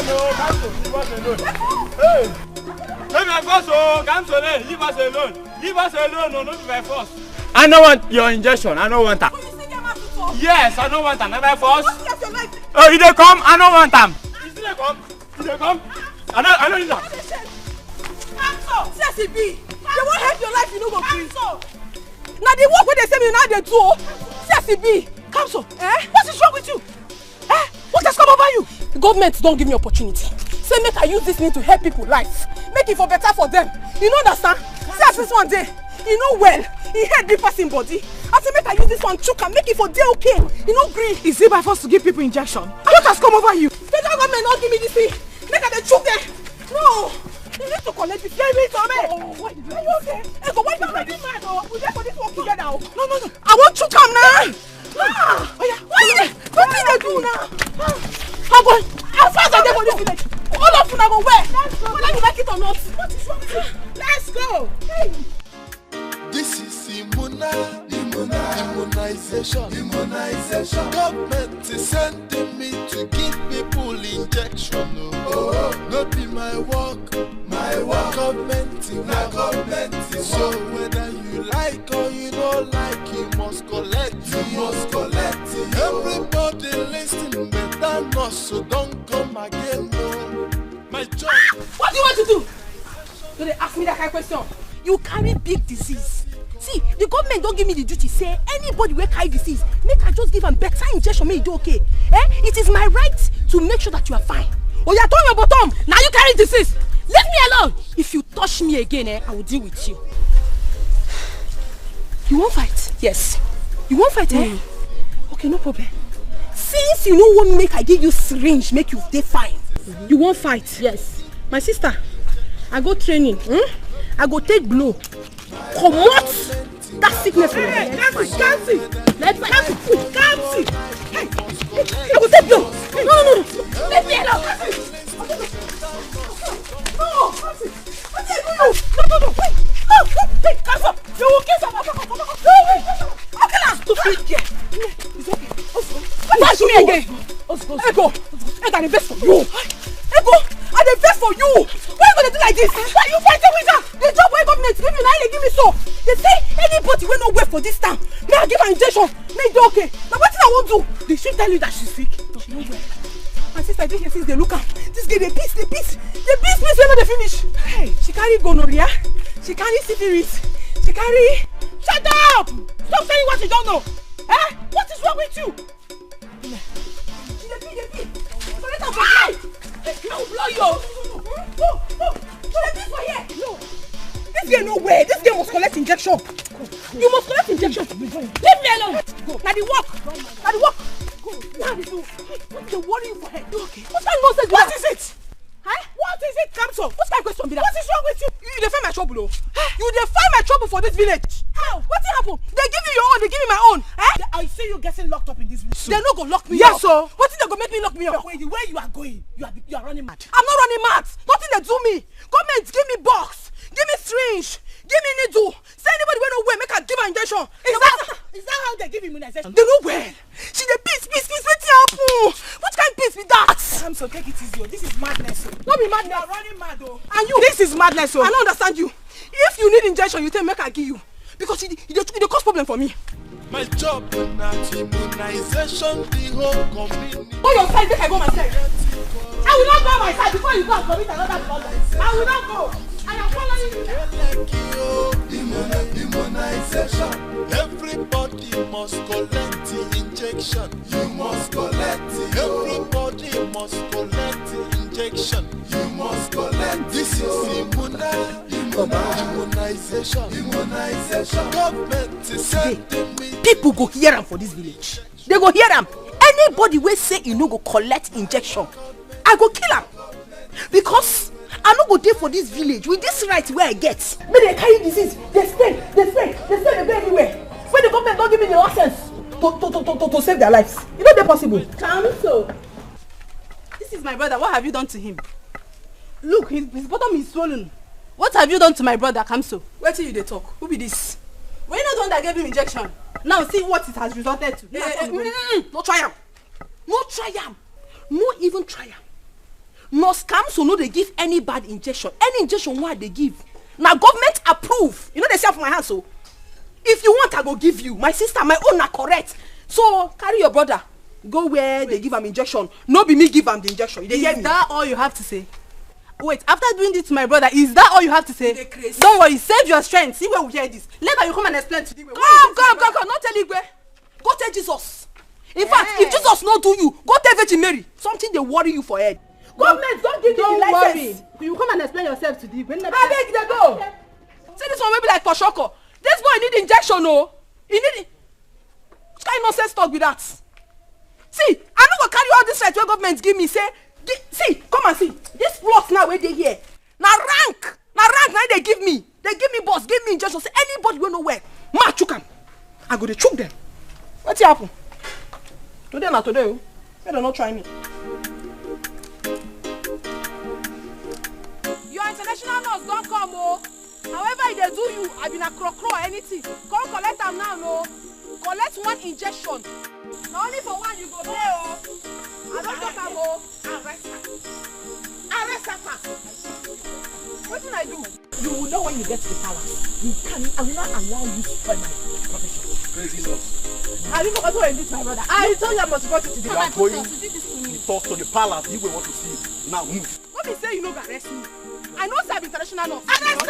no, leave us alone. Hey, let me force, oh, leave us alone. Leave us alone, no, not by force. I don't want your injection, I don't want that. Yes, I don't want them, not by force. Oh, you don't come, I don't want them. You don't come, you don't come. I don't need that. CSB, they won't help your life, you know go free. Now the work where they say me now they do. CSB, Council, what is wrong with you? What has come over you? The government don't give me opportunity. Say make I use this need to help people life. Make it for better for them. You know understand? See as this one day, you know well, he had the person body. I say make I use this one chook and make it for day okay. You know green. Is it by force to give people injection? What has come over you? Federal government not give me this thing. Make I the chook there. No. You need to collect this. Give me to me. Oh, why did you? Are you okay? Hey, go, why you like this man? Oh, we there for this work together. No. I want to come now. Oh yeah. What did they do now? I'm going. How fast are they for this village? All of them are going where? Let's go. Whether you like it or not. What is wrong with you? Let's go. Hey. This is immunization. Government is sending me to give people injection. Oh, not be my work. Government. So whether you like or you don't like, you must collect. Everybody listen, better not, so don't come again. No. My job. What do you want to do? So they ask me that kind of question. You carry big disease. See, the government don't give me the duty. Say anybody will carry disease, make I just give them better injection, make it do okay. It is my right to make sure that you are fine. Oh, you are turning your bottom. Now you carry disease. Leave me alone. If you touch me again, I will deal with you. You won't fight? Yes. You won't fight, Okay, no problem. Since you know what make I give you syringe, make you stay fine. You won't fight? Yes. My sister, I go training. I go take blow. Come what? That sickness from your head. Cancy! Hey! I will take blow. No. Let me alone. No! What are you doing? No. Wait. Hey, Cancer! You will kill someone. No, wait. Okay, now. Stupid girl. It's okay. Watch me again. Ego, I got the best for you. Ego, I the best for you. Why are you gonna do like this? Why are you fighting with her? The job where government give you now, they give me so. They say anybody will not wait for this time. May I give her injection? May it do okay. Now what thing I won't do? Did she tell you that she's sick? She knows well. My sister, this since they look at this girl, they piece, when they finish. Hey, she carry gonorrhea, she carry syphilis, she carry. Shut up! Stop saying what you don't know. What is wrong with you? She the pee. So let her go. I will blow you. Go. So let this for here. No. This girl no way. This girl must collect injection. You must collect injection. Leave me alone. Go. Now the walk. Go. Now the do. What's the worry you for her? Okay. What kind of nonsense? What is it? What is it, Kamso? What kind of question be that? What is wrong with you? You define my trouble, You define my trouble for this village. How? What happened? They give you your own, they give me my own. I see you getting locked up in this village. They're not gonna lock me up. Yes, sir. What is they gonna make me lock me up? Where you are going, you are running mad. I'm not running mad. Nothing they do me. Government give me box, give me syringe, give me needle. Say anybody went away, make her give her injection. Is that how they give immunization? They know well. She the peace, what's happen? What kind of peace with that? So take it easy. This is madness. Not be madness. You are running mad, though. And you? This is madness, I don't understand you. If you need injection, you tell me make I give you. Because it cause problem for me. My job is not immunization, the whole community. Go your side, make I go myself. I will not go my side before you go and commit another violence. I will not go. I am following you. Immunization. Everybody must collect the injection. You must collect it. Everybody must collect the injection. You must collect. This is immunization. Government is sending me. People go hear them for this village. They go hear them. Anybody will say you no go collect injection, I go kill them. Because I no go there for this village with this right where I get. But they carry disease, they spray everywhere. When the government don't give me the license to save their lives. You know they're possible. Council. This is my brother. What have you done to him? Look, his bottom is swollen. What have you done to my brother, Kamso? Where till you they talk? Who be this? We're not the one that gave him injection. Now see what it has resulted to. No try him. No try him. No even try him. No scam, so no they give any bad injection. Any injection what they give. Now government approve. You know they say for my hand so. If you want, I go give you. My sister, my own are correct. So carry your brother. Go where they give him injection. No be me give him the injection. Is that all you have to say? Wait, after doing this to my brother, is that all you have to say? Don't worry, save your strength. See where we hear this. Later you come and explain to Dikeh. Come. Not tell Igwe. Go tell Jesus. In fact, if Jesus not do you, go tell Virgin Mary. Something they worry you for head. Government don't give you the license. You come and explain yourself to Dikeh. I beg they go. See this one will be like for Shoko. This boy need injection, no. He need. Which kind of nonsense talk with that? See, I no go carry all this right where government give me. Say, see, come and see. This plus now where they here. Now rank now they give me. They give me boss, give me injection. Say anybody will know where. Ma chook am. I go to choke them. What's happen? Today not today. They don't try me. Your international nurse don't come, oh. However, if they do you, I been a crow or anything. Come collect them now, no. Collect one injection. Now only for one you go pay, oh. I don't talk about arrest her fast. What did I do? You will know when you get to the palace. I will not allow you to spoil my profession. Crazy nurse. I didn't know what this, my brother. I told you I must report it to the palace. You are going to talk to the palace. You will want to see. Now move. What they say you know arrest me. I know I'm international nurse. Arrest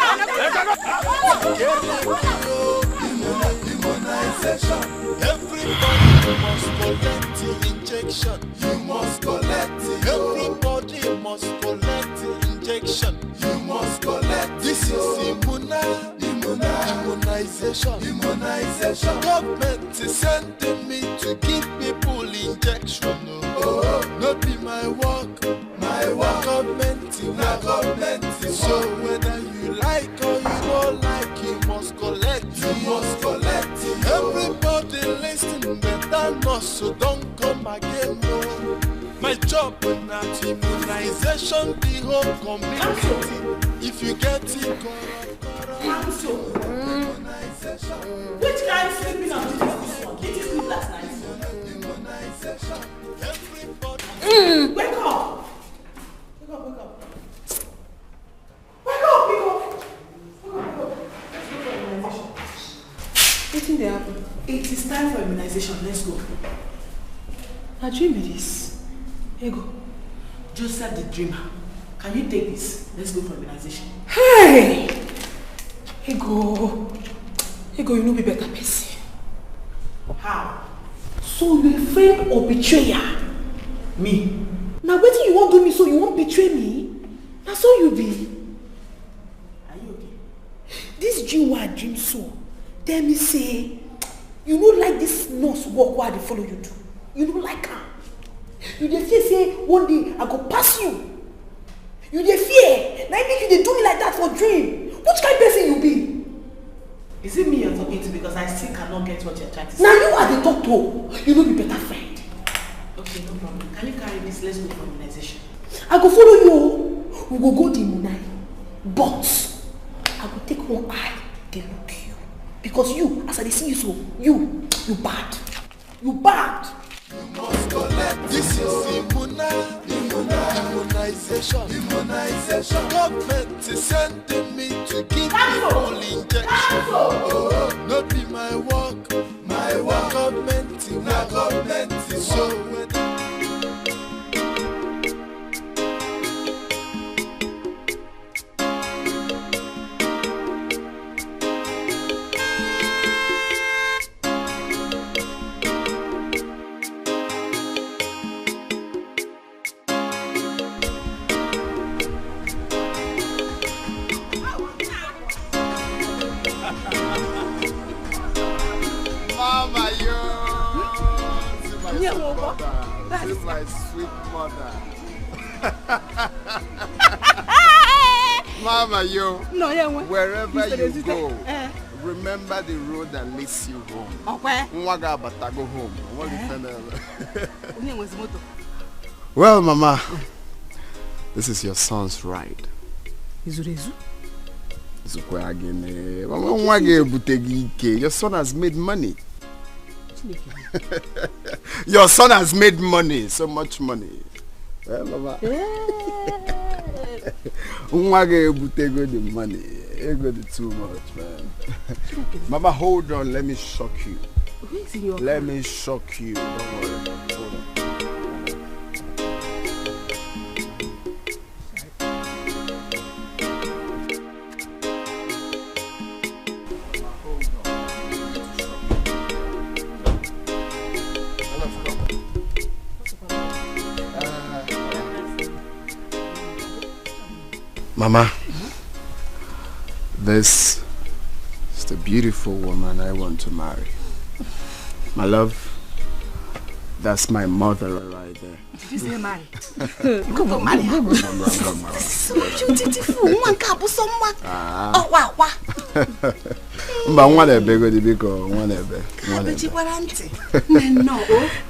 Immunization. Everybody must collect the injection. You must collect it. Everybody must collect the injection. You must collect. This is immunization. Government is sending me to give people injection. Oh, not be my work. Government. So whether you like or you don't like, you must collect. Everybody listen, better not, so don't come again. No. My job is not immunization, the whole community. If you get it, Cancel. Which kind of sleeping on this one? Did you sleep last night? Immunization. Everybody. Wake up! They happen. It is time for immunization. Let's go. Now dream with this. Here you go. Joseph the dreamer. Can you take this? Let's go for immunization. Hey! Here you go. You know be better person. How? So you a friend or betrayer? Me. Now what do you want to do me so you won't betray me? That's all you be. Are you okay? This dream what I dream so. Tell me say, you don't like this nurse work while they follow you do. You don't like her. You dey fear say one day I go pass you. You dey fear. Now make you dey do me like that for dream. Which kind of person you be? Is it me you're talking to because I still cannot get what you're trying to say? Now you are the doctor. You know be better friend. Okay, no problem. Can you carry this? Let's go for immunization. I go follow you. We go the immunize. But I go take one eye. They look you. Because you, as I see you so, you bad. You bad. You must collect. This is immunization. Government is sending me to give people injection. Oh, not be my work. Government. So this is my sweet mother. Mama, wherever you go, remember the road that leads you home. Go home. Well, Mama, this is your son's ride. Your son has made money. Your son has made money, so much money. Well, Mama. Ego the money. Ego the too much, man. Mama, hold on. Let me shock you. Who is in your Let me shock you. Don't worry. Hold on. Mama, this is the beautiful woman I want to marry. My love, that's my mother right there. Did you say marry? You go marry her. This is so beautiful. One cup of someone. Oh, wow. But one of the big one of the. No.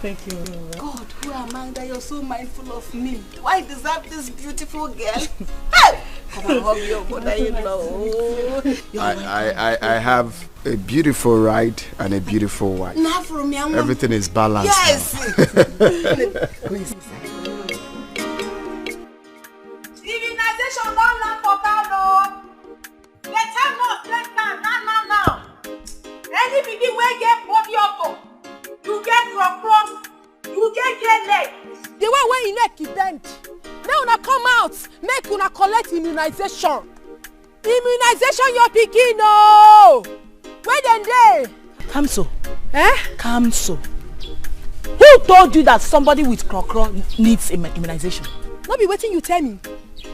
Thank you. God, who among that you're so mindful of me? Do I deserve this beautiful girl? I have a beautiful right and a beautiful wife. Everything is balanced. Yes. Immunization don't land for town. Let her not let her now. Any begin where get body auto, you get rock, you get leg. The one where you neck is bent. Now una come out, make una collect immunization. Immunization your pikin no. Where then dey? Kamso. Kamso. Who told you that somebody with crocro needs immunization? No be wetin you tell me.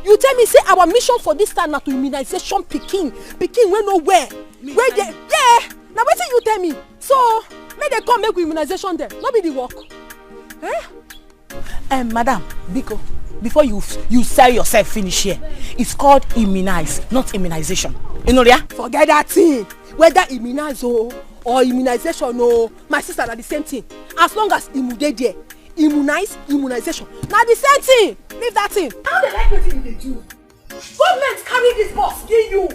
You tell me say our mission for this time na to immunization pikin wey no where. Where dey? Yeah. Now wetin you tell me? So make they come make we immunization them. No be the work. Madam, Biko, before you sell yourself finish here, it's called immunize, not immunization. You know that? Forget that thing. Whether immunize or immunization my sister are the same thing. As long as there, immunize, immunization. Now the same thing. Leave that thing. How they like wetin they do? Government carry this boss, give you.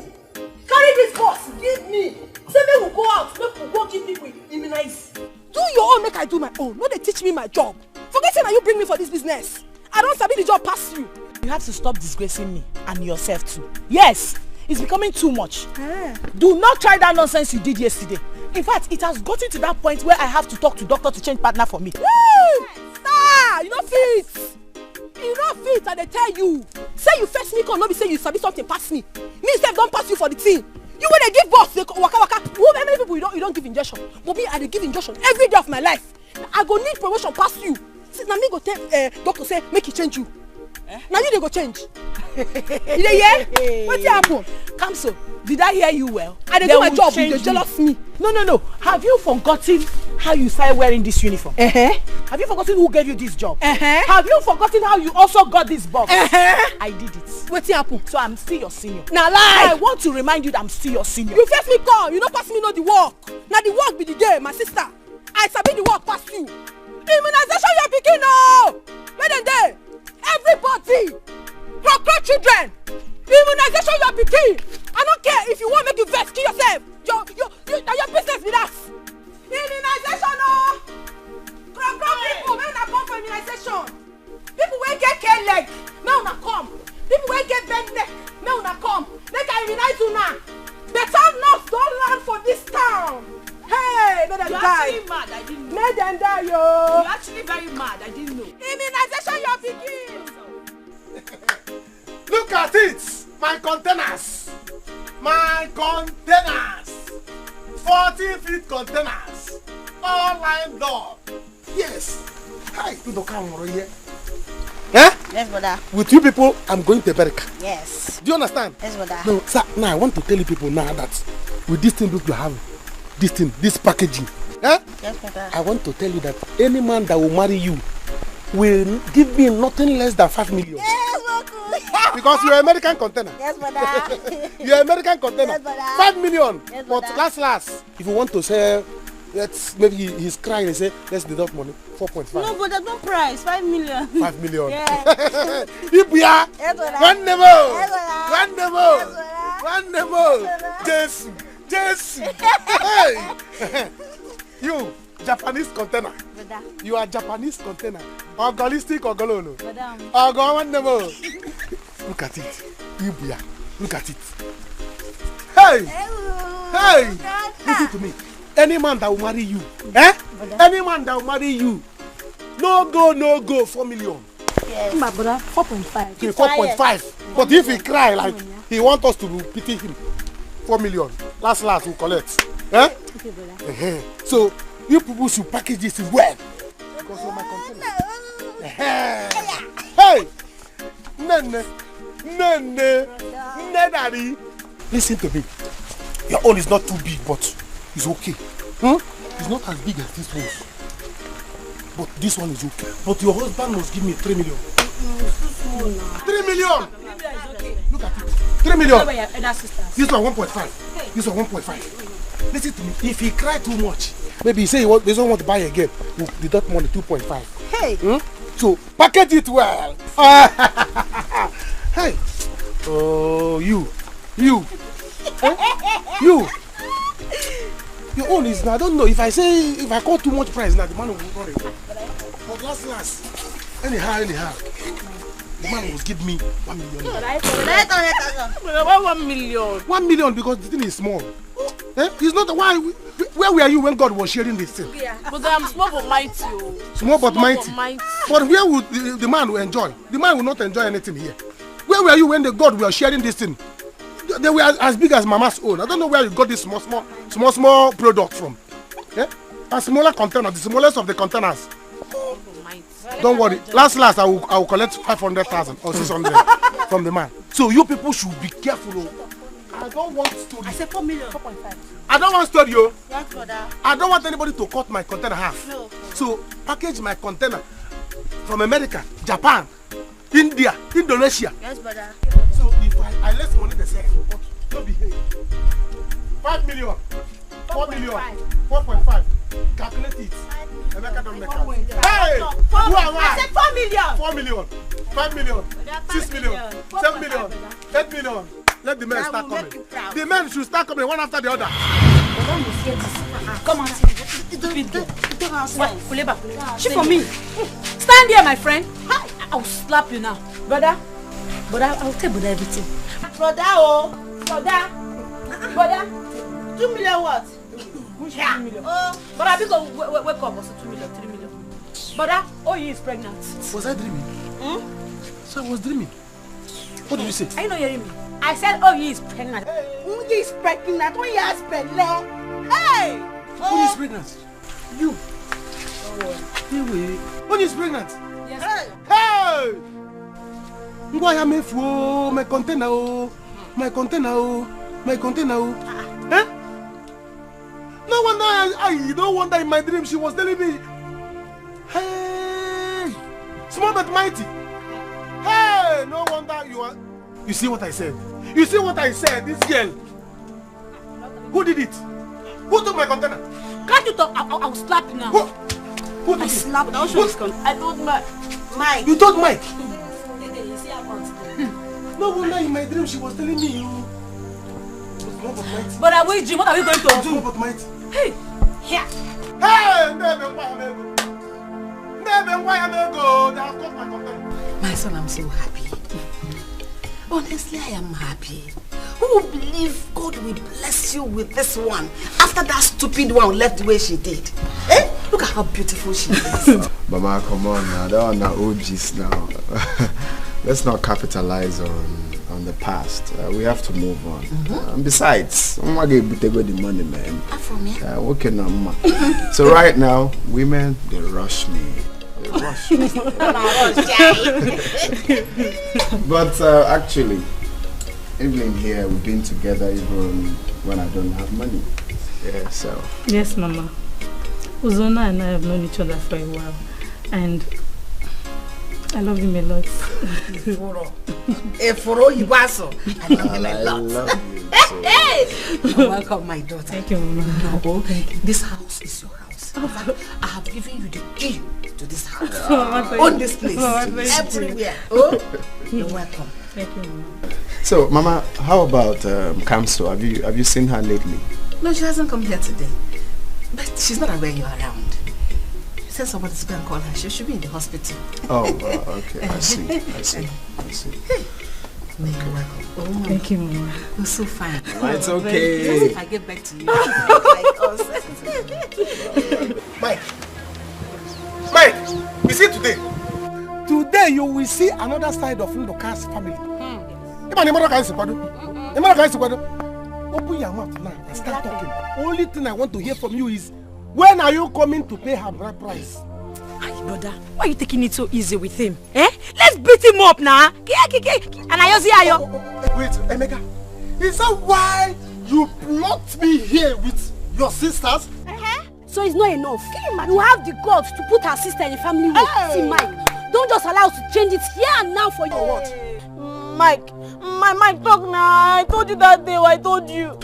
Carry this boss, give me. Say make we go out, make we go give people immunize. Do your own, make I do my own. No, they teach me my job. Forget that you bring me for this business. I don't sabi the job past you. You have to stop disgracing me and yourself too. Yes, it's becoming too much. Do not try that nonsense you did yesterday. In fact, it has gotten to that point where I have to talk to doctor to change partner for me. Star, you no fit. You no fit, and they tell you. Say you first me come, no be say you sabi something pass me. Me sef don't pass you for the team. You when they give boss, they waka. Who many people you don't give injection? But me, I dey give injection every day of my life. I go need promotion past you. See, now me go tell doctor say make he change you. Now you they go change. You dey hear? What's happen? Kamso, did I hear you well? I dey do my job. You dey jealous me. No. Have you forgotten how you started wearing this uniform? Have you forgotten who gave you this job? Have you forgotten how you also got this box? I did it. What's happen? So I'm still your senior. Now lie. I want to remind you that I'm still your senior. You first me come. You don't pass me no the work. Now the work be the game, my sister. I sabi the work past you. Immunization your pikin no. Where them there? Everybody. Croc children. Immunization your pikin. I don't care if you want make you vex kill yourself. Your business with us. Immunization no. Croc people when I come for immunization. People wey get care leg, may una come. People wey get bent neck, may una come. Make I immunize una. Better nurse don't land for this town. Hey, let them die. You're actually mad, I didn't know. Let them die, yo. You're actually very mad, I didn't know. Immunization your pikin. Look at it! My containers! 40-feet containers! All lined up! Yes! Hi, you don't come over here. Yes, brother. With you people, I'm going to America. Yes. Do you understand? Yes, brother. No, sir, now I want to tell you people now that with this thing you have, this packaging. Yes, brother. I want to tell you that any man that will marry you will give me nothing less than 5 million. Yes, Uncle. Because you're American container. Yes, brother. You're American container. Yes, brother. 5 million. Yes, But brother. last, if you want to say, maybe he's crying and say, let's deduct money, 4.5. No, brother, no price. 5 million. 5 million. Yeah. Ibuya. Yes, brother. One demo. Yes, brother. One demo. Yes, brother. One demo. Yes, Jesus. Hey. You, Japanese container. Brother. You are Japanese container. Ogalistic or gololo. Brother. Ogo one demo. Look at it. Ibuya. Look at it. Hey! Hey! Listen to me. Any man that will marry you, Any man that will marry you, no go, 4 million. Yes. My brother, 4.5. Okay, 4.5. But if he cry like he want us to pity him, 4 million. Last we'll collect. Okay, brother. So you people should package this well. Because you're my container. Hey! Nene, daddy. Listen to me. Your own is not too big, but it's okay. It's not as big as this one. But this one is okay. But your husband must give me 3 million. 3 million! Look at it. 3 million. This one 1.5. This one 1.5. Listen to me. If he cry too much, maybe he say he doesn't want to buy again, we'll deduct money 2.5. Hey! So package it well. Hey! Oh, you. You. Your own is now. I don't know if I call too much price now, the man will run away. But last. Anyhow, the man will give me 1 million. Why 1 million? 1 million because the thing is small. It's not why. Where were you when God was sharing this thing? Yeah. But I'm small but mighty. Small but mighty. But where would the man will enjoy? The man will not enjoy anything here. Where were you when the God was sharing this thing? They were as big as Mama's own. I don't know where you got this small product from. A smaller container, the smallest of the containers. Don't worry. Last, I will collect 500,000 or 600 from the man. So you people should be careful. I don't want story. I said 4 million. 4.5. I don't want story. Yes, brother. I don't want anybody to cut my container half. No. So package my container from America, Japan, India, Indonesia. Yes, brother. So if I less money the same, but don't behave. 5 million, 4 million, 4.5. Calculate it. America don't make it. Hey! Who am I? I said 4 million. 4 million, 5 million, 6 million, 7 million, 8 million. Let the men start coming. The men should start coming one after the other. Come on, She for me. Stand here, my friend. I will slap you now. Brother, I will tell brother everything. Brother, Brother, 2 million what? Yeah. 2 million. Brother, because wake up, also 2 million, 3 million. Brother, he is pregnant. Was I dreaming? So I was dreaming. What did you say? Are you not hearing me? I said, he is pregnant. Who is pregnant? Who is pregnant? Hey! Who is pregnant? You. Who is pregnant? Yes. Hey! Why am I for my container? My container. No wonder in my dream she was telling me, hey, small but mighty. Hey, no wonder you are. You see what I said? You see what I said? This girl. Who did it? Who took my container? Can't you talk? I will slap you now. Who took it? Slap. I told Mike. You told Mike? No wonder in my dream she was telling me you. But what are we going to do? But mighty. Hey! Here! Hey! Never why am I go? They have got my container. My son, I'm so happy. Honestly, I am happy. Who would believe God will bless you with this one after that stupid one left the way she did? Look at how beautiful she is. Mama, come on now. That one are OGs now. Let's not capitalize on the past. We have to move on. And besides, I'm not going to take the money, man. From me? Working on So right now, women, they rush me. But actually, even here, we've been together even when I don't have money. Yeah, so. Yes, Mama. Uzona and I have known each other for a while, and I love him a lot. I love you. So. Welcome, my daughter. Thank you, Mama. No, thank you. This house is your house. I have given you the key to this house. On this place. Everywhere. You're welcome. Thank you, Mama. So, Mama, how about Kamso? Have you seen her lately? No, she hasn't come here today. But she's not aware you're around. She said somebody's going to call her. She should be in the hospital. Oh, okay. I see. Hey. Thank you, Mama. You're so fine. It's okay. If I get back to you, Mike, you see today you will see another side of Ndoka's family. Open your mouth now and start talking. Only thing I want to hear from you is, when are you coming to pay her bride price? Hey, brother, why are you taking it so easy with him? Eh? Let's beat him up now. And I see Ayo. Wait, Emeka, is that why you blocked me here with your sisters? So it's not enough. You have the guts to put her sister in the family way. See, Mike, don't just allow us to change it here and now for you. Or what? Mike, Mike, talk now. I told you that day. I told you.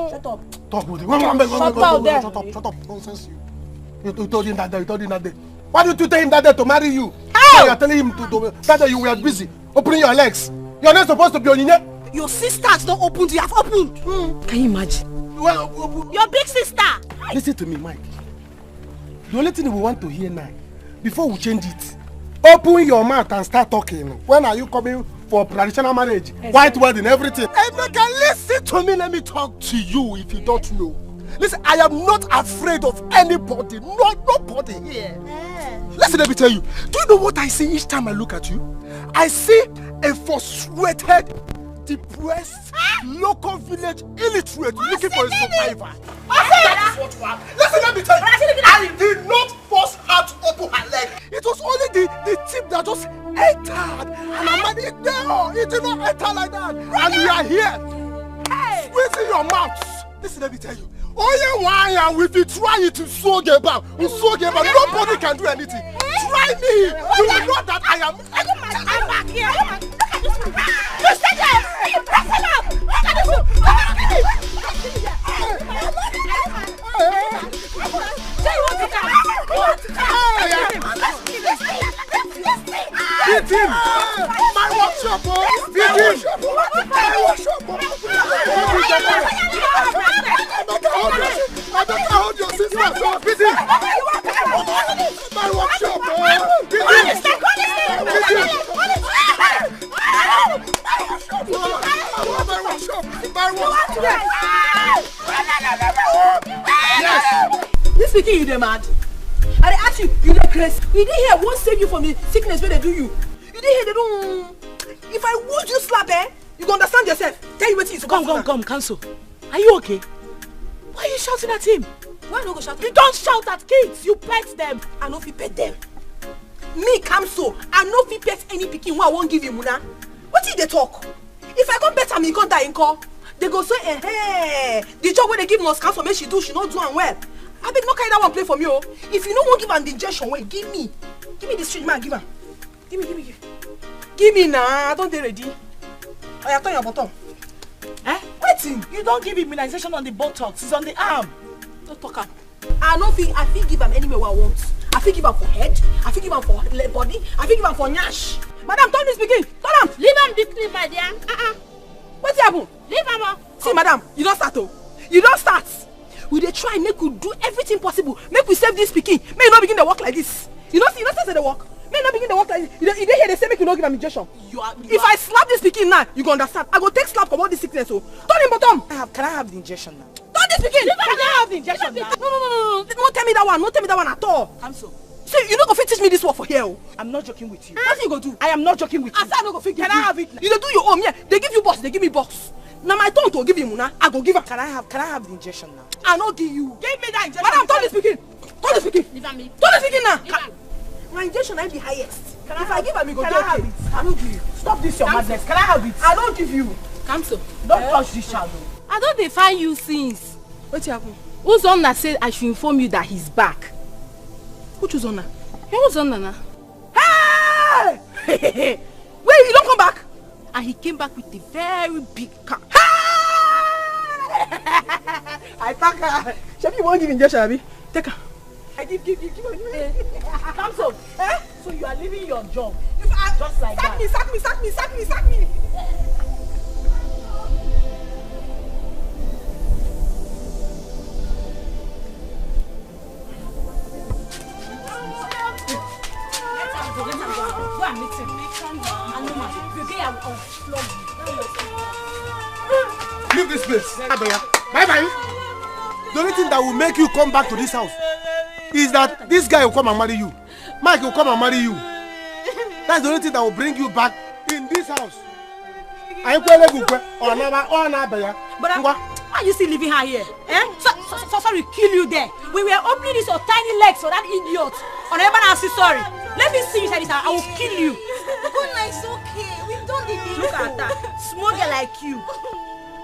Shut up. Talk with you. Shut up. Nonsense. You told him that day. Why did you tell him that day to marry you? How? You are telling him to that day you were busy opening your legs. You are not supposed to be on your. Your sister's not opened. You have opened. Can you imagine? Your big sister. Listen to me, Mike. The only thing we want to hear now, before we change it, open your mouth and start talking. When are you coming for traditional marriage? Yes, white wedding, everything. Emeka, listen to me. Let me talk to you if you don't know. Listen, I am not afraid of anybody. Nobody here. Listen, let me tell you. Do you know what I see each time I look at you? I see a frustrated, depressed, local village illiterate looking for a survivor. That is what you are. Listen, let me tell you. I did not force her to open her leg. It was only the tip that just entered. And I'm like, no, it did not enter like that. And we are here. Squeezing your mouth. Listen, let me tell you. Oh yeah, why? And if you try it to nobody can do anything. Try me. You will know that I am. I'm back here. Look at this one. You stay there. Press him up. Look at this one. Say you want to come. Beat him. My workshop. Beat him. My workshop. I don't hold your sister. Beat him. My workshop. Beat him. Yes. This speaking, you dey mad? I ask you, you dey crazy? You didn't hear won't save you from the sickness where they do you. You didn't hear they don't. If I would you slap you go understand yourself. Tell you what is. Come, cancel. Are you okay? Why are you shouting at him? Why not go shout? You don't shout at kids. You pet them. I know if you pet them. Me, Kamso, I know if you pet any pikin who I won't give you muna. What did they talk? If I come pet her, me can't die in call. They go say, the job where they give us cancer, make she do, she not do and well. I beg no carry that one play from you. If you don't want give her the injection, wait, give me the street man, give her. Give me now, don't they ready? I turn your bottom. Waiting, you don't give immunization on the buttocks, it's on the arm. Don't talk up. I feel give him anywhere I want. I feel give him for head, I feel give him for body, I feel give him for nyash. Madam, turn this begin. Turn him. Leave him this clean, my dear. What's happened? Leave him up. See, madam, you don't start oh. You don't start. We dey try make we do everything possible. Make we save this pikin. May you not begin to walk like this. You know say they walk. May you not begin to walk like this. You dey hear they say make you not give am injection. If I slap this pikin now, you go understand. I go take slap about this sickness. Oh, turn him bottom. Can I have the injection now? Turn this pikin. Can I have the injection now? No. Don't tell me that one. Don't tell me that one at all. I'm so. See, you don't go fit teach me this work for here. Oh. I'm not joking with you. What you go do? I am not joking with you. I said I no go fit give you. Can I have it now? You dey do your own. Yeah, they give you box. They give me box. Now my tongue to give him muna. I go give her. Can I have the injection now? I no give you. Give me that injection. Madam, turn this pikin. Turn this pikin. Leave me. Turn this pikin now. My injection is the highest. If I give her, me go Can do I have okay. it? I don't give you. Stop this your madness. Can I have it? I don't give you. Kamso. Don't touch this child. I don't define you since. What happened? Uzonna said I should inform you that he's back. Which Uzonna? Who's Uzonna now? Hey! Wait, you don't come back? And he came back with a very big car. I take her. Shebi, you won't give injection, Abi? Take her. I give. Kamso, so you are leaving your job. Just like that. Sack me. Go and meet him. this place. Bye-bye. The only thing that will make you come back to this house is that this guy will come and marry you. Mike will come and marry you. That's the only thing that will bring you back in this house. But why are you still leaving her here? Eh? So sorry, kill you there. We were opening these tiny legs for that idiot. On everyone else is sorry. Let me see you inside this house. I will kill you. Gonna, it's okay. We've done the needful. Look at that. Smoker like you.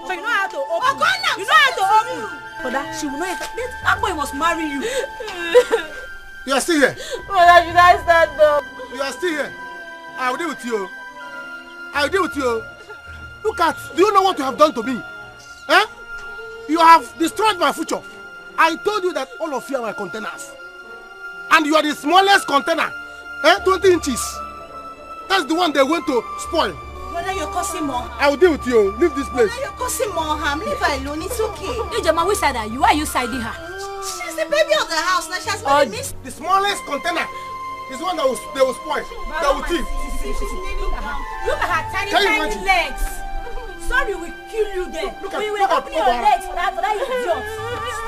So you know how to open. Oh, God, you know how to open. For that, she will not. That boy must marry you. You are still here. Mother, should I stand up? You are still here. I will deal with you. I will deal with you. Look at, do you know what you have done to me? Eh? You have destroyed my future. I told you that all of you are my containers. And you are the smallest container. 20 inches. That's the one they went to spoil. Brother, you're causing more. I will deal with you. Leave this place. Brother, you're causing more harm. Leave her alone. It's okay. Hey, Jama, which side are you? Why are you siding her? She's the baby of the house. Now she has made a mistake. The smallest container is one that they will spoil. That will thief. Look at her tiny legs. Sorry, we kill you there. We will open your legs for that idiot.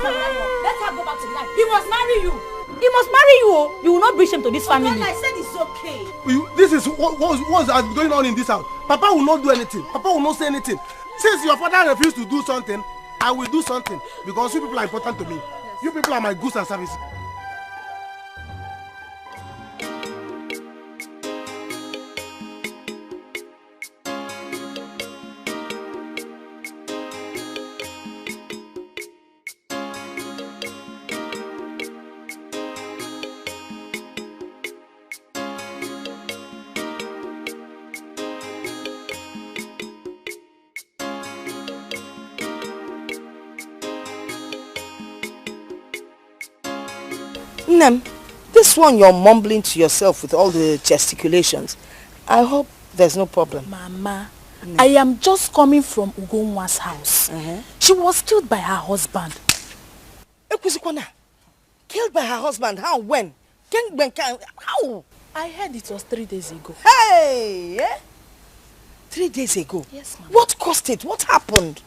Let her go back to the life. He must marry you. He must marry you. You will not bring him to this family. I said it's okay. This is what's going on in this house. Papa will not do anything. Papa will not say anything. Since your father refused to do something, I will do something. Because you people are important to me. Yes. You people are my goods and services. Nem, this one you're mumbling to yourself with all the gesticulations. I hope there's no problem. Mama, I am just coming from Ugonwa's house. She was killed by her husband. Killed by her husband? How? When? How? I heard it was 3 days ago. Hey! 3 days ago? Yes, Mama. What caused it? What happened?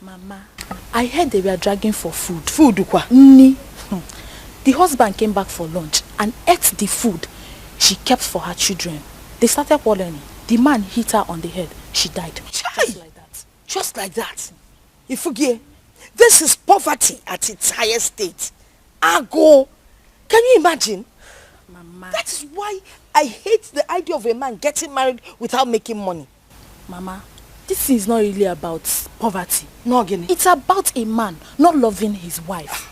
Mama, I heard they were dragging for food. Food? Ni. The husband came back for lunch and ate the food she kept for her children. They started quarreling. The man hit her on the head. She died. Just like that. Just like that. Ifugie, this is poverty at its highest state. Ago. Can you imagine? Mama. That is why I hate the idea of a man getting married without making money. Mama, this is not really about poverty. No, again. It's about a man not loving his wife.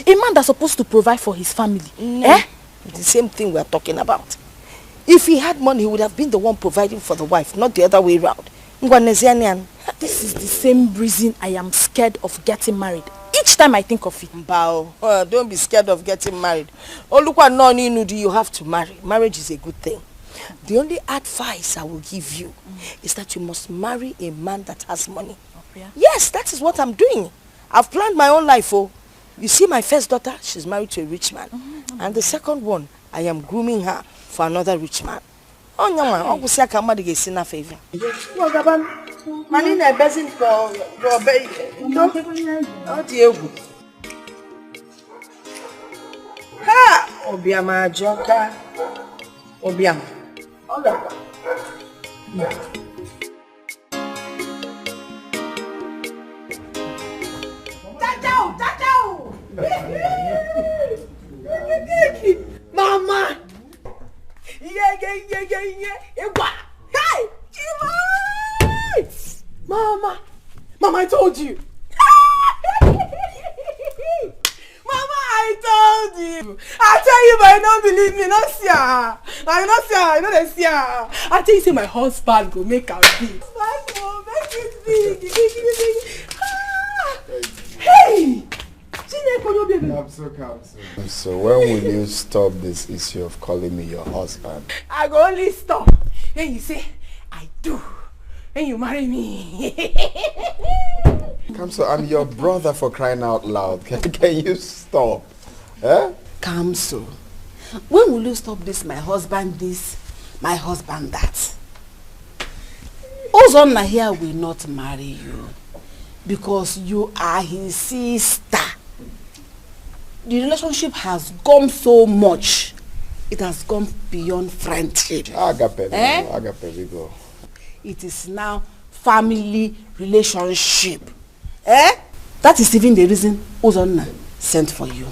A man that's supposed to provide for his family. It's the same thing we are talking about. If he had money, he would have been the one providing for the wife, not the other way around. This is the same reason I am scared of getting married. Each time I think of it. Bao, don't be scared of getting married. Oh, look what you have to marry. Marriage is a good thing. The only advice I will give you is that you must marry a man that has money. Yeah? Yes, that is what I'm doing. I've planned my own life. Oh. You see, my first daughter, she's married to a rich man. And the second one, I am grooming her for another rich man. Oh, no, I will say I can't make a favor. Manina doesn't for Ha! Obiama Joka. Obiama. Mama! Hey! Mama! Mama, I told you! Mama, I told you! I tell you, but you don't believe me, not see her. I not see her, I know they see her. I tell you, say my husband go make her big. Make it big. Hey! So when will you stop this issue of calling me your husband? I go only stop when you say I do, and you marry me. Kamso, I'm your brother, for crying out loud. Can you stop? Eh? Kamso, when will you stop this? My husband this, my husband that. Ozonna here will not marry you. because you are his sister. The relationship has gone so much. It has gone beyond friendship. Agape, agape, we go. It is now family relationship. That is even the reason Uzonna sent for you.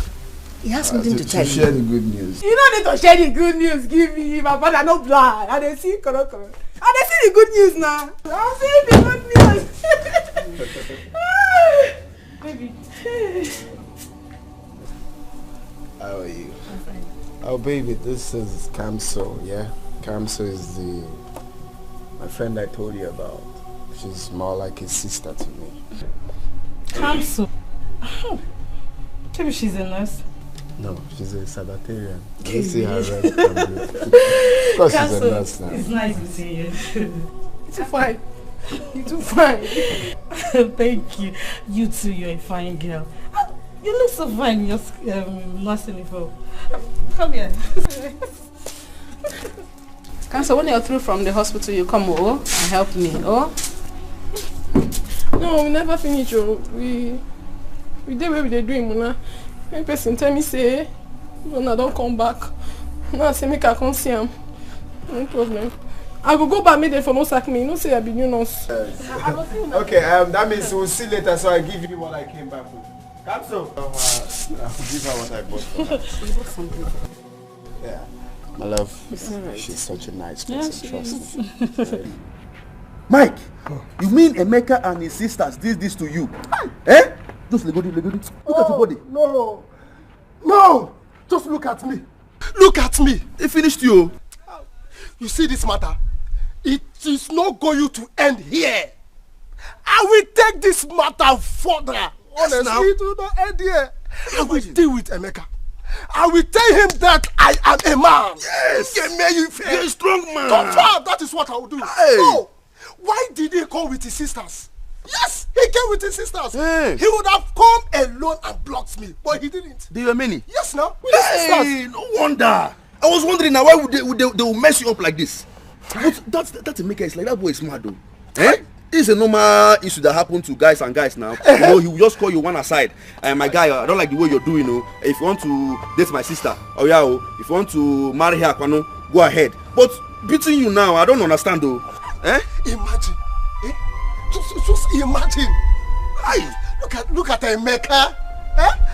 He has something to tell you. Share the good news. You don't need to share the good news. Give me. My father no blind. And they see koro. And they see the good news now. I'm seeing the good news. Baby. How are you? I'm fine. Oh baby, this is Kamso, yeah? Kamso is my friend I told you about. She's more like a sister to me. Kamso? Oh. Maybe she's a nurse. No, she's a Sabbatarian. Let's see how red can be. Of course she's a nurse now. It's nice to see you. You're too fine. You're too fine. Thank you. You too, you're a fine girl. You look so fine in your nursing uniform. Come here. Kamso, when you're through from the hospital, you come and help me, No, we never finish. We did what we did doing, Muna. When person tell me say, no, don't come back. Now say make I come see him. No problem. I will go back maybe for no sack me. No say I be new nurse. Okay, that means we'll see later. So I give you what I came back with. Kamso. I'll give her what I bought for her. You bought something. Yeah, my love. Right. She's such a nice person. Trust me. Mike, you mean Emeka and his sisters did this to you? Eh? Just legodi. Look at your body. No! Just look at me. Look at me. They finished you. You see this matter? It is not going to end here. I will take this matter further. Honestly, it will not end here. I will deal with Emeka. I will tell him that I am a man. Yes. You're a strong man. Confirm. That is what I will do. Hey. No. Why did he come with his sisters? Yes, he came with his sisters. Hey. He would have come alone and blocked me, but he didn't. There were many. Yes, now. With his sisters. No wonder. I was wondering now why would they will mess you up like this? But that's Emeka is like that boy is mad though. It's a normal issue that happens to guys and guys now. You know, he will just call you one aside. My guy, I don't like the way you're doing. If you want to date my sister, if you want to marry her, go ahead. But beating you now, I don't understand though. Imagine. Just imagine. Look at Emeka.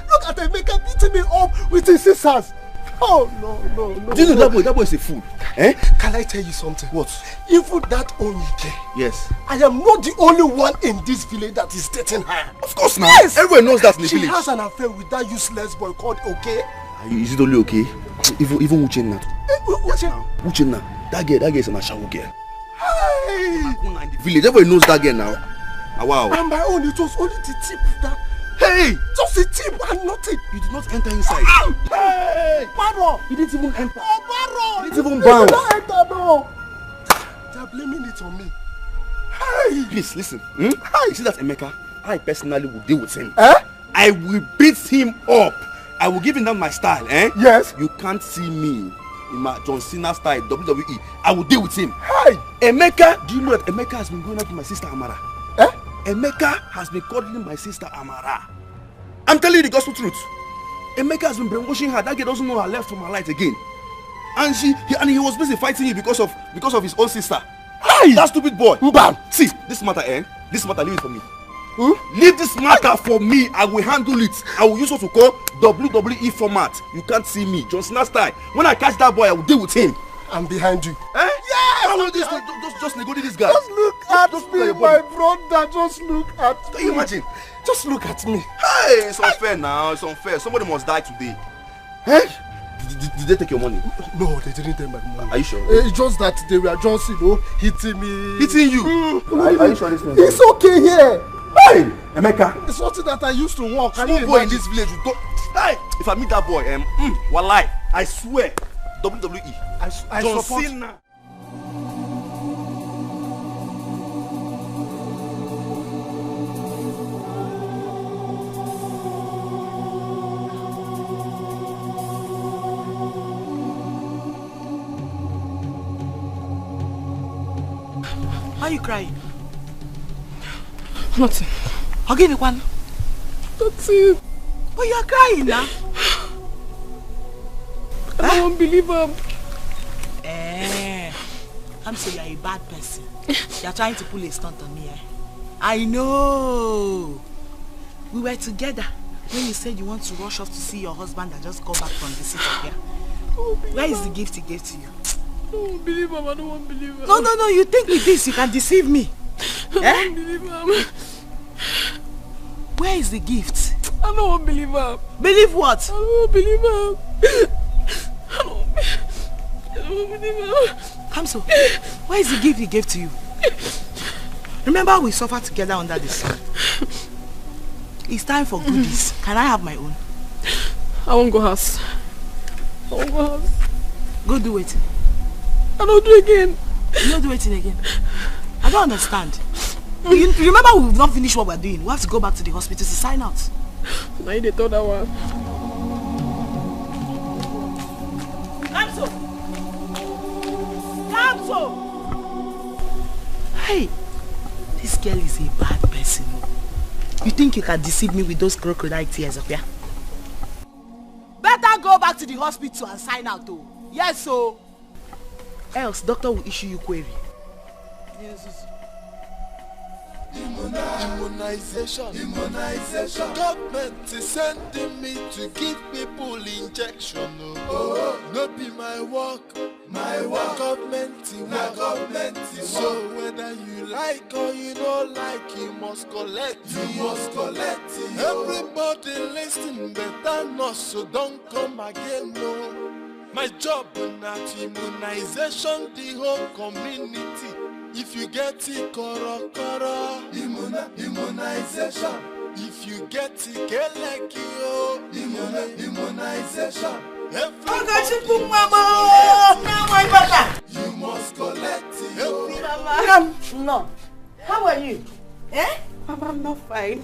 Look at Emeka beating me up with his sisters. Oh no. Do you know that boy is a fool? Can I tell you something? What? Even that Onyike. Yes. I am not the only one in this village that is dating her. Of course not. Yes. Everyone knows that in the village. She has an affair with that useless boy called Okay. Is it only okay? Even Uchenna. Uchenna? That girl is an Ashawo girl. Hey! In the village, everybody knows that girl now. Wow. And my own, it was only the tip that. Hey! Just the tip and nothing. You did not enter inside. Hey! Baro! You didn't even enter. Oh, Baro! You didn't even bounce. You did not enter, no. They are blaming it on me. Hey! Please, listen. You see that Emeka? I personally will deal with him. I will beat him up. I will give him that my style. Yes. You can't see me in my John Cena style, WWE. I will deal with him. Hey! Emeka, do you know that Emeka has been going out with my sister Amara? Emeka has been calling my sister Amara. I'm telling you the gospel truth. Emeka has been brainwashing her. That girl doesn't know her left from her right again. And he was busy fighting you because of his own sister. Hey! That stupid boy. Mbam! See, this matter, leave it for me. Leave this matter for me. I will handle it. I will use what we call WWE format. You can't see me. John Cena style. When I catch that boy, I will deal with him. I'm behind you. Yeah! Just negotiate this guy. Just look at me, my brother. Just look at me. Can you imagine? Just look at me. Hey, it's unfair now. It's unfair. Somebody must die today. Did they take your money? No, they didn't take my money. Are you sure? It's just that they were just, hitting me. Hitting you? Are you sure this means? It's okay here. Hey, Emeka. It's something that I used to walk. Small boy in this village. Hey, if I meet that boy, wallahi, I swear, WWE. I John support. Cena. Why are you crying? Nothing. Again, one. That's it. But you are crying now. I don't believe him. I'm saying you're a bad person. You're trying to pull a stunt on me. I know. We were together when you said you want to rush off to see your husband and just go back from the city here. Where is the gift he gave to you? I don't believe him. I don't believe him. No. You think with this you can deceive me? I don't believe him. Where is the gift? I don't believe him. Believe what? I don't believe him. I don't believe him. Kamso, where is the gift he gave to you? Remember we suffered together under the sun. It's time for goodies. Can I have my own? I won't go house. Go do it. I don't do it again. You don't do it again. I don't understand. You remember we've not finished what we're doing. We have to go back to the hospital to sign out. Now you told that one. Kamso! Hey, this girl is a bad person. You think you can deceive me with those crocodile tears up here? Better go back to the hospital and sign out, though. Yes, so. Else, doctor will issue you query. Yes. Immunization. Government is sending me to give people injection. Oh, not be my work. Government. So whether you like or you don't like, you must collect. Everybody listen, better not, so don't come again. No. My job not immunization, the whole community. If you get it, koro, immunization. If you get it, get like you, immunization. You must collect it. No. How are you? Mama, I'm not fine.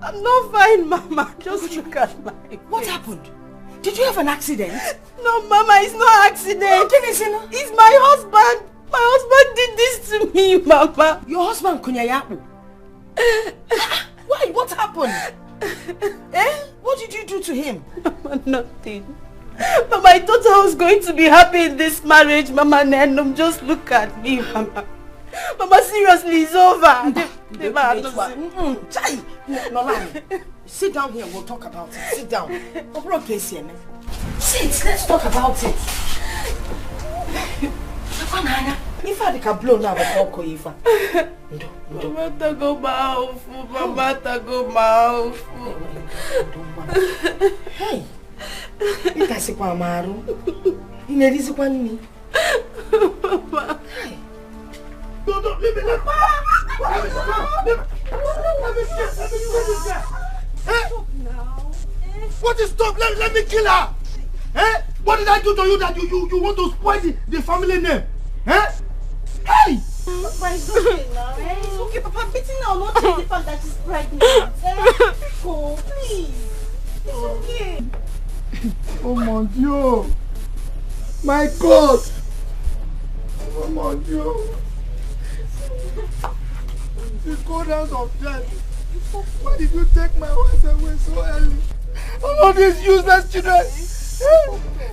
I'm not fine, Mama. Just look at my face. What happened? Did you have an accident? No, Mama, it's no accident. It's my husband. My husband did this to me, Mama. Your husband, Kunyayapu? Why? What happened? What did you do to him? Mama, nothing. Mama, I thought I was going to be happy in this marriage, Mama. Nenum, just look at me, Mama. Mama, seriously, it's over. Sit down here, we'll talk about it. Sit down. Sit, let's talk about it. If I can blow now, I'll call you. Mama, tago mouth. Mama, tago mouth. Hey, you can't see what I'm doing. You want me. Mama. Don't leave me like What is stop? Let me kill her. What did I do to you that you want to spoil the family name? Hey! Papa, it's okay now. It's okay, Papa. I'm beating now, not the fact that she's pregnant. Go, please. It's okay. Oh mon Dieu! My God! Oh mon Dieu! The cold hands of death. Why did you take my wife away so early? All these useless children!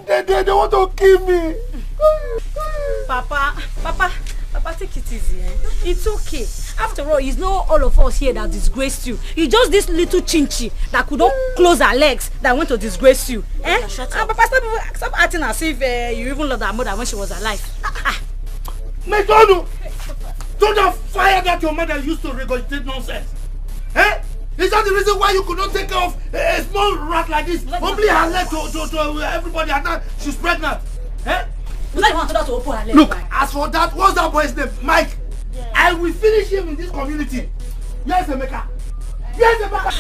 They want to kill me! Papa, take it easy. It's okay. After all, it's not all of us here that disgraced you. It's just this little chinchi that could not close her legs that went to disgrace you. Shut up. Papa, stop acting as if you even loved her mother when she was alive. McDonald! Don't fire that your mother used to regurgitate nonsense. Is that the reason why you could not take care of a small rat like this? Only her leg to everybody and now she's pregnant. Look, as for that, what's that boy's name? Mike. Yeah. I will finish him in this community. Yes, Emeka. Yes, Emeka.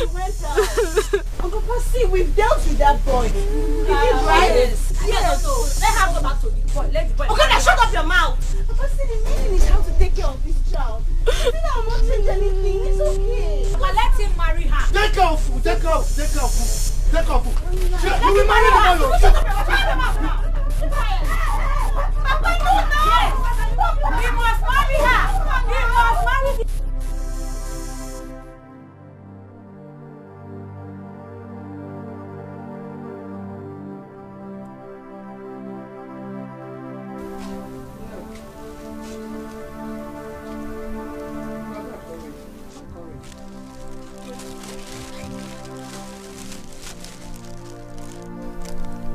Uncle Pasi, we've dealt with that boy. Yes. Let her go back to the boy. Let the boy. Okay, now shut up your mouth. Uncle Pasi, the meaning is how to take care of this child. I'm not saying anything. It's okay. But let him marry her. Take care of food. Take care of food. Take care of food. You will marry the boy. Shut up your mouth. Papa, no, no! Yes. We must marry her! We must marry her!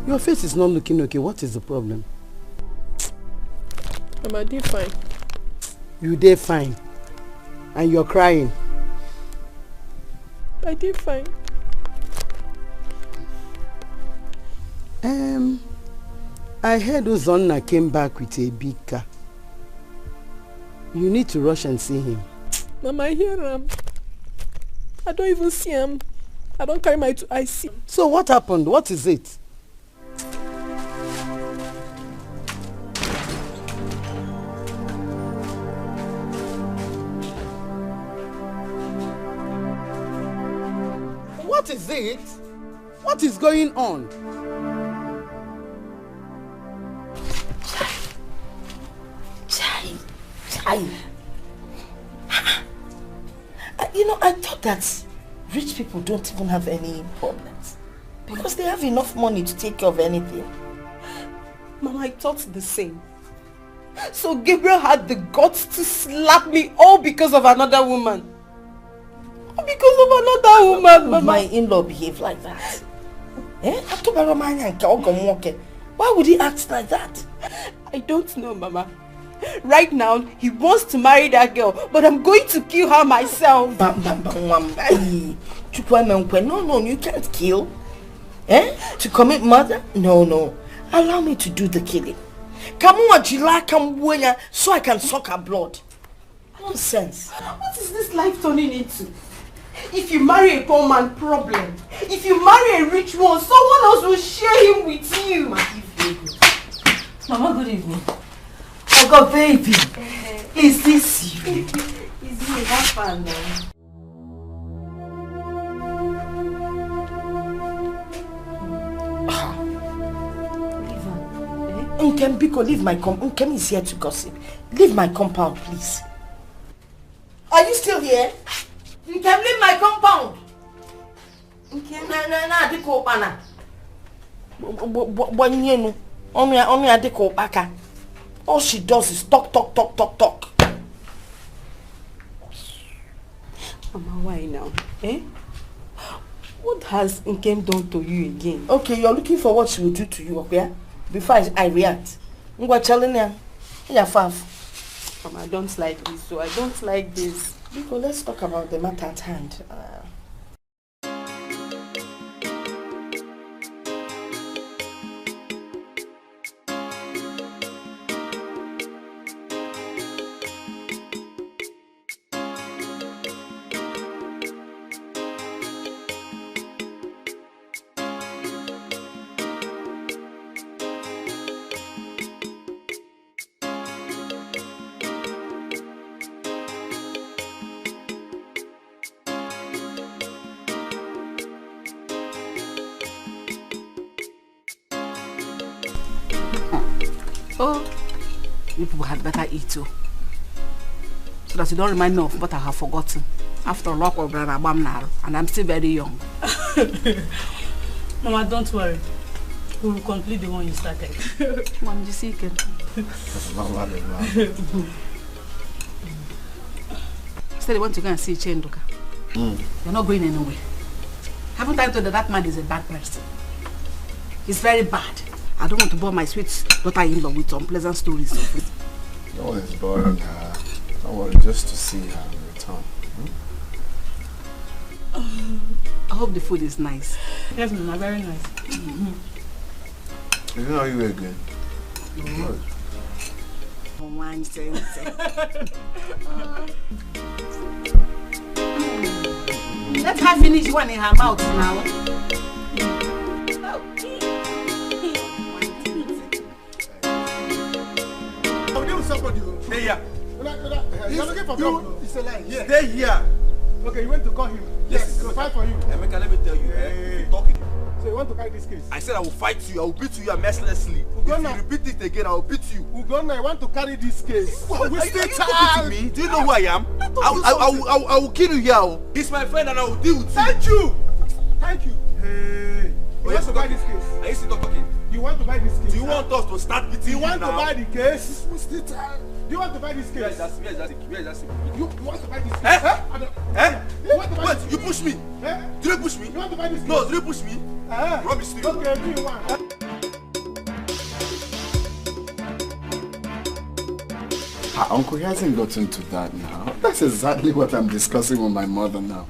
Your face is not looking okay. What is the problem? Mama, did fine. You did fine. And you're crying. I did fine. I heard Uzonna came back with a big car. You need to rush and see him. Mama, I hear him. I don't even see him. I don't carry my I see. So what happened? What is it? What is it? What is going on? Chai. You know, I thought that rich people don't even have any problems because they have enough money to take care of anything. Mama, I thought the same. So Gabriel had the guts to slap me all because of another woman. All because of another woman, Mama. My in-law behave like that? Why would he act like that? I don't know, Mama. Right now, he wants to marry that girl, but I'm going to kill her myself. No, you can't kill. To commit murder? No. Allow me to do the killing. So I can suck her blood. Nonsense. What is this life turning into? If you marry a poor man, problem. If you marry a rich one, someone else will share him with you. Mama, good evening. Oh God, baby. Is this you? Is me? Have fun, man. Biko, leave my compound. Nkem is here to gossip. Leave my compound, please. Are you still here? Nkem, leave my compound. Nkem, na diko bana. Bonyenu. Omi adiko baka. All she does is talk. Mama, why now? What has Nkem done to you again? Okay, you're looking for what she will do to you, okay? Before I react. Mama, I don't like this, so I don't like this. Because let's talk about the matter at hand. Oh, you people had better eat too. So that you don't remind me of what I have forgotten. After all, and I'm still very young. Mama, don't worry. We will complete the one you started. Mom, you see, you said you want to go and see Chenduka. You're not going anywhere. Haven't I told you that man is a bad person? He's very bad. I don't want to bore my sweet daughter-in-law with unpleasant stories of it. No one is boring her. Don't worry, just to see her return. I hope the food is nice. Yes, Mama, very nice. You know you again. One sense. Let her finish one in her mouth now. Stay here. You're looking for trouble. It's a lie. Yeah. Stay here. Okay, you went to call him. Yes, to fight for you. Emeka, let me tell you, you're talking. So you want to carry this case? I said I will fight you. I will beat you mercilessly. Ugonna. If you repeat it again, I will beat you. Ugonna, I want to carry this case. Are you talking to me? Do you know who I am? I will kill you here. He's my friend and I will deal with you. Thank you. Thank you. Hey. You want to buy this case? Are you still talking? You want to buy this case? Do you want us to start beating you now? You want to buy the case? Do you want to buy this case? Where is that? You want to buy this case? You want to buy this case? You push me? Did you push me? You want to buy this case? No, did you push me? Rubbish to you. Okay, do you want? Uncle, he hasn't gotten to that now. That's exactly what I'm discussing with my mother now.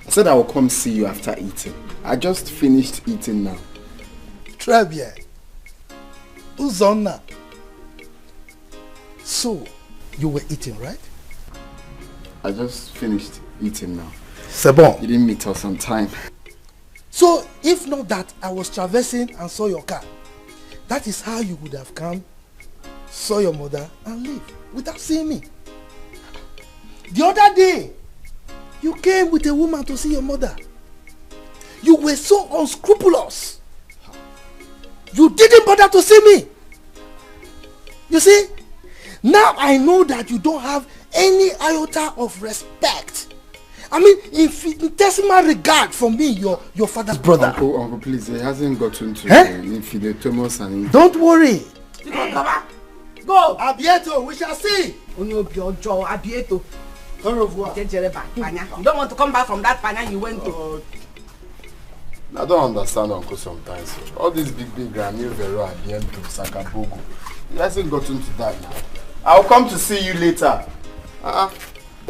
I said I will come see you after eating. I just finished eating now. Très bien. Uzonna. So, you were eating, right? I just finished eating now. C'est bon. You didn't meet us on time. So, if not that I was traversing and saw your car, that is how you would have come, saw your mother and leave without seeing me. The other day, you came with a woman to see your mother. You were so unscrupulous. You didn't bother to see me. You see, now I know that you don't have any iota of respect. I mean, infinitesimal regard for me, your father's brother. Uncle, please, he hasn't gotten to infidetomus and... Don't worry. Go. Abieto, we shall see. Abieto. Au revoir. You don't want to come back from that panya you went to. I don't understand, Uncle, sometimes. All these big Granny Vero Abiento, Sakabogo. He hasn't gotten to that now. I'll come to see you later. I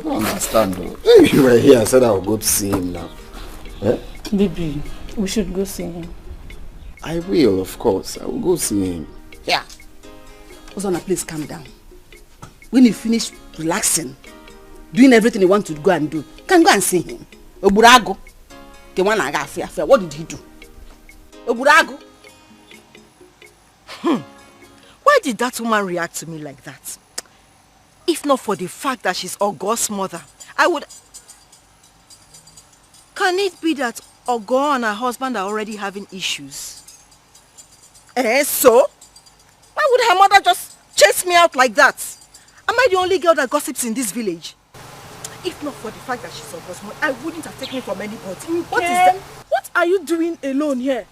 don't understand though. If you were here, I said I would go to see him now. Eh? Baby, we should go see him. I will, of course. I will go see him. Yeah. Ozona, please calm down. When you finish relaxing, doing everything you want to go and do, you can go and see him. Oburago. The one I got fear. What did he do? Oburago. Why did that woman react to me like that? If not for the fact that she's Ogo's mother, I would... Can it be that Ogo and her husband are already having issues? So? Why would her mother just chase me out like that? Am I the only girl that gossips in this village? If not for the fact that she's Ogo's mother, I wouldn't have taken it from anybody. What is that? What are you doing alone here?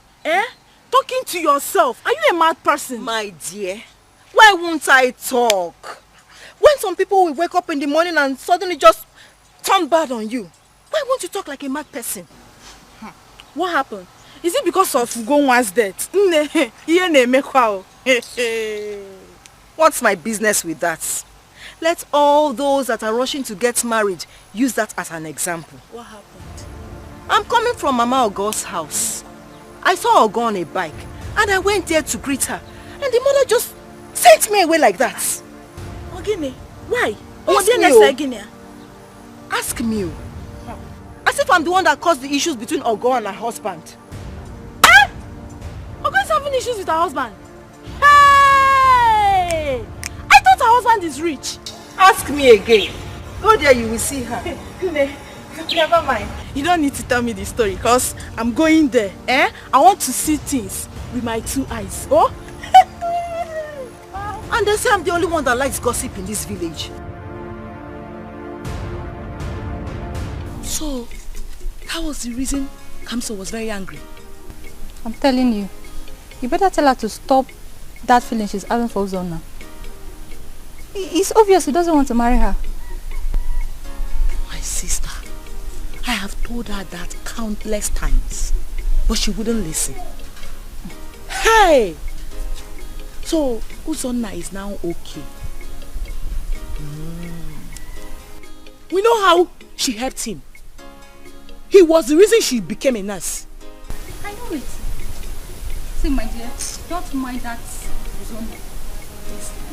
Talking to yourself. Are you a mad person? My dear, why won't I talk? When some people will wake up in the morning and suddenly just turn bad on you, why won't you talk like a mad person? What happened? Is it because of Ugonwa's death? What's my business with that? Let all those that are rushing to get married use that as an example. What happened? I'm coming from Mama Ogo's house. I saw Ogo on a bike and I went there to greet her. And the mother just sent me away like that. Ogini, why? Ask me. As if I'm the one that caused the issues between Ogo and her husband. Ogo is having issues with her husband. Hey! I thought her husband is rich. Ask me again. Go there, you will see her. Never mind. You don't need to tell me the story because I'm going there. I want to see things with my two eyes. Oh? And they say I'm the only one that likes gossip in this village. So, that was the reason Kamso was very angry. I'm telling you, you better tell her to stop that feeling she's having for Uzonna. It's obvious he doesn't want to marry her. My sister, I have told her that countless times, but she wouldn't listen. Hey! So, Uzonna is now okay. We know how she helped him. He was the reason she became a nurse. I know it. See, my dear, don't mind that Uzonna.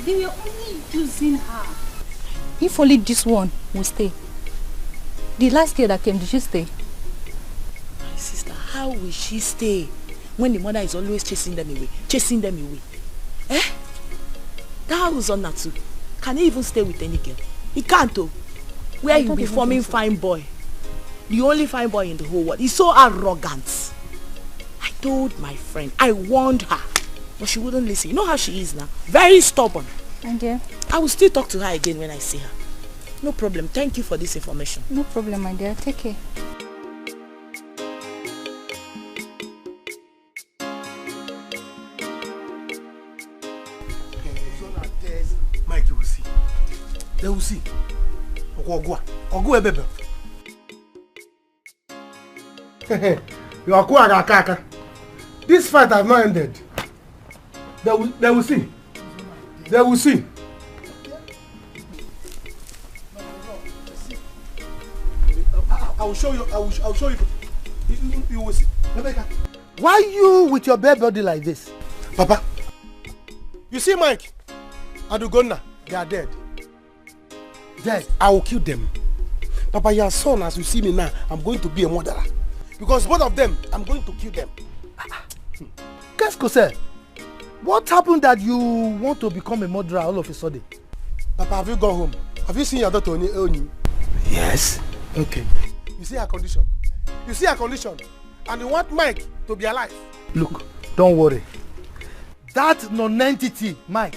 They were only using her. If only this one will stay. The last girl that came, did she stay? My sister, how will she stay when the mother is always chasing them away? Chasing them away. That Uzonna too. Can he even stay with any girl? He can't though. Where you be forming fine boy. The only fine boy in the whole world. He's so arrogant. I told my friend, I warned her, but she wouldn't listen. You know how she is now? Very stubborn. And dear, I will still talk to her again when I see her. No problem. Thank you for this information. No problem, my dear. Take care. Mike, you will see. They will see. Ogwa bebe. You are kaka. This fight has not ended. They will see. They will see. will show you. I'll show you. You will see. Why you with your bare body like this? Papa, you see Mike and Ugonna, they are dead. Dead. I will kill them. Papa, your son, as you see me now, I'm going to be a murderer. Because both of them, I'm going to kill them. Qu'est-ce que c'est? What happened that you want to become a murderer all of a sudden? Papa, have you gone home? Have you seen your daughter Oni? Yes. Okay. You see her condition. You see her condition. And you want Mike to be alive. Look, don't worry. That non-entity, Mike,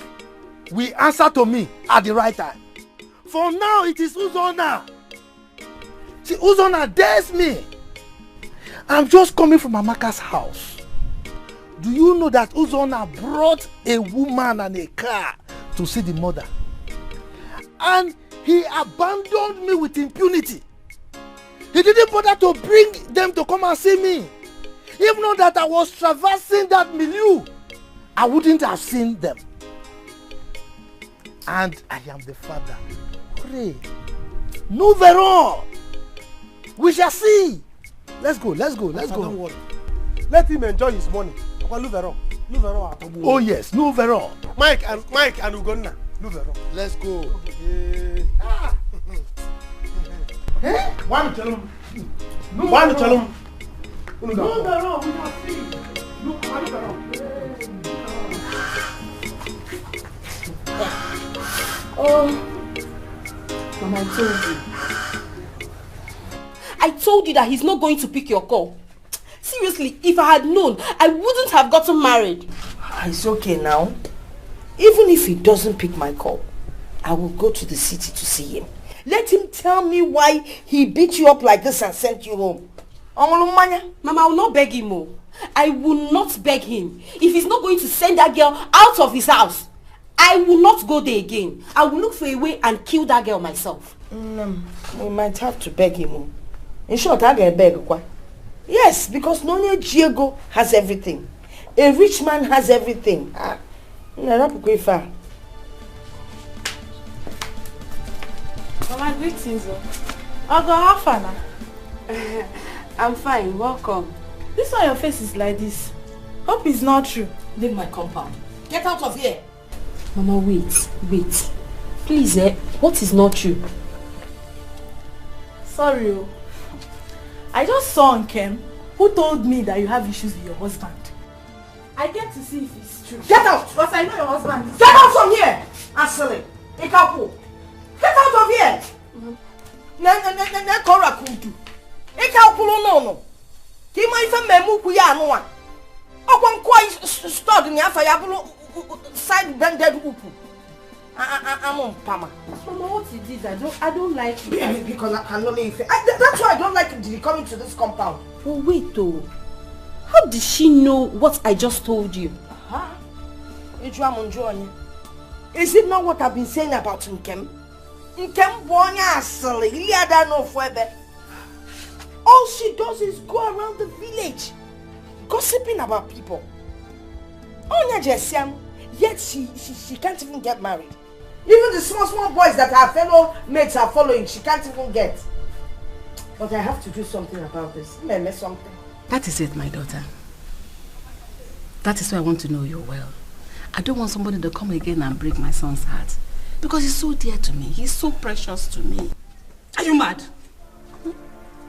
will answer to me at the right time. For now, it is Uzonna. See, Uzonna dares me. I'm just coming from Amaka's house. Do you know that Uzonna brought a woman and a car to see the mother? And he abandoned me with impunity. He didn't bother to bring them to come and see me. Even though that I was traversing that milieu, I wouldn't have seen them. And I am the father. Pray. Nous verrons. We shall see. Let's go. Don't worry. Let him enjoy his money. Oh yes, nous verrons. Mike and Ugonna. Nous verrons. Let's go. Why you tell him? Why you tell him? Nous verrons, we shall see. Look, Oh, Mama, I told you that he's not going to pick your call. Seriously, if I had known, I wouldn't have gotten married. It's okay now. Even if he doesn't pick my call, I will go to the city to see him. Let him tell me why he beat you up like this and sent you home. Mama, I will not beg him. I will not beg him. If he's not going to send that girl out of his house, I will not go there again. I will look for a way and kill that girl myself. We might have to beg him. In short, I get beg. Yes, because Nonya Diego has everything. A rich man has everything. Mama, greetings. I'll go have fun. I'm fine, welcome. This on your face is like this. Hope it's not true. Leave my compound. Get out of here. Mama, wait. Please, what is not true? Sorry, I just saw Nkem, who told me that you have issues with your husband. I get to see if it's true. Get out! Because I know your husband is... Get out from here! Ashley, get out of here! Kora kudu. No. Kima ife memu kuya no. Okwan kwa stored ni afa ya bulu side bended upu. I'm Pama. Mama, what is this? I don't like it. Because I cannot leave. That's why I don't like it coming to this compound. But wait though. How did she know what I just told you? Is it not what I've been saying about Nkem? Nkem bonya asali. Liada no fuebe. All she does is go around the village gossiping about people. Yet she can't even get married. Even the small boys that her fellow mates are following, she can't even get. But I have to do something about this. Something. That is it, my daughter. That is why I want to know you well. I don't want somebody to come again and break my son's heart. Because he's so dear to me. He's so precious to me. Are you mad?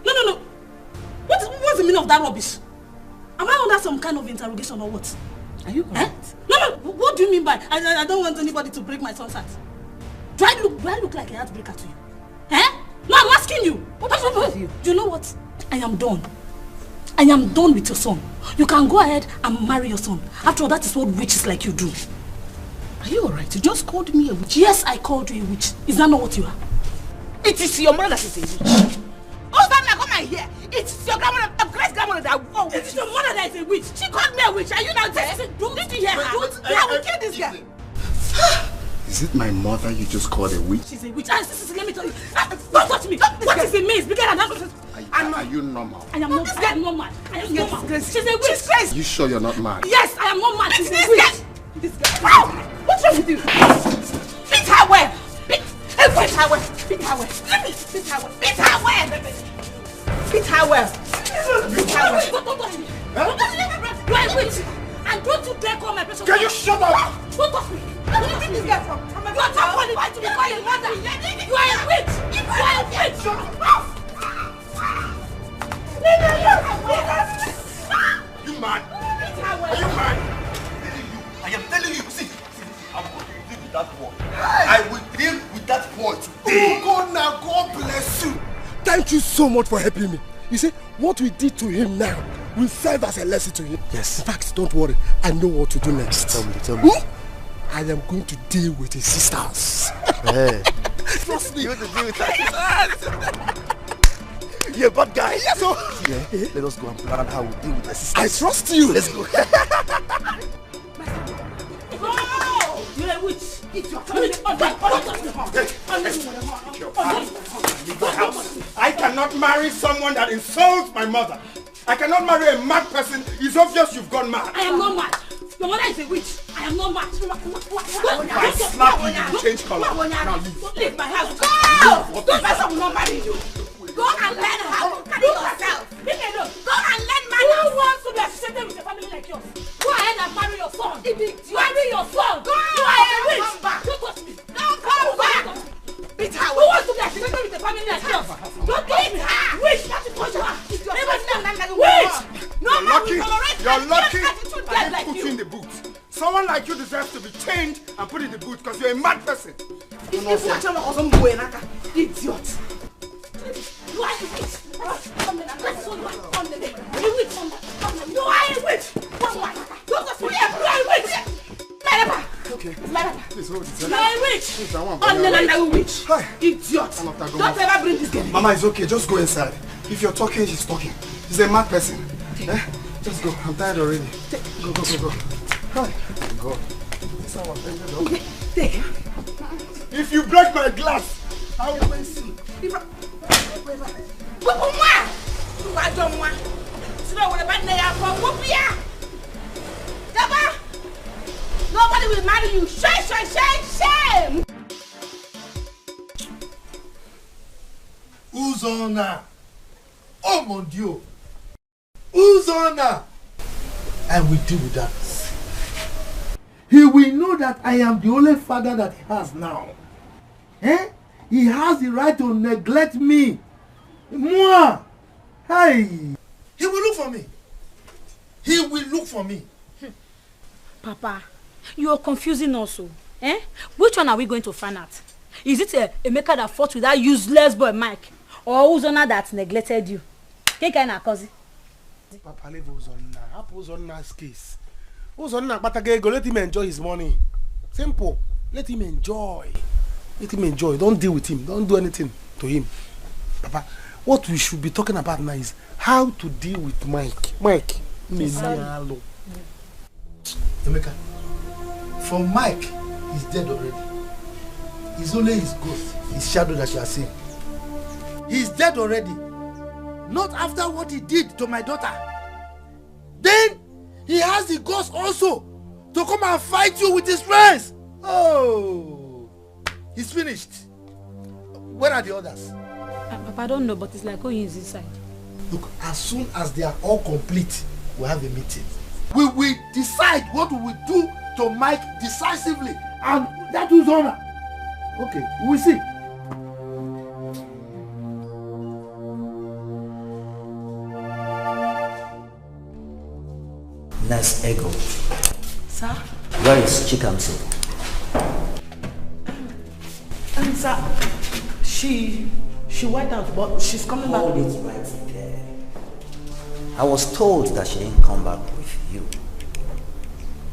No. What's the meaning of that rubbish? Am I under some kind of interrogation or what? Are you correct? No. What do you mean by I don't want anybody to break my son's heart? Do I look like a heartbreaker to you? No, I'm asking you. What's wrong with you? Do you know what? I am done. I am done with your son. You can go ahead and marry your son. After all, that is what witches like you do. Are you alright? You just called me a witch. Yes, I called you a witch. Is that not what you are? It is your mother that is a witch. Oh, that come out here. It's your grandmother, great grandmother that it is your mother that is a witch. She called me a witch. Are you now there? Did you hear her? I will kill this girl. Is it my mother you just called a witch? She's a witch. Let me tell you. Don't touch me. What is it means? Are you normal? I am not. I am not mad. I am not mad. She's a witch. She's crazy. You sure you're not mad? Yes, I am not mad. She's a witch. This girl. Ow! What's wrong with you? Beat her well. Beat her well. Beat her well. Beat her well. Beat her well. Beat her well. Beat her well. Don't touch me. Don't touch me. You are a witch. And don't you dare call my person. Can you shut up? Don't touch me. Where did you think this girl from? You are not qualified to be called a mother. You are a witch. You are a witch. You mad? Are you mad? I am telling you. See, I'm going to deal with that boy. I will deal with that boy today. Oh God, now God bless you. Thank you so much for helping me. You see, what we did to him now will serve as a lesson to him. Yes. In fact, don't worry. I know what to do next. Tell me. I am going to deal with his sisters. Hey. Trust me. You're going to deal with that. You're a bad guy. Yes, sir. Yeah. Let us go and plan how we deal with the sisters. I trust you. Let's go. You're a witch. It's your I cannot marry someone that insults my mother. I cannot marry a mad person. It's obvious you've gone mad. I am not mad. Your mother is a witch. I am not mad. If I slap you, you will change color. Now leave. Leave my house. Go! Don't person will not marry you. Go and learn how to carry yourself. Leave me alone. Go and learn manners. Who wants to be associated with a family like yours? Go ahead and marry your son. Marry your son. Go! You are a witch. Don't touch me. Don't come back. Beat her. Who wants to be associated with a family like yours? Don't touch me. Witch. That is what you are. Witch. No man will tolerate You're lucky attitude I like didn't put you you. in the boot. Someone like you deserves to be chained and put in the boot because you're a mad person. Idiot. You are a witch. You are a witch. Don't touch me. You are a witch. Okay. Please hold it. You are a witch. Another witch. Idiot. Don't ever bring this girl. Mama, it's okay. Just go inside. If you're talking, she's talking. She's a mad person. Eh? Just go. I'm tired already. Go. Hi. Go. Take. If you break my glass, I will see. Nobody will marry you. Shame. Uzona. Oh mon Dieu. Uzona. I will deal with that. He will know that I am the only father that he has now. Eh? He has the right to neglect me. Moi. Hey. He will look for me. Papa, you are confusing us. Eh? Which one are we going to find out? Is it Emeka that fought with that useless boy Mike? Or Uzona that neglected you? Papa, leave Uzona. Up Uzona's case. Uzona, let him enjoy his money. Simple. Let him enjoy. Don't deal with him. Don't do anything to him. Papa, what we should be talking about now is how to deal with Mike. Emeka, for Mike, he's dead already. It's only his ghost, his shadow that you are seeing. He's dead already. Not after what he did to my daughter. Then he has the ghost also to come and fight you with his friends. Oh, he's finished. Where are the others? Papa, I don't know, but it's like going inside. Look, as soon as they are all complete, we'll have a meeting. We will decide what we will do to Mike decisively, and that is honor. Okay, we will see. Nice ego. Sir? Where is Chikamso? Sir, she went out, but she's coming back. Hold it right there. I was told that she didn't come back with you.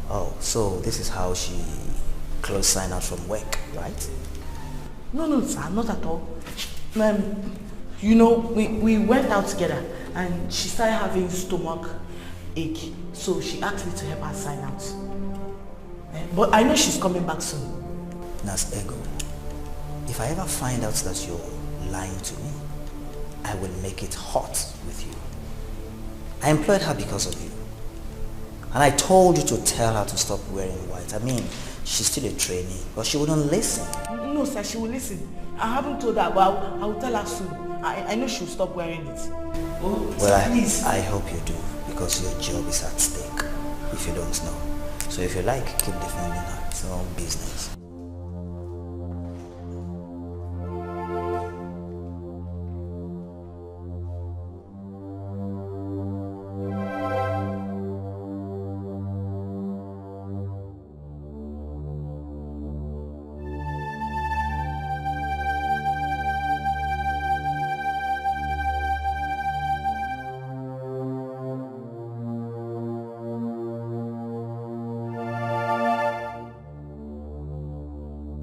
Oh, so this is how she closed sign out from work, right? No, sir, not at all. You know, we went out together and she started having stomach ache. So she asked me to help her sign out. But I know she's coming back soon. Nas Ego, if I ever find out that you're lying to me, I will make it hot with you. I employed her because of you. And I told you to tell her to stop wearing white. I mean, she's still a trainee, but she wouldn't listen. No, sir, she will listen. I haven't told her, but I will tell her soon. I know she'll stop wearing it. Oh, well, I hope you do, because your job is at stake, if you don't know. So if you like, keep defending her. It's your own business.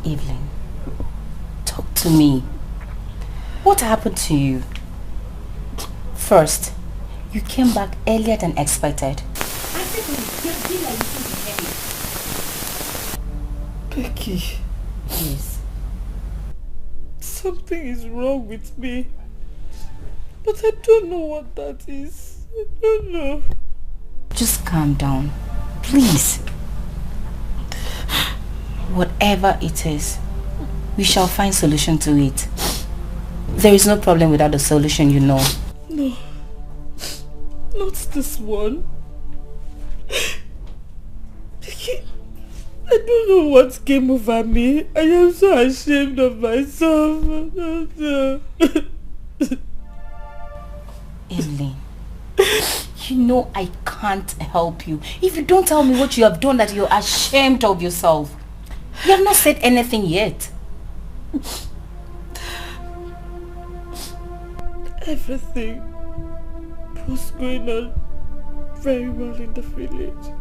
Evelyn, talk to me. What happened to you? First, you came back earlier than expected. Becky, please. Something is wrong with me, but I don't know what that is. I don't know. Just calm down, please. Whatever it is, we shall find solution to it. There is no problem without a solution, you know. No, not this one. Becky, I don't know what came over me. I am so ashamed of myself. Evelyn, you know I can't help you if you don't tell me what you have done that you're ashamed of yourself. You have not said anything yet. Everything was going on very well in the village.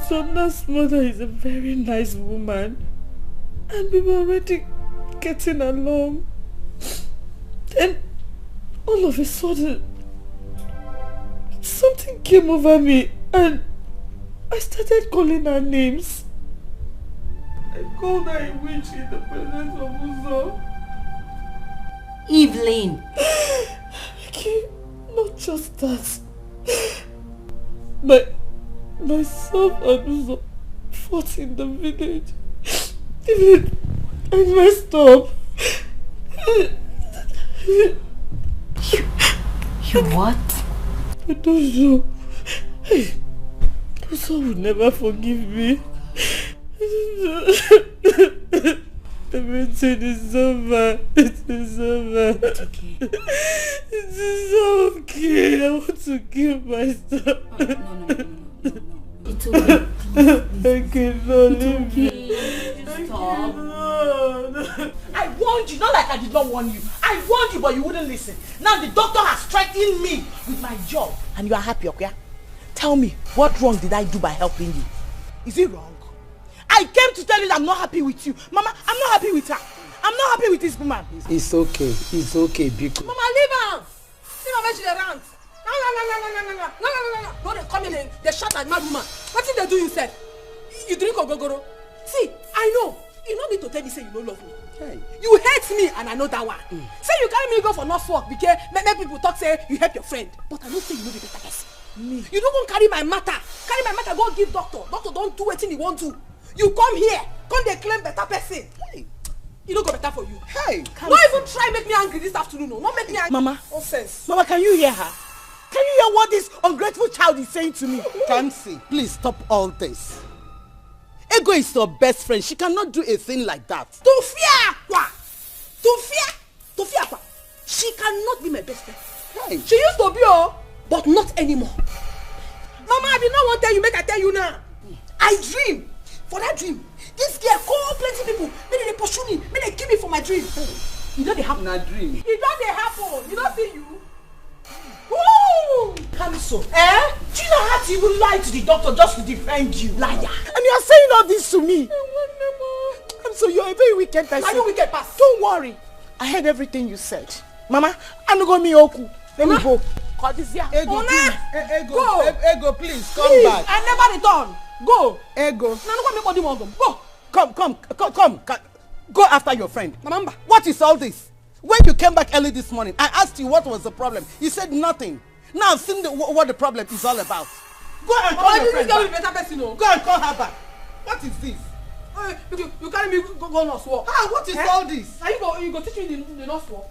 Zonna's mother is a very nice woman, and we were already getting along. Then all of a sudden something came over me and I started calling her names. I called her a witch in the presence of Uzo. Evelyn! Okay, not just that. Myself and Uzo fought in the village. Evelyn, I messed up. You what? I don't know. Uzo would never forgive me. Everything is over. It is over. It's okay. It is okay. I want to kill myself. No. It's okay. I cannot leave you. Stop. I warned you, not like I did not warn you. I warned you, but you wouldn't listen. Now the doctor has threatened me with my job. And you are happy, okay? Tell me, what wrong did I do by helping you? Is it wrong? I came to tell you that I'm not happy with you. Mama, I'm not happy with her. I'm not happy with this woman. It's okay. It's okay, Biko. Mama, leave her. See my she rant. No, they come in, they shout at my woman. What did they do instead? You drink ogogoro. See, I know. You don't need to tell me say you don't love me. Hey. You hate me and I know that one. Say you carry me go for nurse work because many people talk say you help your friend. But I don't say you know the better person. Me. You don't go carry my matter. Carry my matter, go give doctor. Doctor don't do anything he want to. You come here, come they claim better person. Hey. You don't go better for you. Hey. Don't even try make me angry this afternoon. No, not make me angry. Mama. Nonsense. Mama, can you hear her? Can you hear what this ungrateful child is saying to me? Kamsi, please stop all this. Ego is your best friend. She cannot do a thing like that. To fear quoi? To fear quoi? She cannot be my best friend. Hey. She used to be, but not anymore. Mama, I did not want to tell you, make I tell you now. I dream. For that dream, this girl call plenty people. Maybe they pursue me. Maybe they kill me for my dream. You know they happen. Na dream. You know they happen. You don't see you. Woo! Kamso, do you know how to even lie to the doctor just to defend you? Liar. And you are saying all this to me. Kamso, you're a very wicked person. Are you wicked person? Don't worry. I heard everything you said. Mama, I'm going to Oku. Let me go. Ego, please. Go. Ego, please, come back. I never return. Go. Ego. Go. Come. Go after your friend. Mama. What is all this? When you came back early this morning, I asked you what was the problem. You said nothing. Now I've seen what the problem is all about. Go and call your friend back. Go and call her back. What is this? You carry me go nurse work. Ah, what is all this? Are you go teach me the nurse work?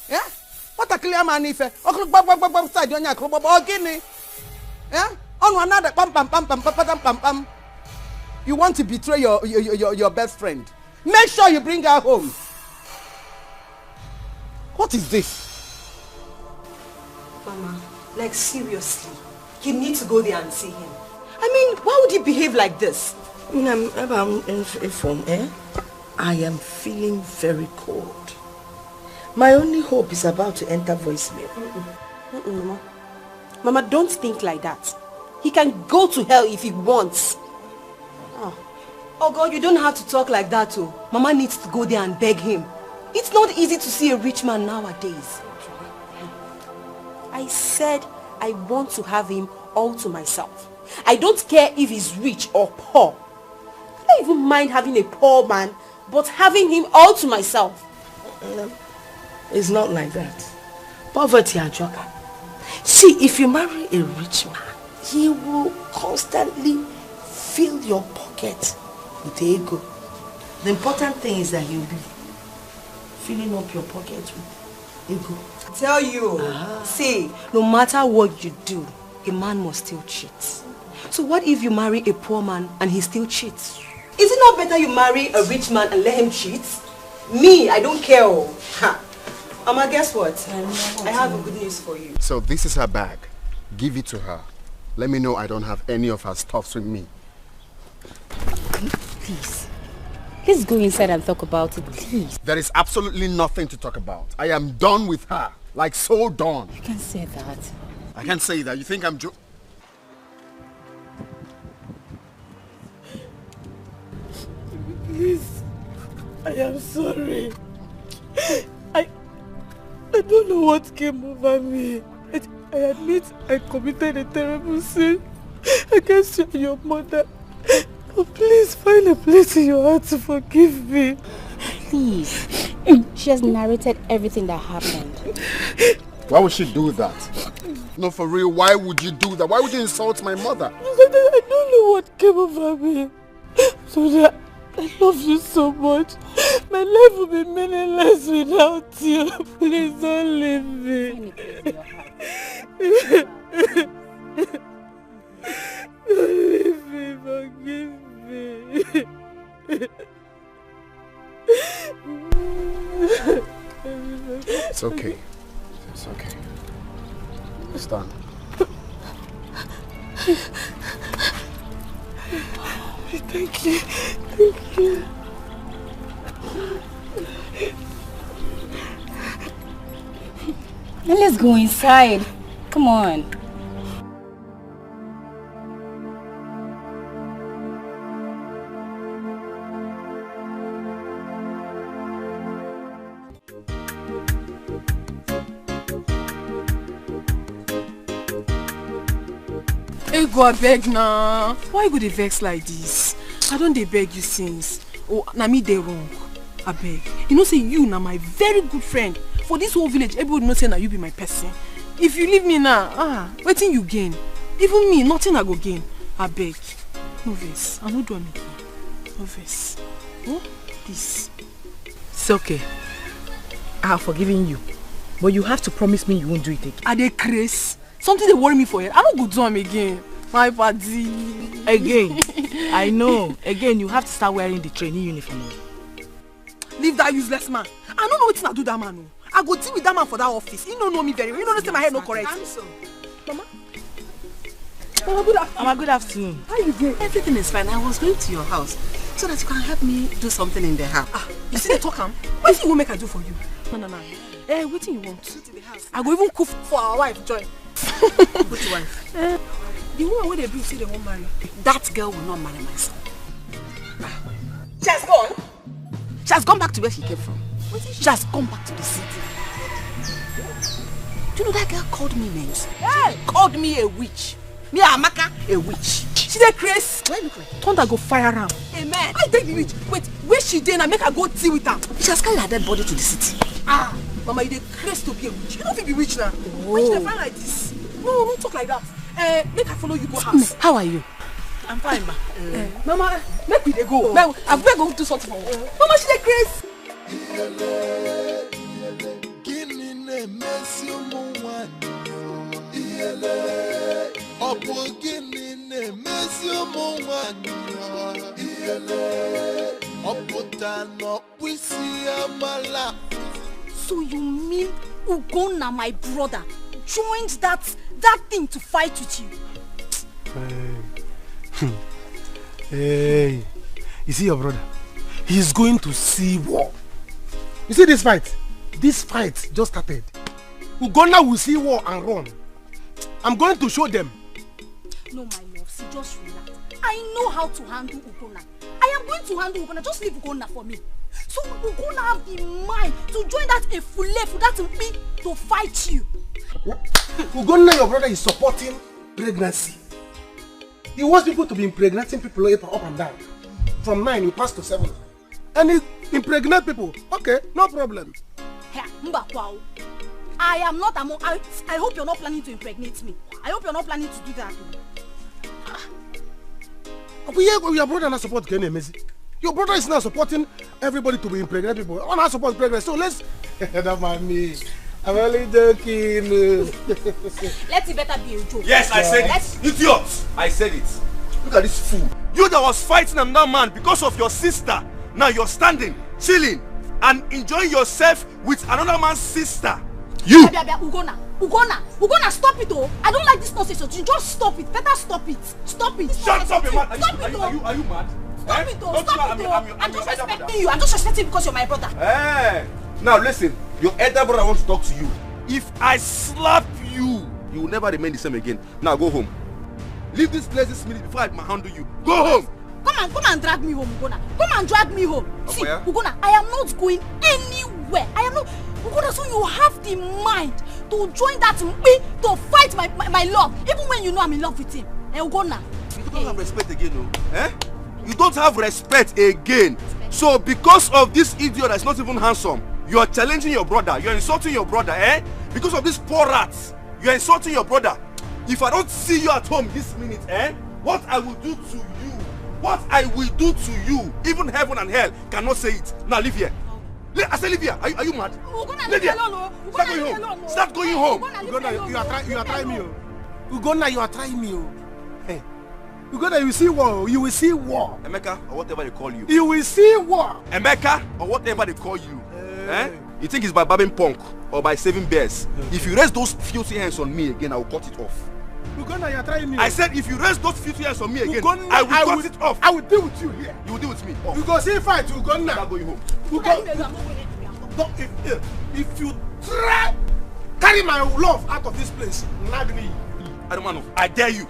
Yeah? What a clear man if side on your guinea. Yeah? On another pam. You want to betray your best friend. Make sure you bring her home. What is this? Mama, like seriously, you need to go there and see him. I mean, why would he behave like this? I am feeling very cold. My only hope is about to enter voicemail. Mama. Mama, don't think like that. He can go to hell if he wants. Oh God, you don't have to talk like that too. Mama needs to go there and beg him. It's not easy to see a rich man nowadays. I said I want to have him all to myself. I don't care if he's rich or poor. I don't even mind having a poor man, but having him all to myself. It's not like that. Poverty and joker. See, if you marry a rich man, he will constantly fill your pocket with ego. The important thing is that he'll be filling up your pocket with ego. I tell you, see, no matter what you do, a man must still cheat. So what if you marry a poor man and he still cheats? Is it not better you marry a rich man and let him cheat? Me, I don't care. Mama, guess what? I have a good news for you. So this is her bag. Give it to her. Let me know I don't have any of her stuffs with me. Please. Let's go inside and talk about it, please. There is absolutely nothing to talk about. I am done with her. Like so done. You can't say that. I can't say that. You think I'm Please, I am sorry. I don't know what came over me. I admit I committed a terrible sin against you and your mother. But please find a place in your heart to forgive me. Please. She has narrated everything that happened. Why would she do that? No, for real, why would you do that? Why would you insult my mother? I don't know what came over me. So that I love you so much. My life will be meaningless without you. Please don't leave me. Don't leave me, forgive me. It's okay. It's okay. It's done. Thank you. Thank you. Let's go inside. Come on. Hey, go I beg now. Why you go dey vex like this? I don't dey beg you since. Oh, na me dey wrong. I beg. You know say you na my very good friend. For this whole village, everybody know say na you be my person. If you leave me now, wetin you gain? Even me, nothing I go gain. I beg. No vex. I no do anything. No vex. Oh, this. It's okay. I have forgiven you. But you have to promise me you won't do it again. Are they crazy? Something they worry me for here. I don't go do them again. My party. Again. I know. Again, you have to start wearing the training uniform. Leave that useless man. I don't know what I do that man. I go deal with that man for that office. He don't know me very well. You don't say my head no correct. Mama. Mama, good afternoon. Mama, good afternoon. How you doing? Everything is fine. I was going to your house so that you can help me do something in the house. You see the talk, what do you want make I do for you? No. Eh, what do you want? I go even cook for our wife, Joy. Which wife? The one where they bring say they won't marry. That girl will not marry my son. She has gone? She has gone back to where she came from. She has gone back to the city. Do you know that girl called me names? Hey! Called me a witch. Me Amaka, a witch. She dey crazy. Why look like? Tonto go fire am. Amen. I take the witch. Wait, where she dey? I make her go deal with her. She has carried her dead body to the city. Mama, you dey crazy to be a witch. You don't think be witch now. Oh. Witch dey find like this. No, don't talk like that. Make I follow you go house. How are you? I'm fine, ma. Mama, make we dey go. I'm going to go do something for her. Mama, she dey craze. So you mean Ugonna, my brother, joined that thing to fight with you? Hey, you see your brother? He's going to see war. You see this fight? This fight just started. Ugonna will see war and run. I'm going to show them. No, my love, see, just relax. I know how to handle Ugonna. I am going to handle Ugonna. Just leave Ugonna for me. So Ugonna have the mind to join that Efule for that me to fight you. Ugonna, your brother, is supporting pregnancy. He wants people to be impregnating people up and down. From 9, he passed to 7. And he impregnate people. Okay, no problem. I am not among. I hope you're not planning to impregnate me. I hope you're not planning to do that. Your brother not support Kenny Messi. Your brother is not supporting everybody to be impregnate people. I not support pregnancy. So let's. Don't mind me. I'm only joking. Let it better be a joke. Yes, I said it. Idiot! I said it. Look at this fool. You that was fighting that man because of your sister. Now you're standing, chilling, and enjoying yourself with another man's sister. You! Ugonna, stop it though. I don't like this nonsense. You just stop it. Better stop it. Stop it. Shut up, man. Are you mad? Stop it though. Stop it though. I'm just respecting you. I'm just respecting you because you're my brother. Hey! Now listen, your elder brother wants to talk to you. If I slap you, you will never remain the same again. Now go home. Leave this place this minute before I handle you. Go home! Come and drag me home, Ugonna. Come and drag me home. See, Ugonna, I am not going anywhere. I am not. Ugonna, so you have the mind to join that me to fight my love, even when you know I'm in love with him. Ugonna. You don't have respect again, no? Eh? You don't have respect again. So because of this idiot that's not even handsome, you are challenging your brother. You are insulting your brother, eh? Because of this poor rat, you are insulting your brother. If I don't see you at home this minute, eh? What I will do to you, what I will do to you, even heaven and hell cannot say it. Now leave here. I say leave here. Are you mad? Leave here. Start going home. Start going home. Ugonna, you are trying me. Ugonna, you are trying me. Hey. Ugonna, you will see war. You will see war. Emeka, or whatever they call you. You will see war. Emeka, or whatever they call you. Eh? You think it's by babbing punk or by saving bears? If you raise those filthy hands on me again, I will cut it off. Ugonna, you are trying me. I said if you raise those filthy hands on me again, I will cut it off. I will deal with you here. You will deal with me. You go see fight, Ugonna. I'm going home. If you try carry my love out of this place, nag me. I don't want to. I dare you.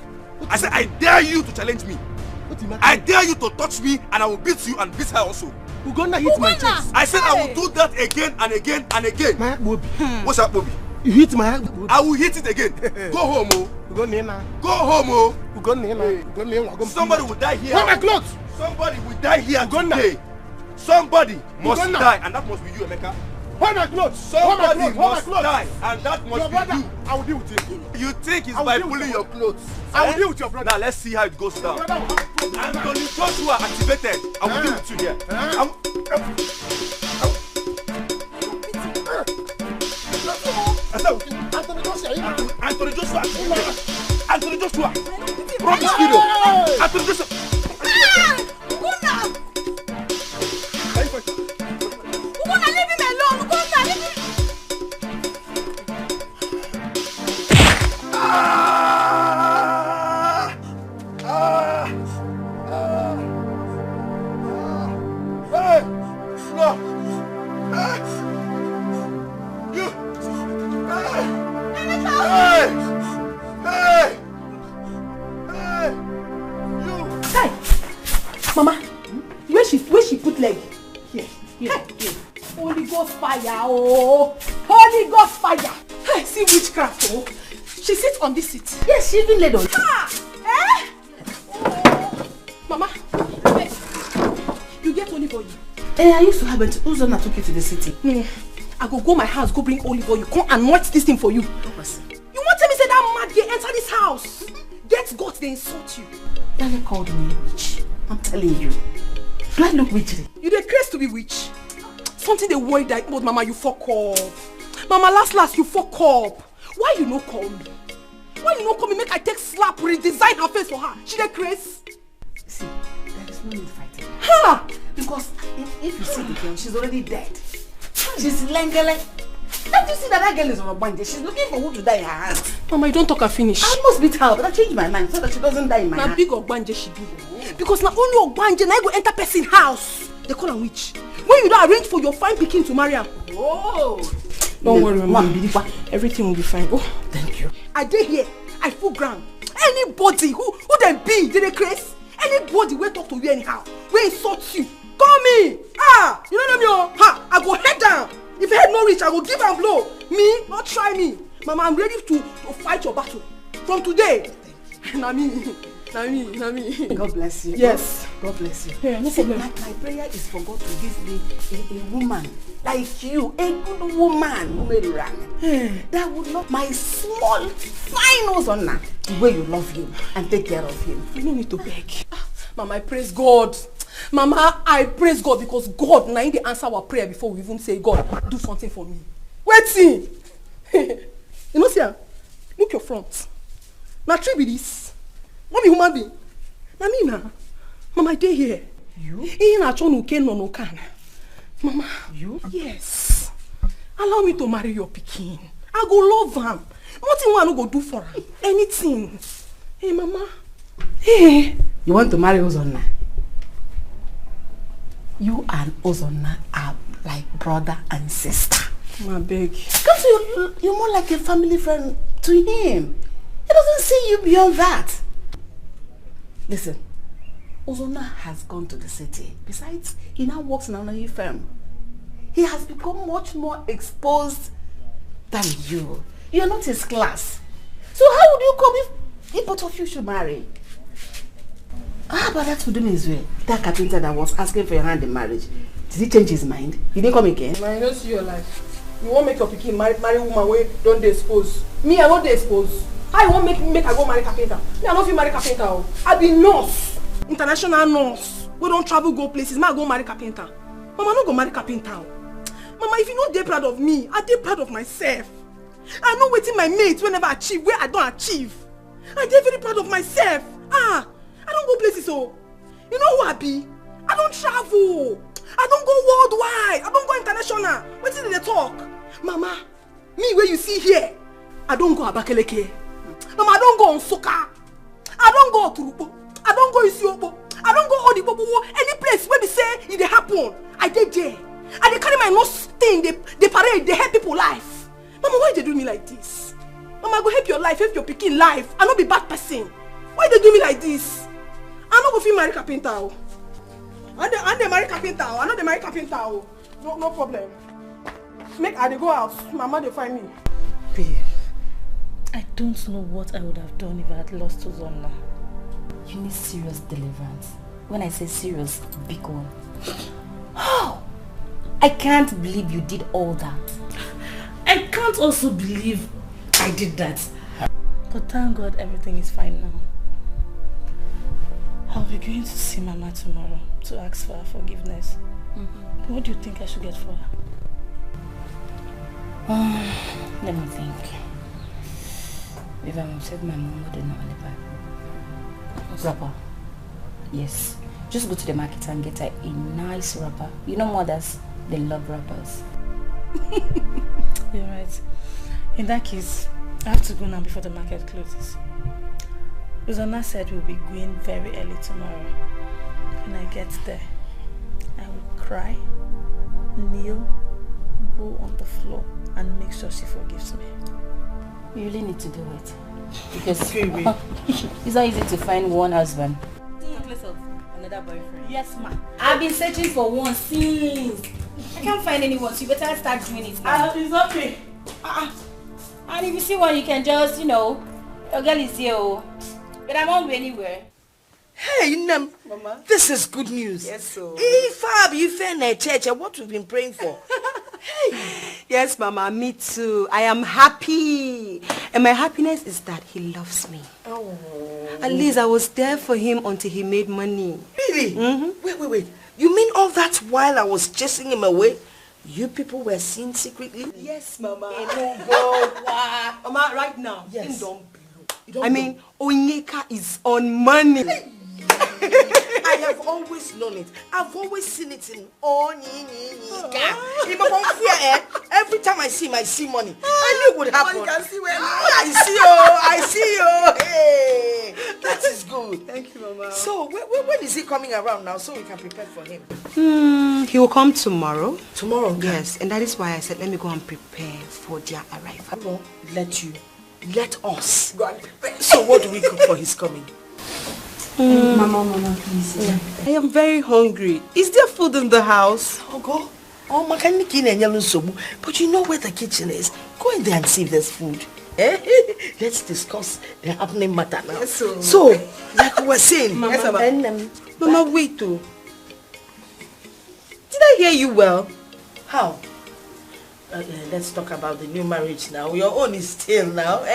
I said I dare you to challenge me. I dare you to touch me and I will beat you and beat her also. Ugonna hit my chest. I said I will do that again and again and again. My Bobby. What's that, Bobby? You hit my I will hit it again. Go home, oh. Go home, oh. Somebody will die here. Wear my clothes. Somebody will die here today. Somebody must die, and that must be you, Emeka. Wear my clothes. Somebody must die, and that must be you. I will deal with you. You think it's by pulling your clothes? I will deal with your brother. Now let's see how it goes down. Anthony Joshua activated. I will deal with you here. Anthony Joshua. Anthony Joshua. From this video. Anthony Joshua. Ugonna, leave him alone. Ugonna, leave him. Hey! No! Hey! You! Hey! Hey! Hey! You! Hey! Mama, where she put leg? Here. Holy Ghost fire, oh! Holy Ghost fire! Hey, see witchcraft, oh! She sits on this seat. Yes, she even laid on. Ah! Eh? Oh. Mama, wait. You get olive oil. I used to have it. Who's gonna took you to the city? I go my house, go bring olive oil. You come anoint this thing for you. You want to tell me say that mad girl enter this house? Get God, they insult you. Daniel called me a witch. I'm telling you. Do I look witchy? You dey crazy to be witch? Something they worry that, but Mama, you fuck up. Mama, last, you fuck up. Why you no call me? Why you no call me? Make I take slap, redesign her face for her. She dey crazy. See, there is no need fighting. Ha! Because if you see the girl, she's already dead. She's lengele. Don't you see that girl is on a band? She's looking for who to die in her hands. Mama, you don't talk her finish. I must beat her, but I changed my mind so that she doesn't die in my hand. Now big Ogbanje she be. Because now only Ogbanje now go enter person house. They call her witch. When you don't arrange for your fine pikin to marry her. Oh! Don't worry, Mama. Everything will be fine. Oh, thank you. I dey here. I full ground. Anybody who them be, did they craze? Anybody will talk to you anyhow. Will insult you. Call me. Ah, you know me. Ha, I go head down. If head no reach, I go give and blow. Me, not try me. Mama, I'm ready to fight your battle. From today. Na me. God bless you. Yes. God bless you. Yeah, no problem. My prayer is for God to give me a woman like you, a good woman that would love my small, fine Ozonna the way you love him and take care of him. You don't need to beg. Mama, I praise God. Mama, I praise God because God now in the answer our prayer before we even say, God, do something for me. Waiting. You know, see, look your front. Now, tree be this. What be human being? Na me na. Mama, I dey here. You? No can. Mama. You? Yes. Allow me to marry your pikin. I go love him. What you want to go do for him? Anything. Hey, Mama. Hey. You want to marry Ozonna? You and Ozonna are like brother and sister. My beg. Because you're more like a family friend to him. He doesn't see you beyond that. Listen, Ozonna has gone to the city. Besides, he now works in another firm. He has become much more exposed than you. You're not his class. So how would you come if both of you should marry? But that's what is way. That carpenter that was asking for your hand in marriage, did he change his mind? He didn't come again? Man, you don't see your life. You won't make your pikin marry woman where don't they expose. Me, I won't they expose. How you won't make I go marry carpenter? Me, I don't feel marry carpenter. I be nurse. International nurse. We don't travel go places. Me, I go marry carpenter. Mama, no go marry carpenter. Mama, if you know they proud of me, I dey proud of myself. I know waiting my mates whenever I achieve where I don't achieve. I dey very proud of myself. I don't go places so. You know who I be? I don't travel. I don't go worldwide. I don't go international. What did they talk? Mama, me where you see here, I don't go Abakaleke. Mama, I don't go on Soka. I don't go Turupo. I don't go Isiopo. I don't go Odibobo. Any place where they say it happen, I did there. And they carry my nose thing, they parade, they help people life. Mama, why they do me like this? Mama, I go help your life, help your picking life. I not be bad person. Why they do me like this? I not go feel marry carpenter. And they marry carpenter. I know they marry carpenter. No problem. Make I go out. Mama, they find me. Babe, I don't know what I would have done if I had lost Ozonna. You need serious deliverance. When I say serious, big one. Oh! I can't believe you did all that. I can't also believe I did that. But thank God everything is fine now. I'll be going to see Mama tomorrow to ask for her forgiveness. What do you think I should get for her? Let me think. If I'm upset, my mom wouldn't know about wrapper. Yes. Just go to the market and get her a nice wrapper. You know mothers, they love wrappers. You're right. In that case, I have to go now before the market closes. Ozonna said we'll be going very early tomorrow. When I get there, I will cry, kneel, go on the floor and make sure she forgives me. You really need to do it. Because it's not easy to find one husband. Another boyfriend? Yes, ma. I've been searching for one since. I can't find anyone, so you better start doing it now. It's okay. And if you see one, you can just, your girl is here. But I won't go anywhere. Hey, Mama. This is good news. Yes, so. If I be in a church, what we've been praying for. Hey, Yes, Mama, me too. I am happy. And my happiness is that he loves me. Oh. At least I was there for him until he made money. Really? Wait. You mean all that while I was chasing him away? You people were seen secretly? Yes, Mama. Mama, right now. Yes. I mean, Onyeka is on money. I have always known it. I've always seen it in Onyeka. Every time I see him, I see money. I knew it would happen. You can see where I see you. Hey, that is good. Thank you, Mama. So, when is he coming around now so we can prepare for him? He will come tomorrow. Tomorrow? Yes, and that is why I said let me go and prepare for their arrival. I won't let you. Let us go and prepare. So what do we cook for his coming? Mama, please. Yeah. I am very hungry. Is there food in the house? But you know where the kitchen is. Go in there and see if there's food. Let's discuss the happening matter now. Yes, so, like we were saying, Mama, yes, Mama, wait too. Did I hear you well? How? Let's talk about the new marriage now. Your own is still now,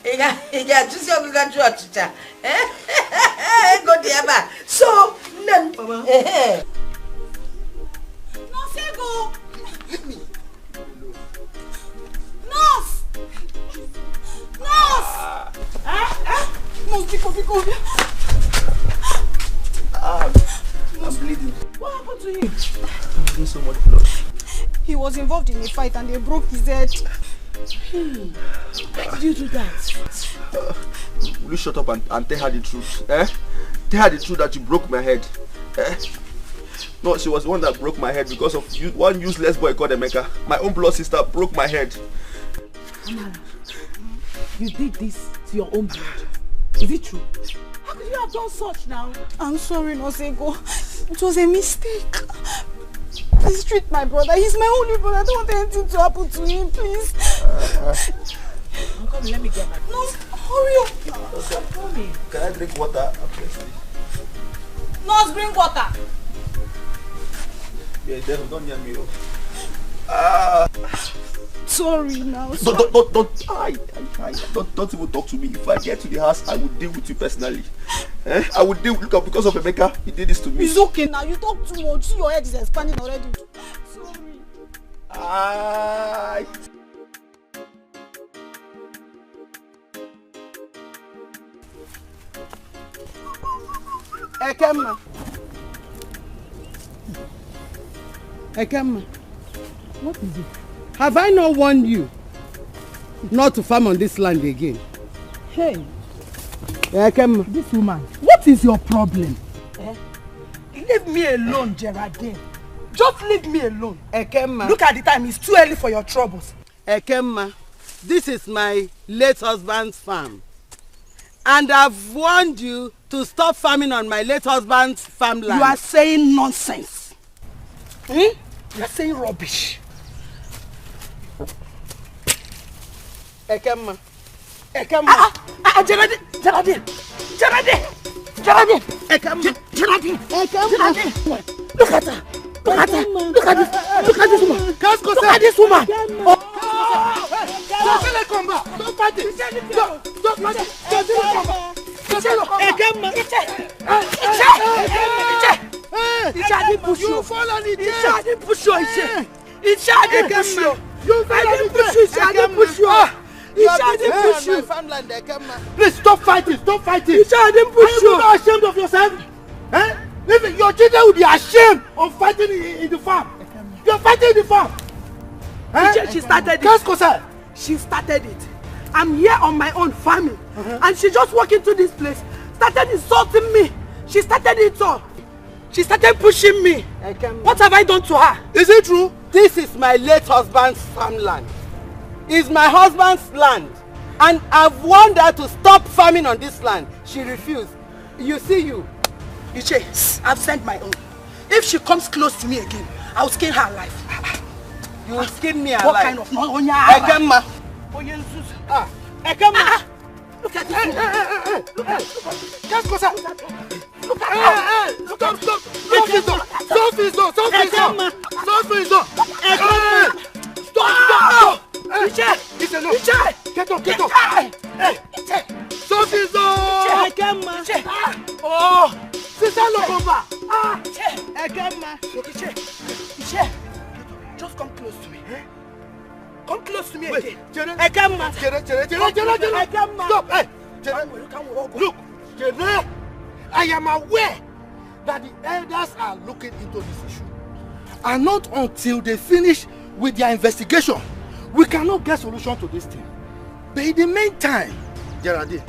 just your go there, so, Mama. Go. Let me. Nurse! Nurse! Nurse, Biko. I'm bleeding. What happened to him? I'm getting so much blood. He was involved in a fight and they broke his head. Why did you do that? Will you shut up and tell her the truth? Tell her the truth that you broke my head. No, she was the one that broke my head because of one useless boy called Emeka. My own blood sister broke my head. Amara, you did this to your own blood. Is it true? How could you have done such now? I'm sorry, Nosego. It was a mistake. Please treat my brother. He's my only brother. I don't want anything to happen to him, please. Come, let me get my No, hurry up. Can I drink water? Nurse, bring water. Yeah, devil, don't near me. Sorry now. Don't even talk to me. If I get to the house, I will deal with you personally. I will deal with you because of Emeka. He did this to me. It's okay now. You talk too much. See, your head is expanding already. Sorry. Ekemma, what is it? Have I not warned you not to farm on this land again? Hey, Ekemma. This woman, what is your problem? Leave me alone, Geraldine. Just leave me alone. Ekemma. Look at the time, it's too early for your troubles. Ekemma, this is my late husband's farm. And I've warned you to stop farming on my late husband's farmland. You are saying nonsense. You are saying rubbish. Ekemma. Geraldine. Ekemma. Geraldine. Look at her. Look at this woman. Look at this woman. Don't come back. Don't fight it. Don't fight it. You fall on the chair. I didn't push you. I didn't push you. Please stop fighting. Stop fighting. I didn't push you. Are you not ashamed of yourself? Your children will be ashamed of fighting in the farm. You're fighting in the farm. She started it. She started it. I'm here on my own farming. And she just walked into this place, started insulting me. She started it all. She started pushing me. What have I done to her? Is it true? This is my late husband's farmland. It's my husband's land. And I've warned her to stop farming on this land. She refused. You see you. Iche, I've sent my own. If she comes close to me again, I'll skin her alive. You will skin me alive? What kind of nonya? Ekemma. Ekemma. Look at this. Look at her. Stop! Iche! Iche, no! Iche! Get up! Hey! Iche! Sofiso! Ekema! Oh! Sister Lokomba! Iche! Ekema! Iche! Just come close to me. Come close to me again. Ekema! Ekema! Stop! Hey! Look! Jere! I am aware that the elders are looking into this issue. And not until they finish with their investigation, we cannot get solution to this thing. But in the meantime, Geraldine,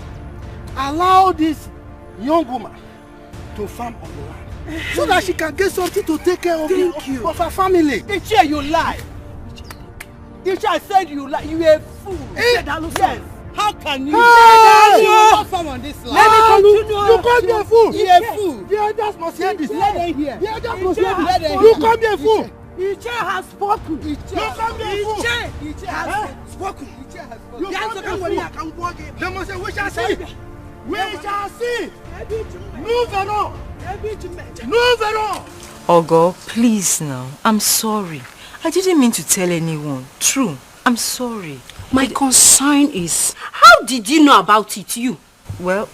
allow this young woman to farm on the land so that she can get something to take care of her family. Iche, you lie. Iche, I said you lie. You a fool. Yes. How can you? Hey! You not farm on this land. Let me continue. You call me a fool. You a fool. The elders must hear this. Let them hear. The elders must hear this. You call me a fool. Iche has spoken. You call me a fool. Iche has spoken. Iche has spoken. You call me a fool. They must say, we shall see. We shall see. Move around. Move around. Ogo, please now. I'm sorry. I didn't mean to tell anyone. True. I'm sorry. My concern is, how did you know about it, you? Well,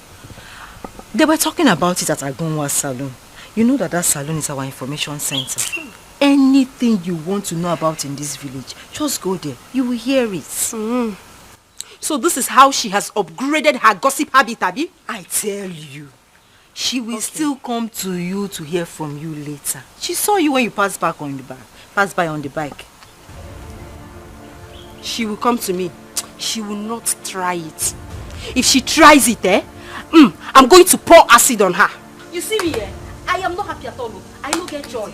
they were talking about it at Agunwa's salon. You know that salon is our information center. Anything you want to know about in this village, just go there. You will hear it. So this is how she has upgraded her gossip habit, Abi? I tell you. She will still come to you to hear from you later. She saw you when you passed by on the bike. She will come to me. She will not try it. If she tries it, I'm going to pour acid on her. You see me here? I am not happy at all. I don't get joy.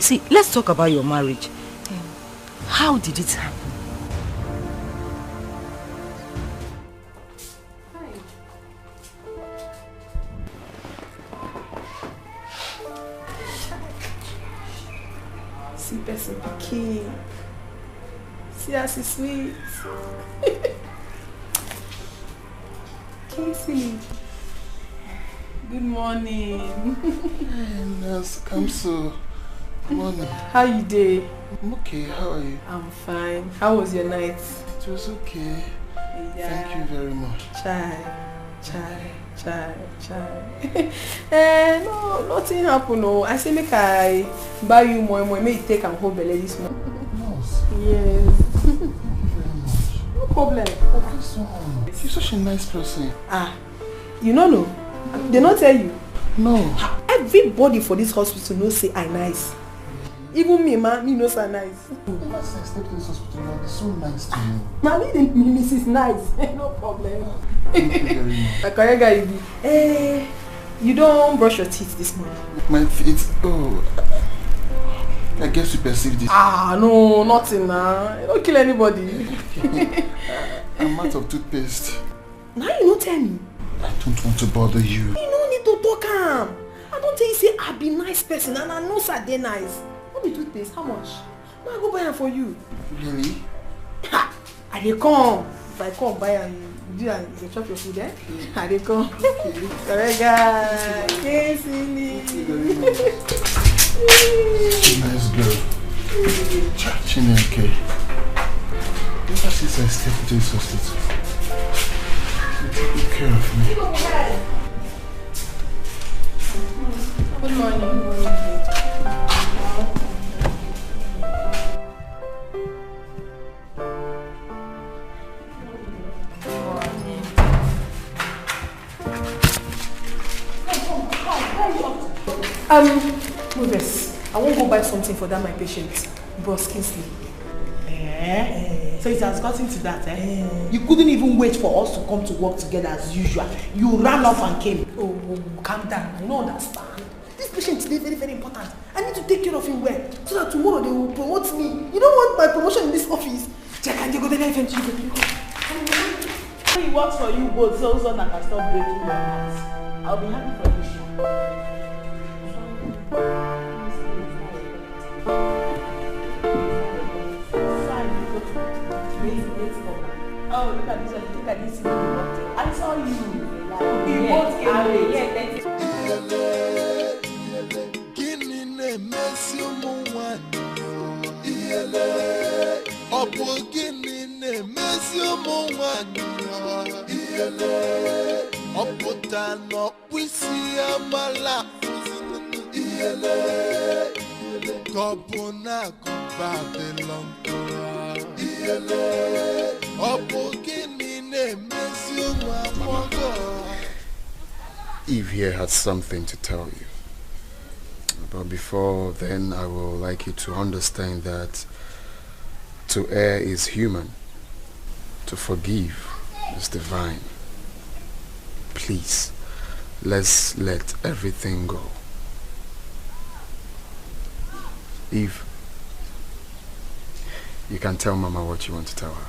See, let's talk about your marriage. How did it happen? See person pikin. See as it's sweet. Casey. Good morning. Yes, come so. Good morning. How you day? I'm okay. How are you? I'm fine. How was your night? It was okay. Yeah. Thank you very much. Chai. No, nothing happened. No, I say make I buy you more. Make you take and hold belly this morning. No. Yes. Thank you very much. No problem. Okay, so you're such a nice person. You know? They not tell you. No. Everybody for this hospital knows say I nice. Even me, me knows I nice. Ever since I stepped in this hospital, you're so nice to me. Mommy didn't mean Mrs. Nice. No problem. Thank you very much. Like a guy, you don't brush your teeth this morning. My feet. Oh, I guess you perceive this. No, nothing now. You don't kill anybody. I'm out of toothpaste. Now you don't tell me. I don't want to bother you. You don't need to talk am. I don't tell you say I be nice person and I know say they nice. What be toothpaste? How much? I go buy am for you. Really? I dey come. If I come buy am, you do am, you chop your food, eh? I dey come. Correct guy. Casey. Nice girl. Chineke. Ever since I stepped into this hospital, you take good care of me. Good morning. Movies. I won't go buy something for that my patient, Bros Kingsley. So it has gotten to that, You couldn't even wait for us to come to work together as usual. You ran off and came. Oh, calm down. I don't understand. This patient is very, very important. I need to take care of him well, so that tomorrow they will promote me. You don't want my promotion in this office. Check and you go there eventually. He works for you both, so that can stop breaking your hearts. I'll be happy for you. Oh, look at this. I saw you. You both came away. Give me the messy one. Eve here had something to tell you. But before then, I would like you to understand that to err is human, to forgive is divine. Please, let's let everything go. Eve, you can tell Mama what you want to tell her.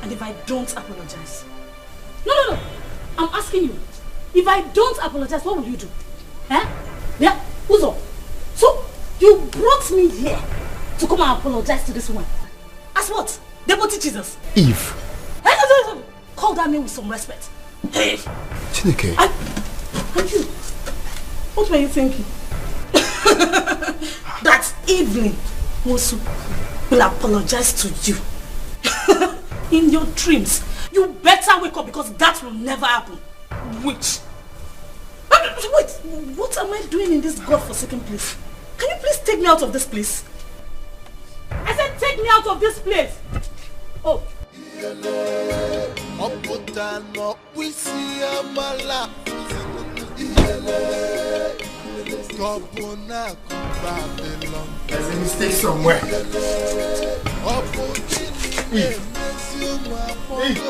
And if I don't apologize? No. I'm asking you. If I don't apologize, what will you do? Huh? Yeah? Uzo. So, you brought me here to come and apologize to this woman. As what? Deputy Jesus? Eve. Hey, call that name with some respect. Hey. Dikeh. And you? What were you thinking? That evening, Mosu will apologize to you. In your dreams, you better wake up because that will never happen. Wait, what am I doing in this godforsaken place? Can you please take me out of this place? I said take me out of this place. Oh. There's a mistake somewhere. Eve.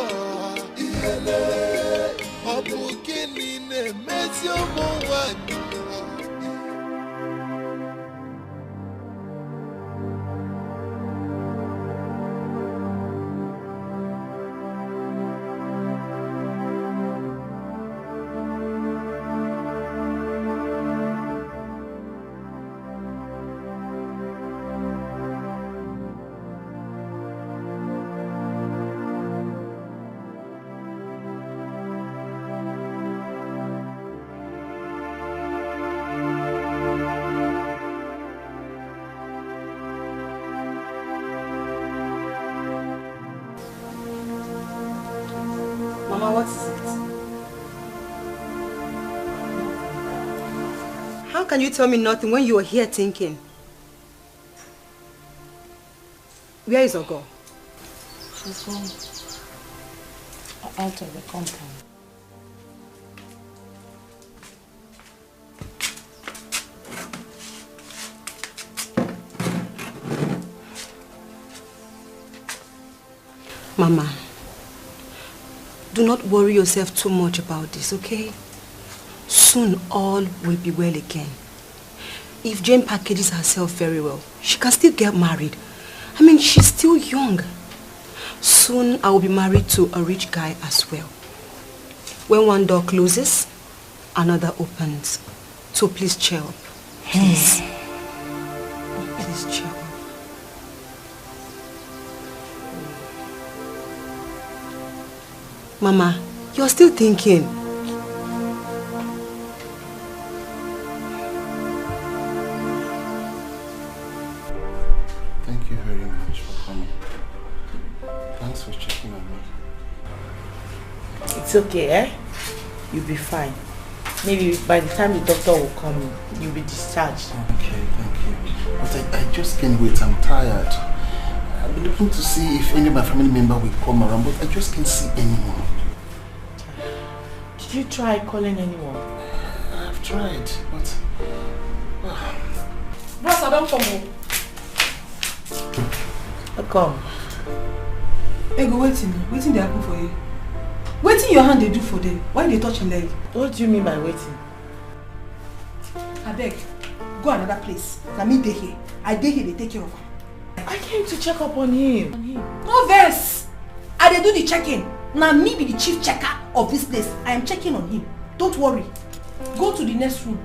Mama, what is it? How can you tell me nothing when you are here thinking? Where is Ogo? She's gone out of the compound. Mama, do not worry yourself too much about this, okay? Soon all will be well again. If Jane packages herself very well, she can still get married. I mean, she's still young. Soon I will be married to a rich guy as well. When one door closes, another opens. So please cheer up. Please. Please cheer up. Mama, you're still thinking. Thank you very much for coming. Thanks for checking on me. It's okay, eh? You'll be fine. Maybe by the time the doctor will come, you'll be discharged. Okay, thank you. But I just can't wait. I'm tired. I've been looking to see if any of my family member will come around, but I just can't see anyone. Did you try calling anyone? I've tried, but... Boss, I don't come home. Come. Hey, go waiting. Waiting they happen for you. Waiting your hand they do for them. Why they touch your leg? What do you mean by waiting? I beg, go another place. Now me dey here. I dey here, they take care of him. I came to check up on him. No verse. I dey do the checking. Now me be the chief checker of this place. I am checking on him. Don't worry. Go to the next room.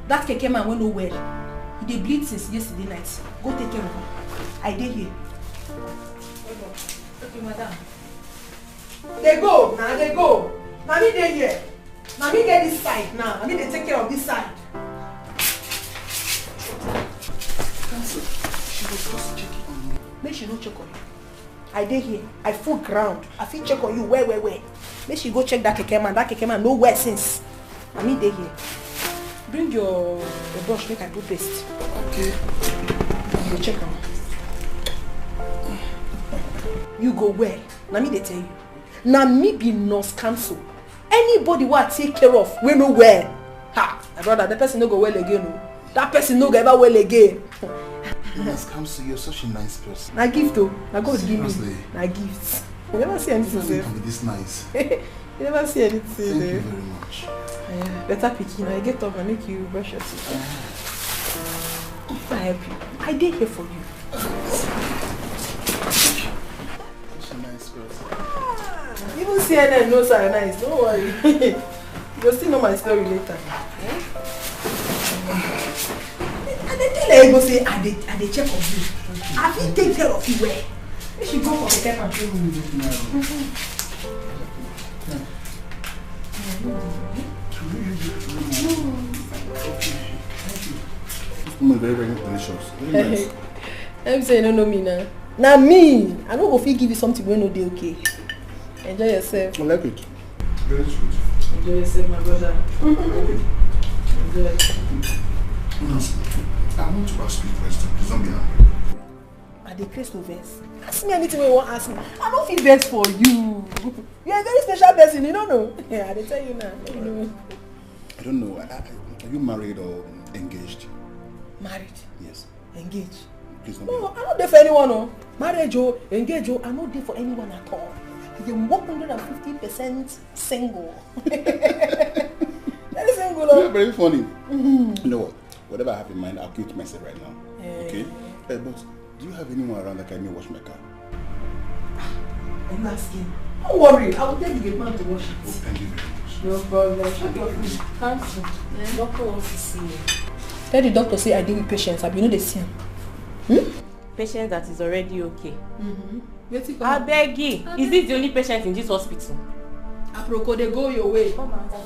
That keke man went nowhere. They bleed since yesterday night. Go take care of her. I did here. Okay, madam. They go, now they go. Now me dey here. Now me get this side now. I mean they take care of this side. She was just checking on me. Make she no check on you. I dey here. I full ground. I fit check on you where. Make she go check that keke man. That keke man nowhere since. I mean dey here. Bring your brush, make I do paste. Okay. You go check on. You go well. Now me they tell you. Now me be nurse council. Anybody who I take care of, we know well. Ha! My brother, the person no go well again. No. That person no go ever well again. Nurse council, you're such a nice person. Na gift though. Na God give me. Seriously. Na gift. You never see anything. You can be this nice. You never see anything. Thank you very much. Yeah, better picking. I get up and make you brush your teeth. I help you. I did here for you. Such a nice person. Even CNN knows I'm nice. Don't worry. You'll still know my story later. And then tell her you go say, I dey check on you. I fit take care of you well. You should go for the care and show me. Very, very delicious. Very nice. I'm saying you don't know me now. Now me, I don't go fit give you something when no dey okay. Enjoy yourself. I like it. Very sweet. Enjoy yourself, my brother. Enjoy. I want to ask you a question. Please don't be angry. I dey craze no vex. Ask me anything you want ask me. I don't feel vex for you. You're a very special person, you don't know. Yeah, I dey tell you now. You know. I don't know. Are you married or engaged? Married? Yes. Engaged? Please don't No, I'm not there for anyone. No. Marriage or engaged, I'm not there for anyone at all. I'm 150% single. Very single. You're very funny. You know what? Whatever I have in mind, I'll keep to myself right now. Okay? But do you have anyone around that can help me wash my car? Are you asking? Don't worry, I will tell the man to wash it. Oh, thank you very much. No problem. Check your food. Cancel. The doctor wants to see you. Tell the doctor say I deal with patients. I be know they see him. Patient that is already okay. I beg you. Is this the only patient in this hospital? Aproko, they go your way.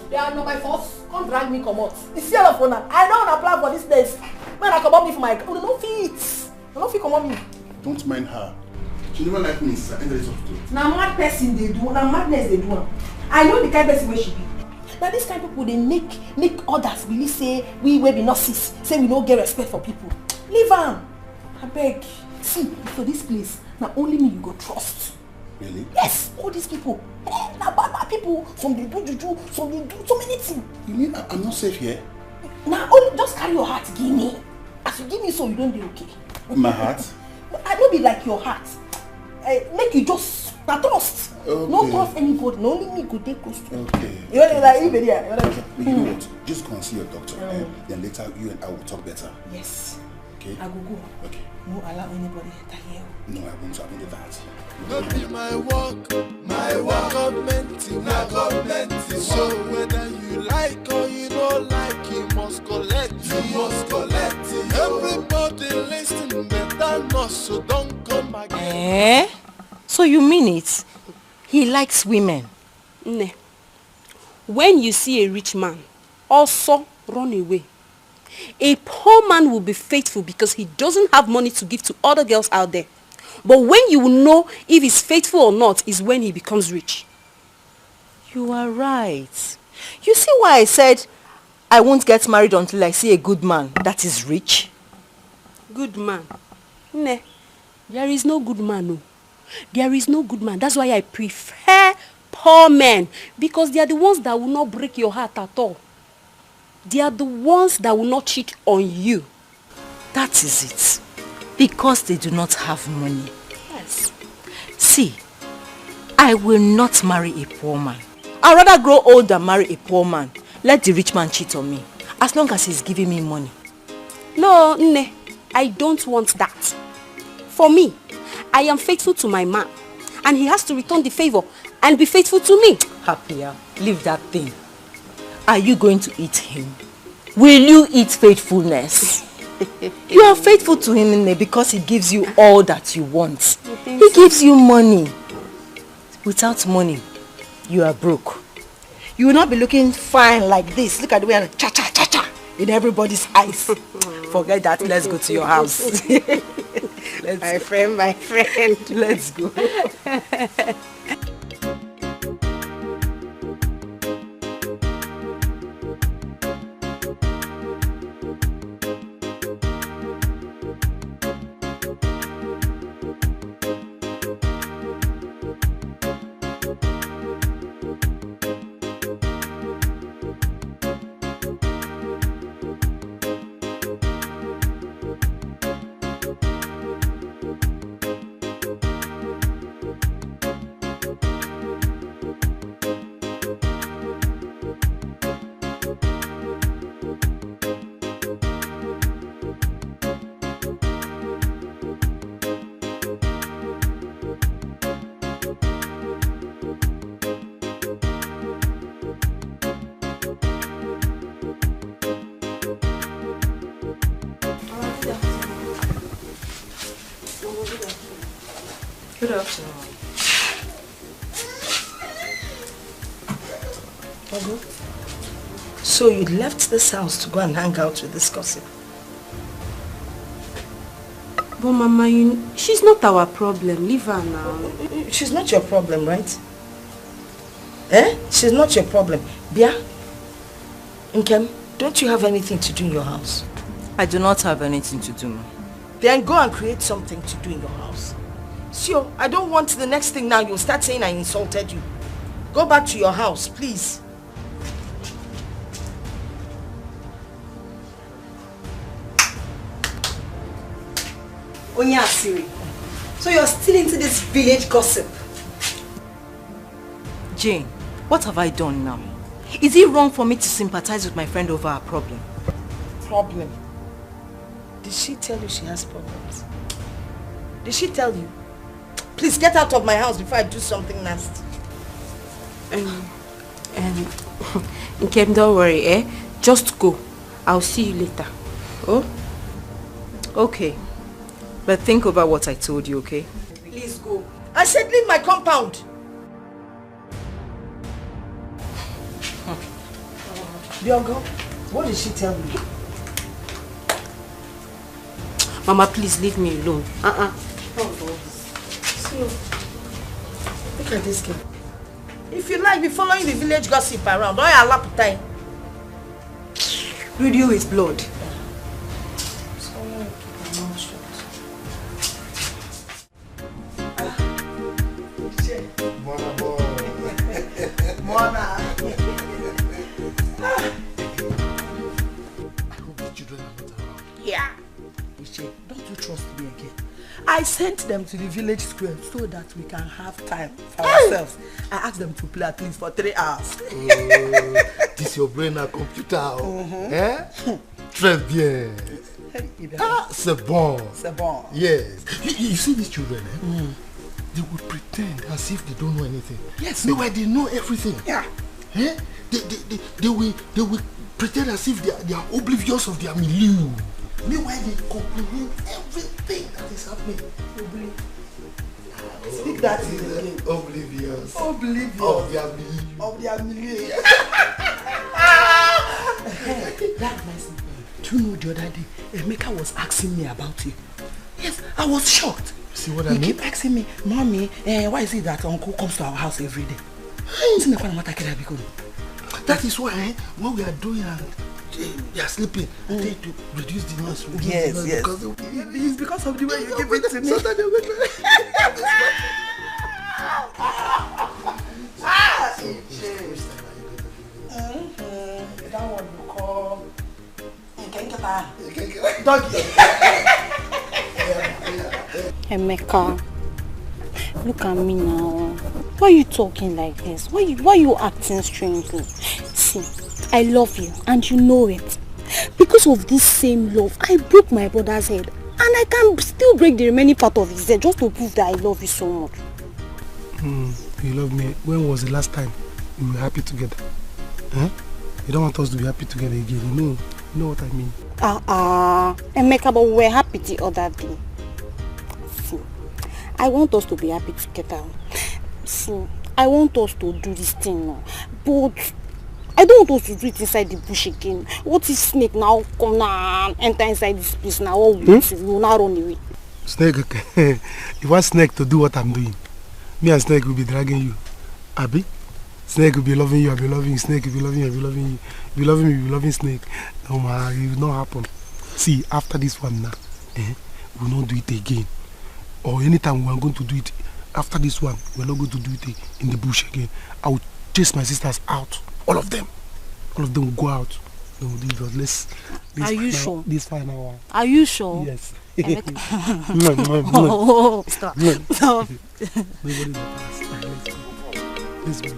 They are not my fault. Come drag me, come out. You see all of now. I don't apply for this place. Man, I come up me for my. Oh, no fit. No fit come on me. Don't mind her. She never liked me inside this hospital. Now mad person they do. Now madness they do. I know the kind of person where she be. Now this kind of people they make others really say we will be nurses. Say we don't get respect for people. Leave am. I beg. See, for this place, now only me you go trust. Really? Yes, all these people. Now bad people. Some they do juju, some they do so many things. You mean I'm not safe here? Now only just carry your heart, give me. As you give me so you don't be okay. My heart? I don't be like your heart. Make you just trust. Okay. No trust anybody. No, only me go take close to. Okay. You know like you there. You know what? Just go and see your doctor. Then later you and I will talk better. Yes. Okay. I will go. Okay. No allow anybody enter here. No, I won't do that. Don't be my work, government. So whether you like or you don't like, you must collect it. Everybody listen better not, so don't come again. So you mean it? He likes women? Ne. When you see a rich man, also run away. A poor man will be faithful because he doesn't have money to give to other girls out there. But when you will know if he's faithful or not is when he becomes rich. You are right. You see why I said I won't get married until I see a good man that is rich? Good man? Ne. There is no good man, no. There is no good man. That's why I prefer poor men. Because they are the ones that will not break your heart at all. They are the ones that will not cheat on you. That is it. Because they do not have money. Yes. See, I will not marry a poor man. I'd rather grow old than marry a poor man. Let the rich man cheat on me. As long as he's giving me money. No, Nne. I don't want that. For me, I am faithful to my man. And he has to return the favor and be faithful to me. Happier. Leave that thing. Are you going to eat him? Will you eat faithfulness? You are faithful to him, Nne, because he gives you all that you want. He gives you money. Without money, you are broke. You will not be looking fine like this. Look at the way I'm cha-cha-cha-cha in everybody's eyes. Forget that. Let's go to your house. My friend. Let's go. Good afternoon. So you left this house to go and hang out with this gossip? But Mama, she's not our problem. Leave her now. She's not your problem, right? Eh? She's not your problem. Bia? Nkem, don't you have anything to do in your house? I do not have anything to do. Then go and create something to do in your house. Sure, I don't want the next thing now you'll start saying I insulted you. Go back to your house, please. Onya Asiri. So you're still into this village gossip? Jane, what have I done now? Is it wrong for me to sympathize with my friend over her problem? Problem? Did she tell you she has problems? Did she tell you? Please get out of my house before I do something nasty. Nkem, don't worry, eh? Just go. I'll see you later. Oh? Okay. But think about what I told you, okay? Please go. I said leave my compound. Biongo, what did she tell you? Mama, please leave me alone. So, look at this girl. If you like, be following the village gossip around. Don't you lap time? Radio is blood. I sent them to the village square so that we can have time for ourselves. I asked them to play at least for 3 hours. This your brain a computer. Eh? Très bien. C'est bon. C'est bon. Yes. You see these children, eh? They would pretend as if they don't know anything. Yes. Meanwhile, they know everything. Yeah. Eh? They will pretend as if they are oblivious of their milieu. Meanwhile, they comprehend everything that is happening. Speak that in again. Oblivious. Oblivious. Of their milieu. Of their milieu. That nice. Do you know the other day, Emeka was asking me about you? Yes, I was shocked. See what I mean? He keep asking me, Mommy, why is it that Uncle comes to our house every day? That is why when we are doing they are sleeping, they to reduce the noise. Yes. Because it's because of the way you give it to me. So that they will that one you call doggy. Emeka, look at me now. Why are you talking like this? Why are you acting strangely? See, I love you and you know it. Because of this same love, I broke my brother's head. And I can still break the remaining part of his head just to prove that I love you so much. You love me. When was the last time we were happy together? Huh? You don't want us to be happy together again. You know what I mean. Emeka, but we were happy the other day. See, I want us to be happy together. See, I want us to do this thing now, but I don't want us to do it inside the bush again. What if snake now come now and enter inside this place now? All we will now run away. Snake, you want snake to do what I'm doing? Me and snake will be dragging you. Abi? Snake will be loving you, I'll be loving you. Snake will be loving you, I'll be loving you. You'll be loving me, you'll be loving snake. No man, it will not happen. See, after this one now, we will not do it again. Or anytime we are going to do it, after this one, we are not going to do it in the bush again. I will chase my sisters out. All of them. All of them will go out. No, let's are you sure? This final one. Are you sure? Yes. Oh, stop. Stop. Let's go.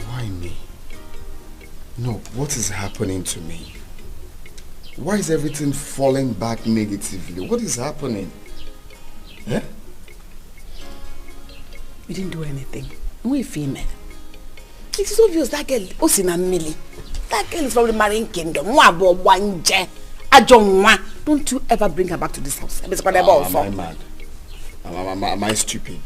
Why me? No, what is happening to me? Why is everything falling back negatively? What is happening? Eh? We didn't do anything. We female. It is obvious that girl, Osina Millie. That girl is from the marine kingdom. Don't you ever bring her back to this house. Am I mad? Am I stupid?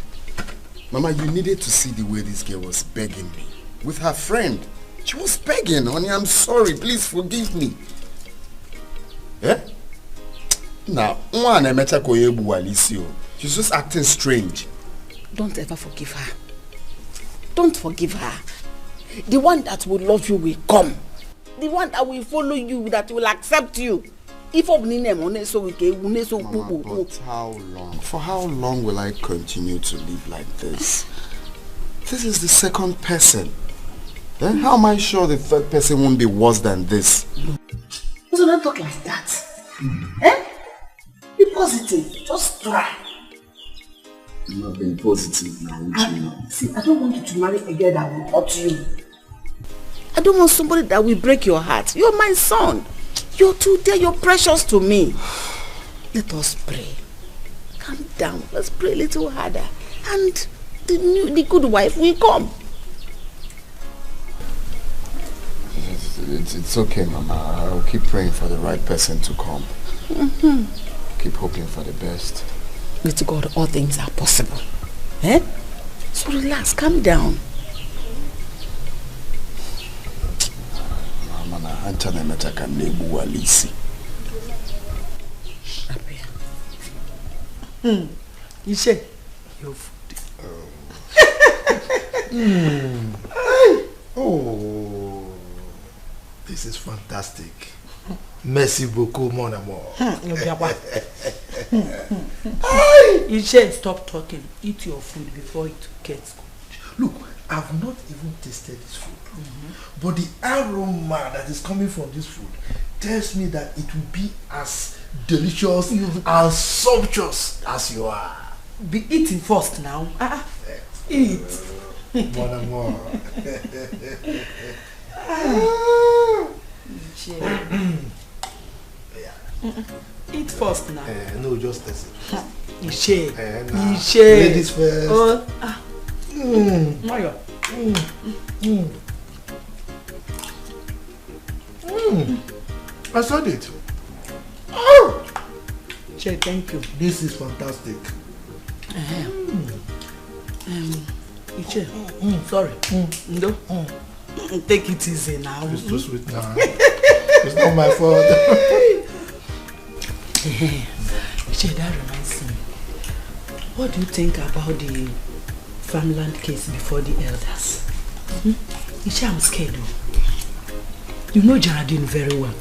Mama, you needed to see the way this girl was begging me. With her friend. She was begging, honey, I'm sorry. Please forgive me. Eh? Now, she's just acting strange. Don't ever forgive her. Don't forgive her. The one that will love you will come. The one that will follow you, that will accept you. If but how long? For how long will I continue to live like this? This is the second person. Then how am I sure the third person won't be worse than this? So don't talk like that. Eh? Be positive. Just try. I'm not being positive now. See, I don't want you to marry a girl that will hurt you. I don't want somebody that will break your heart. You're my son. You're too dear. You're precious to me. Let us pray. Calm down. Let's pray a little harder. And the good wife will come. It's okay, Mama. I'll keep praying for the right person to come. Keep hoping for the best. With God, all things are possible. Eh? So relax, calm down. You say your food. Oh, this is fantastic. Merci beaucoup, mon amour. You say stop talking. Eat your food before it gets cold. Look, I've not even tasted this food. But the aroma that is coming from this food tells me that it will be as delicious and sumptuous as you are. Be eating first now. Eat. Mon amour. Eat first now. No, just taste it. Ladies first. I said it. Che, thank you. This is fantastic. Iche, sorry. No. Take it easy now. It's too sweet now. It's not my fault. Iche, that reminds me. What do you think about the farmland case before the elders? Iche, I'm scared though. You know Geraldine very well.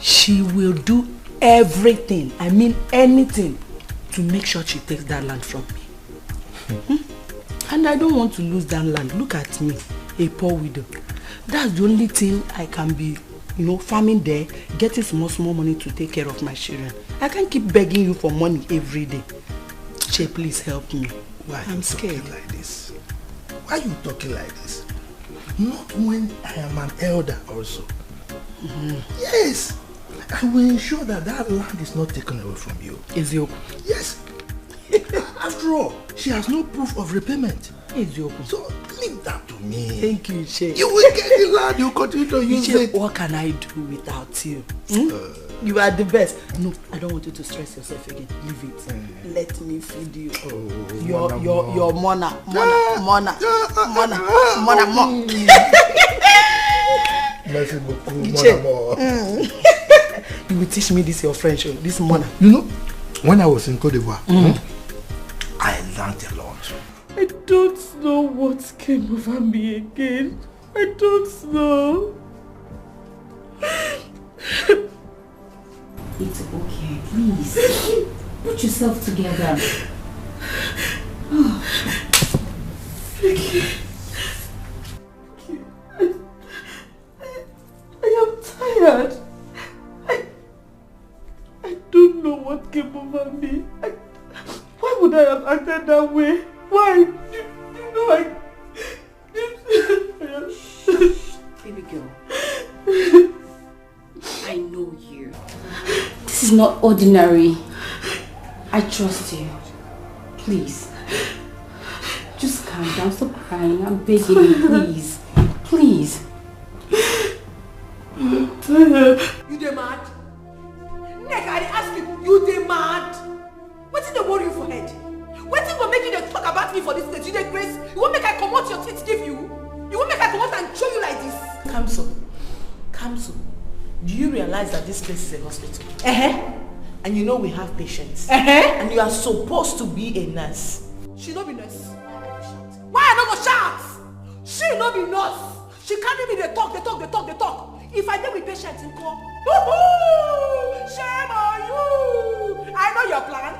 She will do everything, I mean anything, to make sure she takes that land from me. And I don't want to lose that land. Look at me, a poor widow. That's the only thing I can be, farming there, getting small money to take care of my children. I can't keep begging you for money every day. Che, please help me. Why I'm scared. Like this? Why are you talking like this? Not when I am an elder also. Yes, I will ensure that that land is not taken away from you. Is you? Yes. After all, she has no proof of repayment. Eziokwu. So leave that to me. Thank you, Iche. You will get the land, you continue to use Iche, it. what can I do without you? You are the best. No, I don't want you to stress yourself again. Leave it. Let me feed you. Your mona. Merci beaucoup, Iche. mon amour. You will teach me this your French, this mona. You know, when I was in Côte d'Ivoire, I learned a lot. I don't know what came over me again. I don't know. It's okay, please. Put yourself together. Vicky. I am tired. I don't know what came over me. Why would I have acted that way? Why? You know Baby girl, I know you. This is not ordinary. I trust you. Please. Just calm down, stop crying. I'm begging you, please. Please. I'm tired. You dey mad? Nigga, I dey ask you dey mad? Wetin dey worry you for head? Wetin go make you dey talk about me for this stage? You dey grace? You wan make I comot your teeth give you? You wan make I comot and show you like this? Kamso, do you realize that this place is a hospital? And you know we have patients. And you are supposed to be a nurse. She no be nurse. Why I no go shout? She no be nurse. She carry me dey talk. If I dey with patients in call, shame on you. I know your plan.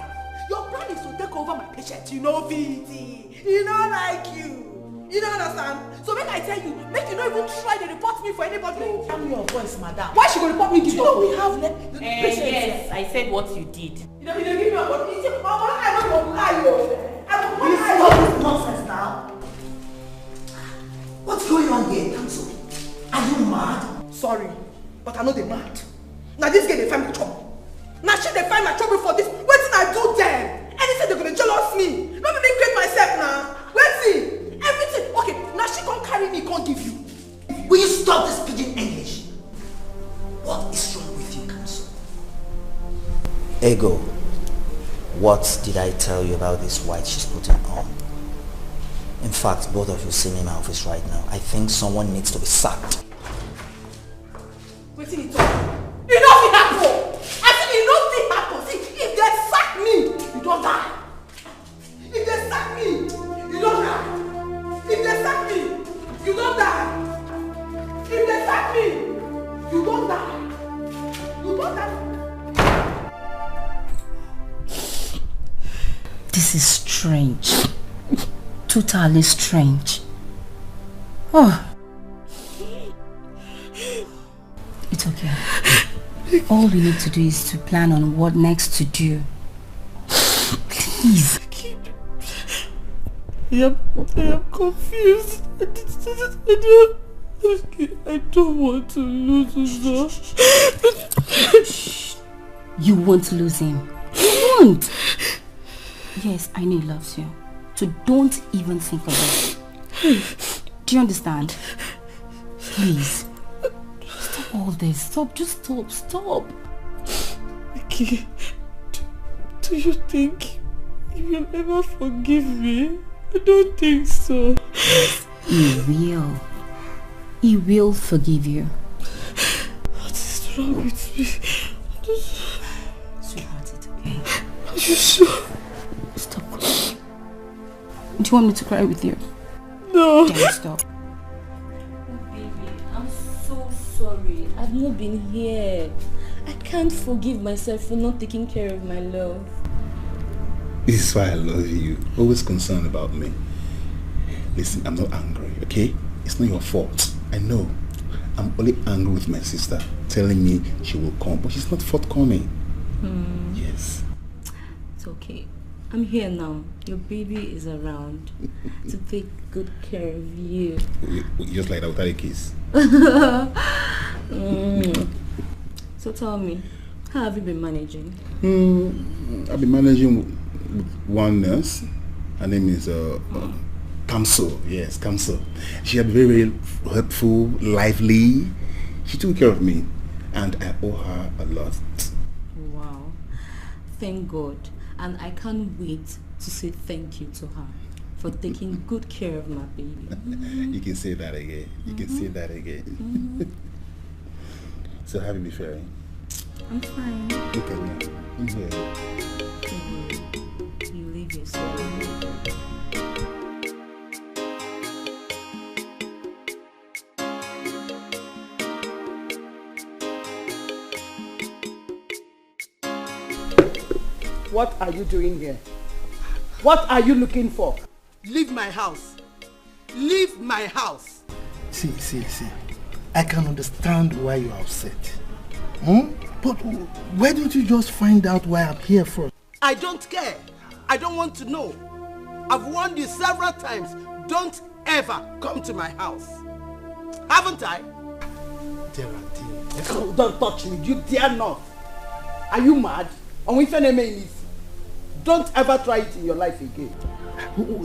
Your plan is to take over my patient. You know VT. You know like you. You don't understand? So make I tell you, make you not even try to report me for anybody. Calm your voice, madam. Why she go report me? You know we have patients. Yes, I said what you did. You don't give me a body. I don't lie. You stop this nonsense now. What's going on here, Council? Are you mad? Sorry, but I know they mad. Now this girl they find my trouble. Now she they find my trouble for this. Wait till I do them. Anything they're gonna jealous me. Not me great myself now. Wait see. Everything. Okay, now she can't carry me, can't give you. Will you stop this pidgin English? What is wrong with you, Council? Ego, what did I tell you about this white she's putting on? In fact, both of you see me in my office right now. I think someone needs to be sacked. Wait till you talk. Enough happen. I said enough happen. See, if they sack me, you don't die. If they sack me, you don't die. If they sack me, you don't die. If they sack me, you don't die. You don't die. This is strange. Totally strange. Oh. It's okay. All we need to do is to plan on what next to do. Please. I am confused. I don't want to lose Uzo. You won't lose him. You won't. Yes, I know he loves you. So don't even think of it. Do you understand? Please. Stop all this. Stop. Just stop. Stop. Vicky, do you think you'll ever forgive me? I don't think so. Yes, he will. He will forgive you. What is wrong with me? Sweetheart, it's okay. Are you sure? Stop crying. Do you want me to cry with you? No. Then stop. Baby, I'm so sorry. I've not been here. I can't forgive myself for not taking care of my love. This is why I love you. Always concerned about me. Listen, I'm not angry, okay? It's not your fault. I know. I'm only angry with my sister, telling me she will come, but she's not forthcoming. Yes. It's okay. I'm here now. Your baby is around to take good care of you. Just like that without a kiss. So tell me, how have you been managing? I've been managing one nurse. Her name is Kamso. Yes, Kamso. She had very, very helpful, lively. She took care of me, and I owe her a lot. Wow. Thank God. And I can't wait to say thank you to her for taking good care of my baby. You can say that again. You can say that again. So how are you faring? I'm fine. Look at me. I'm here. You leave yourself. What are you doing here? What are you looking for? Leave my house. Leave my house. See. I can understand why you are upset. But why don't you just find out why I'm here first? I don't care. I don't want to know. I've warned you several times. Don't ever come to my house. Haven't I? Don't touch me. You dare not. Are you mad? Don't ever try it in your life again.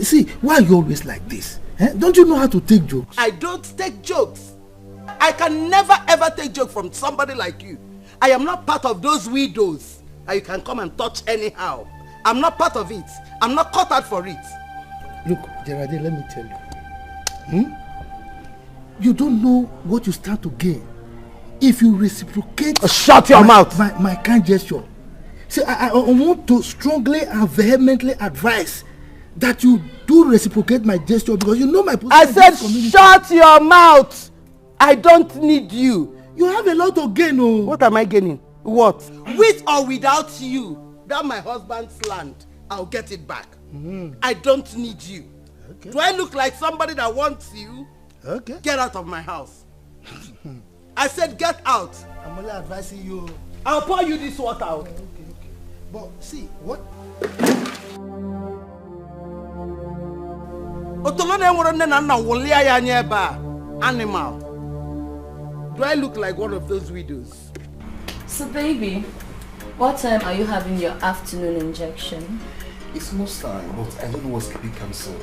See, why are you always like this? Don't you know how to take jokes? I don't take jokes. I can never ever take joke from somebody like you. I am not part of those widows that you can come and touch anyhow. I'm not part of it. I'm not cut out for it. Look, Gerardi, let me tell you. You don't know what you stand to gain if you reciprocate. Shut your mouth! My kind gesture. See, I want to strongly and vehemently advise that you do reciprocate my gesture because you know my position. I said shut your mouth! I don't need you. You have a lot to gain. Oh. What am I gaining? What? With or without you, that my husband's land, I'll get it back. I don't need you. Okay. Do I look like somebody that wants you? Okay. Get out of my house. I said get out. I'm only advising you. I'll pour you this water out. Okay. But see, what? Animal. Do I look like one of those widows? So baby, what time are you having your afternoon injection? It's most time, but I don't know what's keeping cancer.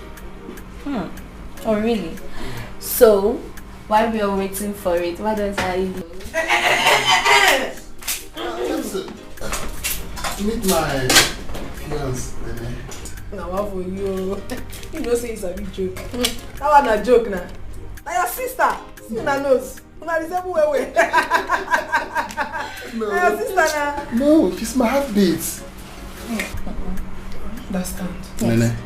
Oh really? So, while we are waiting for it, why don't I... Meet my fiance. Now what for you? You know say it's a big joke. That one a joke now. Now your sister, see una nose. Una resemble well. No. Your sister now. No, she's my heartbeat. Understand? Nene,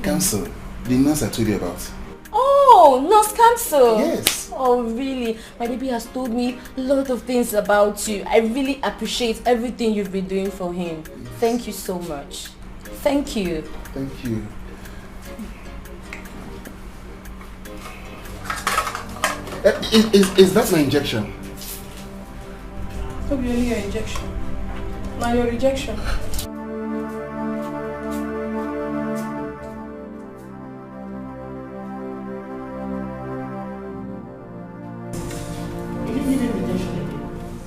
cancer. The nurse I told you about. Oh, nurse cancer. Yes. Oh really? My baby has told me a lot of things about you. I really appreciate everything you've been doing for him. Yes. Thank you so much. Thank you. Thank you. Is that my injection? Hope you only your injection. Now your rejection.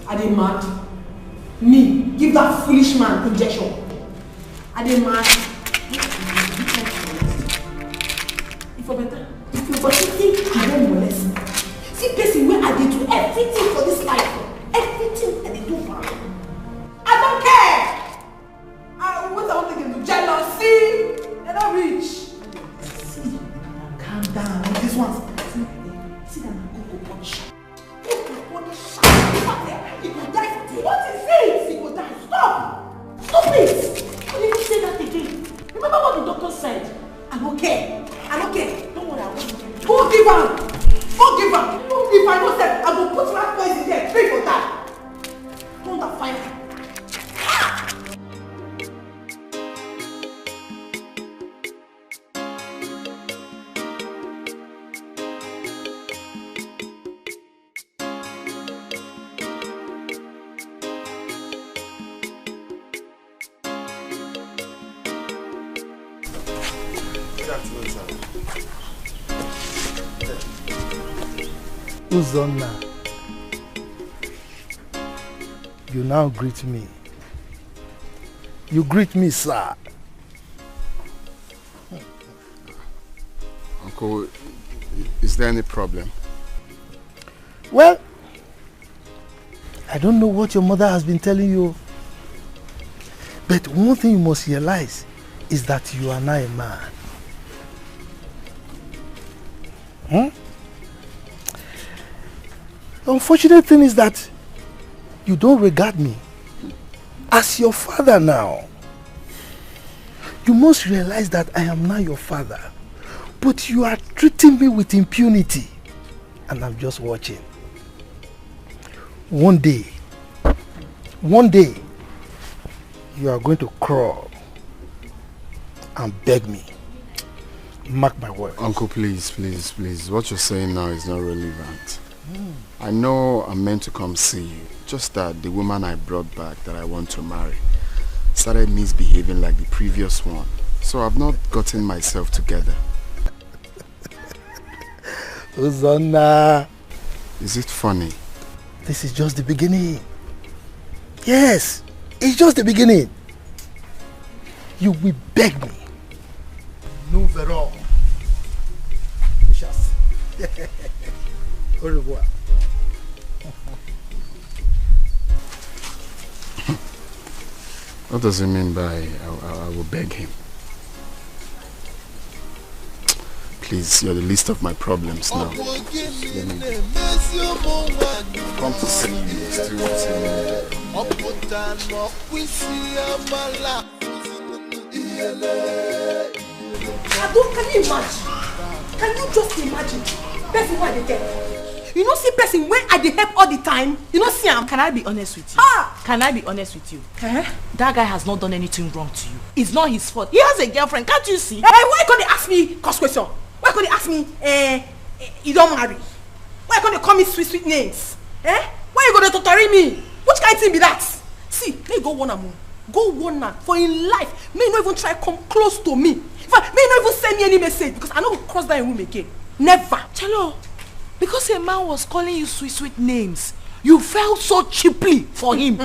Are they mad? Me, give that foolish man injection. Are they mad? If you better, if you think I don't molest, see person where I did do everything for this life, everything I did do for her. I don't care. What I want to get to jealousy. They're not rich. See, calm down. This one's see that man go punch. He will die for you. What is it? He will die. Stop! Stop it! Don't even say that again. Remember what the doctor said? I'm okay. I'm okay. Don't worry, I won't. Forgive her. Forgive her. If I know that, I will put that poison there. Pray for that. Don't that find her. Uzonna, you now greet me. You greet me, sir. Uncle, is there any problem? Well, I don't know what your mother has been telling you. But one thing you must realize is that you are now a man. The unfortunate thing is that you don't regard me as your father now. You must realize that I am now your father. But you are treating me with impunity. And I'm just watching. One day, you are going to crawl and beg me. Mark my word. Uncle, please. What you're saying now is not relevant. I know I'm meant to come see you. Just that the woman I brought back that I want to marry started misbehaving like the previous one. So I've not gotten myself together. Uzonna. Is it funny? This is just the beginning. Yes, it's just the beginning. You will beg me. No, Veron. We shall see. Au revoir. What does it mean by I will beg him? Please, you're the least of my problems now. Come to see you, still Can you imagine? Can you just imagine? Person where they get. You know see person when I dey help all the time. You know see him. Can I be honest with you? Can I be honest with you? That guy has not done anything wrong to you. It's not his fault. He has a girlfriend. Can't you see? Hey, why can't they ask me cause question? Why can't they ask me you don't marry? Why can't they call me sweet names? Why you gonna torture me? Which kind of thing be that? See, may you go one more. Go one now. For in life, may you not even try come close to me. In fact, may you not even send me any message because I know we'll cross that room again. Never. Chelo, because a man was calling you sweet names, you fell so cheaply for him.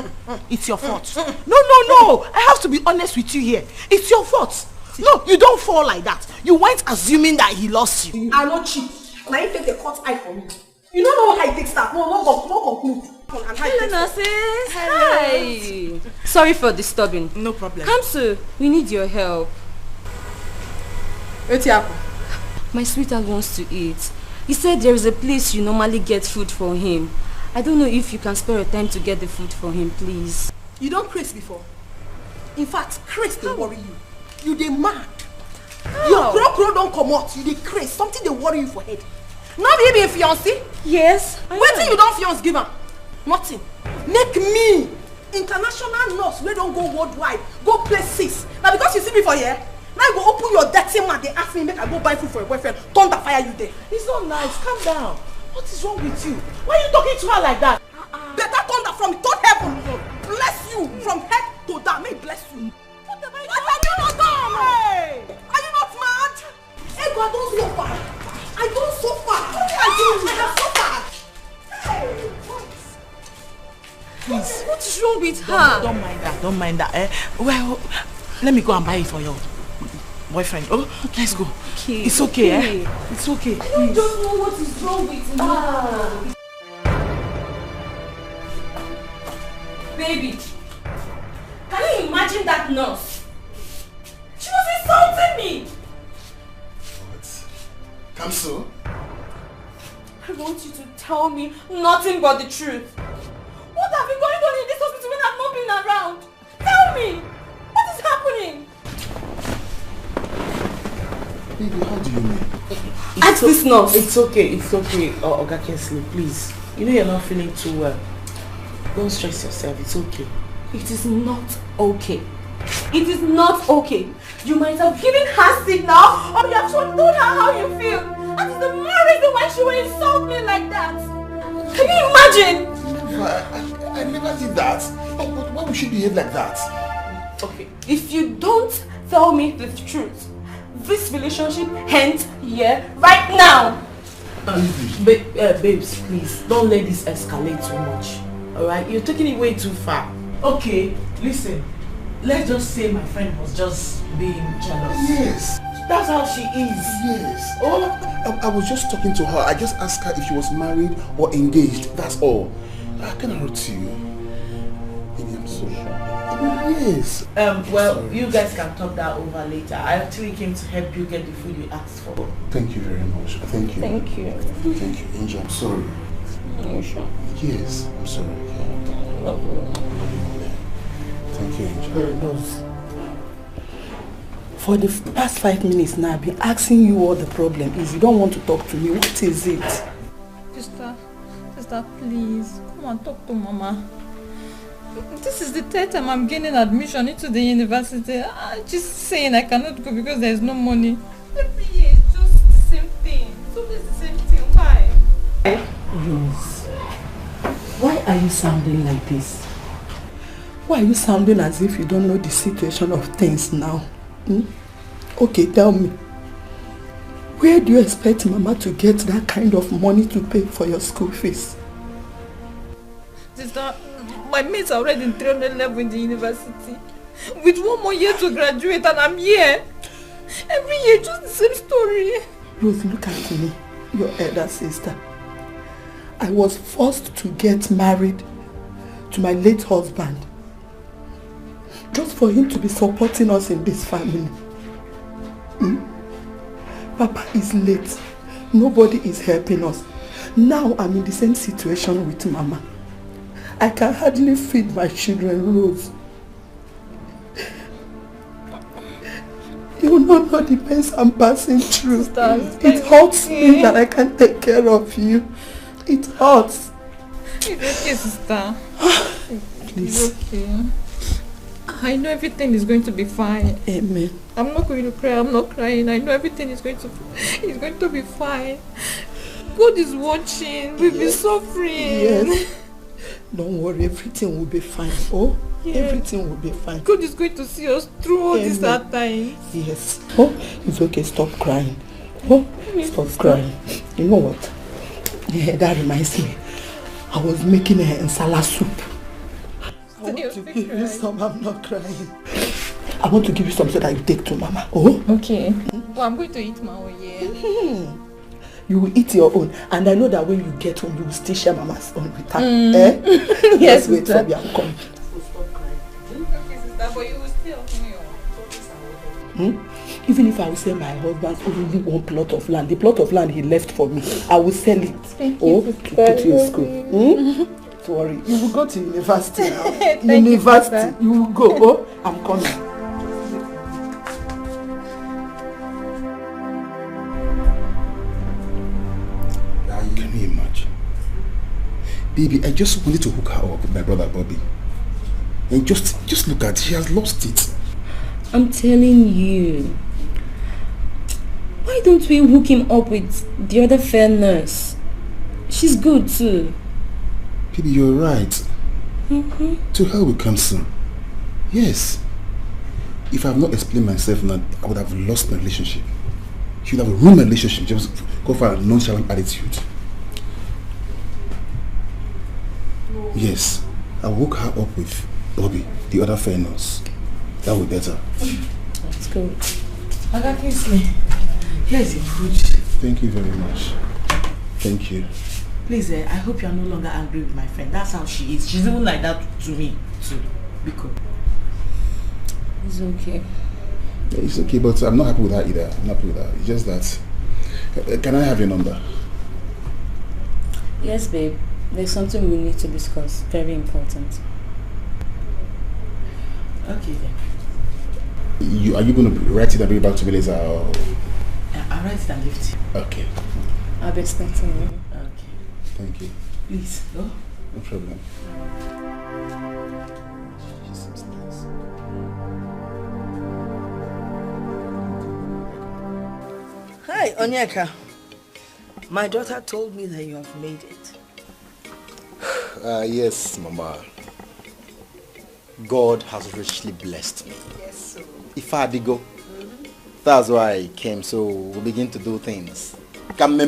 It's your fault. No. I have to be honest with you here. It's your fault. No, you don't fall like that. You weren't assuming that he lost you. I'm not cheap. Now you take the cut eye for me. You don't know how it takes that. No conclude. Hello, sis. Hi. Sorry for disturbing. No problem. Kamsu, we need your help. My sweetheart wants to eat. He said there is a place you normally get food for him. I don't know if you can spare a time to get the food for him, please. You don't craze before. In fact, craze dey worry you. You dey mad. Your crow don't come out. You dey craze. Something dey worry you for head. Not be a fiancé? Yes. Wetin you don't fiance give am? Nothing. Make me international nurse wey don go worldwide, go places. Now because you see me for here, now you go open your dirty mouth. They ask me make I go buy food for your boyfriend. Thunder fire you there. It's not nice. Calm down. What is wrong with you? Why are you talking to her like that? Better thunder from third heaven. Bless you from head to down. May bless you. What have you not done? Hey! Are you not mad? Hey, God, don't suffer. I don't suffer. What did I do? I have suffered. Hey, Please. What is wrong with her? Don't mind that. Well, let me go and buy it for your boyfriend. Oh, let's go. Okay. It's okay, It's okay. I don't know what is wrong with her. Baby, can you imagine that nurse? She was insulting me. What? Kamsu? I want you to tell me nothing but the truth. What have been going on in this hospital when I've not been around? Tell me! What is happening? Baby, how do you mean? Ask this nurse. It's okay. Oga Kensley, please. You know you're not feeling too well. Don't stress yourself. It's okay. It is not okay. It is not okay. You might have given her signal or you have told her how you feel. That is the main reason why she will insult me like that. Can you imagine? I never did that. But why would she behave like that? Okay. If you don't tell me the truth, this relationship ends here right now. Babes, please don't let this escalate too much. Alright? You're taking it way too far. Okay, listen. Let's just say my friend was just being jealous. Yes. That's how she is. Yes. Oh, I was just talking to her. I just asked her if she was married or engaged. That's all. I cannot hurt you. Maybe I'm so sure. Yes. Well, you guys can talk that over later. I actually came to help you get the food you asked for. Thank you very much. Thank you. Thank you. Thank you, Angel. I'm sorry. Are you sure? Yes, I'm sorry. Thank you, Angel. For the past 5 minutes now, I've been asking you what the problem is. You don't want to talk to me. What is it? Sister, please, come and talk to Mama. This is the 3rd time I'm getting admission into the university. I'm just saying I cannot go because there's no money. Every year it's just the same thing. It's always the same thing. Why? Yes. Why are you sounding like this? Why are you sounding as if you don't know the situation of things now? Okay, tell me. Where do you expect Mama to get that kind of money to pay for your school fees? Sister, my mates are already in 300 level in the university. With 1 more year to graduate and I'm here. Every year just the same story. Rose, look at me, your elder sister. I was forced to get married to my late husband. Just for him to be supporting us in this family. Papa is late. Nobody is helping us. Now I'm in the same situation with Mama. I can hardly feed my children, Rose. You will not know the pains I'm passing through. It hurts me that I can't take care of you. It hurts. It's okay, sister. Please. It's okay. I know everything is going to be fine. Amen. I'm not going to cry. I'm not crying. I know everything is going to be fine. God is watching. We've been suffering. Yes. Don't worry, everything will be fine. Oh, yeah. Everything will be fine. God is going to see us through all this hard time. Yes. Oh, it's okay. Stop crying. Oh, stop crying. You know what? Yeah, that reminds me. I was making a nsala soup. I want to give you some. I'm not crying. I want to give you some so that you take to Mama. Oh? Okay. Well, I'm going to eat my own, yeah. You will eat your own. And I know that when you get home, you will still share Mama's own with her. Yes, wait for me. I'm coming. Okay, sister, but you will still help me. Even if I will sell my husband's only 1 plot of land, the plot of land he left for me, I will sell it. Thank you to put you in school. Don't worry, you will go to university now. Thank you will go. Oh, I'm coming. Can you imagine? Baby, I just wanted to hook her up with my brother Bobby. And just look at, she has lost it. I'm telling you. Why don't we hook him up with the other fair nurse? She's good too. Baby, you're right. To hell will come soon. Yes. If I have not explained myself now, I would have lost my relationship. She would have ruined my relationship just go for a nonchalant attitude. Yes. I woke her up with Bobby, the other fair nurse. That would be better. Let's go. Aga Kingsley, here's your food. Thank you very much. Thank you. Please, I hope you are no longer angry with my friend. That's how she is. She's even like that to me too. Because it's okay. Yeah, it's okay, but I'm not happy with her either. I'm not happy with her. It's just that. Can I have your number? Yes, babe. There's something we need to discuss. Very important. Okay then. Are you going to write it and bring it back to me later? Or? I'll write it and leave it. Okay. I'll be expecting you. Okay. Thank you. Please, go. No problem. Hi, Onyeka. My daughter told me that you have made it. Yes, Mama. God has richly blessed me. Yes, sir. If I did go, that's why I came. So we begin to do things. And I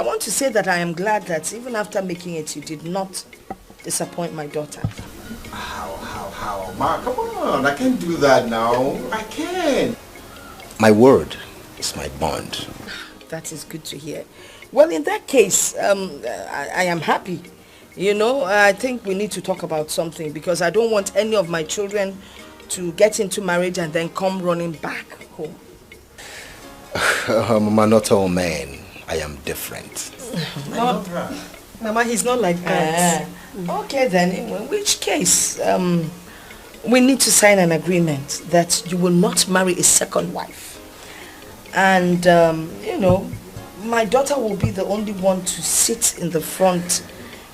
want to say that I am glad that even after making it, you did not disappoint my daughter. How? Ma, come on, I can't do that now. I can't. My word is my bond. That is good to hear. Well, in that case, I am happy. You know, I think we need to talk about something because I don't want any of my children to get into marriage and then come running back home. Mama, not all men. I am different. Mama, he's not like that. Okay then, in which case, we need to sign an agreement that you will not marry a second wife. And, you know, my daughter will be the only one to sit in the front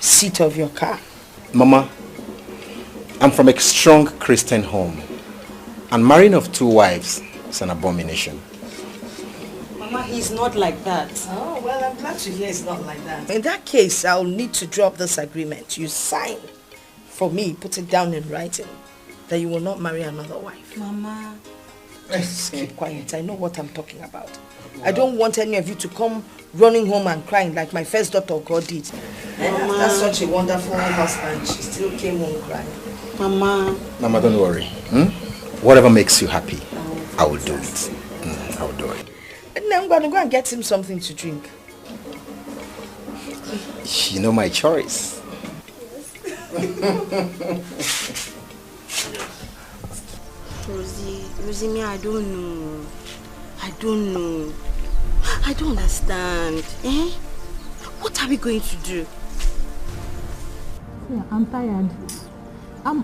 seat of your car. Mama, I'm from a strong Christian home. And marrying of 2 wives is an abomination. Mama, he's not like that. Oh, well, I'm glad to hear he's not like that. In that case, I'll need to drop this agreement. You sign for me, put it down in writing, that you will not marry another wife. Mama. Just keep quiet. I know what I'm talking about. I don't want any of you to come running home and crying like my first daughter God did. Mama. That's such a wonderful husband. She still came home crying. Mama. Mama, don't worry. Whatever makes you happy, I will do it. I will do it. And then I'm going to go and get him something to drink. You know my choice. Rosie, me, I don't know. I don't understand. Eh? What are we going to do? Yeah, I'm tired. I'm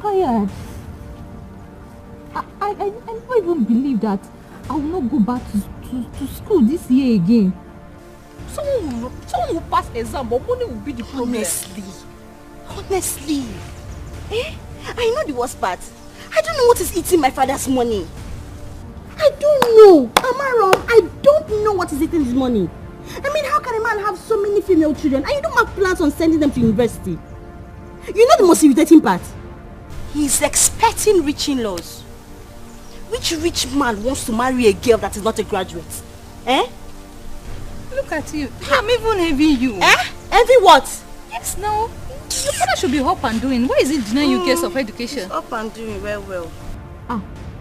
tired. I don't even believe that I will not go back to school this year again. Someone will pass exam, but money will be the problem. Honestly. Eh? I know the worst part. I don't know what is eating my father's money. I don't know. Am I wrong? I don't know what is eating his money. I mean, how can a man have so many female children and you don't have plans on sending them to university? You know the most irritating part? He's expecting rich in-laws. Which rich man wants to marry a girl that is not a graduate? Eh? Look at you. I'm even envying you. Eh? Envy what? Yes, no. Your father should be up and doing. Why is he denying you years of education? He's up and doing well.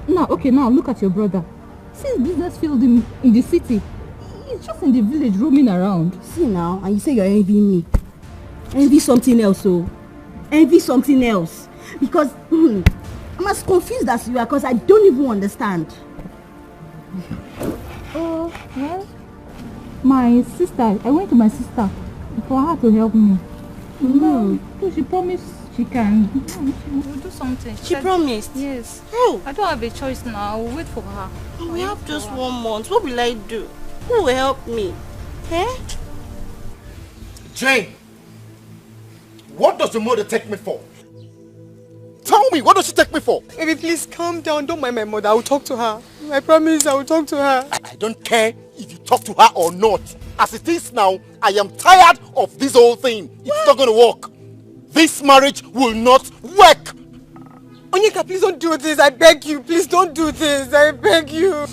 Now look at your brother. Since business failed him in the city, he's just in the village roaming around. See now, and you say you're envying me. Envy something else, oh. Envy something else. Because I'm as confused as you are because I don't even understand. Oh, well, my sister, I went to my sister for her to help me. So she promised she can. She will do something. She promised? Yes. Oh. I don't have a choice now. I will wait for her. We have just 1 month. What will I do? Who will help me? Eh? Jane, what does the mother take me for? Tell me, what does she take me for? Baby, please calm down. Don't mind my mother. I will talk to her. I promise I will talk to her. I don't care if you talk to her or not. As it is now, I am tired of this whole thing. It's not going to work. This marriage will not work. Onyeka, please don't do this. I beg you. Please don't do this. I beg you.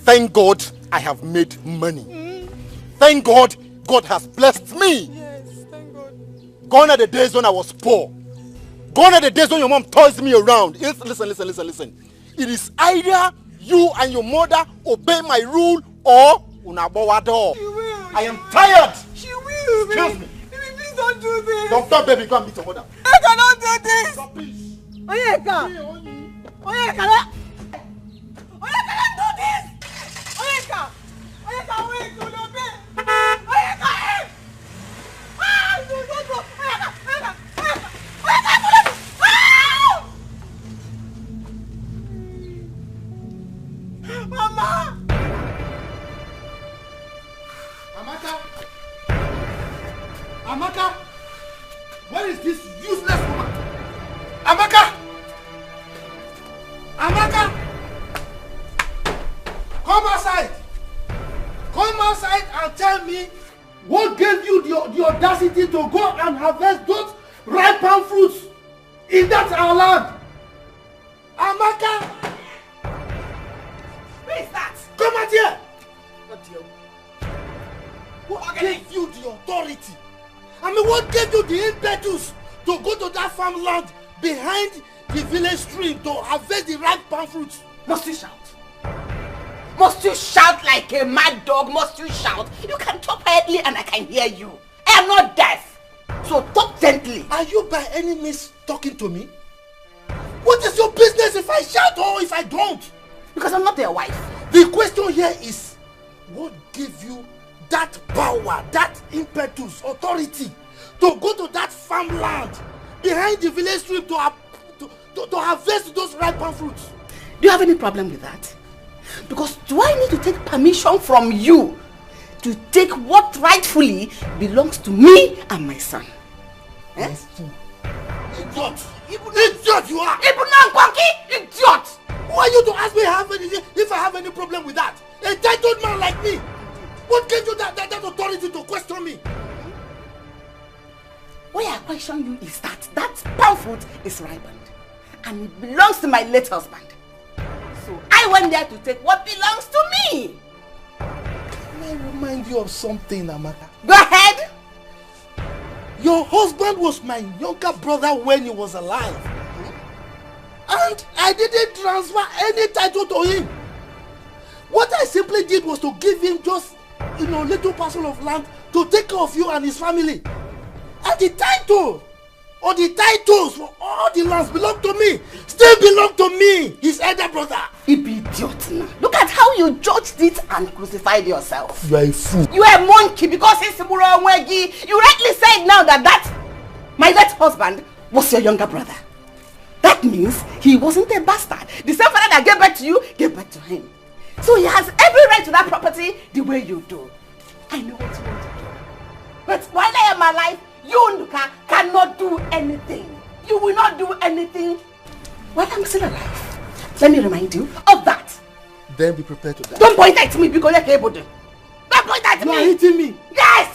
Thank God I have made money. Thank God God has blessed me. Yes, thank God. Gone are the days when I was poor. Gone are the days when your mom toys me around. Listen. It is either you and your mother obey my rule or unabowado. She will. I am tired. She will. Excuse me. Baby, please don't do this. Don't, baby, go and meet your mother. I cannot do this. Stop, please. Onyeka, don't do this. Onyeka, wait, don't obey. Onyeka, Mama! Amaka! Where is this useless woman? Amaka! Come outside! Come outside and tell me what gave you the audacity to go and harvest those ripe palm fruits in that our land? Amaka! Where is that? Come out here! What gave you the authority? I mean, what gave you the impetus to go to that farmland behind the village stream to harvest the ripe palm fruits. Must you shout? Must you shout like a mad dog? Must you shout? You can talk quietly and I can hear you. I am not deaf. So talk gently. Are you by any means talking to me? What is your business if I shout or if I don't? Because I'm not your wife. The question here is, what gave you that power, that impetus, authority to go to that farmland behind the village stream to harvest those ripe palm fruits? Do you have any problem with that? Because do I need to take permission from you to take what rightfully belongs to me and my son? Eh? Idiot! Idiot you are! Idiot! Who are you to ask me if I have any problem with that? A entitled man like me! What gave you that authority to question me? What I question you is that palm fruit is ripened and it belongs to my late husband. So I went there to take what belongs to me. Can I remind you of something, Amaka? Go ahead. Your husband was my younger brother when he was alive. And I didn't transfer any title to him. What I simply did was to give him just, little parcel of land to take care of you and his family. And the title, or the titles for all the lands belong to me, still belong to me, his elder brother. Idiot. Look at how you judged it and crucified yourself. You are a fool. You are a monkey because it's Mwegi. You rightly said now that my late husband was your younger brother. That means he wasn't a bastard. The same father that gave birth to you, gave birth to him. So he has every right to that property the way you do. I know what you want to do. But while I am alive, you, Nduka, cannot do anything. You will not do anything while I'm still alive. Let me remind you of that. Then be prepared to die. Don't point at me because you're able to. Don't point at me. You are hitting me. Yes.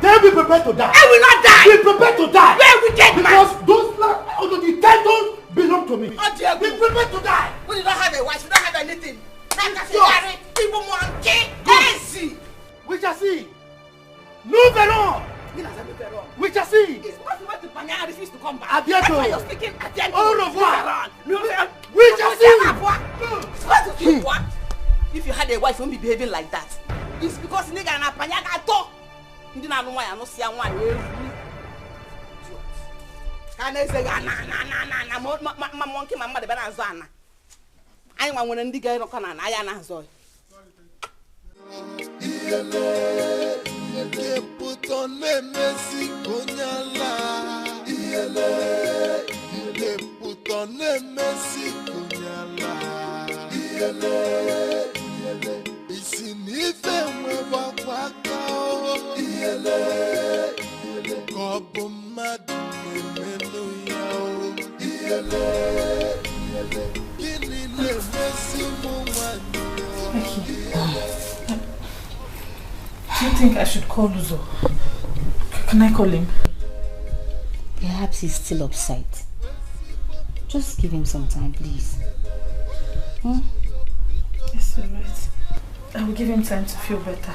Then be prepared to die. I will not die. Be prepared to die. Where we get man? Because those lands, the titles belong to me. Oh dear, be prepared to die. We don't have a wife. We don't have anything. We shall see. Nous verrons. We shall see. It's possible to Panya refuse to come back. À bientôt. That's why you're speaking. À bientôt. Au revoir. We shall see. What? If you had a wife, you won't be behaving like that. It's because nigga na Panya got talk. You don't know why I don't see one. Can I say na my monkey my mother better zana. I want when the guy no come na I na so. Put on the Messi Kunyala. Put on the Messi Kunyala. It's in even where Wakao. Kobumad Menuya. Gini le Messi Mumani. Do you think I should call Uzo? Can I call him? Perhaps he's still upset. Just give him some time, please. Yes, you're right. I will give him time to feel better.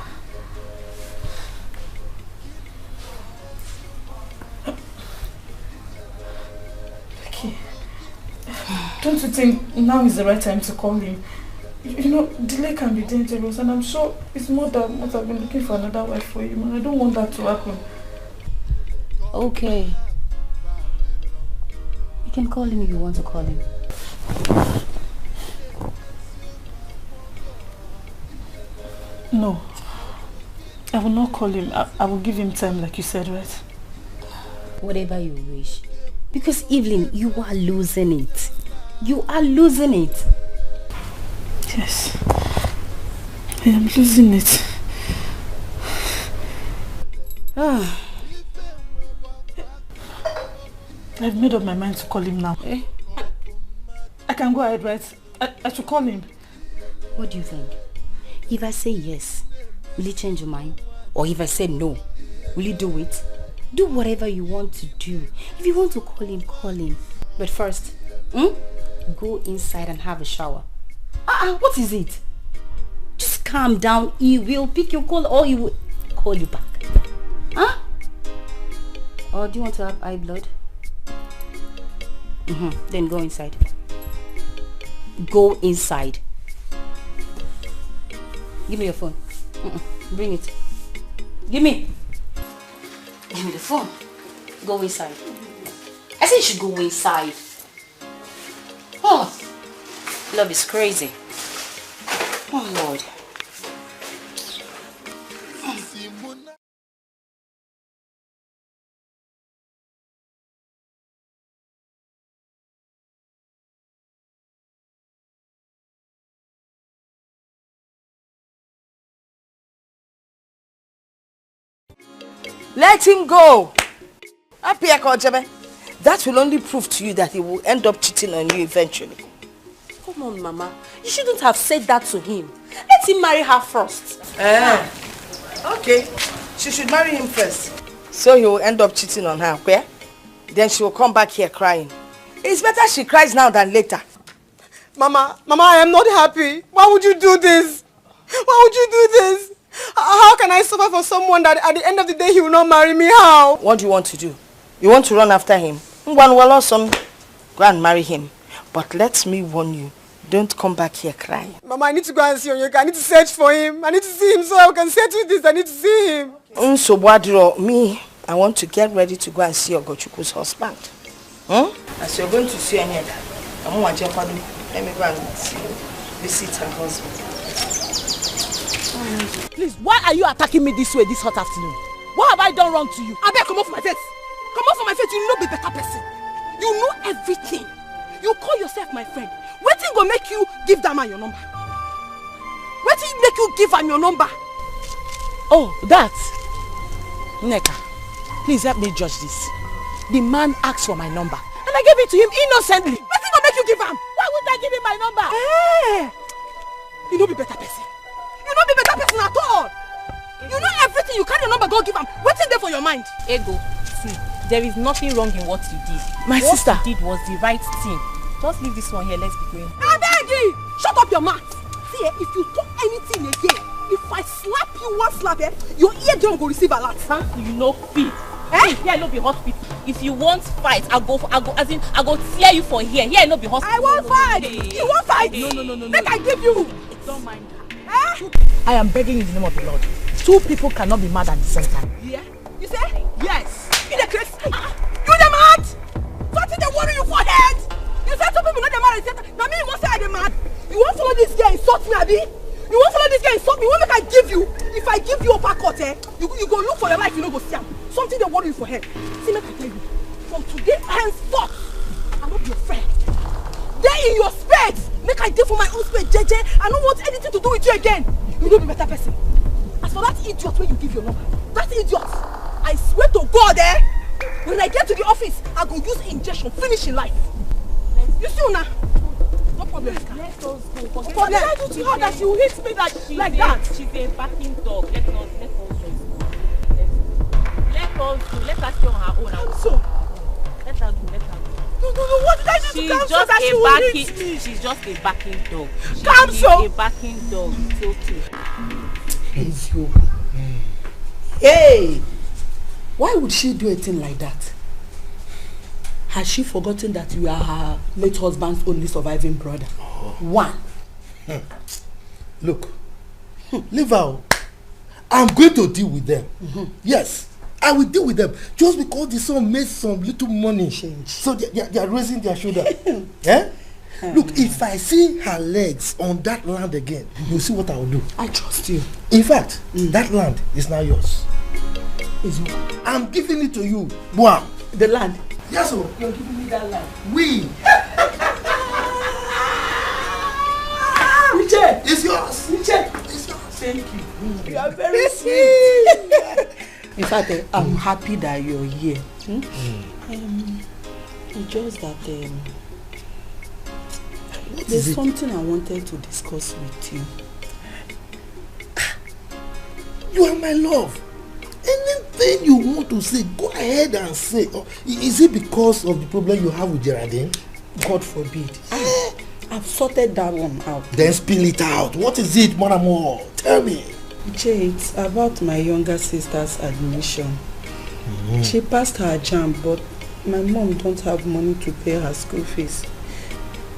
Okay. Don't you think now is the right time to call him? You know, delay can be dangerous, and I'm sure it's more than what I've been looking for another wife for him, and I don't want that to happen. Okay. You can call him if you want to call him. No. I will not call him. I will give him time like you said, right? Whatever you wish. Because Evelyn, you are losing it. You are losing it. Yes. I am losing it. I've made up my mind to call him now. Eh? I can go ahead, right? I should call him. What do you think? If I say yes, will you change your mind? Or if I say no, will you do it? Do whatever you want to do. If you want to call him. But first, go inside and have a shower. What is it? Just calm down. He will pick your call or he will call you back. Or do you want to have eye blood? Then go inside. Go inside. Give me your phone. Bring it. Give me. Give me the phone. Go inside. I said you should go inside. Oh, love is crazy. Oh Lord. Let him go. That will only prove to you that he will end up cheating on you eventually. Come on, Mama. You shouldn't have said that to him. Let him marry her first. Okay. She should marry him first. So he will end up cheating on her. Where? Then she will come back here crying. It's better she cries now than later. Mama, I am not happy. Why would you do this? Why would you do this? How can I suffer for someone that at the end of the day he will not marry me? How? What do you want to do? You want to run after him? Go and marry him. But let me warn you, don't come back here crying. Mama, I need to go and see Onyeka. I need to search for him. I need to see him so I can settle this. I need to see him. So me, I want to get ready to go and see Ogochukwu's husband. As you're going to see Onyeka, let me go and visit her husband. Please, why are you attacking me this way this hot afternoon? What have I done wrong to you? I beg, come off my face. Come off my face. You know be better person. You know everything. You call yourself my friend. Wetin go make you give that man your number? Wetin make you give him your number? Oh, that. Nneka, please help me judge this. The man asked for my number and I gave it to him innocently. Wetin go make you give him? Why would I give him my number? You know be better person. You know be better person at all. You know everything. You carry your number, go give him. What's in there for your mind? Ego, see, there is nothing wrong in what you did. My sister. What you did was the right thing. Just leave this one here, let's be going. I beg you! Shut up your mouth! See, if you talk anything again, if I slap you one slap, your eardrum will receive a lot. Huh? You know fit. Here no be hospital. If you want fight, I go tear you for here. Here no be hospital. I won't fight! You won't fight! No. Make I give you! Don't mind her. I am begging in the name of the Lord. Two people cannot be mad at the same time. Yeah? You say? Yes. You the crazy? You the mad? Something they worry you for head? You said two people not the mad. Now me you won't say I the mad. You won't follow this girl insult me, Abi? You won't follow this girl insult me? What make I give you? If I give you uppercut, you go look for your life, you no go see am. Something they worry you for head. See, make I tell you. From today henceforth, I'm not your friend. They in your space. Make I deal for my own space, JJ. I don't want anything to do with you again. You don't be better person. As for that idiot when you give your number, that idiot, I swear to God, when I get to the office, I go use injection, finish in life. You see now? No problem. Let us go. But then I do to her that she will hit me like that. She's a backing dog. Let us go. Let her stay on her own. So? Let her go. No, what did I do to Kamso that she will hit me? She's just a backing dog. Kamso! She's a backing dog. It's okay. It's you. Hey! Why would she do a thing like that? Has she forgotten that you are her late husband's only surviving brother? One. Look, leave her. I'm going to deal with them. Yes, I will deal with them. Just because the son made some little money. So they are raising their shoulder. Look, if I see her legs on that land again, you'll see what I will do. I trust you. In fact, that land is now yours. Is it? I'm giving it to you. Wow. The land? Yes, sir. You're giving me that land? We. Richard! It's yours. Richard! It's yours. Thank you. You are very sweet. In fact, I'm happy that you're here. It's just that there's something I wanted to discuss with you. You are my love. Anything you want to say, go ahead and say. Is it because of the problem you have with Geraldine? God forbid. I've sorted that one out. Then spill it out. What is it, more and more? Tell me. Jay, it's about my younger sister's admission. She passed her JAMB, but my mom don't have money to pay her school fees.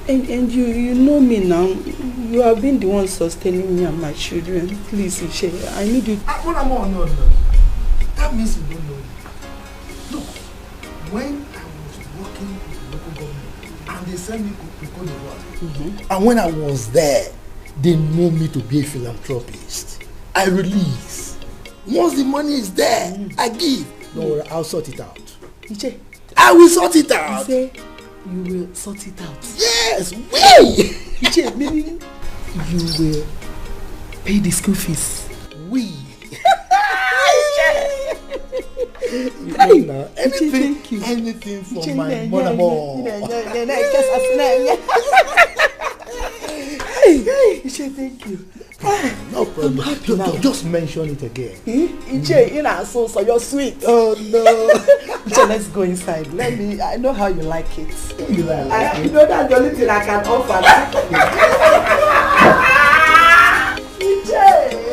And you know me now. You have been the one sustaining me and my children. Please, Iche, I need you. No. That means you don't know me. Look, when I was working with the local government and they sent me to Cote d'Ivoire, and when I was there, they know me to be a philanthropist. I release. Once the money is there, I give. Don't worry, I'll sort it out. Iche, I will sort it out. You say you will sort it out. Yes, we. Iche, meaning you will pay the school fees. We. You know now, anything for my mother-in-law. Iche, thank you. No problem. I'm happy now. Just mention it again. Iche, so you're sweet. Oh no. Iche, let's go inside. I know how you like it. You like it? You know that's the only thing I can offer. Iche.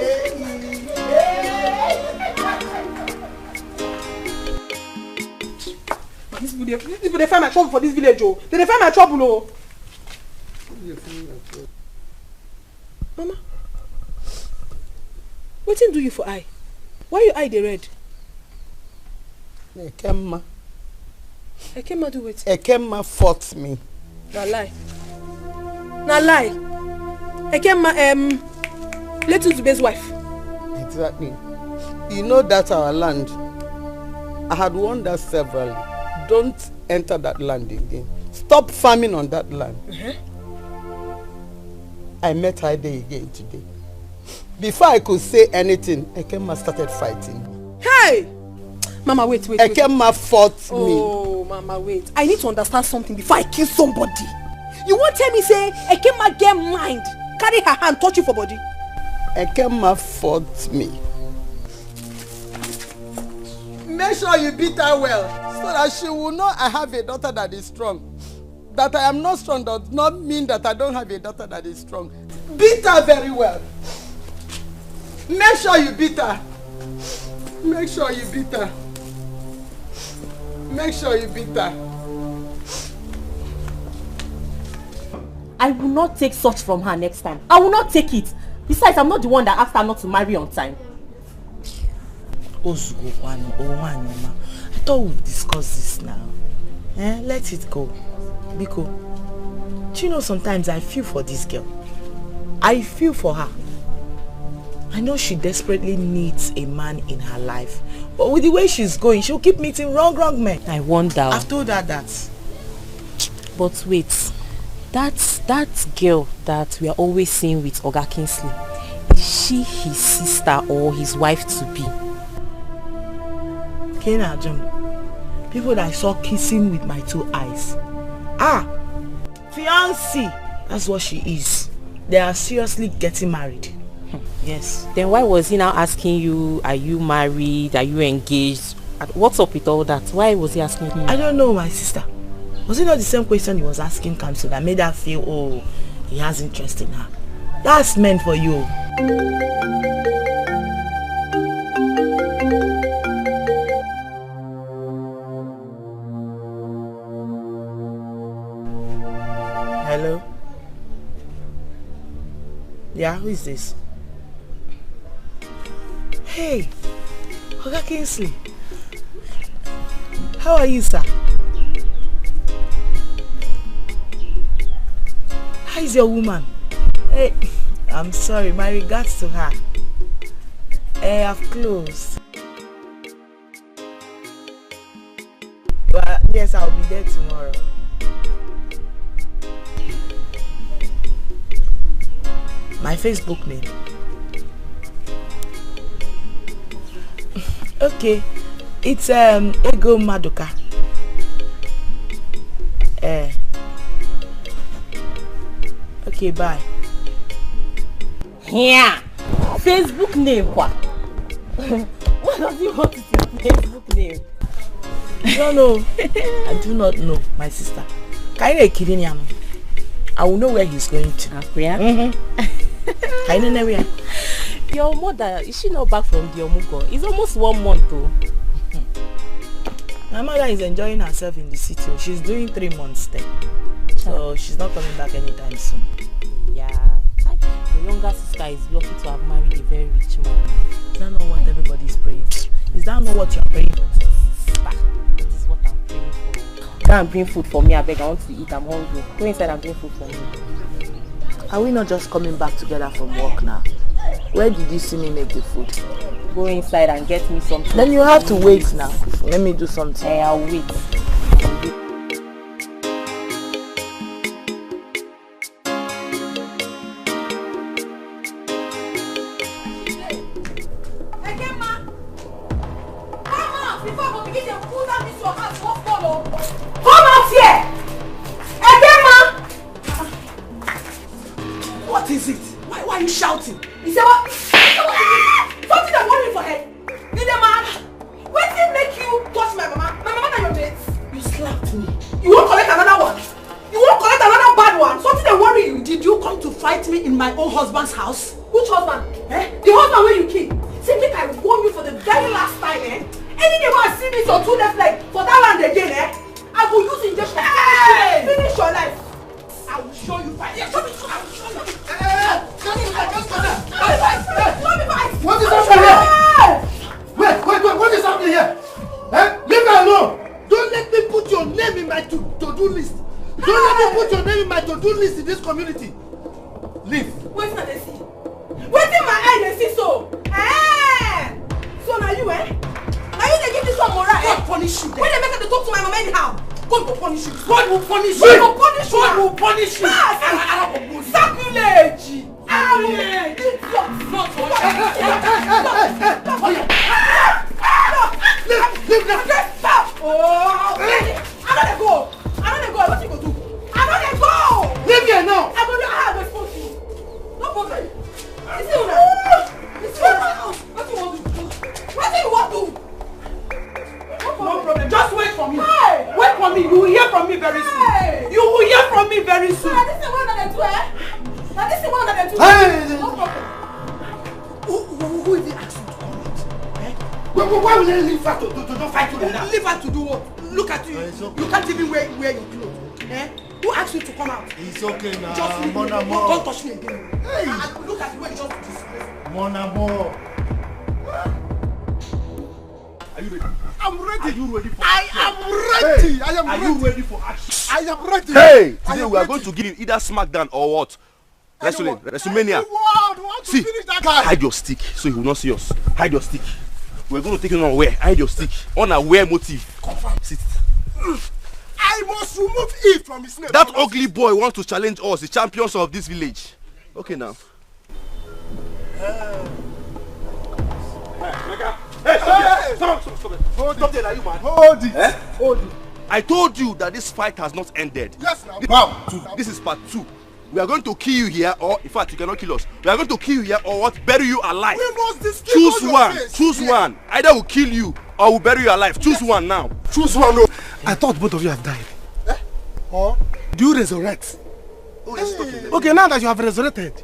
These people, they find my trouble for this village, oh. They find my trouble, oh. Mama, what do you for eye? Why your eye they red? Ekemma. Ekemma do what? Ekemma fought me. Na lie. Ekemma, Little Zube's wife. Exactly. You know that's our land. I had warned that severally. Don't enter that land again. Stop farming on that land. I met her there again today. Before I could say anything, Ekemma started fighting. Hey! Mama, wait. Ekemma fought me. Oh, Mama, wait. I need to understand something before I kill somebody. You won't tell me, say, Ekemma get mind. Carry her hand, touch you for body. Ekemma fought me. Make sure you beat her well, so that she will know I have a daughter that is strong. That I am not strong does not mean that I don't have a daughter that is strong. Beat her very well. Make sure you beat her. Make sure you beat her. Make sure you beat her. I will not take such from her next time. I will not take it. Besides, I'm not the one that asked her not to marry on time. I thought we'd discuss this now. Let it go. Biko, do you know sometimes I feel for this girl? I feel for her. I know she desperately needs a man in her life. But with the way she's going, she'll keep meeting wrong men. I wonder. I've told her that. But wait, that girl that we are always seeing with Oga Kingsley, is she his sister or his wife to be? Kena John, people that I saw kissing with my 2 eyes. Fiancé, that's what she is. They are seriously getting married. Yes. Then why was he now asking you, are you married, are you engaged? What's up with all that? Why was he asking you? I don't know, my sister. Was it not the same question he was asking Kamso that made her feel, oh, he has interest in her? That's meant for you. Hello? Yeah, who is this? Hey, Oga Kingsley. How are you, sir? How is your woman? Hey, I'm sorry, my regards to her. Hey, I've closed. But yes, I'll be there tomorrow. My Facebook name. Okay, it's Ego Madoka. Okay, bye. Yeah. Facebook name, what? What does he want to say? Facebook name? I don't know. I do not know, my sister. I will know where he's going to. Your mother, is she not back from the Omugo? It's almost 1 month though. My mother is enjoying herself in the city. She's doing 3 months stay. So she's not coming back anytime soon. Yeah. The younger sister is lucky to have married a very rich man. Is that not what everybody is praying for? Is that not what you are praying for? That is what I'm praying for. Now bring food for me, I beg. I want to eat. I'm hungry. Go inside and bring food for me. Are we not just coming back together from work now? Where did you see me make the food? Go inside and get me something. Then you have to wait now. Let me do something. I'll wait. What is it? Why are you shouting? He said what? Something that worrying for her. Did the man? When did make you touch my mama? My mama and your mates? You slapped me. You won't collect another one? You won't collect another bad one? Something that worry you? Did you come to fight me in my own husband's house? Which husband? The husband where you killed. See, make I warn you for the very last time, Anything when I see this or 2 left leg for that land again, I will use injection. Finish your life. I will show you fight. Yeah, show me. I will show you. What is happening here? Wait, what is happening here? Leave me alone. Don't let me put your name in my to-do list. Don't let me put your name in my to-do list in this community. Leave. Wait till they see. Wait till my eye they see so. So now you, Now you they give this one moral, God punish you. When they make them talk to my mama anyhow, God will punish you. God will punish you. God will punish you. God will punish you. Sacrilege. Leave here now. No problem. Just wait for me. Wait for me. You will hear from me very soon. You will hear from me very soon. This is one that they do, Now this is one that they do. No problem. Who is it asking to come out? Why will they leave her to don't fight you like that? Leave her to do what? Look at you. You can't even wear your clothes. Who asked you to come out? It's okay now. Just leave me. Don't touch me again. Look at the way you just disgrace. Mon amour. Are you ready? I'm ready. Are you ready for action? I am ready. Hey, I am ready. Are you ready for action? I am ready. Hey, today we are going to give him either smackdown or what? WrestleMania. See, hide your stick so he will not see us. Hide your stick. We're going to take him unaware. Hide your stick. Unaware motive. Confirm. Sit. I must remove it from his name. That ugly boy wants to challenge us, the champions of this village. Okay now. Stop it. Hold it. Hold it. I told you that this fight has not ended. Yes, now. Wow. This is part 2. We are going to kill you here, or in fact, you cannot kill us. We are going to kill you here, or what? Bury you alive. We must choose one. Choose one. Either we'll kill you, or we'll bury you alive. Choose one now. Choose one. No. I thought both of you have died. Or do you resurrect? Okay, now that you have resurrected,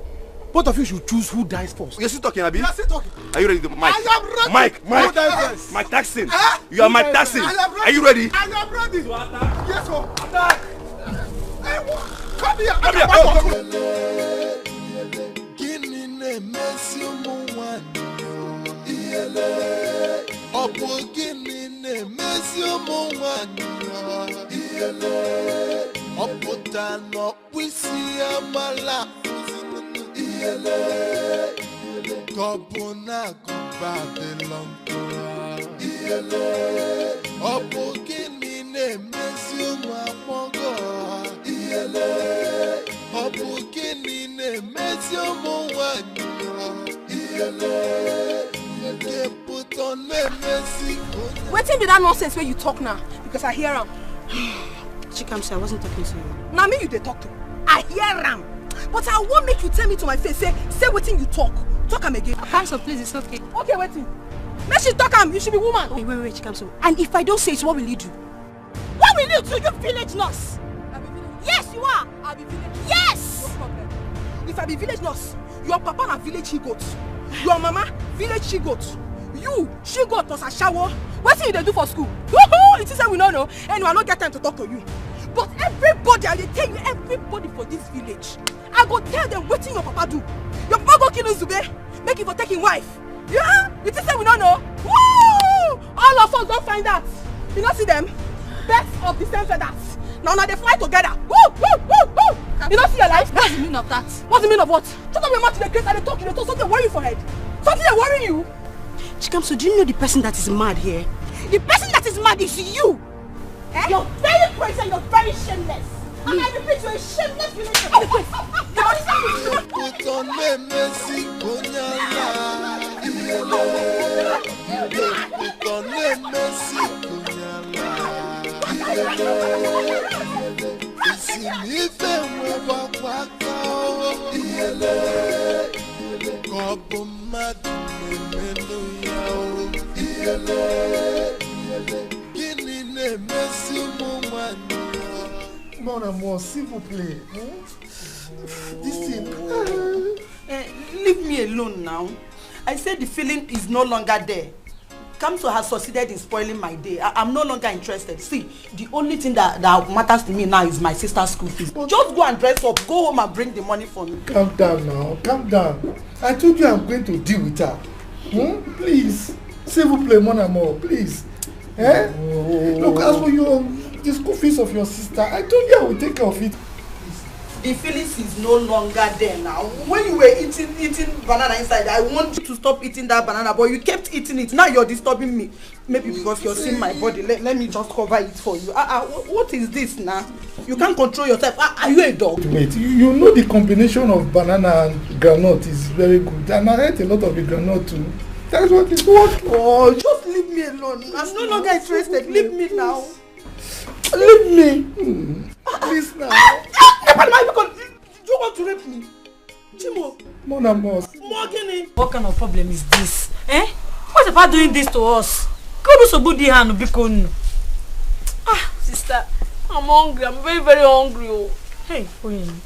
both of you should choose who dies first. You're still talking, Abi? You're still talking. Are you ready, Mike? I am ready. Mike. Mike Taxon. You are Mike Taxon. Are you ready? I am ready. Yes, sir. Attack. Come here. Wetin be that nonsense where you talk now? Because I hear him. Chikamsi, I wasn't talking to you. Now me you dey talk to. I hear him. But I won't make you tell me to my face. Say wetin you talk. Talk am again. Kamso, please, it's okay. Okay, wetin? Make she talk am. You should be woman. Wait, Chikamsi. And if I don't say it, what will you do? What will you do? You village nurse. Yes, you are. I be village. Yes. No problem. If I be village nurse, your papa na village he goat. Your mama village she goat. You, she go to a shower. What thing you do for school? Woohoo! It is say we don't know, and I don't get time to talk to you. But everybody, I tell you, everybody for this village, I go tell them what your papa do. Your papa go kill Zube, make him for taking wife. Yeah? It is say we don't know. Woo! All of us don't find that. You don't see them? Best of the same feathers. Now they fly together. Woo! Woo! Woo! Woo! You don't see your life? What's the meaning of that? What's the meaning of what? Shut up your mouth to the great and they talk something worry you for head. Something that worry you. Chikamso, do you know the person that is mad here? The person that is mad is you! Eh? You're very crazy and you're very shameless. And I repeat, you're a shameless relation. Put on the Messi Kunyala. Put on the Messi Kunyala. It's in even with Mon amour, s'il vous plaît. This thing. Leave me alone now. I said the feeling is no longer there. Kamso has succeeded in spoiling my day. I'm no longer interested. See, the only thing that matters to me now is my sister's school fees. Just go and dress up, go home and bring the money for me. Calm down now, calm down. I told you I'm going to deal with her. Please, s'il vous plaît, mon amour, please. Eh? Look, as for the school fees of your sister, I told you I would take care of it. The feelings is no longer there now. When you were eating banana inside, I want you to stop eating that banana, but you kept eating it. Now you're disturbing me. Maybe because you're seeing my body. Let me just cover it for you. What is this now? You can't control yourself. Are you a dog? Wait, you know the combination of banana and granite is very good. And I ate a lot of the granite too. That's what it's working. Oh, just leave me alone. I'm no longer interested. Leave me now. Leave me. Please now. You want to rape me? Chimo. Mon amour. What kind of problem is this? Eh? What's about doing this to us? Go do so good hand because sister, I'm hungry. I'm very, very hungry. Oh. Hey, Queen.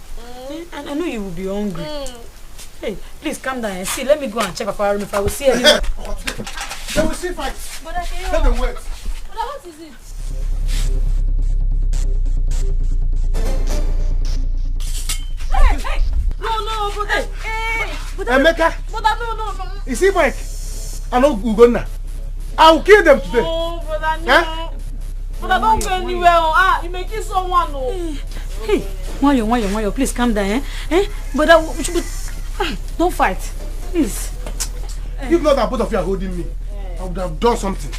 I know you will be hungry. Hey, please calm down and see. Let me go and check Papa room if I will see anyone. They will see fights. But I can't. Let them wait. But what is it? Hey! No, but hey! Emeka! But no. You see, Mike? I know Ugonna. I will kill them today. No, brother, no. Eh? But I don't go anywhere. You may kill someone. No. Hey, Wayo, please calm down. But don't fight. Please. If not that both of you are holding me, I would have done something.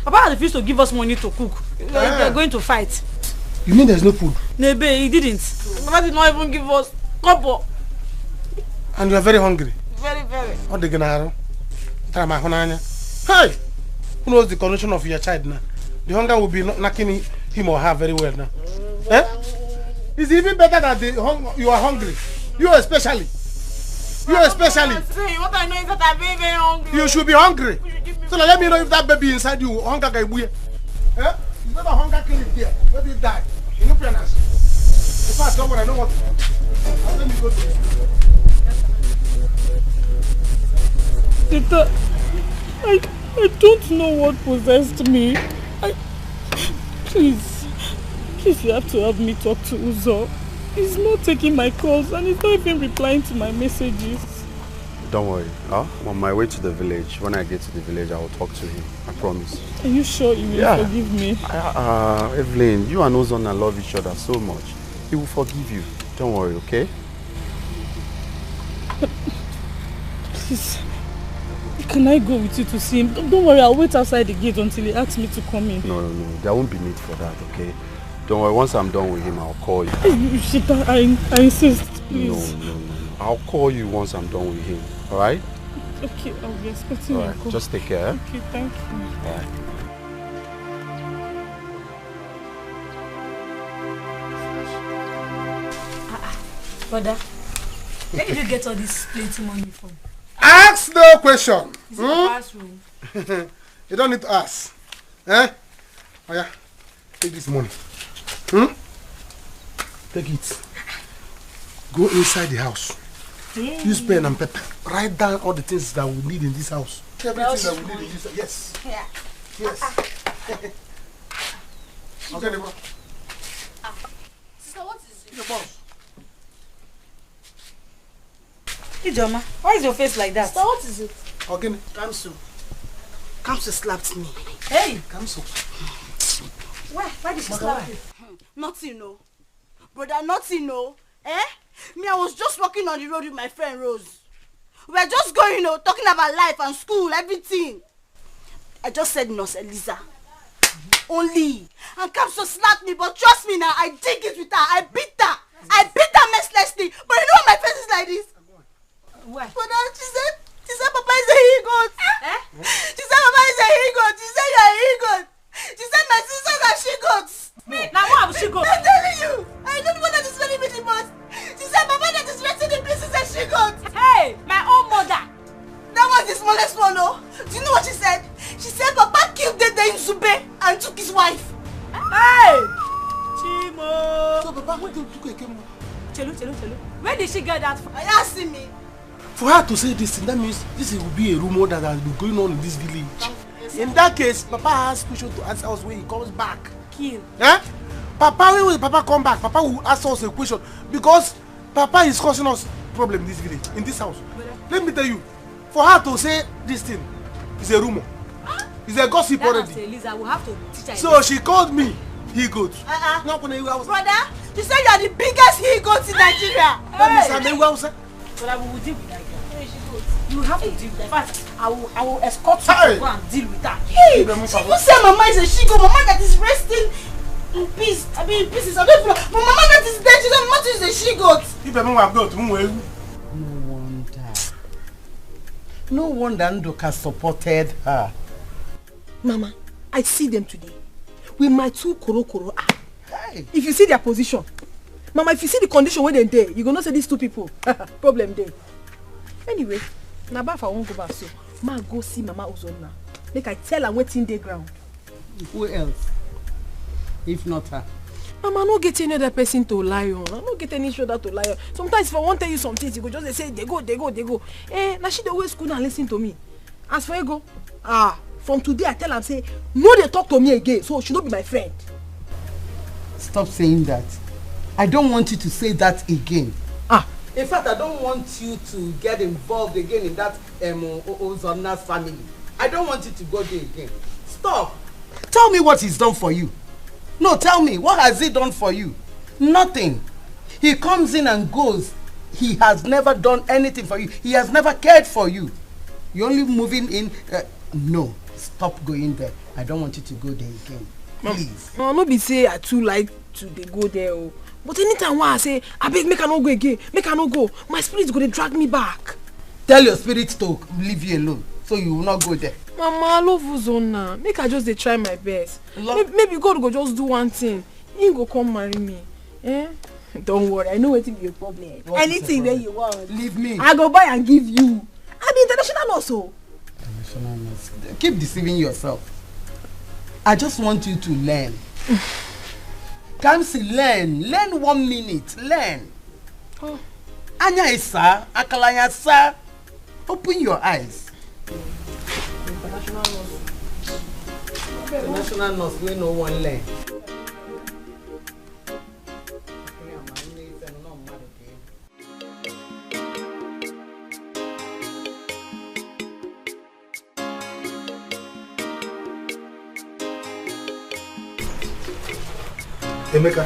Papa refused to give us money to cook. They're going to fight. You mean there's no food? Nebe, he didn't. Papa did not even give us couple. And you are very hungry. Very, very. What they gonna do? Hey! Who knows the condition of your child now? The hunger will be knocking him or her very well now. It's even better that you are hungry. You especially. You especially. What I know is that I'm very, very hungry. You should be hungry. So now let me know if that baby inside you hunger guy buye. It's not a hunger clinic here. Let it die. You know pregnancy. In fact, don't worry, I know what to do. Let me go to Tita, I don't know what possessed me. Please, you have to help me talk to Uzo. He's not taking my calls and he's not even replying to my messages. Don't worry. I'm on my way to the village. When I get to the village, I will talk to him. I promise. Are you sure you will forgive me? Evelyn, you and Ozona love each other so much. He will forgive you. Don't worry, okay? Please, can I go with you to see him? Don't worry, I'll wait outside the gate until he asks me to come in. No. There won't be need for that, okay? Don't worry, once I'm done with him, I'll call you. Shita, I insist, please. No. I'll call you once I'm done with him, alright? Okay, I'll be expecting your call. Just take care. Okay, thank you. Alright. Brother, where did you get all this plenty money from? Ask no question. Is it the classroom? You don't need to ask. Oh yeah, take this money. Take it. Go inside the house. Use pen and paper. Write down all the things that we need in this house. Everything that we need in this. Yes. Yeah. Yes. Okay, bro. Sister, what is it? The boss. Ijoma, why is your face like that? Sister, what is it? Okay. Kamsu slapped me. Hey! Kamsu. Why did she slap you? Nothing, no. Brother, nothing, no. Eh? Me, I was just walking on the road with my friend Rose. We were just going, you know, talking about life and school, everything. I just said Nurse Eliza. Only. And Kamsu slapped me, but trust me now, I dig it with her. I beat her. I beat her mercilessly. But you know why my face is like this? Why? Brother, she said Papa is a he-goat. Eh? She said Papa is a he-goat. She said you are a he-goat. She said my sisters are she-goats. Now what have she got? I'm telling you. I don't know that is very busy, but she said Papa that is resting in peace is a she-goat. Hey, my own mother. That was the smallest one, oh. Do you know what she said? She said Papa killed Dede in Zube and took his wife. Hey! Chimo! So Papa, where did you come? Chelu. Where did she get that from? Are you asking me? For her to say this thing, that means this will be a rumor that has been going on in this village. In that case, Papa has question to answer us when he comes back. Kill. Eh? Papa, when will Papa come back? Papa will ask us a question because Papa is causing us problem in this village, in this house. Let me tell you, for her to say this thing is a rumor. It's a gossip already. Elisa will have to teach her. So she called me he-goat. Brother, you said you are the biggest he-goat in Nigeria. That means I'm a Hausa. But I will deal with that girl. You have to deal with her. In fact, I will escort you to go and deal with her. Hey, people say Mama is a she-goat. Mama that is resting in peace. I mean in pieces. I don't know. But Mama that is dead, she don't matter is a she-goat. No wonder Ndoka supported her. Mama, I see them today with my two koro eye. If you see their position, Mama, if you see the condition where they're there, you're gonna say these two people problem there. Anyway, now if I won't go back, so ma go see Mama Uzonna. Make I tell her what's in the ground. Who else? If not her. Mama, I don't get any other person to lie on. I don't get any shoulder to lie on. Sometimes if I want to tell you some things, you go just say they go. Now she always school and listen to me. As for you go, from today I tell her, say, no, they talk to me again, so she don't be my friend. Stop saying that. I don't want you to say that again. In fact, I don't want you to get involved again in that Ozonna's family. I don't want you to go there again. Stop. Tell me what he's done for you. No, tell me, what has he done for you? Nothing. He comes in and goes. He has never done anything for you. He has never cared for you. You're only moving in. No, stop going there. I don't want you to go there again. Please. No, no be say I too like to they go there. But anytime when I say, I beg, make I not go again. Make I not go. My spirit's going to drag me back. Tell your spirit to leave you alone. So you will not go there. Mama, I love Uzonna. Make I just try my best. Maybe God go just do one thing. He go come marry me. Don't worry, I know what will be your problem. Anything where you want. Leave me. I go buy and give you. I be international also. International nurse. Keep deceiving yourself. I just want you to learn. Kamsi, learn. Learn 1 minute. Learn. Anya isa, akalanya sa. Open your eyes. International nurse, we no one learn. Emeka,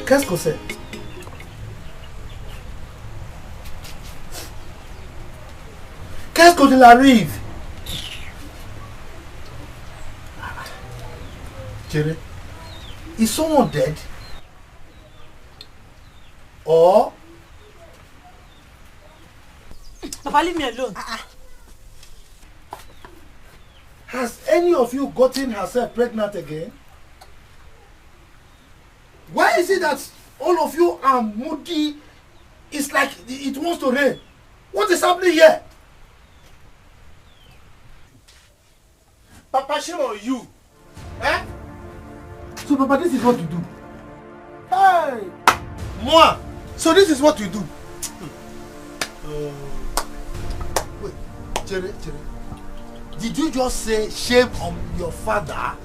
qu'est-ce que c'est? Qu'est-ce que tu arrive? Jerry, is someone dead? Or? Papa, leave me alone. Has any of you gotten herself pregnant again? Why is it that all of you are moody? It's like it wants to rain. What is happening here? Papa, shame on you. Eh? So, Papa, this is what you do. Hey! Moi! So this is what you do. Chere. Did you just say shame on your father?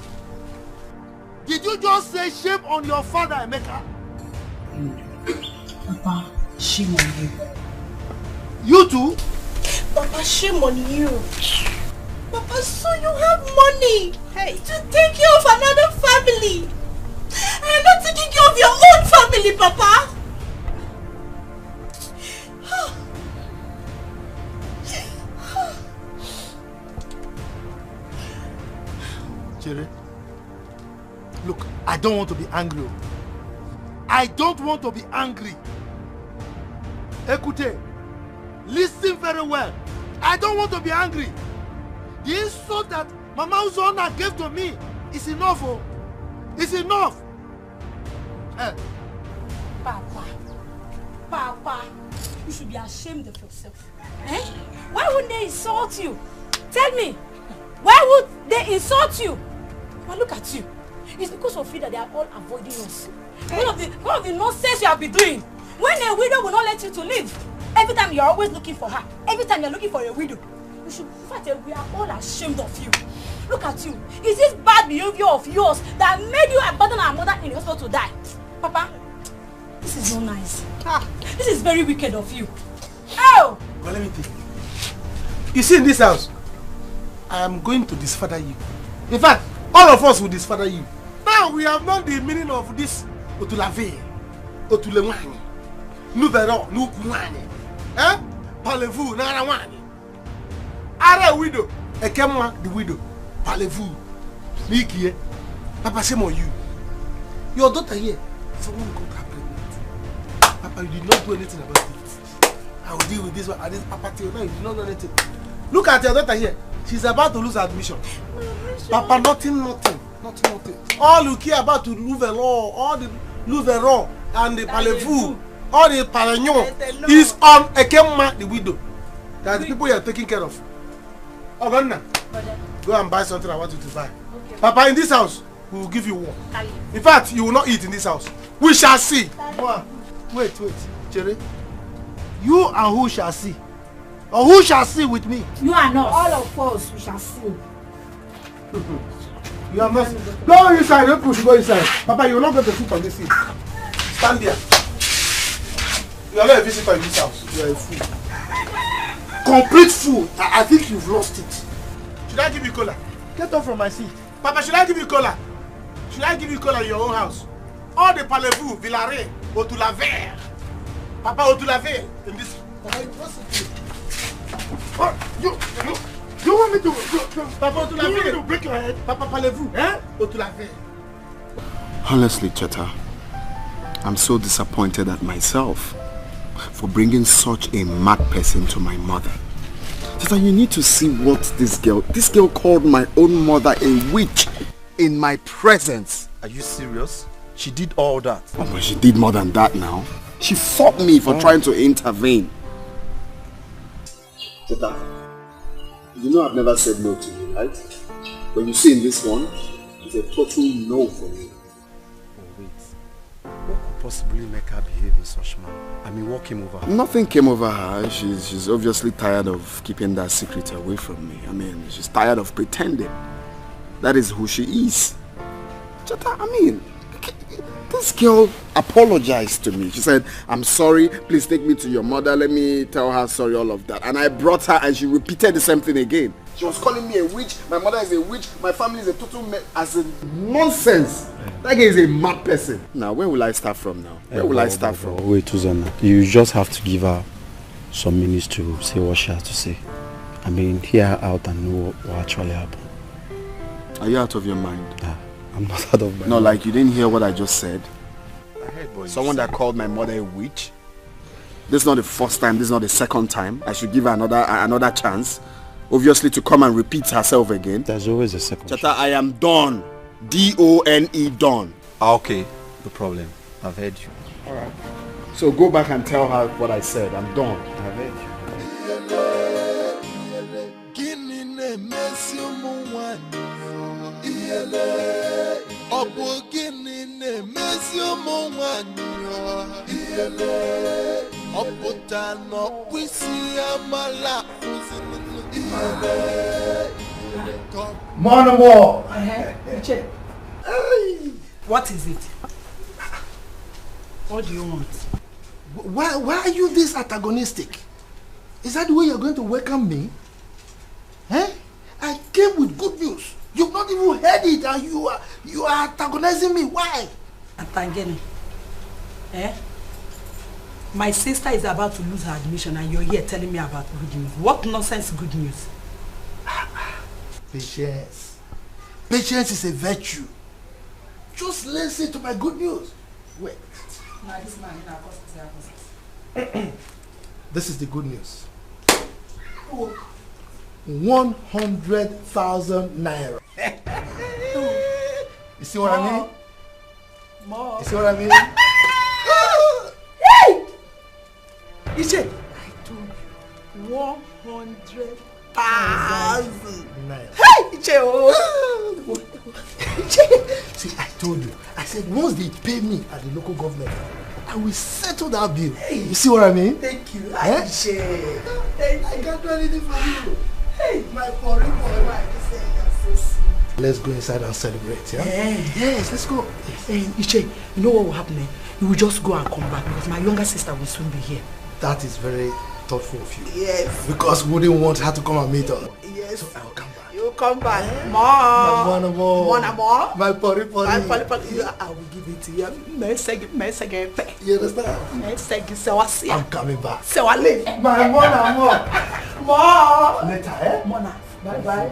Did you just say shame on your father, Emeka? Papa, shame on you. You too? Papa, shame on you. Papa, so you have money to take care of another family. And you're not taking care of your own family, Papa. Chere, look, I don't want to be angry. I don't want to be angry. Écoutez, listen very well. I don't want to be angry. The insult that Mama Uzona gave to me is enough. Oh. It's enough. Papa, you should be ashamed of yourself. Eh? Why wouldn't they insult you? Tell me, why would they insult you? Now look at you. It's because of you that they are all avoiding us. One of the nonsense you have been doing. When a widow will not let you to live, every time you're always looking for her. Every time you're looking for a widow. You should fight. We are all ashamed of you. Look at you. Is this bad behavior of yours that made you abandon our mother in the hospital to die? Papa, this is not nice. This is very wicked of you. Oh! Well, let me think. You see, in this house, I am going to disfather you. In fact, all of us will disfather you. Now we have known the meaning of this Otulave, Otulemani, Nouvero, Nukumani, Parlez-vous, Narawani. Are widow, Ekemwa, the widow, Parlez-vous, Niki, Papa, shame on you. Your daughter here, someone got her pregnant. Papa, you did not do anything about it. I will deal with this one. Papa, till now, you did not do anything. Look at your daughter here. She's about to lose admission. Papa, nothing. All you care about to Louvero, all the Louvero and the Parlez-vous, all the Paragnon is on Ekemma, the widow. That's the people you are taking care of. Oh, Gonna, go and buy something I want you to buy. Okay. Papa, in this house, we will give you one. In fact, you will not eat in this house. We shall see. Wait, Chere. You and who shall see? Or who shall see with me? You and us. All of us, we shall see. You are not. Go inside, don't push, go inside. Papa, you will not get the food on this seat. Stand there. You are not a visitor in this house. You are a fool. Complete fool. I think you've lost it. Should I give you cola? Get off from my seat. Papa, should I give you cola? Should I give you cola in your own house? All the Parlez-vous, Villaré, Otulaver. Papa, Otulaver. In this. Papa, you lost it. Oh, you want me to Papa, Otulaver, to break your head? Papa, Parlez-vous, Otulaver. Honestly, Cheta, I'm so disappointed at myself for bringing such a mad person to my mother. Cheta, you need to see what this girl called my own mother a witch in my presence. Are you serious? She did all that? Oh, but she did more than that now. She fought me for trying to intervene. Cheta, you know I've never said no to you, right? But you see in this one, it's a total no for me. What could possibly make her behave in such manner? I mean, what came over her? Nothing came over her. She's obviously tired of keeping that secret away from me. I mean, she's tired of pretending. That is who she is. Cheta, I mean, this girl apologized to me. She said, I'm sorry, please take me to your mother. Let me tell her sorry, all of that. And I brought her and she repeated the same thing again. She was calling me a witch. My mother is a witch. My family is a total as in nonsense. That guy is a mad person. Now, where will I start from now? Where will I start from? Wait, Uzana. You just have to give her some minutes to say what she has to say. I mean, hear her out and know what actually happened. Are you out of your mind? I'm not out of my mind. No, like you didn't hear what I just said? I heard what Someone that called my mother a witch? This is not the first time, this is not the second time. I should give her another chance. Obviously to come and repeat herself again. There's always a second chance. I am done. D-O-N-E, done. Okay, no problem. I've heard you. Alright. So go back and tell her what I said. I'm done. I've heard you. More no more. What is it? What do you want? Why are you this antagonistic? Is that the way you're going to welcome me? Eh? I came with good news. You've not even heard it and you are antagonizing me. Why? Antagony. Eh? My sister is about to lose her admission and you're here telling me about good news. What nonsense good news? Patience. Patience is a virtue. Just listen to my good news. Wait. This is the good news. 100,000 naira. You see what I mean? More. You see what I mean? Hey! Iche, I told you 100,000 naira. Hey, Iche, oh. See, I told you. I said once they pay me at the local government, I will settle that bill. Hey. You see what I mean? Thank you. Eh? I can't do anything for you. Hey, my boy, Let's go inside and celebrate, yeah? Yes, let's go. Hey, Iche, you know what will happen? You will just go and come back because my younger sister will soon be here. That is very thoughtful of you. Yes. Because we wouldn't want her to come and meet us. Yes. So I'll come back. You come back. More. My pori. I will give it to you. You understand? I'm coming back. My more. Later, eh? Mona. Bye.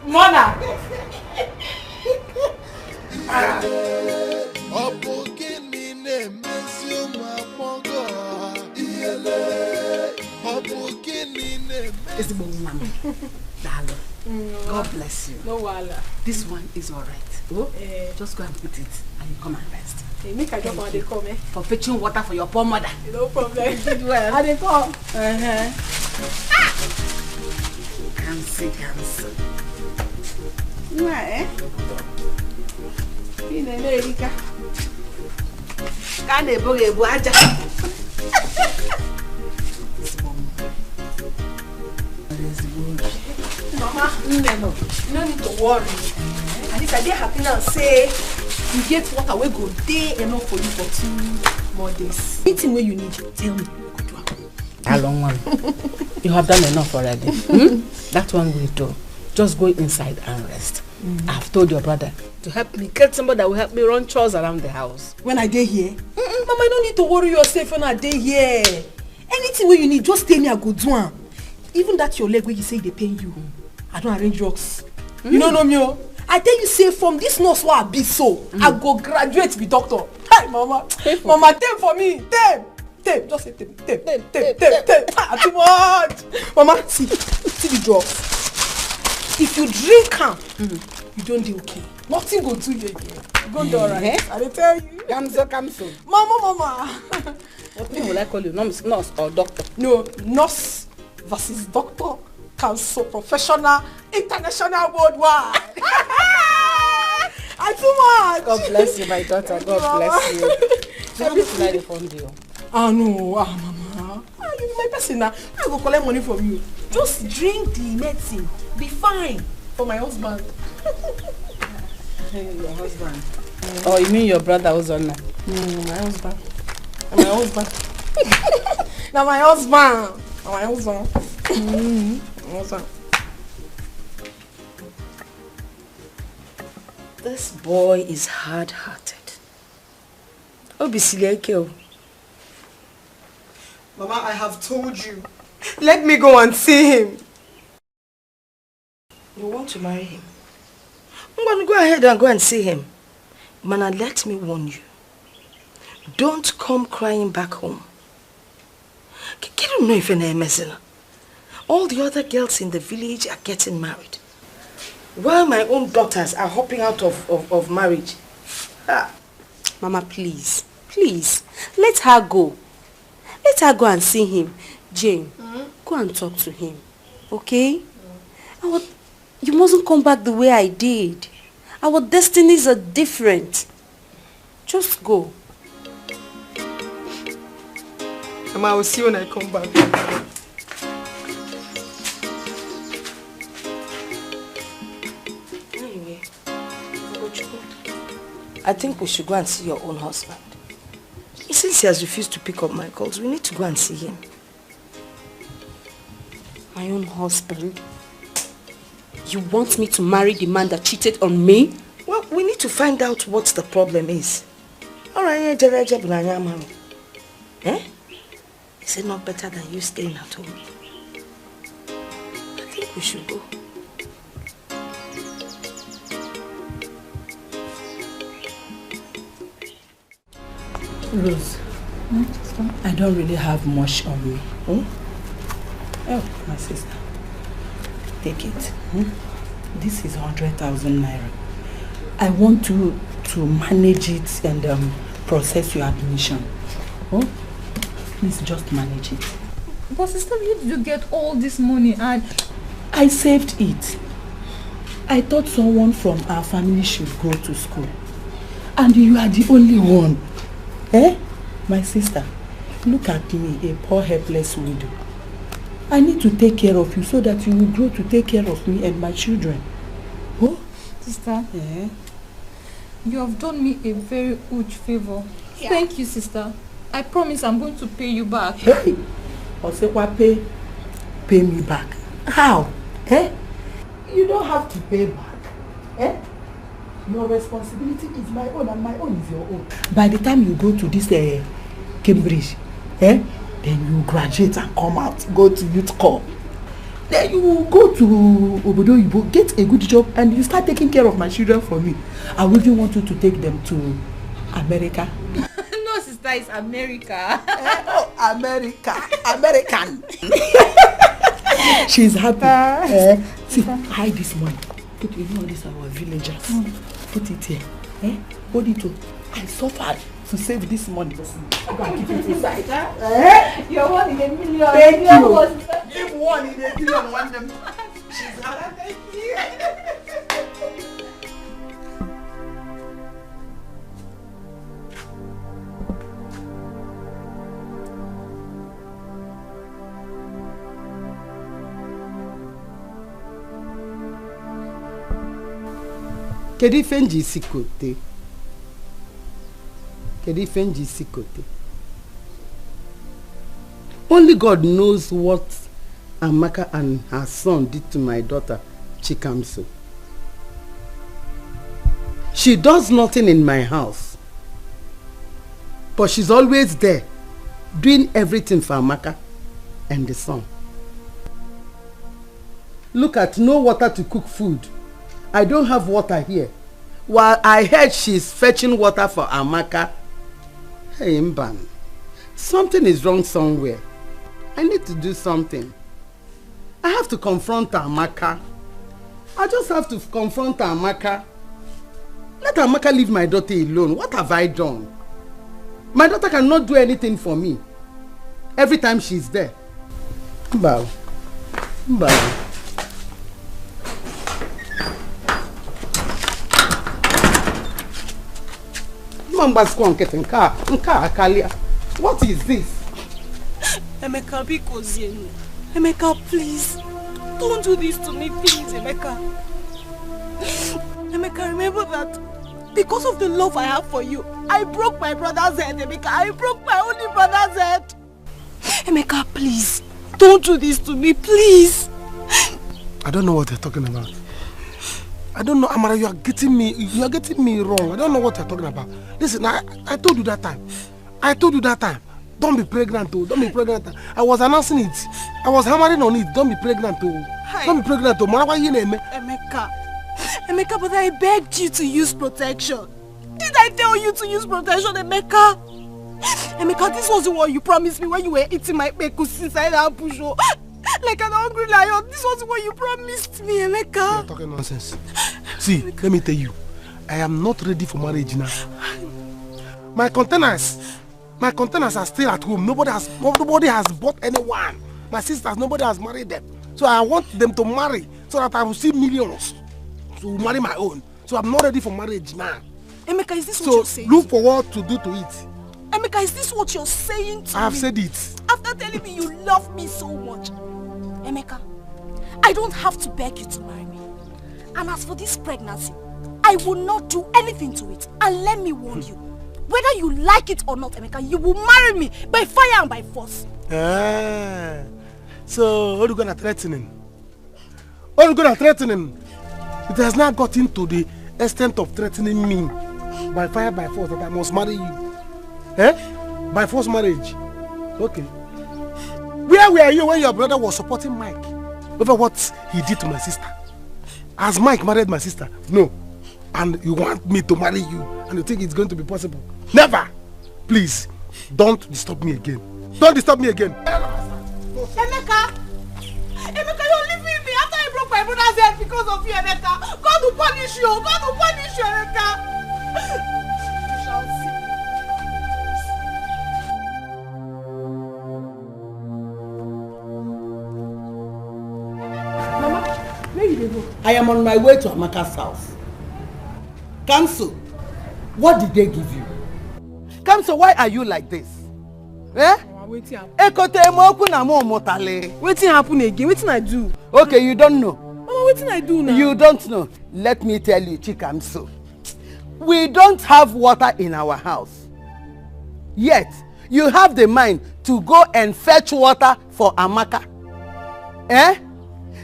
Mona. It's the woman. Darling. God bless you. No wala. This one is alright. Oh, just go and put it and you come and rest. Hey, make I drop on the come, for fetching water for your poor mother. No problem. You did well. I dey come. Cancel. Why? Ine Erika. Ka na-ebo aja. Mama, no need to worry. At least I dey happy now say you get water wey go dey enough for you for 2 more days. Anything wey you need, tell me. Along one. You have done enough already. That one will do. Just go inside and rest. I've told your brother to help me get somebody that will help me run chores around the house. When I dey here? Mama, you don't need to worry yourself when I dey here. Anything wey you need, just tell me I go do am. Even that your leg where you say they pain you, I don't arrange drugs. You don't know me, oh. I tell you, say from this nurse where I be so, I go graduate to be doctor. Hey, mama, mama, take for me, take. Just say take. Too much. Mama, see the drugs. If you drink am, you don't do okay. Nothing go do you again. You go do alright. I dey tell you. Kamso. Mama. What name will I call you? Nurse or doctor? No, nurse versus doctor. Council, professional, international, worldwide. I too much. God bless you, my daughter. God bless you. So this is like the phone deal. No, mama. You my person now. I go collect money from you. Just drink the medicine. Be fine. For my husband. Your husband. Oh, you mean your brother was on that? My husband. My husband. Now my husband. My husband. This boy is hard-hearted. Mama, I have told you. Let me go and see him. You want to marry him? I'm going to go ahead and go and see him. Mana, let me warn you. Don't come crying back home. I don't know if you're messing up. All the other girls in the village are getting married, while my own daughters are hopping out of marriage. Mama, please, let her go. Let her go and see him. Jane, go and talk to him, okay? You mustn't come back the way I did. Our destinies are different. Just go. Mama, I will see you when I come back. I think we should go and see your own husband. Since he has refused to pick up my calls, we need to go and see him. My own husband? You want me to marry the man that cheated on me? Well, we need to find out what the problem is. Alright, eh? Is it not better than you staying at home? I think we should go. Rose, I don't really have much on me. Oh, my sister. Take it. This is 100,000 naira. I want to manage it and process your admission. Oh, please just manage it. But sister, where did you get all this money? And I saved it. I thought someone from our family should go to school. And you are the only one. Eh? My sister, look at me, a poor helpless widow. I need to take care of you so that you will grow to take care of me and my children. Oh? Sister, you have done me a very huge favor. Yeah. Thank you, sister. I promise I'm going to pay you back. Hey! Osekwa pay me back. How? Eh? You don't have to pay back. Eh? Your responsibility is my own and my own is your own. By the time you go to this Cambridge, then you graduate and come out, go to youth corps. Then you go to Obodo Ibo, get a good job and you start taking care of my children for me. I wouldn't want you to take them to America. No, sister, it's America. Oh, America. American. She's happy. See, hide this money. Put it in this our villagers. Put it here. Hold it up. I suffered to save this money. Go and keep it inside. You're one in a million. Thank you. Give one in a million. One them. She's happy. Thank you. Kedifenji sikote. Kedifenji sikote. Only God knows what Amaka and her son did to my daughter, Chikamso. She does nothing in my house, but she's always there, doing everything for Amaka and the son. Look at no water to cook food. I don't have water here. While I heard she's fetching water for Amaka. Hey, Mban, something is wrong somewhere. I need to do something. I have to confront Amaka. I just have to confront Amaka. Let Amaka leave my daughter alone. What have I done? My daughter cannot do anything for me. Every time she's there. Mbao. Mbao. What is this? Emeka, because Emeka, please. Don't do this to me, please, Emeka. Emeka, remember that because of the love I have for you, I broke my brother's head, Emeka. I broke my only brother's head. Emeka, please. Don't do this to me, please. I don't know what you're talking about. I don't know, Amara, you are getting me wrong. I don't know what you're talking about. Listen, I told you that time. Don't be pregnant, oh. Don't be pregnant. I was announcing it. I was hammering on it. Don't be pregnant, oh. Don't be pregnant, oh. Emeka, but I begged you to use protection. Did I tell you to use protection, Emeka? Emeka, this was the one you promised me when you were eating my pekus inside our bush. Like an hungry lion. This was what you promised me, Emeka. You're talking nonsense. See, let me tell you. I am not ready for marriage now. My containers are still at home. Nobody has bought anyone. My sisters, nobody has married them. So I want them to marry so that I will see millions to marry my own. So I'm not ready for marriage now. Emeka, is this what you're saying? So look for what to do to it. Emeka, is this what you're saying to me? I have said it. After telling me you love me so much. Emeka, I don't have to beg you to marry me. And as for this pregnancy, I will not do anything to it. And let me warn you, whether you like it or not, Emeka, you will marry me by fire and by force. So, what are you going to threaten him? What are you going to threaten him? It has not gotten to the extent of threatening me by fire, by force, that I must marry you. By forced marriage. Okay. Where were you when your brother was supporting Mike over what he did to my sister? Has Mike married my sister? No. And you want me to marry you and you think it's going to be possible? Never! Please, don't disturb me again. Don't disturb me again. Emeka! Emeka, you're leaving me after I broke my brother's head because of you, Emeka! God will punish you! God will punish you, Emeka! You shall see. I am on my way to Amaka's house. Kamso, what did they give you? Kamso, why are you like this? Wetin happen again? Wetin I do? Okay, you don't know. Mama, wetin I do now? You don't know. Let me tell you, Chikamso. We don't have water in our house. Yet, you have the mind to go and fetch water for Amaka.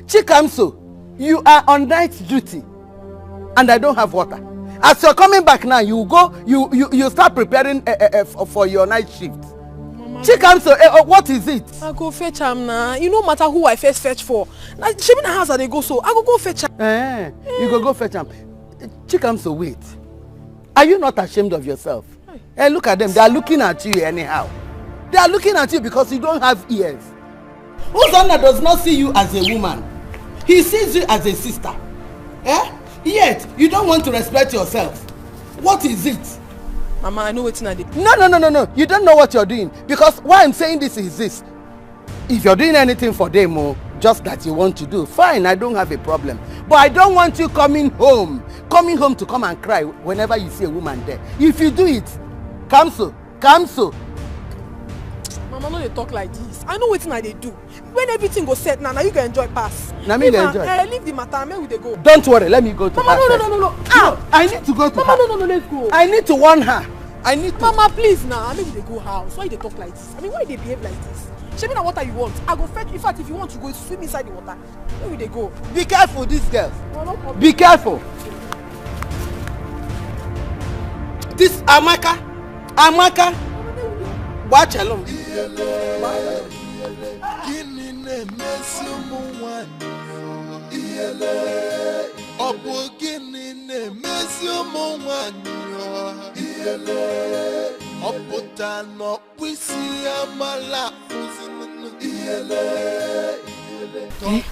Chikamso, you are on night duty and I don't have water. As you're coming back now, you go, you start preparing for your night shift. Chikamso, what is it? I go fetch am now. You no matter who I first fetch for. Now, she be the house that they go, so I go fetch am. You go fetch am. Chikamso, wait. Are you not ashamed of yourself? Hey, look at them. They are looking at you anyhow. They are looking at you because you don't have ears. Uzonna does not see you as a woman. He sees you as a sister. Yet, you don't want to respect yourself. What is it? Mama, I know wetin I did. No. You don't know what you're doing. Because why I'm saying this is this. If you're doing anything for them, just that you want to do, fine, I don't have a problem. But I don't want you coming home to come and cry whenever you see a woman there. If you do it, Kamso. Mama, no dey talk like this. I know wetin I dey do. When everything go set now you can enjoy pass. Now me enjoy. Leave the matter, make we dey go. Don't worry, let me go to Mama, her. no. I need to go to her. Mama, no, let's go. I need to warn her. I need to. Mama, please now. Make we dey go house. Why they talk like this? I mean, why they behave like this? Show me now what you want. I go fetch. In fact, if you want to go swim inside the water, where will they go? Be careful, these girls. Be careful. This Amaka, watch along.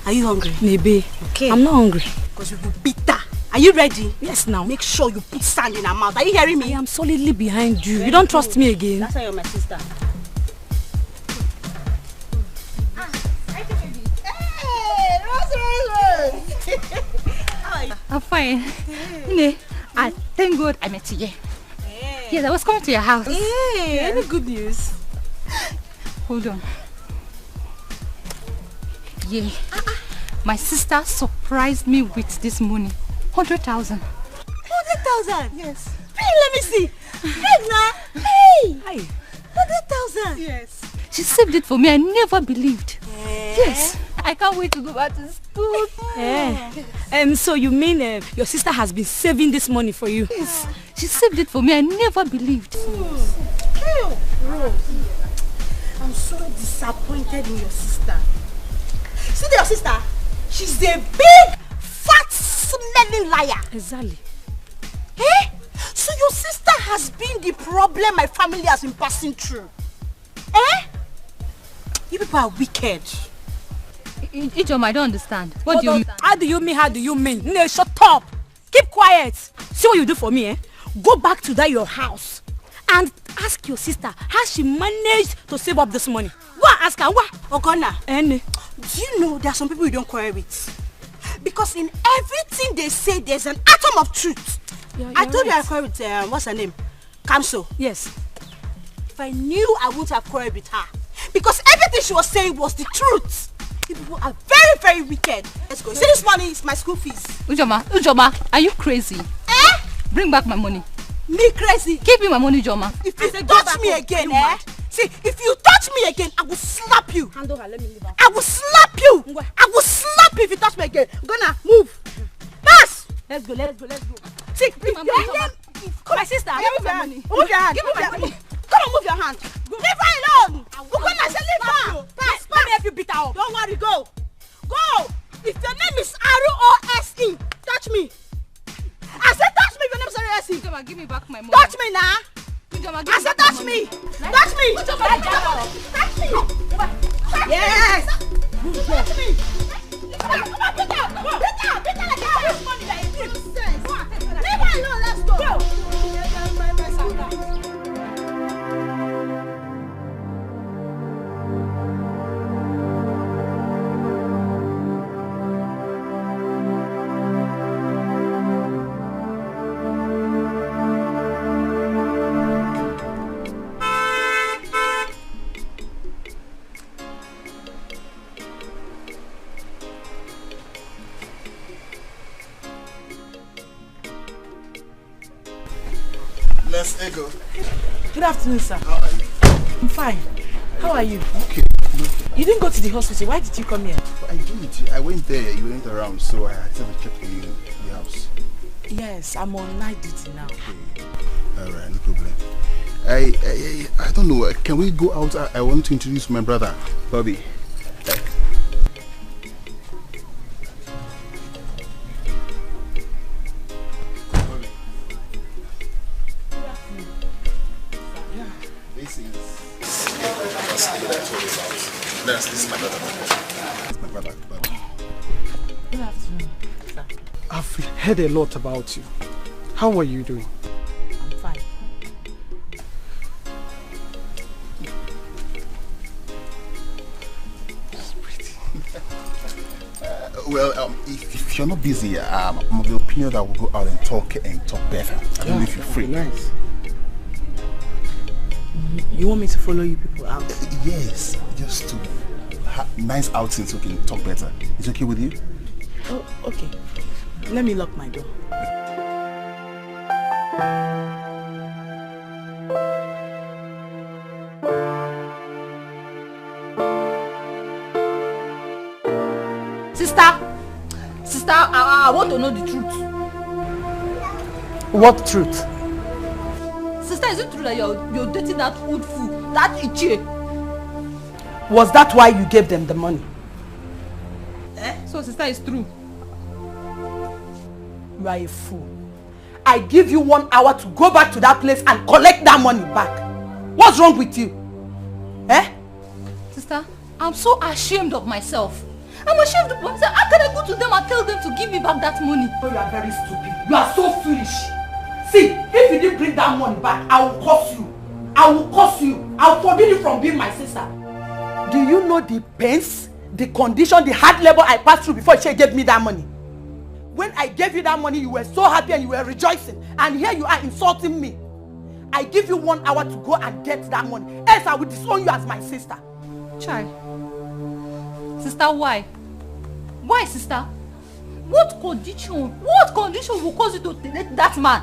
Are you hungry? Maybe. Okay. I'm not hungry. Because you will beat her. Are you ready? Yes, now. Make sure you put sand in her mouth. Are you hearing me? I am solidly behind you. You don't trust me again. That's why you're my sister. I'm fine. I thank God I met you. Yes, I was coming to your house. Hey, any good news? Hold on. Yeah. My sister surprised me with this money. 100,000. 100,000? Yes. Hey, let me see. Hey, now. Hey. Hi. 100,000? Yes. She saved it for me. I never believed. Yes. I can't wait to go back to school. So you mean your sister has been saving this money for you? Yes. She saved it for me. I never believed. Hey, Rose. I'm so disappointed in your sister. See your sister? She's a big, fat, smelling liar. Exactly. Eh? So your sister has been the problem my family has been passing through. Eh? You people are wicked. Ijoma, I don't understand. What do you mean? How do you mean? How do you mean? No, shut up. Keep quiet. See what you do for me, eh? Go back to that your house and ask your sister how she managed to save up this money. Go and ask her. What? Ogonna. Do you know there are some people you don't quarrel with? Because in everything they say, there's an atom of truth. I told you I quarreled with, what's her name? Kamso. Yes. If I knew, I wouldn't have quarreled with her. Because everything she was saying was the truth. You people are very, very wicked. Let's go. See, this money is my school fees. Ujoma, are you crazy? Eh? Bring back my money. Me crazy? Give me my money, Joma. If you touch me again, see, if you touch me again, I will slap you. Hand over, let me leave her. I will slap you. I will slap you if you touch me again. Gonna move. Pass. Let's go. See, if you my sister, give me my money. Move your hand. Give me my money. Come on, move your hand. Leave her alone. Gonna say leave her. Pass. Let me help you beat her up. Don't worry, go. Go. If your name is R-O-S-E, touch me. I said touch me if your name is R-O-S-E. Joma, give me back my money. Touch me now. Joma, I said touch me. Touch me. Touch me. Yes. Touch me. Come on, beat her. Beat her like a money that is nonsense. Leave her alone. Let's go. Let's go. Good afternoon, sir. How are you? I'm fine. How are you? Okay. You didn't go to the hospital. Why did you come here? I did. I went there. You went around, so I had to check for you in the house. Yes, I'm on night duty now. Okay. Alright, no problem. I don't know. Can we go out? I want to introduce my brother, Bobby. This is my brother. This is my brother, Bobby. Good afternoon, sir. I've heard a lot about you. How are you doing? I'm fine. Well, if you're not busy, I'm of the opinion that we'll go out and talk better. I don't know if you're free. Nice. You want me to follow you people out? Yes, just to have nice outings so we can talk better. Is it okay with you? Oh, okay. Let me lock my door. Sister, I want to know the truth. What truth? Sister, is it true that you're dating that old fool, that Ichie? Was that why you gave them the money? So sister, it's true. You are a fool. I give you 1 hour to go back to that place and collect that money back. What's wrong with you? Sister, I'm so ashamed of myself. I'm ashamed of myself. How can I go to them and tell them to give me back that money? Oh, you are very stupid. You are so foolish. See, if you didn't bring that money back, I will curse you. I will curse you. I will forbid you from being my sister. Do you know the pains, the condition, the hard labor I passed through before she gave me that money? When I gave you that money, you were so happy and you were rejoicing. And here you are insulting me. I give you 1 hour to go and get that money. Else I will disown you as my sister. Child. Sister, why? Why, sister? What condition will cause you to date that man?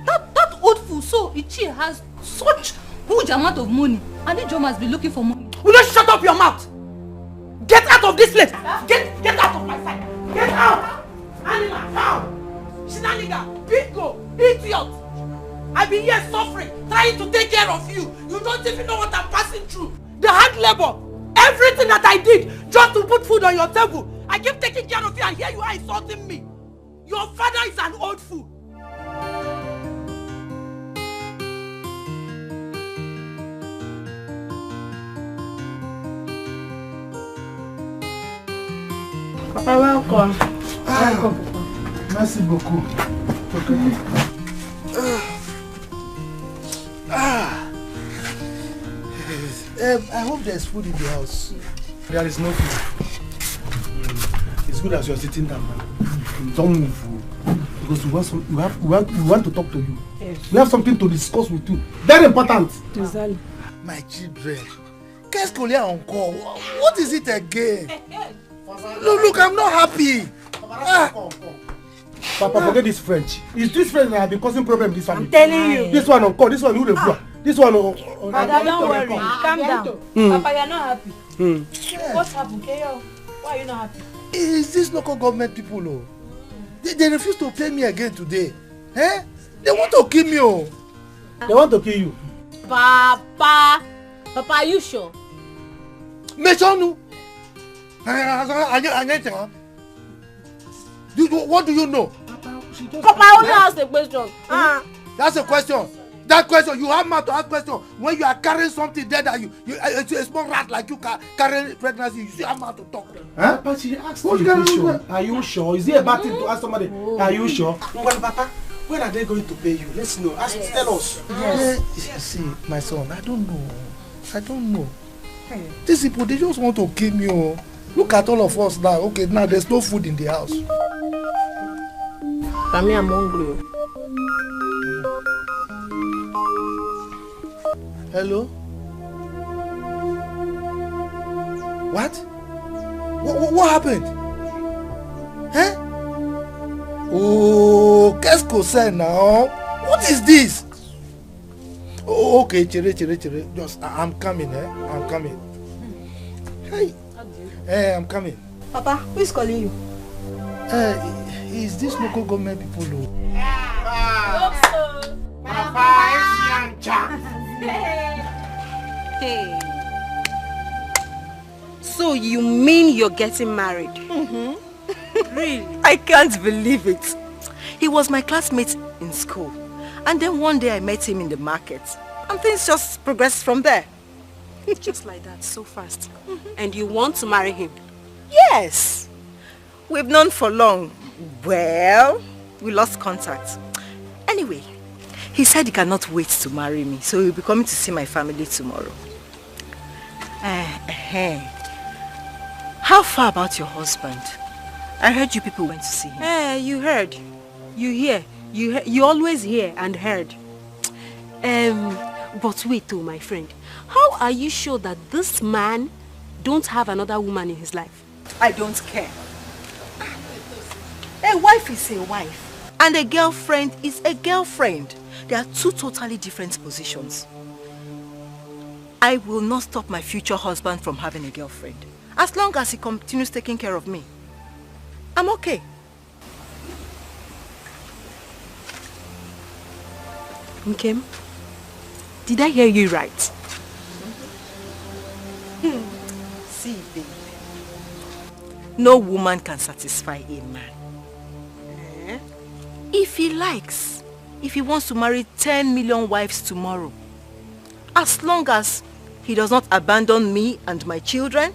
That old fool, so Ichie has such huge amount of money. And Ijo must be looking for money. Will you shut up your mouth? Get out of this place! Get out of my sight! Get out! Animal, cow! Shenanigan, bingo, idiot! I've been here suffering, trying to take care of you. You don't even know what I'm passing through. The hard labor, everything that I did just to put food on your table. I keep taking care of you and here you are insulting me. Your father is an old fool. Papa, welcome. Welcome, Papa. Merci beaucoup. Okay. I hope there's food in the house. There is no food. It's good as you're sitting down, man. Don't move. Because we want to talk to you. Yes. We have something to discuss with you. Very important. My children. Qu'est-ce qu'on y a encore? What is it again? Look, I'm not happy. Papa, forget this French. It's this French that have been causing problem in this family. I'm telling you. This one on call, this one who the floor. This one on Papa, don't worry. Calm down. Papa, you're not happy. What's happened, Keyo? Why are you not happy? It's these local government people, oh. They refuse to pay me again today. Eh? They want to kill me, oh. They want to kill you. Papa, are you sure? Mechanu. What do you know? Papa, only ask the question. That's a question. That question, you have mouth to ask question. When you are carrying something there that it's a small rat like you carrying pregnancy, you still have mouth to talk. Huh? But she asked you a question. Are you sure? Is it a bad thing to ask somebody? Are you sure? Well, Papa, when are they going to pay you? Let's know. Tell us. Yes. See, my son, I don't know. These people, they just want to kill me. Oh. Look at all of us now. Okay, now there's no food in the house. Kami, I'm hungry. Hello? What happened? Huh? Oh, qu'est-ce que c'est now? What is this? Oh, okay, chere. Just, I'm coming, I'm coming. Hey, I'm coming. Papa, who is calling you? Is this local government people? Hey. So you mean you're getting married? Really? I can't believe it. He was my classmate in school. And then one day I met him in the market. And things just progressed from there. Just like that, so fast. And you want to marry him? Yes. We've known for long. Well, we lost contact. Anyway, he said he cannot wait to marry me. So he'll be coming to see my family tomorrow. How far about your husband? I heard you people went to see him. You heard. You hear. You always hear and heard. But wait, my friend. How are you sure that this man don't have another woman in his life? I don't care. A wife is a wife. And a girlfriend is a girlfriend. They are two totally different positions. I will not stop my future husband from having a girlfriend. As long as he continues taking care of me. I'm okay. Nkem, did I hear you right? See, baby. No woman can satisfy a man. If he likes, if he wants to marry 10 million wives tomorrow, as long as he does not abandon me and my children,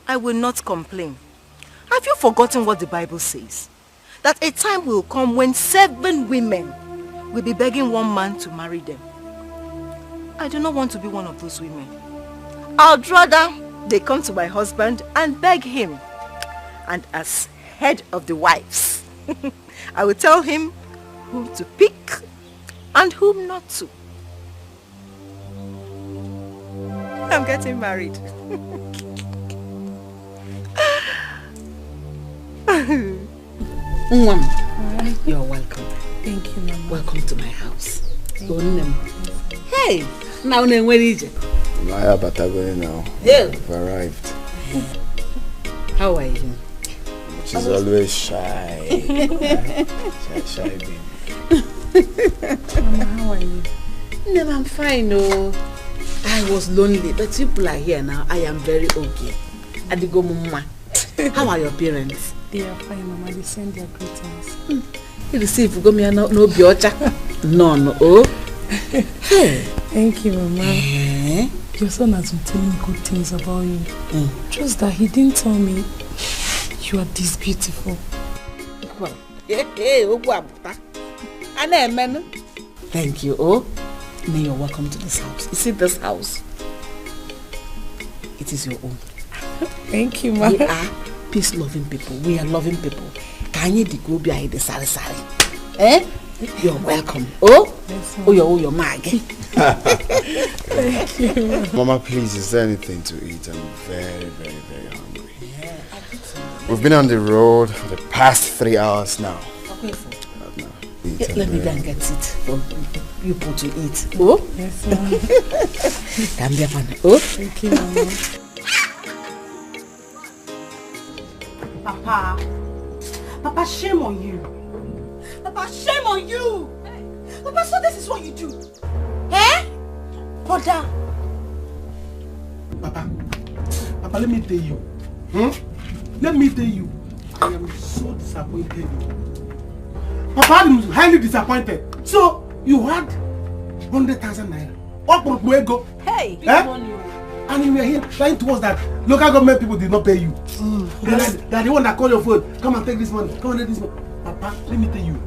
I will not complain. Have you forgotten what the Bible says? That a time will come when 7 women will be begging one man to marry them. I do not want to be one of those women. I'd rather they come to my husband and beg him. And as head of the wives, I will tell him whom to pick and whom not to. I'm getting married. You're welcome. Thank you, Mama. Welcome to my house. Hey, now where is it? I have Batagoni now. Yeah. I've arrived. How are you? She's always shy. Shy baby. Mama, how are you? No, I'm fine. Oh, I was lonely, but people are here now. I am very okay. Adigo Mama. How are your parents? They are fine, Mama. They send their greetings. You receive go me no biocha. No. Oh. Hey. Thank you, Mama. Your son has been telling me good things about you. Just that he didn't tell me you are this beautiful. Thank you. Oh, now you're welcome to this house. You see this house? It is your own. Thank you, Mama. We are peace-loving people. We are loving people. Can you go behind the sari? Eh? You're welcome. Oh? Yes, your Maggie. Thank you, Mama, please, is there anything to eat? I'm very, very, very hungry. We've been on the road for the past 3 hours now. Careful. Let me go and get it for you put to eat. Oh? Yes, ma'am. Come here, man. Oh? Thank you, Mama. Papa, shame on you. Papa, shame on you. Papa, so this is what you do. Eh? Brother. Papa, let me tell you. Let me tell you. I am so disappointed. Papa, I'm highly disappointed. So, you had 100,000 naira. What will go? Hey, and you were here trying to us that local government people did not pay you. They're the one that call your phone. Come and take this money. Come and take this money. Papa, let me tell you.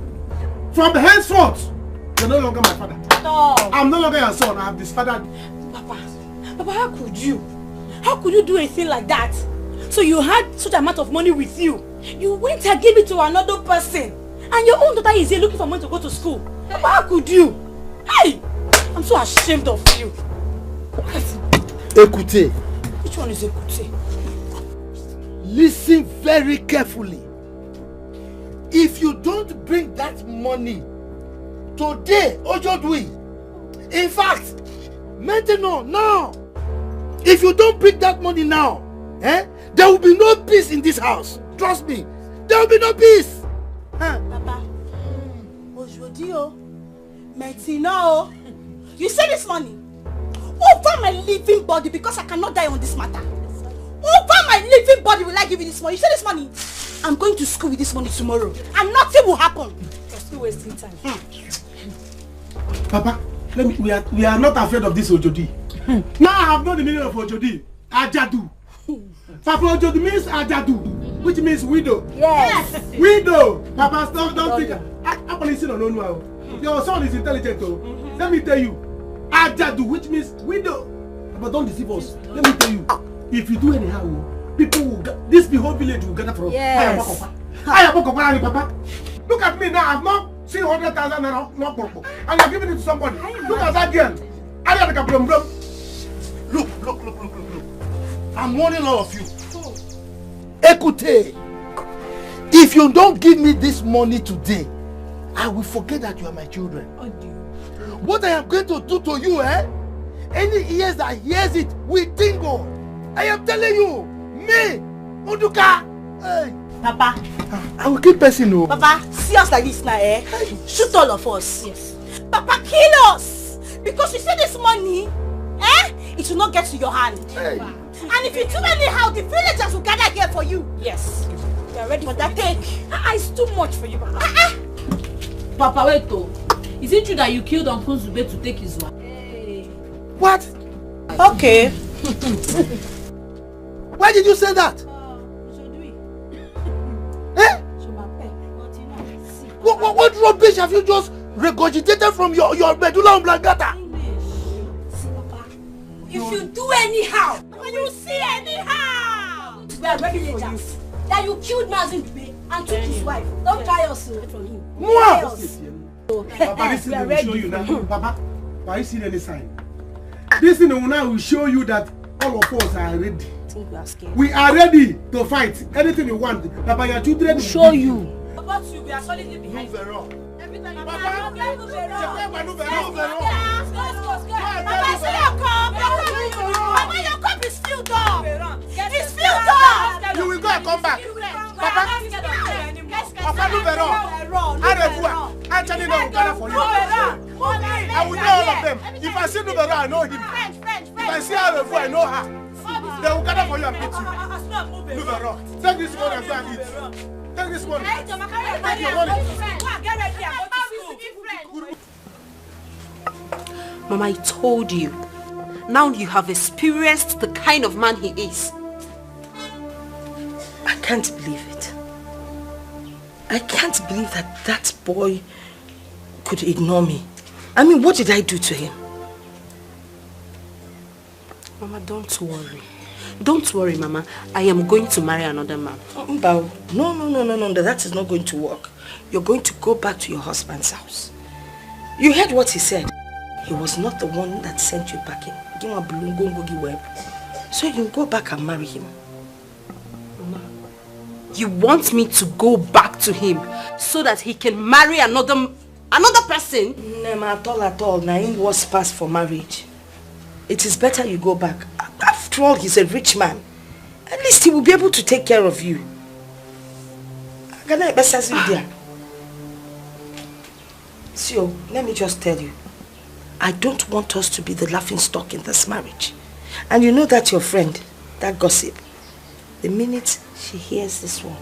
From the henceforth, you're no longer my father. No. I'm no longer your son. I have disfathered. Papa, how could you? How could you do a thing like that? So you had such amount of money with you. You went and gave it to another person. And your own daughter is here looking for money to go to school. Papa, how could you? Hey! I'm so ashamed of you. Écoutez. Which one is écoutez? Listen very carefully. If you don't bring that money today, aujourd'hui, in fact, maintenant, now, if you don't bring that money now, there will be no peace in this house. Trust me, there will be no peace. Papa, aujourd'hui, maintenant, you say this money over my living body because I cannot die on this matter. Over my living body will I give you this money. You say this money, I'm going to school with this money tomorrow and nothing will happen. You're still wasting time. Papa, we are not afraid of this Ojodi. Now I have known the meaning of Ojodi. Ajadu. Papa, Ojodi means Ajadu, which means widow. Yes. Widow. Papa, don't think. I'm listening on Onwa. Your son is intelligent. Let me tell you. Ajadu, which means widow. But don't deceive us. Let me tell you. If you do anyhow, people will this whole village will gather for us. Yes. I am Papa. Look at me now. I've not seen 100,000 naira, not Papa. And you're giving it to somebody. Look at that girl. Look. I'm warning all of you. Écoutez. If you don't give me this money today, I will forget that you are my children. What I am going to do to you, any ears that hears it will tingle. I am telling you, me, Uduka. Hey. Papa, I will keep person. No. Papa, see us like this now, Shoot all of us. Yes. Papa, kill us because you say this money, it will not get to your hand. Hey. And if you do anyhow, the villagers will gather here for you. Yes. We are ready for that take. It's too much for you, Papa. Papa, wait though. Is it true that you killed Uncle Zube to take his wife? What? Okay. Why did you say that? What rubbish have you just regurgitated from your medulla oblongata? If you do anyhow, you see anyhow. We are ready for you. That you killed Mazin Dube and took his wife. Don't try us from him. Papa, this thing will show you now. Papa, are you seeing any sign? This thing will show you that all of us are ready. We are ready to fight. Anything you want. Papa, your children will show you. About you, we are solidly behind you. Every time you Papa, your cup is filled up. It's filled up. You will go and come back. Papa, I'm telling you, for you. I will know all of them. If I see Nubero, I know him. If I see Arefu, I know her. They will gather for you and beat you. Nubero, take this one and go and eat. Take this one. Take your money. Mama, I told you. Now you have experienced the kind of man he is. I can't believe it. I can't believe that boy could ignore me. I mean, what did I do to him? Mama, don't worry. Don't worry, Mama. I am going to marry another man. No, that is not going to work. You're going to go back to your husband's house. You heard what he said. He was not the one that sent you back in. So you can go back and marry him. Mama, you want me to go back to him so that he can marry another person? Nema, at all. Now he was passed for marriage. It is better you go back. After all, he's a rich man. At least he will be able to take care of you. So, let me just tell you. I don't want us to be the laughing stock in this marriage. And you know that your friend, that gossip, the minute she hears this one,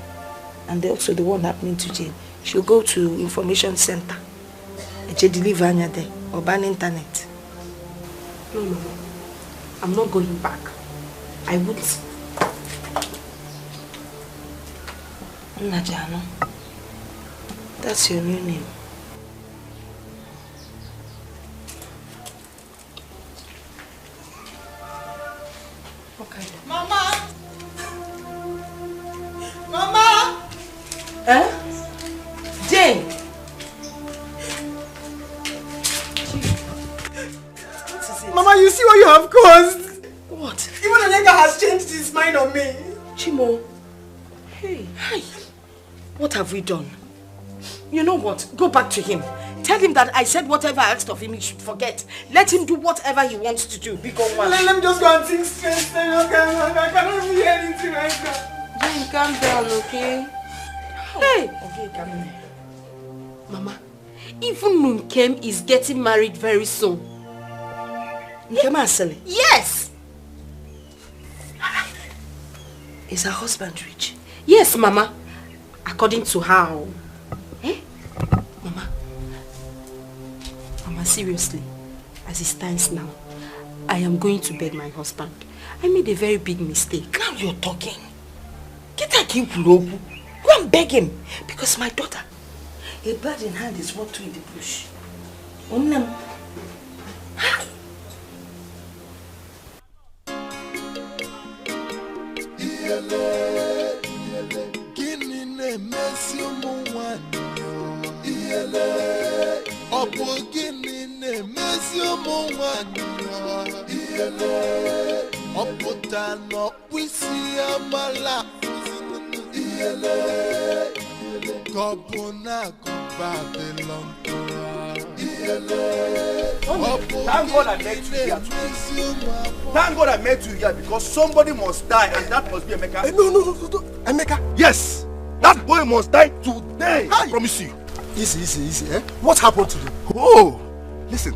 and also the one happening to Jane, she'll go to information center. She deliver there or ban internet. No. I'm not going back. I won't. Najano. That's your new name. Okay. Mama! Mama! Jane! Mama, you see what you have caused? What? Even Onyeka has changed his mind on me. Chimo. Hey. Hi. What have we done? You know what? Go back to him. Tell him that I said whatever I asked of him, he should forget. Let him do whatever he wants to do. Because let me just go and think straight. Okay, I cannot hear anything right now. Jane, calm down, okay? Hey! Okay, calm down. Mama, even Nunkem is getting married very soon. Nunkem Asele? Yes! Is her husband rich? Yes, Mama. According to how? Eh? Mama, seriously, as it stands now, I am going to beg my husband. I made a very big mistake. Now you're talking. Get that kid, Go and beg him. Because my daughter, a bird in hand is what to in the bush. Thank God I met you here today. Thank God I met you here because somebody must die and that must be Emeka. No. Emeka? Yes! That boy must die today! I promise you. Easy, eh? What happened to him? Oh! Listen,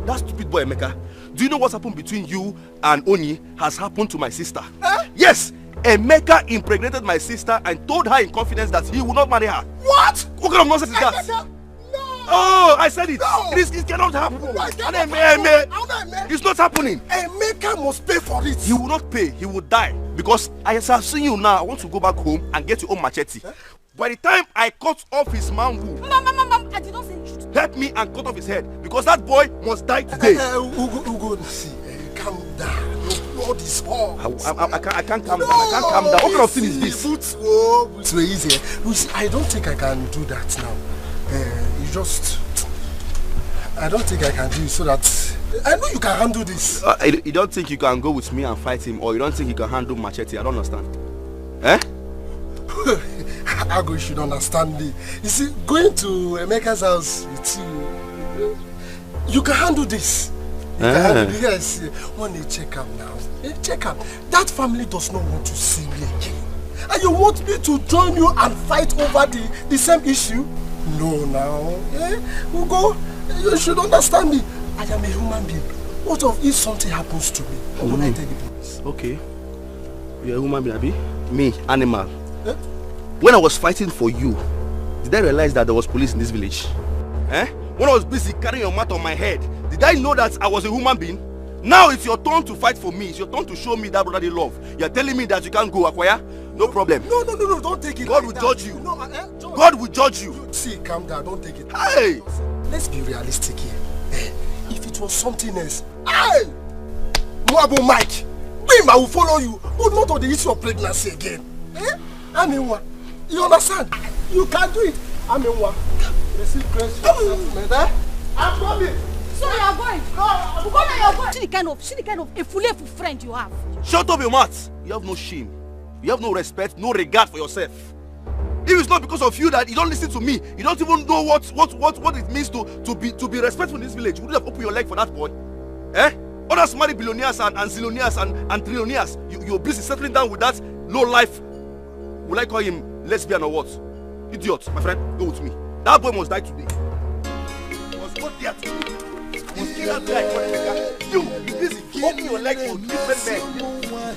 that stupid boy Emeka, do you know what's happened between you and Oni has happened to my sister? Yes! Emeka impregnated my sister and told her in confidence that he will not marry her. What? What kind of nonsense is that? No. Oh, I said it. No. It cannot happen. It's not happening. Emeka must pay for it. He will not pay. He will die. Because as I've seen you now, I want to go back home and get your own machete. By the time I cut off his manhood, Mama, I did not say you should. Help me and cut off his head. Because that boy must die today. Ugo, see, calm down. Blood is hot. I can't calm down. I can't calm down. What kind of thing is this? It's very easy. You see, I don't think I can do that now. I don't think I can do it so that I know you can handle this. You don't think you can go with me and fight him, or you don't think you can handle machete? I don't understand. Eh? Ago, you should understand me. You see, going to Emeka's house with you can handle this. Yes, when they check up now. Check up. That family does not want to see me again. And you want me to join you and fight over the same issue? No, now. Ugo, you should understand me. I am a human being. What if something happens to me? What will I tell the police? Okay. You're a human being, Abi? Me, animal. When I was fighting for you, did I realize that there was police in this village? When I was busy carrying your mat on my head, did I know that I was a human being? Now it's your turn to fight for me. It's your turn to show me that brotherly love. You're telling me that you can't go, Akwaya? No problem. No, don't take it. God will judge you. No, God will judge you. See, calm down, don't take it. Hey! Let's be realistic here. If it was something else, Mwabo Mike, I will follow you, but not on the issue of pregnancy again. I mean what? You understand? You can do it. I mean what? Receive grace for yourself, I'm coming. So you are going? Because you are going. See the kind of a fully friend you have. Shut up your mouth. You have no shame. You have no respect, no regard for yourself. If it's not because of you that you don't listen to me, you don't even know what it means to be respectful in this village, would you have opened your leg for that boy? Eh? Others marry billionaires and zillionaires and trillionaires. You're busy settling down with that low life. Will I call him lesbian or what? Idiot, my friend, go with me. That boy must die today. He must go there today. He must kill that guy. You busy opening your leg for different men.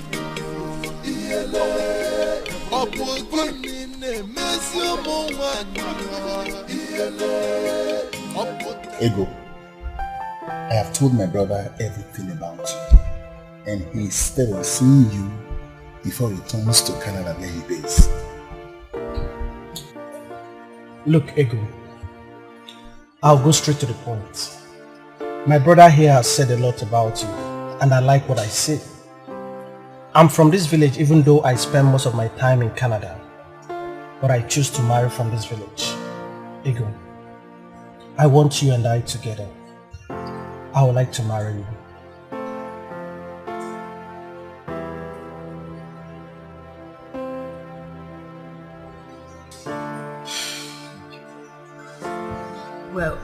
Ego, I have told my brother everything about you, and he is still on seeing you before he returns to Canada where he is. Look, Ego, I'll go straight to the point. My brother here has said a lot about you, and I like what I see. I'm from this village even though I spend most of my time in Canada, but I choose to marry from this village. Ego, I want you and I together. I would like to marry you. Well,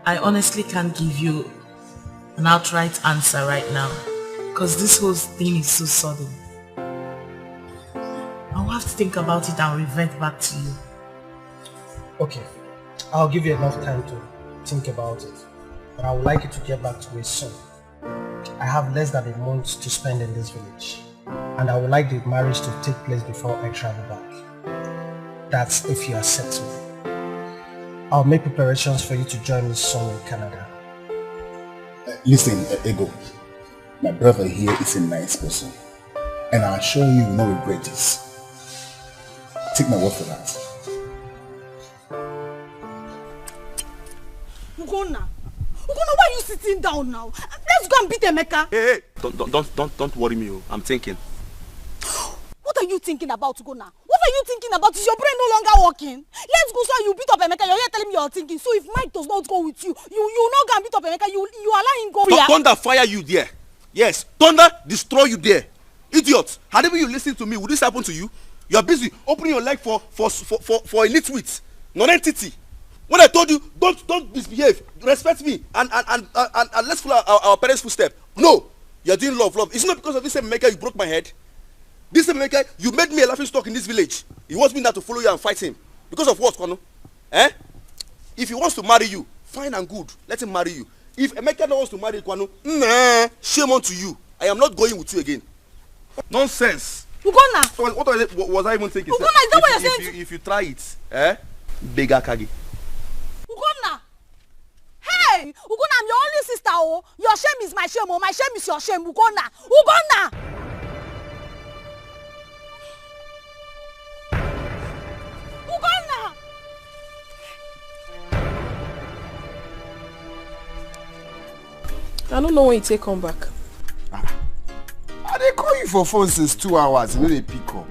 I honestly can't give you an outright answer right now because this whole thing is so sudden. I'll have to think about it and revert back to you. Okay, I'll give you enough time to think about it, but I would like you to get back to me soon. I have less than a month to spend in this village, and I would like the marriage to take place before I travel back. That's if you accept me. I'll make preparations for you to join me soon in Canada. Listen, Ego, my brother here is a nice person, and I assure you will not regret this. Take my word for that. Ugonna, why are you sitting down now? Let's go and beat Emeka. Hey, don't worry me. I'm thinking. What are you thinking about, Ugonna? What are you thinking about? Is your brain no longer working? Let's go so you beat up Emeka. You're here telling me you're thinking. So if Mike does not go with you, you not gonna beat up Emeka. You allow him go. Thunder fire you there. Yes, thunder destroy you there. Idiot. Had even you listened to me, would this happen to you? You're busy opening your leg for a nitwit, non-entity. When I told you don't misbehave, respect me and let's follow our parents' footsteps. No, you're doing love. It's not because of this same maker you broke my head. This same maker, you made me a laughing stock in this village. He wants me now to follow you and fight him. Because of what, Kwano? Eh? If he wants to marry you, fine and good. Let him marry you. If Emeka wants to marry Kwano, nah, shame on to you. I am not going with you again. Nonsense. Ugonna. What was I even thinking? Ugonna, is that what you're saying? If you try it, eh? Bega Kagi. Ugonna. Hey, Ugonna, I'm your only sister, oh. Your shame is my shame, oh. My shame is your shame, Ugonna. Ugonna. Ugonna. I don't know when you take come back. I dey call you for phone since 2 hours, you know they pick up.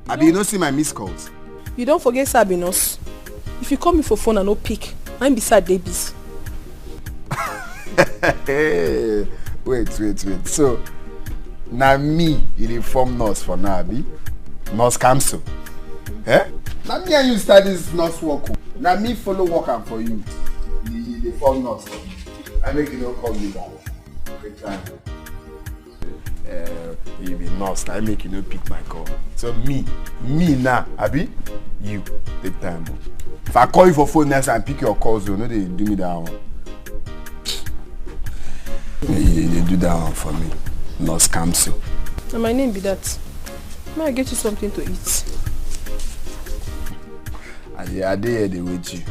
Abi you no see my missed calls? You don't forget Sabinos. If you call me for phone and no pick, I'm beside Davies. Wait. So, na me you dey form nurse for now, abi? Nurse cancel. Eh? Na me and you start this nurse work. Na me follow work am for you. You dey form nurse. I make you no call me back. Great time. You be nurse, I make you no pick my call. So me now, abi? You take time. If I call you for phone next and pick your calls, you know they do me that one. They do that one for me. Nurse cancel. And my name be that. May I get you something to eat? I dey here, they wait you.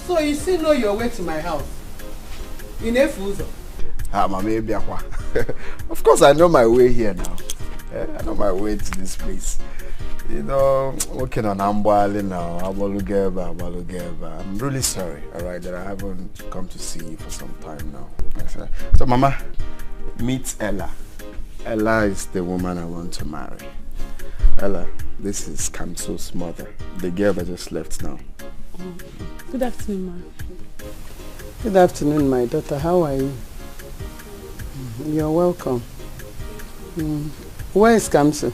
So you still know your way to my house? In Efuzo? Mama, of course I know my way here now. I know my way to this place. You know, working on Ambwali now, Abalugeba. I'm really sorry, alright, that I haven't come to see you for some time now. So Mama, meet Ella. Ella is the woman I want to marry. Ella, this is Kamso's mother, the girl that just left now. Good afternoon, ma. Good afternoon, my daughter. How are you? You're welcome. Where is Kamsi?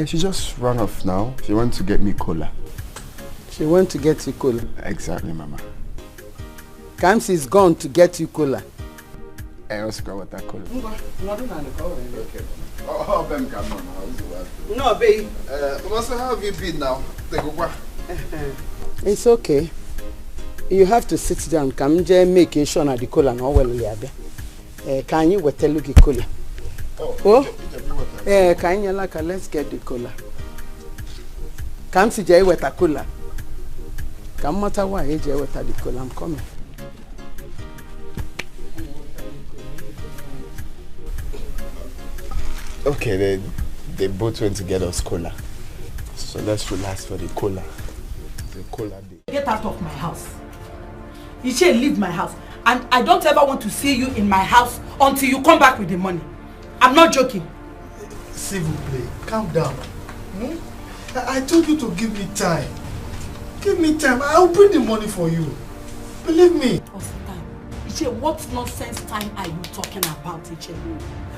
She just ran off now. She went to get me cola. She went to get you cola? Exactly, Mama. Kamsi is gone to get you cola. Let's go with that cola. Okay. Oh, Ben, come on. No, babe. Master, how have you been now? It's okay. You have to sit down. Come making sure that the cola no well yabe. Can you tell you cola? Oh? Can you like let's get the cola. Come see Jay with a cola. Come matter why Jay with the cola. I'm coming. Okay, they both went to get us cola. So let's relax for the cola. The cola day. Get out of my house. You should leave my house. And I don't ever want to see you in my house until you come back with the money. I'm not joking. S'il vous plaît, calm down. I told you to give me time. Give me time. I'll bring the money for you. Believe me. What's the time? Iche, what nonsense time are you talking about, Iche?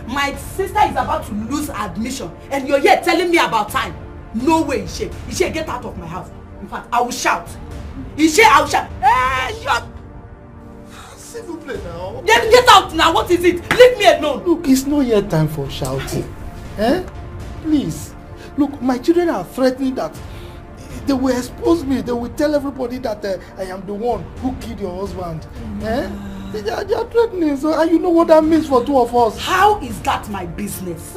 My sister is about to lose admission and you're here telling me about time. No way, Iche. Iche, get out of my house. In fact, I will shout. Iche, I will shout. Hey, shut! S'il vous plaît now. Then get out now. What is it? Leave me alone. Look, it's not yet time for shouting. Please. Look, my children are threatening that they will expose me. They will tell everybody that I am the one who killed your husband. They are threatening. So, and you know what that means for two of us. How is that my business?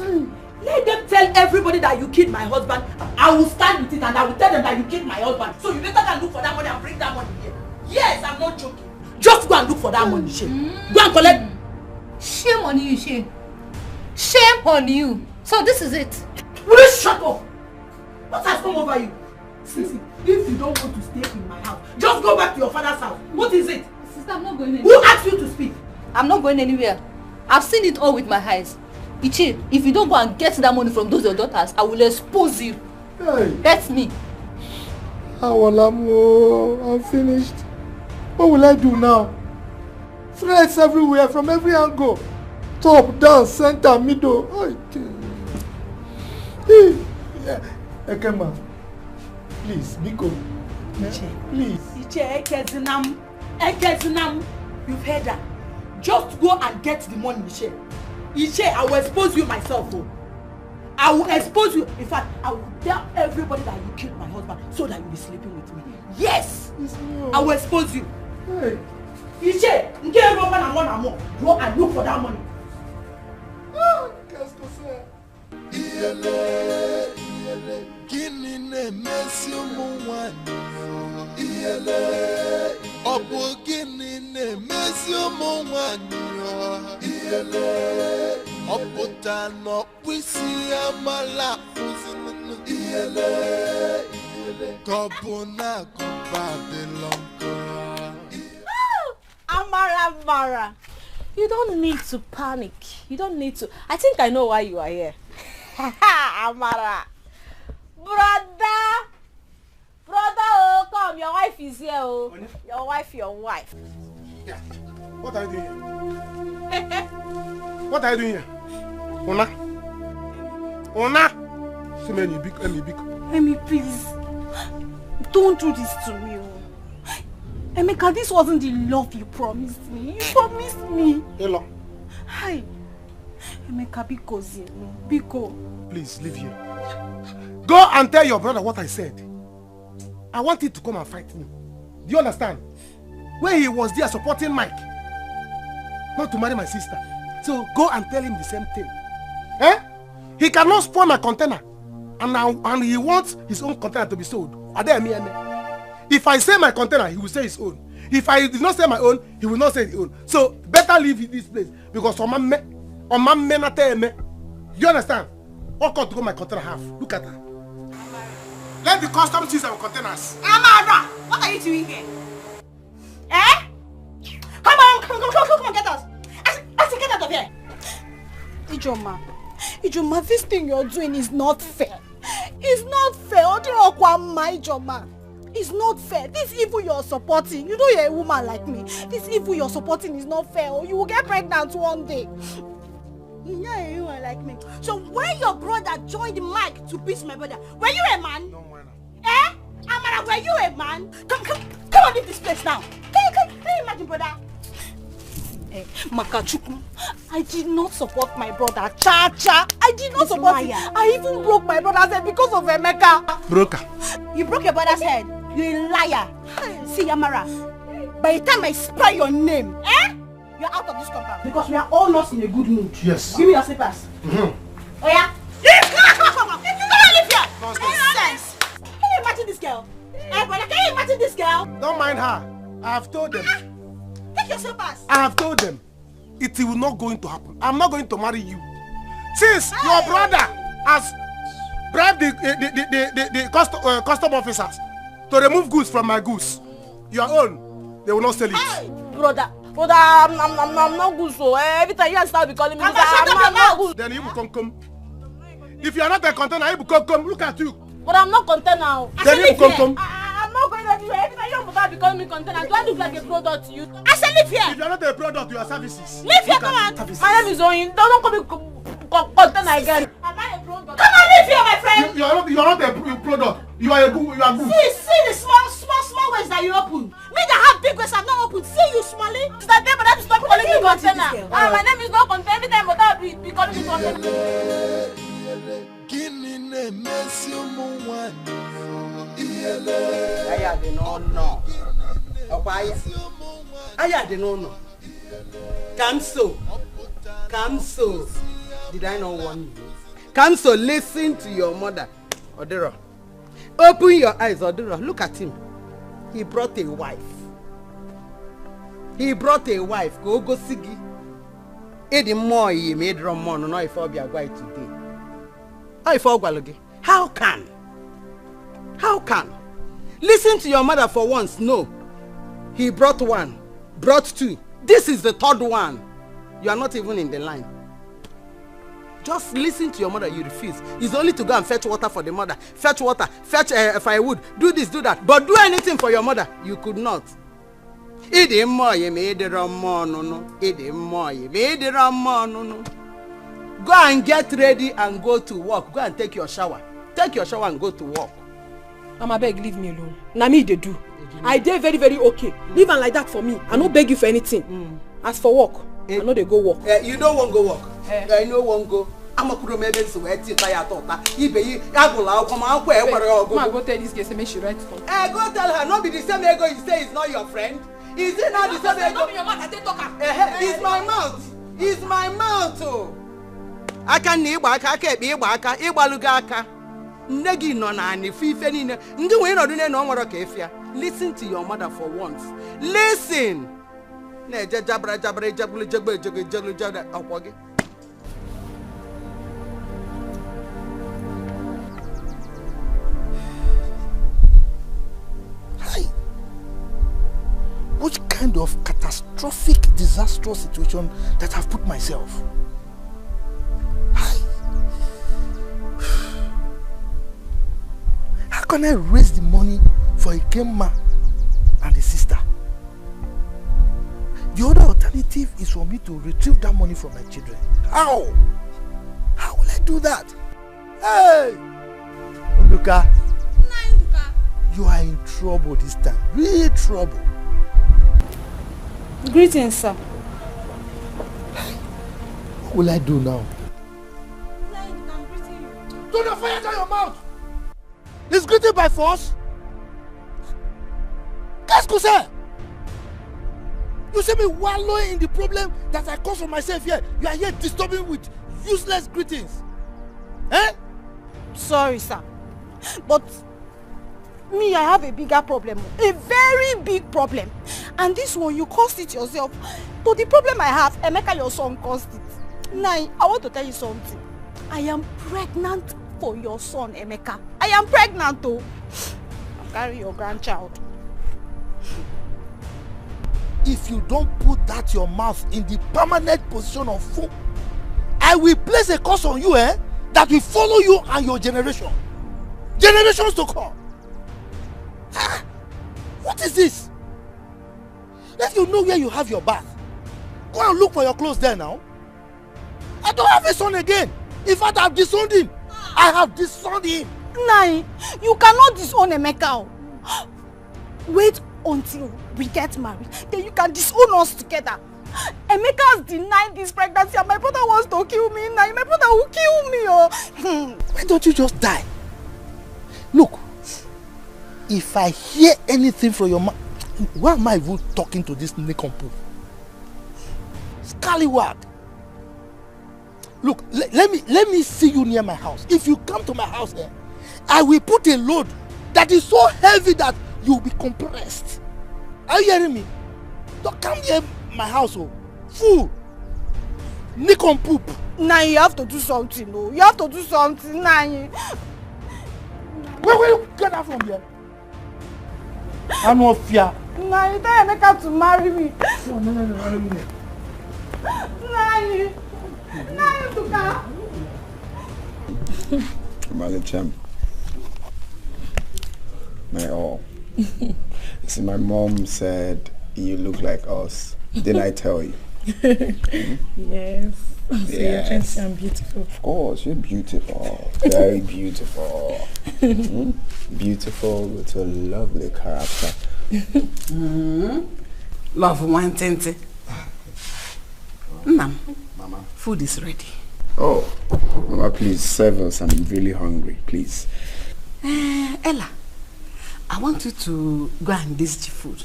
Let them tell everybody that you killed my husband. I will stand with it and I will tell them that you killed my husband. So you better go look for that money and bring that money here. Yes, I'm not joking. Just go and look for that money, Shame. Go and collect. Shame on you, Shame. Shame on you. So this is it. Will you shut up? What has come over you? Sissy, if you don't want to stay in my house, just go back to your father's house. What is it? Sister, I'm not going anywhere. Who asked you to speak? I'm not going anywhere. I've seen it all with my eyes. Ichi, if you don't go and get that money from those your daughters, I will expose you. Hey. That's me. I'm finished. What will I do now? Threats everywhere from every angle. Top, down, center, middle. Ekema, please, Biko. Please. Ekezinam. You've heard that. Just go and get the money, Iche. Iche, I will expose you myself. Oh. I will expose you. In fact, I will tell everybody that you killed my husband so that you'll be sleeping with me. Yes! I will expose you. Hey. Iche, get one and one and more. Go and look for that money. Amara, you don't need to panic. You don't need to. I think I know why you are here. Amara, brother, oh, come, your wife is here. Oh, your wife. Yeah. What are you doing here? What are you doing here? Una. See me, Amy, please, don't do this to me. Emeka, this wasn't the love you promised me. You promised me. Hello. Hi. Emeka, Biko. Please, leave here. Go and tell your brother what I said. I want him to come and fight me. Do you understand? When he was there supporting Mike, not to marry my sister. So go and tell him the same thing. He cannot spoil my container. And he wants his own container to be sold. If I say my container, he will say his own. If I did not say my own, he will not say his own. So better leave this place because do you understand? What got to go my container half? Look at her. Let the customs use our containers. Amara, what are you doing here? Come on, get us. I said, get out of here. Ijoma, this thing you're doing is not fair. It's not fair. Ijoma. It's not fair. This evil you're supporting, you know you're a woman like me. This evil you're supporting is not fair. Or you will get pregnant one day. You know a woman like me. So when your brother joined the mic to beat my brother, were you a man? No, man. Eh? Amara, were you a man? Come on, leave this place now. Can you imagine, brother? Makachuku, I did not support my brother. Cha. I did not support him. I even broke my brother's head because of Emeka. Broker. You broke your brother's head? You're a liar. See, Amara, by the time I spell your name, you're out of this compound. Because we are all not in a good mood. Yes. Give me your slippers. Oh yeah? Come on. You don't live here. Nonsense. Can you imagine this girl? Brother, can you imagine this girl? Don't mind her. I have told them. Take your slippers. I have told them. It will not going to happen. I'm not going to marry you. Since your brother has bribed the custom officers to remove goods from my goods, your own, they will not sell it. Hey, brother, I'm not good, so every time you start be calling me, I'm not good. Then you will come. If you are not a container, you will come. Look at you. But I'm not container now. Then you will come. I'm not going everywhere. Every time you start be calling me container, do I look like a product to you? I said live here. If you are not a product, you are services. Live here, come on. My name is Oyin. Don't call me container again. Am I a product? Come on, live here, my friend. You are not a product. You are good. See the small ways that you open. Me that have big ways are not open. See you smiling. Is that there, but that is not calling me container. My name is not container. Every time I be calling me container. I don't know. Cancel. Did I not warn you? Cancel, listen to your mother. Odero. Open your eyes, Odero. Look at him. He brought a wife. Go sigi. Edi mo ye made Ramon no if Obi agwai today. How can? Listen to your mother for once. No. He brought one, brought two. This is the third one. You are not even in the line. Just listen to your mother. You refuse. It's only to go and fetch water for the mother. Fetch water, fetch firewood. Do this, do that. But do anything for your mother. You could not. Go and get ready and go to work. Go and take your shower. Take your shower and go to work. Mama, beg, leave me alone. Na me they do. I dey very, very okay. Leave am like that for me. I no beg you for anything. As for work, I know they go work. You don't want to go work. I know won't go. I'm a kuro maybe so wet you tire tota. Ibe agula come out where go tell this girl say make she write for. Go tell her not be the same ego you say is not your friend. Is it not the same ego? Not be your mouth, I take talk am. It's my mouth. It's my mouth. Oh. Aka na igba aka aka ekpe igba aka igbaluga aka. Nne gi no na ani fife ni ne. Ndi we no do ne no nworo ka efia. Listen to your mother for once. Listen. Na jabra jabulu jagbe akwoge. Which kind of catastrophic, disastrous situation that I've put myself? How can I raise the money for a Kemma and a sister? The other alternative is for me to retrieve that money from my children. How? How will I do that? Hey! Oluka, you are in trouble this time. Real trouble. Greetings, sir. What will I do now? Don't have fire down your mouth! It's greeting by force? Qu'est-ce que c'est? You see me wallowing in the problem that I caused for myself here. You are here disturbing with useless greetings. Eh? Sorry, sir. But me, I have a bigger problem. A very big problem. And this one, you caused it yourself. But the problem I have, Emeka, your son, caused it. Nai, I want to tell you something. I am pregnant for your son, Emeka. I am pregnant, though. I'll carry your grandchild. If you don't put that your mouth in the permanent position of fool, I will place a curse on you, that will follow you and your generation. Generations to come. What is this? If you know where you have your bath, go and look for your clothes there now. I don't have a son again. In fact, I have disowned him. I have disowned him. Nai, you cannot disown Emeka. Wait until we get married. Then you can disown us together. Emeka has denied this pregnancy and my brother wants to kill me. Nai, my brother will kill me. Oh. Why don't you just die? Look, if I hear anything from your mouth, why am I even talking to this nincompoop? Scallywag. Look, let me see you near my house. If you come to my house here, I will put a load that is so heavy that you will be compressed. Are you hearing me? Don't come near my house, oh. Fool. Nincompoop. Nah, you have to do something, no. You have to do something, nah. Where will you get that from here? I no fear. Nah, you tell Emeka to marry me. No. Nah, Tuka. Malichem. My all. See, my mom said you look like us. Didn't I tell you? Yes. So Yes. you're trying to say I'm beautiful. Of course, you're beautiful. Very beautiful. Beautiful with a lovely character. Love one tente. Mama, food is ready. Oh, Mama, please serve us. I'm really hungry, please. Ella, I want you to go and dish the food.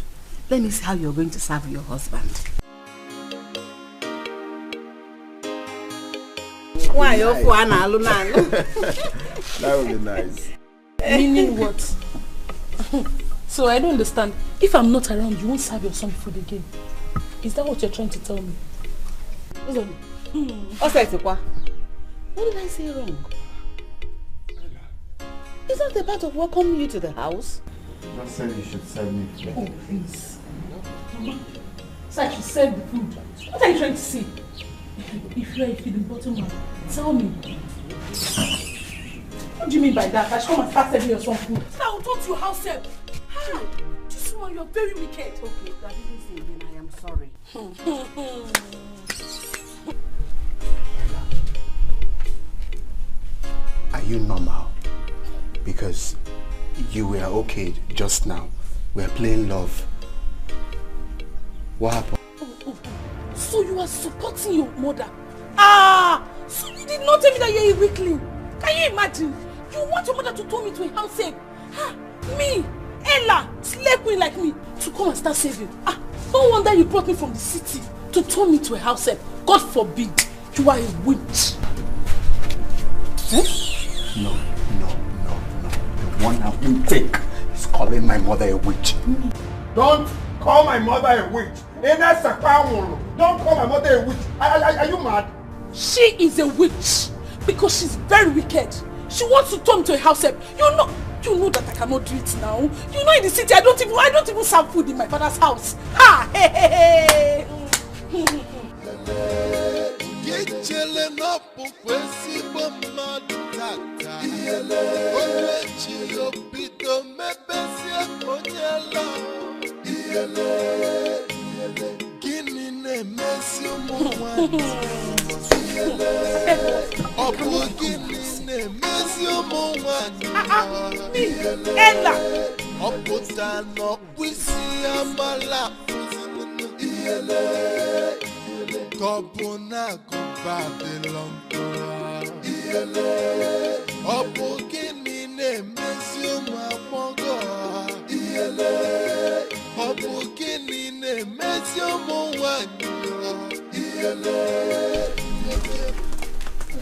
Let me see how you're going to serve your husband. Why you That would be nice. Meaning what? So I don't understand. If I'm not around, you won't serve your son food again. Is that what you're trying to tell me? What did I say wrong? Is that the part of welcoming you to the house? I said you should serve me food. Oh, please. Mama, so I should serve the food. What are you trying to say? If you're a feeding bottom man, tell me. What do you mean by that? I should come and start serving your son food. I will talk to your house help. How? This one, you're very wicked. Okay, that didn't say again. I am sorry. Are you normal? Because you were okay just now. We are playing love. What happened? So you are supporting your mother? Ah! So you did not tell me that you're a weakling. Can you imagine? You want your mother to turn me to a house help? Ah, me, Ella, slave queen like me, to come and start saving. Ah, no wonder you brought me from the city to turn me to a house help. God forbid, you are a witch. Eh? No. The one I will take is calling my mother a witch. Don't call my mother a witch. Don't call my mother a witch. Are you mad? She is a witch because she's very wicked. She wants to turn to a house help. You know that I cannot do it now. You know in the city I don't even serve food in my father's house. Ha! Hey.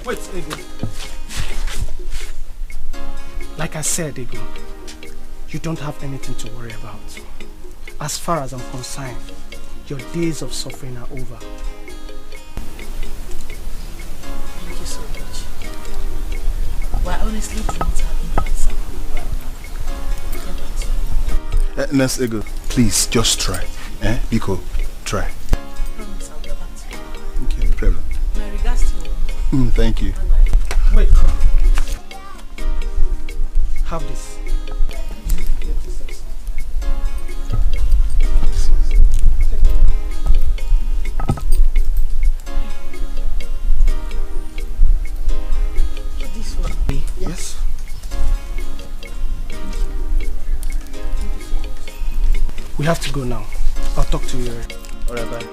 Wait, Ego. Like I said, Ego, you don't have anything to worry about. As far as I'm concerned, your days of suffering are over. Thank you so much. But I honestly do not have any answer. Nurse Ego, please just try. Biko, try. I promise I'll get back to you. Okay, no problem. My regards to you. Thank you. Wait. Have this. have to go now. I'll talk to you. Alright, bye.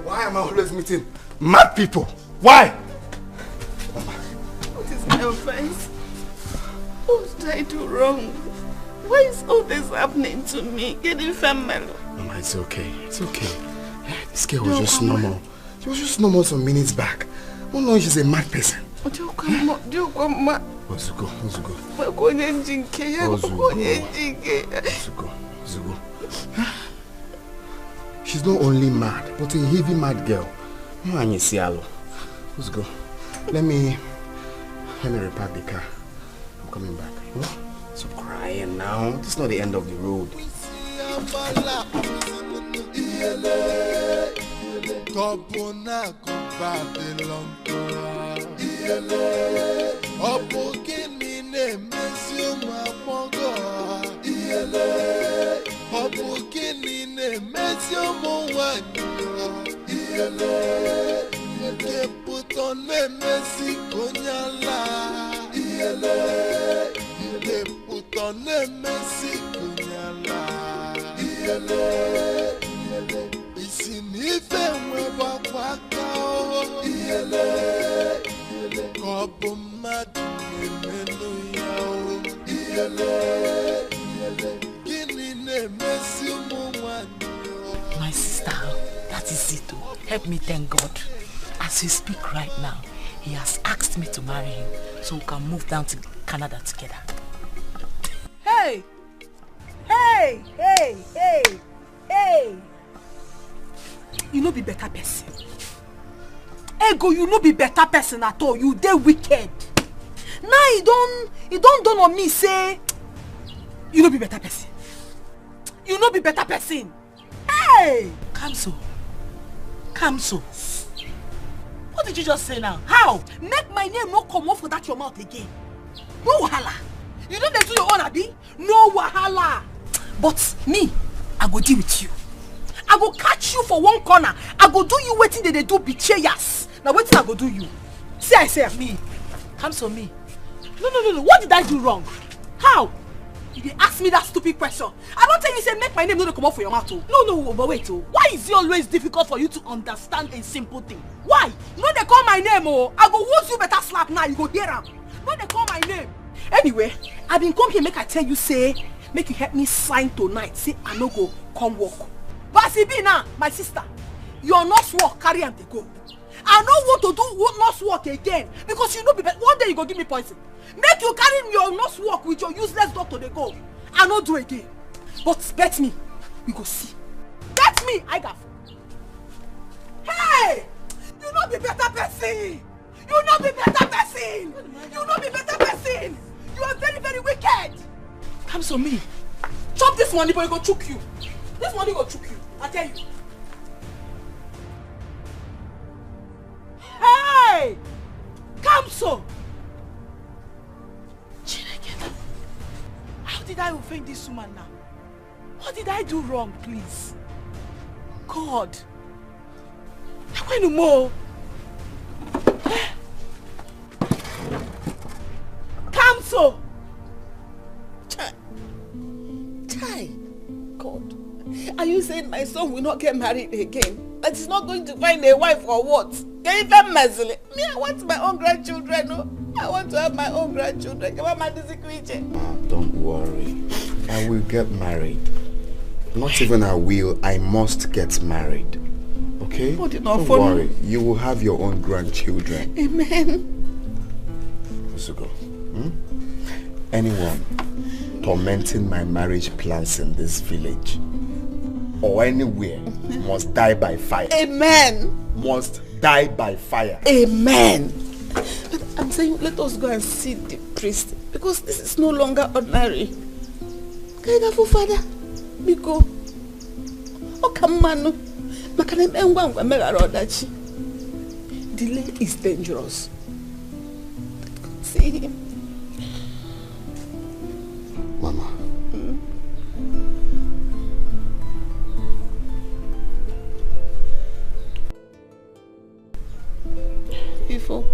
Why am I always meeting mad people? Why? What is my offense? What did I do wrong? Why is all this happening to me? Getting family. Mama, it's okay. It's okay. This girl was just normal. She was just normal some minutes back. Oh no, she's a mad person. Ozugo. She's not only mad, but a heavy mad girl. Ozugo, let me repack the car. I'm coming back. Stop crying now. This is not the end of the road. My sister, that is it. Help me thank God. As we speak right now, he has asked me to marry him so we can move down to Canada together. Hey! Hey! Hey! Hey! Hey! You no be better person. Ego, you no be better person at all. You dey wicked. Now you don't dawn on me say you no be better person. You no be better person. Hey! Kamso. What did you just say now? How? Make my name no come off for that your mouth again. No wahala. You don't do your own, Abi? No wahala. But me, I go deal with you. I go catch you for one corner. I go do you waiting they do betrayers. Now waiting I go do you. See I say me. Kamso, me. No. What did I do wrong? How? You dey ask me that stupid question. I don't tell you say make my name no come out for your mouth. No, but wait. Why is it always difficult for you to understand a simple thing? Why? No, they call my name. I go use you better slap now. You go hear am. No, they call my name. Anyway, I been come here make I tell you say make you help me sign tonight. Say I no go come work. But see be now, my sister, your nurse work carry am to go. I don't want to do nurse work again because you know one day you go give me poison. Make you carry your nurse work with your useless doctor they go. I don't do again. But bet me, we go see. Bet me, I got. Hey! You not be better person. You not be better person. You not be better person. You are very, very wicked. Comes on me. Chop this money, but it go choke you. This money go choke you. I tell you. Hey! Kamso! How did I offend this woman now? What did I do wrong, please? God. I want to know. Kamso! Chai. God. Are you saying my son will not get married again? That he's not going to find a wife or what? Can you even muzzle it? Me, I want my own grandchildren. No? I want to have my own grandchildren. Don't worry. I will get married. Not even I will, I must get married. Okay? Don't worry. You will have your own grandchildren. Amen. Usugo. Anyone tormenting my marriage plans in this village or anywhere must die by fire. Amen. Must die by fire. Amen. But I'm saying let us go and see the priest because this is no longer ordinary. Kaigafu father, Biko. Okamano. Makanem engwangwa megarodachi. Delay is dangerous. See him. Mama. Before.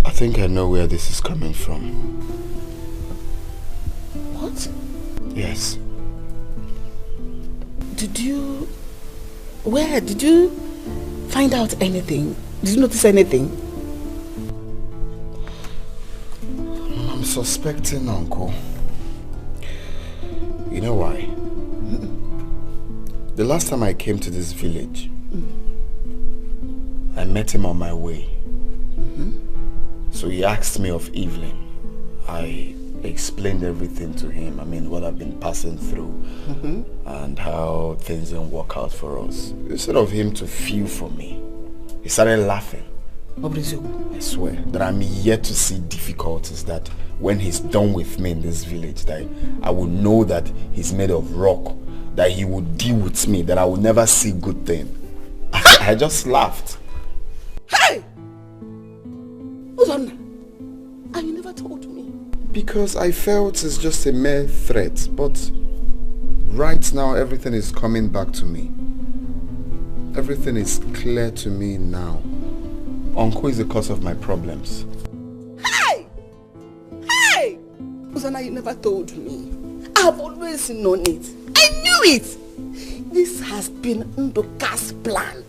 I think I know where this is coming from. What? Yes. Where? Did you find out anything? Did you notice anything? I'm suspecting Uncle. You know why? The last time I came to this village, I met him on my way. So he asked me of Evelyn. I explained everything to him. I mean, what I've been passing through and how things didn't work out for us. Instead of him to feel for me, he started laughing. I swear that I'm yet to see difficulties that when he's done with me in this village, that I will know that he's made of rock, that he will deal with me, that I will never see good thing. I just laughed. Hey! Uzonna, and you never told me. Because I felt it's just a mere threat, but right now everything is coming back to me. Everything is clear to me now. Uncle is the cause of my problems. Hey! Hey! Uzonna, you never told me. I've always known it. I knew it! This has been Ndoka's plan.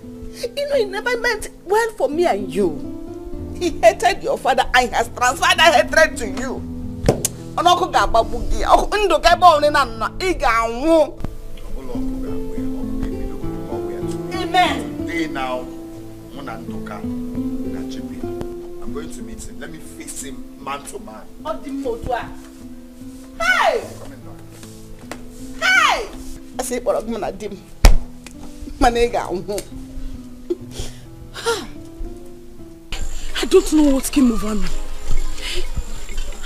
You know, he never meant well for me and you. He hated your father and he has transferred that hatred to you. Amen. Today now, I'm going to meet him. Let me face him man to man. Hey! Hey! I say, what I'm gonna do. I don't know what came over me.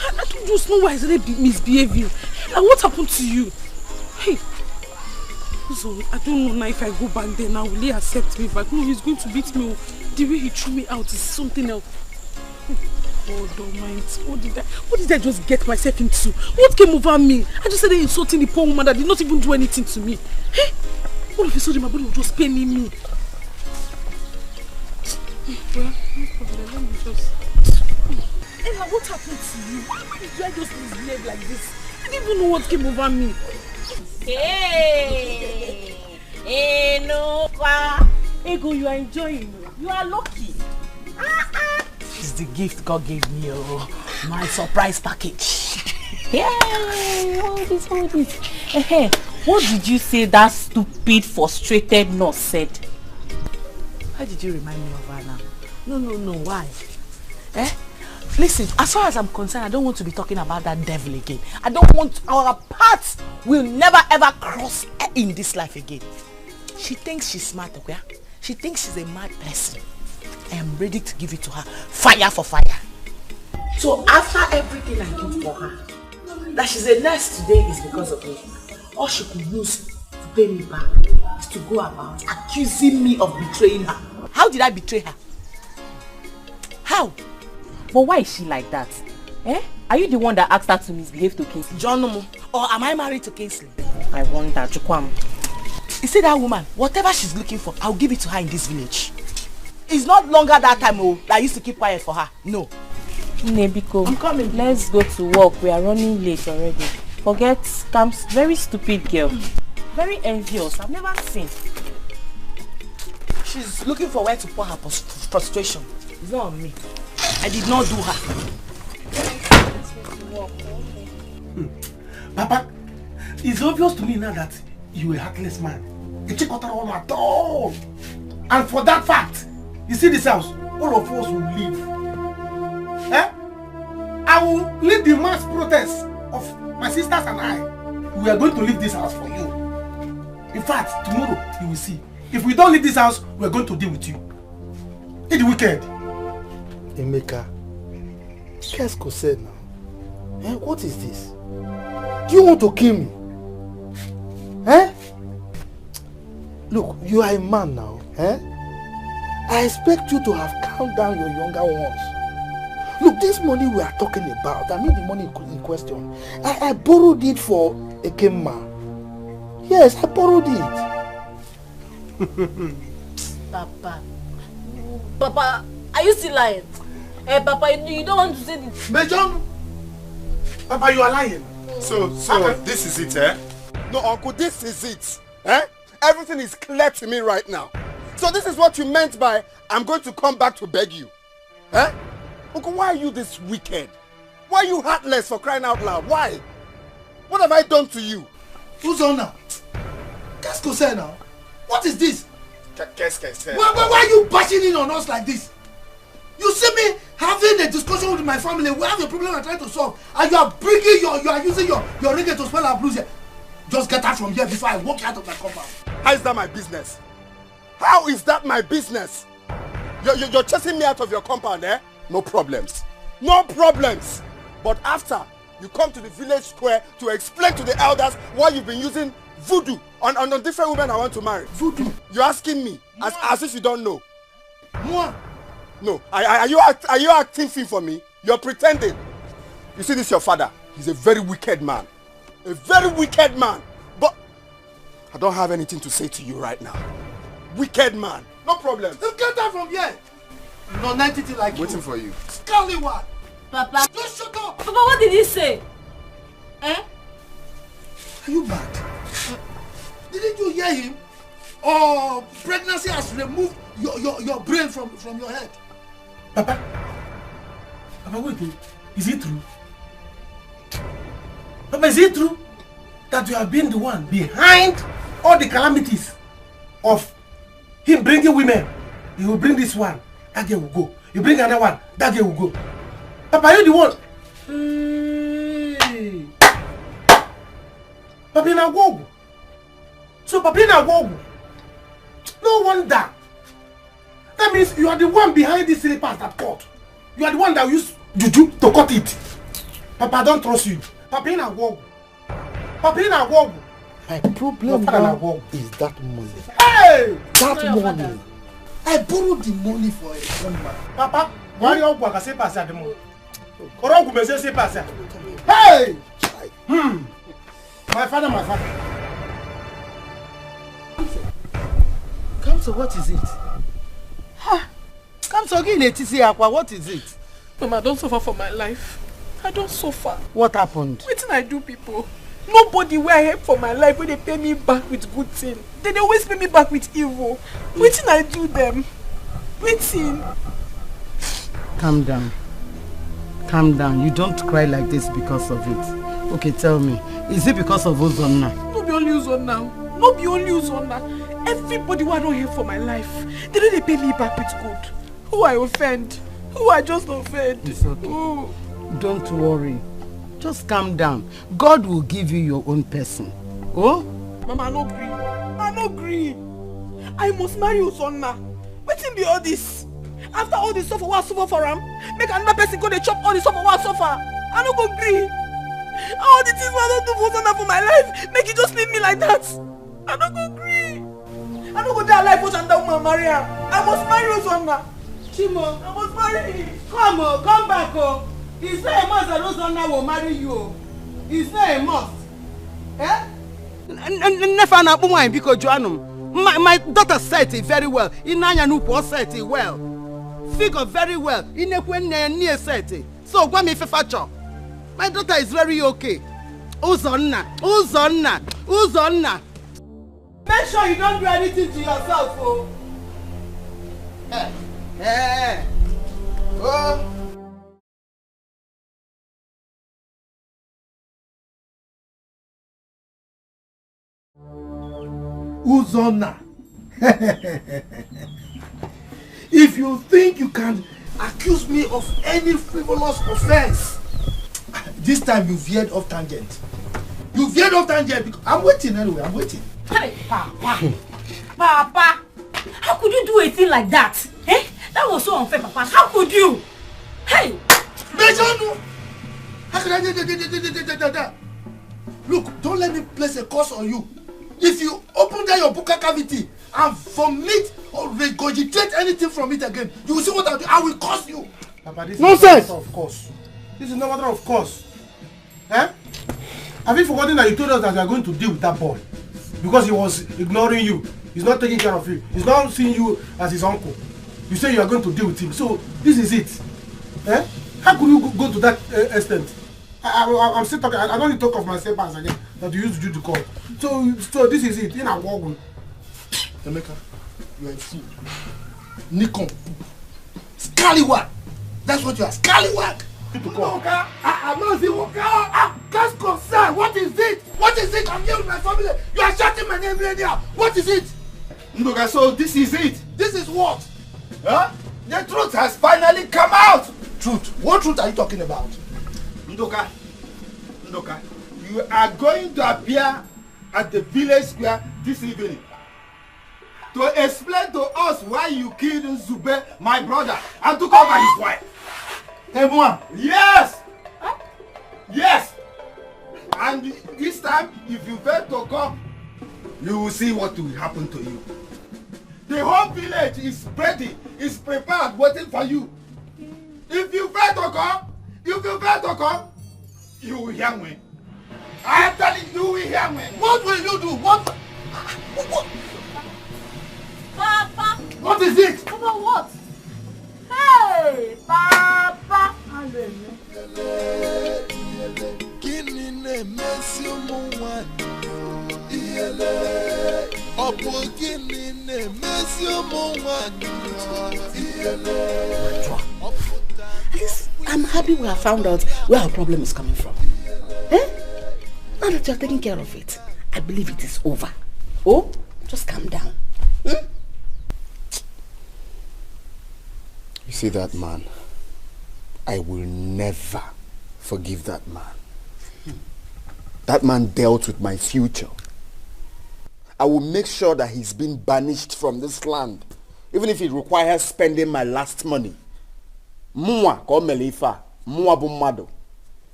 I don't just know why I started misbehaving. Like, what happened to you? Hey, so I don't know now if I go back there now, will he accept me back? No, he's going to beat me. The way he threw me out is something else. Oh, don't mind. What did I just get myself into? What came over me? I just started insulting the poor woman that did not even do anything to me. Hey, all of a sudden my body was just paining me. Well, no problem. Let me just... Ella, what happened to you? Why did I just misbehave like this? I didn't even know what came over me. Hey! No, Ego, you are enjoying. You are lucky. It's the gift God gave me, my surprise package. Yay! Hold this. Hey, what did you say that stupid, frustrated nurse said? Why did you remind me of her now? No, why? Listen, as far as I'm concerned, I don't want to be talking about that devil again. I don't want, our paths will never ever cross in this life again. She thinks she's smart, okay? She thinks she's a mad person. I am ready to give it to her. Fire for fire. So after everything I did for her, that she's a nurse today is because of me. All she could use to pay me back is to go about accusing me of betraying her. How did I betray her? How? But why is she like that? Eh? Are you the one that asked her to misbehave to Kingsley? John Nomo. Or am I married to Kingsley? I wonder, Chukwam. You see that woman? Whatever she's looking for, I'll give it to her in this village. It's not longer that time that I used to keep quiet for her. No. Nebiko, I'm coming. Let's go to work. We are running late already. Forget Cam's very stupid girl. Very envious. I've never seen. She's looking for where to pour her frustration. It's not on me. I did not do her. Papa, it's obvious to me now that you're a heartless man. A chikotaron at all. And for that fact, you see this house, all of us will leave. Eh? I will lead the mass protest of my sisters and I. We are going to leave this house for you. In fact, tomorrow you will see. If we don't leave this house, we are going to deal with you. It's wicked. Emeka, qu'est-ce que c'est now? Eh? What is this? Do you want to kill me? Eh? Look, you are a man now. Eh? I expect you to have calmed down your younger ones. Look, this money we are talking about, I mean the money in question, I borrowed it for a Kemma. Yes, I borrowed it. Papa, are you still lying? Papa, you don't want to say this. But John, Papa, you are lying. So this is it, eh? No, Uncle, this is it. Eh? Everything is clear to me right now. So this is what you meant by, I'm going to come back to beg you. Eh? Uncle, why are you this wicked? Why are you heartless, for crying out loud? Why? What have I done to you? Who's on now? Qu'est-ce que c'est now? What is this? Qu'est-ce que c'est? Why are you bashing in on us like this? You see me having a discussion with my family. We have a problem I'm trying to solve. And you are bringing you are using your reggae to spell our blues here. Just get out from here before I walk out of my compound. How is that my business? How is that my business? You're chasing me out of your compound, eh? No problems. No problems. But after you come to the village square to explain to the elders why you've been using voodoo on different women I want to marry. Voodoo? You're asking me as if you don't know. Moi? No. Are you acting fin for me? You're pretending. You see this your father? He's a very wicked man. A very wicked man. But I don't have anything to say to you right now. Wicked man. No problem. Get out from here. Non-entity like you. Waiting for you. Scallywag. Papa. Just shut up. Papa, what did he say? Eh? Are you mad? Didn't you hear him? Oh, pregnancy has removed your brain from your head. Papa, wait. Is it true? Papa, is it true that you have been the one behind all the calamities of him bringing women? You will bring this one, that girl will go. You bring another one, that girl will go. Papa, are you the one? Hey. Papa, na go. So, Papa, na go. No wonder. That means you are the one behind this slippers that cut. You are the one that used juju to cut it. Papa, I don't trust you. Papa, na go. Papa, na go. My problem now is that money. Hey! That money. I borrowed the money for a woman. Papa, why are you going to say pass at the moment? Hey! My father. Come to what is it? Come to again, Aqua, what is it? Mama, I don't suffer for my life. I don't suffer. What happened? What did I do, people? Nobody where I help for my life when they pay me back with good thing. They always pay me back with evil. What did I do them? Waiting. Calm down. Calm down. You don't cry like this because of it. Okay, tell me. Is it because of Uzonna? No be only Uzonna. No be only Uzonna. Everybody who I don't help for my life, they pay me back with good. Who I offend? Who I just offend? It's okay. Oh. Don't worry. Just calm down. God will give you your own person. Oh? Mama, I no agree. I must marry Uzonna. Wetin be all this? After all the suffer, what suffer for him? Make another person go to chop all the suffer, what suffer? I don't go agree. All the things I don't do for my life, make you just leave me like that. I don't go agree. I don't go die life for Chanda woman Maria. I must marry Rosanna. Chimo, I must marry. Come back, oh. It's not a must that Rosanna will marry you. It's not a must. Eh? Never na woman because Joanum. My daughter said it very well. Inanya Nupo said it well. Figure very well. Inekwe near said it. So go me fefacho. My daughter is very okay. Uzonna. Make sure you don't do anything to yourself, oh. Oh. Uzonna. If you think you can accuse me of any frivolous offense, this time you veered off tangent. Because I'm waiting anyway, I'm waiting. Hey, Papa, how could you do a thing like that? Eh? That was so unfair, Papa. How could you? Hey! How could I do? Look, don't let me place a curse on you. If you open down your buccal cavity and vomit or regurgitate anything from it again, you will see what I'll do. I will curse you. Papa, this Nonsense! is not a matter of course. This is no matter of course. Eh? Have you forgotten that you told us that you are going to deal with that boy? Because he was ignoring you. He's not taking care of you. He's not seeing you as his uncle. You say you are going to deal with him. So, this is it. Eh? How could you go to that extent? I'm still talking. I don't need to talk of myself as again that you used to do the call. So this is it. In a war. Emeka, you are a fool. Nikon. Scallywag. That's what you are. Scallywag. I'm not the worker. That's concern. What is it? I'm here with my family. You are shouting my name right now. What is it? Ndoka, so this is it. This is what? Huh? The truth has finally come out. Truth? What truth are you talking about? Ndoka, you are going to appear at the village square this evening to explain to us why you killed Zube, my brother, and took over his wife. Hey, Moa. Yes! Yes! And this time, if you fail to come, you will see what will happen to you. The whole village is ready, is prepared, waiting for you. If you fail to come, you will hear me. I am telling you, you will hear me. What will you do? What? Papa! What is it? Papa, what? Hey, Papa! I'm happy we have found out where our problem is coming from. Eh? Now that you are taking care of it, I believe it is over. Oh, just calm down. Hmm? You see that man? I will never forgive that man. That man dealt with my future. I will make sure that he's been banished from this land, even if it requires spending my last money. Mwa ko melifa, mwa bumado.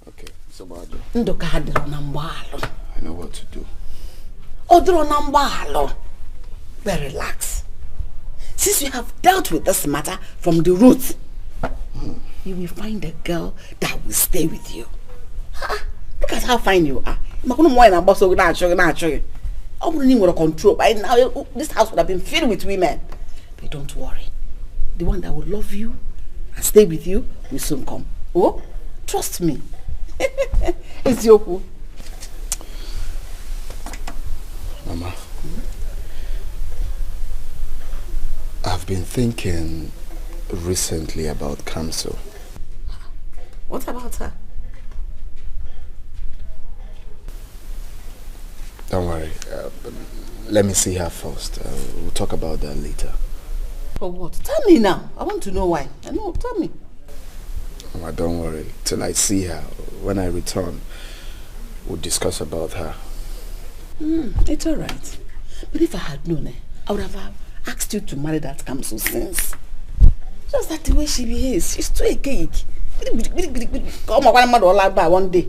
Okay, so bad. Ndoka hadro na mbalo. I know what to do. Odro na mbalo. But relax. Since you have dealt with this matter from the root, you will find a girl that will stay with you. Look at how fine you are. I wouldn't want to control. By now, this house would have been filled with women. But don't worry. The one that will love you and stay with you will soon come. Oh, trust me. It's Yoku. Mama, I've been thinking recently about Kamso. What about her? Don't worry. Let me see her first. We'll talk about that later. For what? Tell me now. I want to know why. I know. Tell me. Mama, don't worry. Till I see her. When I return, we'll discuss about her. It's all right. But if I had known, I would have asked you to marry that Kamso since. Just that the way she behaves, she's too a cake. Come on, one day.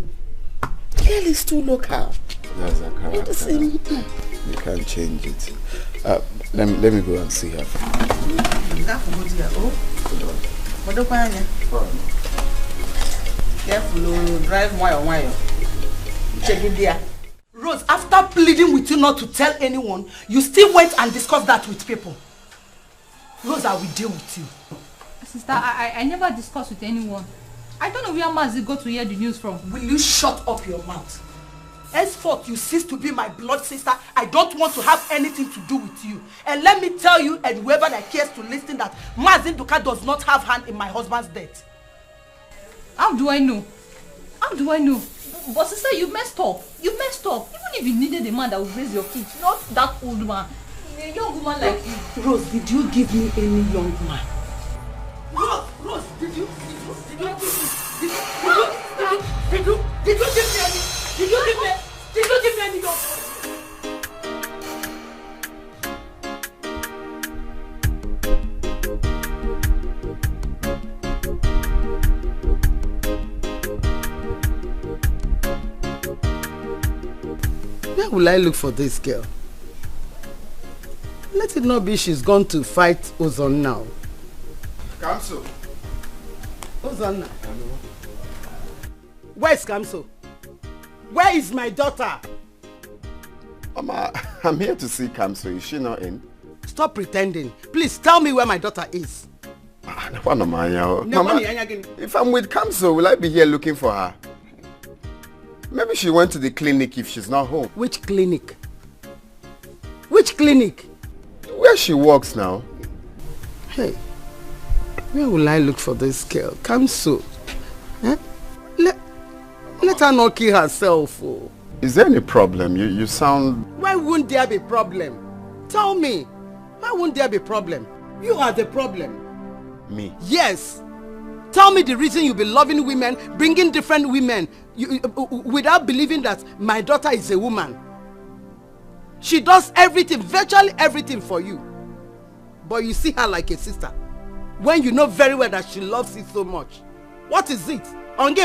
Girl is too local. That's a character. You can't change it. Let me go and see her. Careful, drive while. Check it there. Rose, after pleading with you not to tell anyone, you still went and discussed that with people. Rose, I will deal with you. Sister, I never discussed with anyone. I don't know where Mazi got to hear the news from. Will you shut up your mouth? Henceforth, you cease to be my blood sister. I don't want to have anything to do with you. And let me tell you, and whoever that cares to listen, that Mazi Nduka does not have hand in my husband's death. How do I know? How do I know? But sister, you messed up. You messed up. Even if you needed a man that would raise your kids, not that old man. A young woman like you. Rose, did you give me any young man? Rose, did you give me any? Did you give me any young man? Where will I look for this girl? Let it not be she's gone to fight Ozon now. Kamso. Ozon now. Where is Kamso? Where is my daughter? Mama, I'm here to see Kamso. Is she not in? Stop pretending. Please tell me where my daughter is. Mama, if I'm with Kamso, will I be here looking for her? Maybe she went to the clinic if she's not home. Which clinic? Which clinic? Where she works now. Hey, where will I look for this girl? Kamso. Eh? Let her not kill herself. Oh. Is there any problem? You sound... Why wouldn't there be problem? Tell me. Why wouldn't there be problem? You are the problem. Me? Yes. Tell me the reason you be loving women, bringing different women, without believing that my daughter is a woman. She does everything, virtually everything for you. But you see her like a sister. When you know very well that she loves you so much. What is it? Can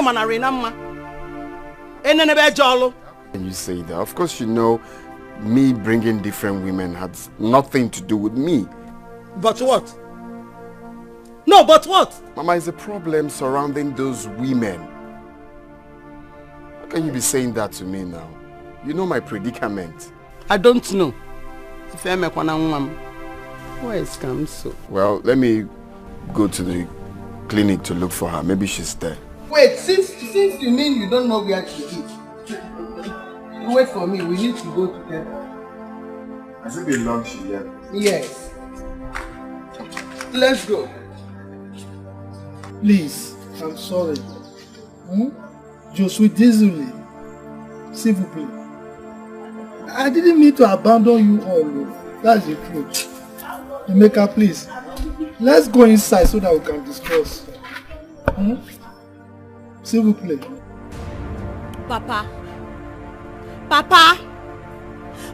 you say that? Of course you know me bringing different women has nothing to do with me. But what? No, but what? Mama, is a problem surrounding those women. How can you be saying that to me now? You know my predicament. I don't know. Where is Kamso? Well, let me go to the clinic to look for her. Maybe she's there. Wait, since you mean you don't know where she is, wait for me. We need to go together. Has it been long she left? Yes. Let's go. Please, I'm sorry. Je suis désolé. S'il vous plaît. I didn't mean to abandon you all. That's the truth. Emeka, please. Let's go inside so that we can discuss. S'il vous plaît. Papa. Papa.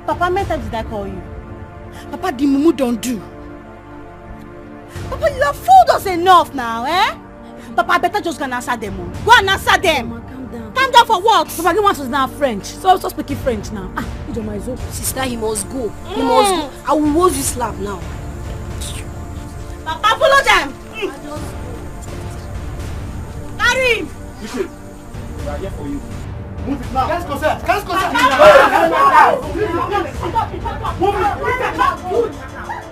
Papa, how many times did I call you? Papa, the mumu don't do. Papa, you have fooled us enough now, eh? Papa, I better just go and answer them. Go and answer them. Mama, calm down. Calm down for what? Papa, he wants us now French. So I'm speaking French now. Sister, he must go. He must go. I will hold you slap now. Papa, follow them. Carry him. Listen, we are here for you. Move it now. Let's go, sir. Let's go, sir. Move it.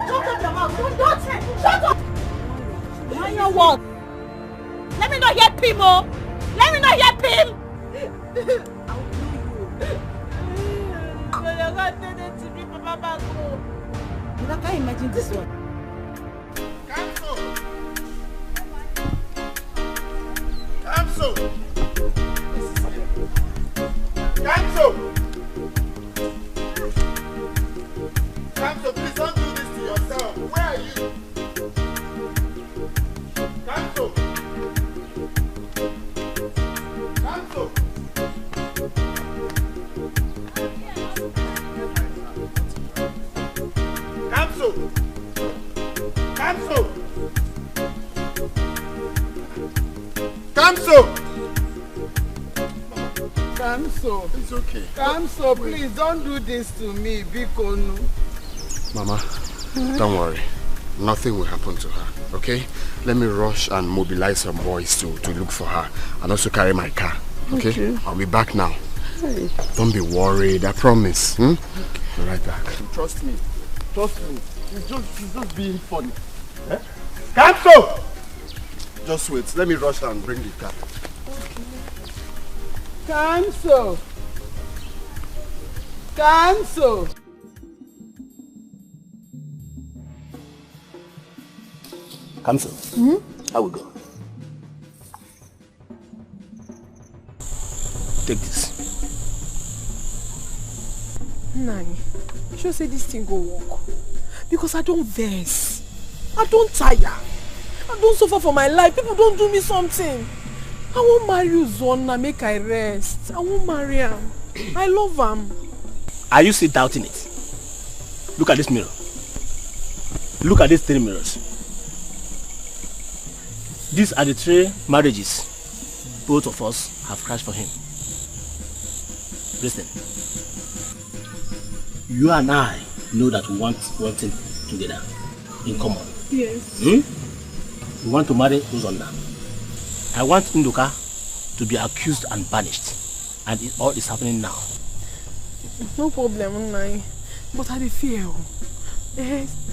Shut up your mouth. Don't shut up. Mind your word. Let me not hear Pim, oh. Let me not hear Pim. I can't imagine this one. Kamso! Kamso, please don't do this to yourself. Where are you? Kamso! Kamso! Kamso. It's okay. Kamso, please don't do this to me, Bikonu. Mama, don't worry. Nothing will happen to her, okay? Let me rush and mobilize some boys to look for her and also carry my car, okay? I'll be back now. Hey. Don't be worried, I promise. Okay. I'll be right back. Trust me. Trust me. She's just being funny. Eh? Kamso! Just wait. Let me rush and bring the car. Kamso! Kamso! Kamso, how we go? Take this. Nani, sure say this thing go work. Because I don't vex. I don't tire. I don't suffer for my life. People don't do me something. I won't marry Uzonna, make I rest. I won't marry him. I love him. Are you still doubting it? Look at this mirror. Look at these 3 mirrors. These are the 3 marriages both of us have crashed for him. Listen. You and I know that we want one thing together, in common. Yes. We want to marry Uzonna. I want Nduka to be accused and banished. And it all is happening now. No problem, Nai. But I dey fear.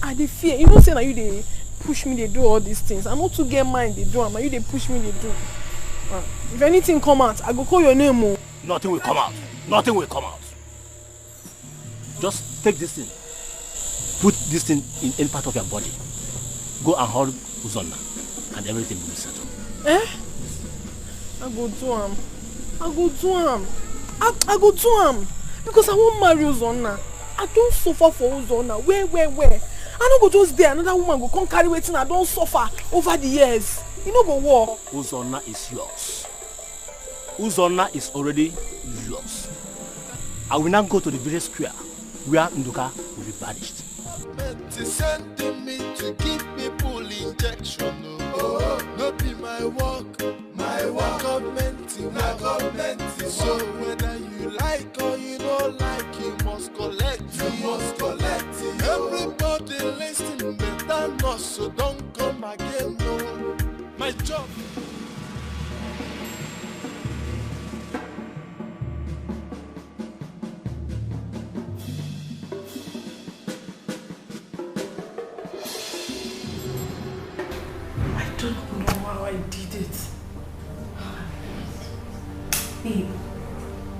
I dey fear. You know say na you dey push me, they do all these things. I not to get mine, they do. And you they push me, they do. If anything come out, I go call your name. Nothing will come out. Nothing will come out. Just take this thing. Put this thing in any part of your body. Go and hold Uzonna, and everything will be settled. Eh? I go do him. I go do him. I go do him. Because I won't marry Uzonna. I don't suffer for Uzonna. Where? I don't go just there. Another woman go come carry waiting. I don't suffer over the years. You know go war. Uzonna is yours. Uzonna is already yours. I will now go to the village square where Nduka will be banished. Sending me to give people injection. Oh, not be my work. Governmenting. So whether you like or you don't like, you must collect. Everybody listen better not, so don't come again. No, my job. I don't know how I did it. Babe,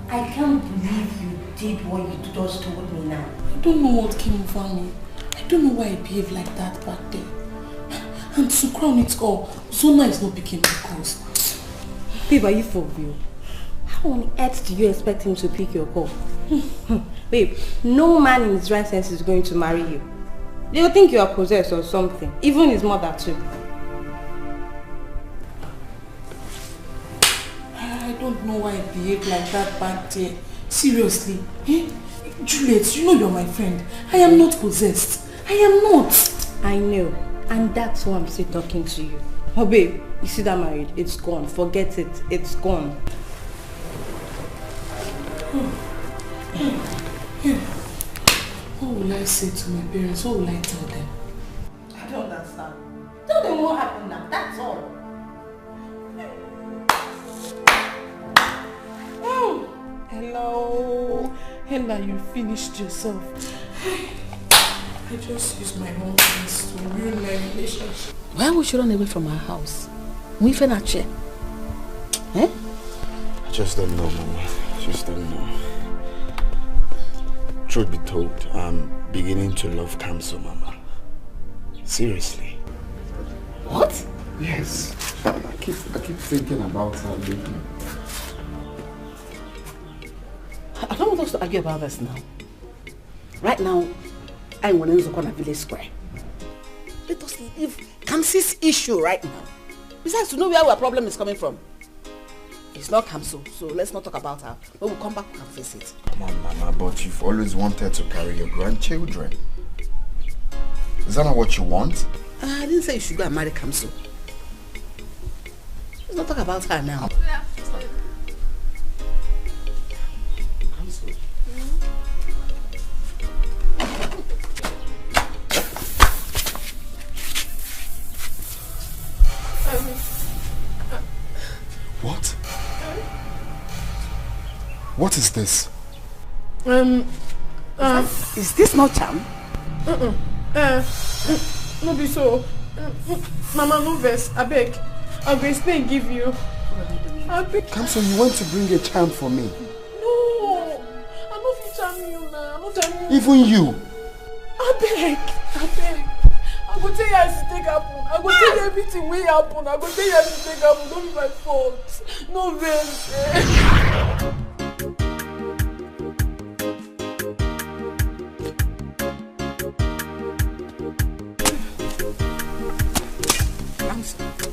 I can't believe you did what you just told me now. I don't know what came over me. I don't know why I behaved like that back then. And to crown it all, Zona is not picking my calls. Babe, are you for real? How on earth do you expect him to pick your call? Babe, no man in his right sense is going to marry you. They'll think you are possessed or something. Even his mother too. I don't know why I behaved like that back there. Seriously. Eh? Juliet, you know you're my friend. I am not possessed. I am not. I know. And that's why I'm still talking to you. Oh babe, you see that marriage? It's gone. Forget it. It's gone. What will I say to my parents? What will I tell them? I don't understand. Tell them what happened now. That's all. Hello. Hella, you finished yourself. I just used my own hands to ruin my relationship. Why would you run away from our house? We fell at you. Eh? I just don't know, Mama. I just don't know. Truth be told, I'm beginning to love Kamso, Mama. Seriously. What? Yes. I keep thinking about her lately. I don't want us to argue about this now. Right now, I'm going to go to village square. Let us leave Kamsi's issue right now. Besides, to know where our problem is coming from. It's not Kamso, so let's not talk about her. When we come back, we can face it. Come on, Mama, but you've always wanted to carry your grandchildren. Is that not what you want? I didn't say you should go and marry Kamso. Let's not talk about her now. What is this? Is this not charm? No be so. Mama, no vex. I beg. I will explain give you. I beg. Kamso, you want to bring a charm for me? No. I'm not fit charm you now. I'm not charming you. Even you? I beg. I go tell you as it take happen. I go tell you everything wey happen. I go tell you as it take happen. Don't be my fault. No vex.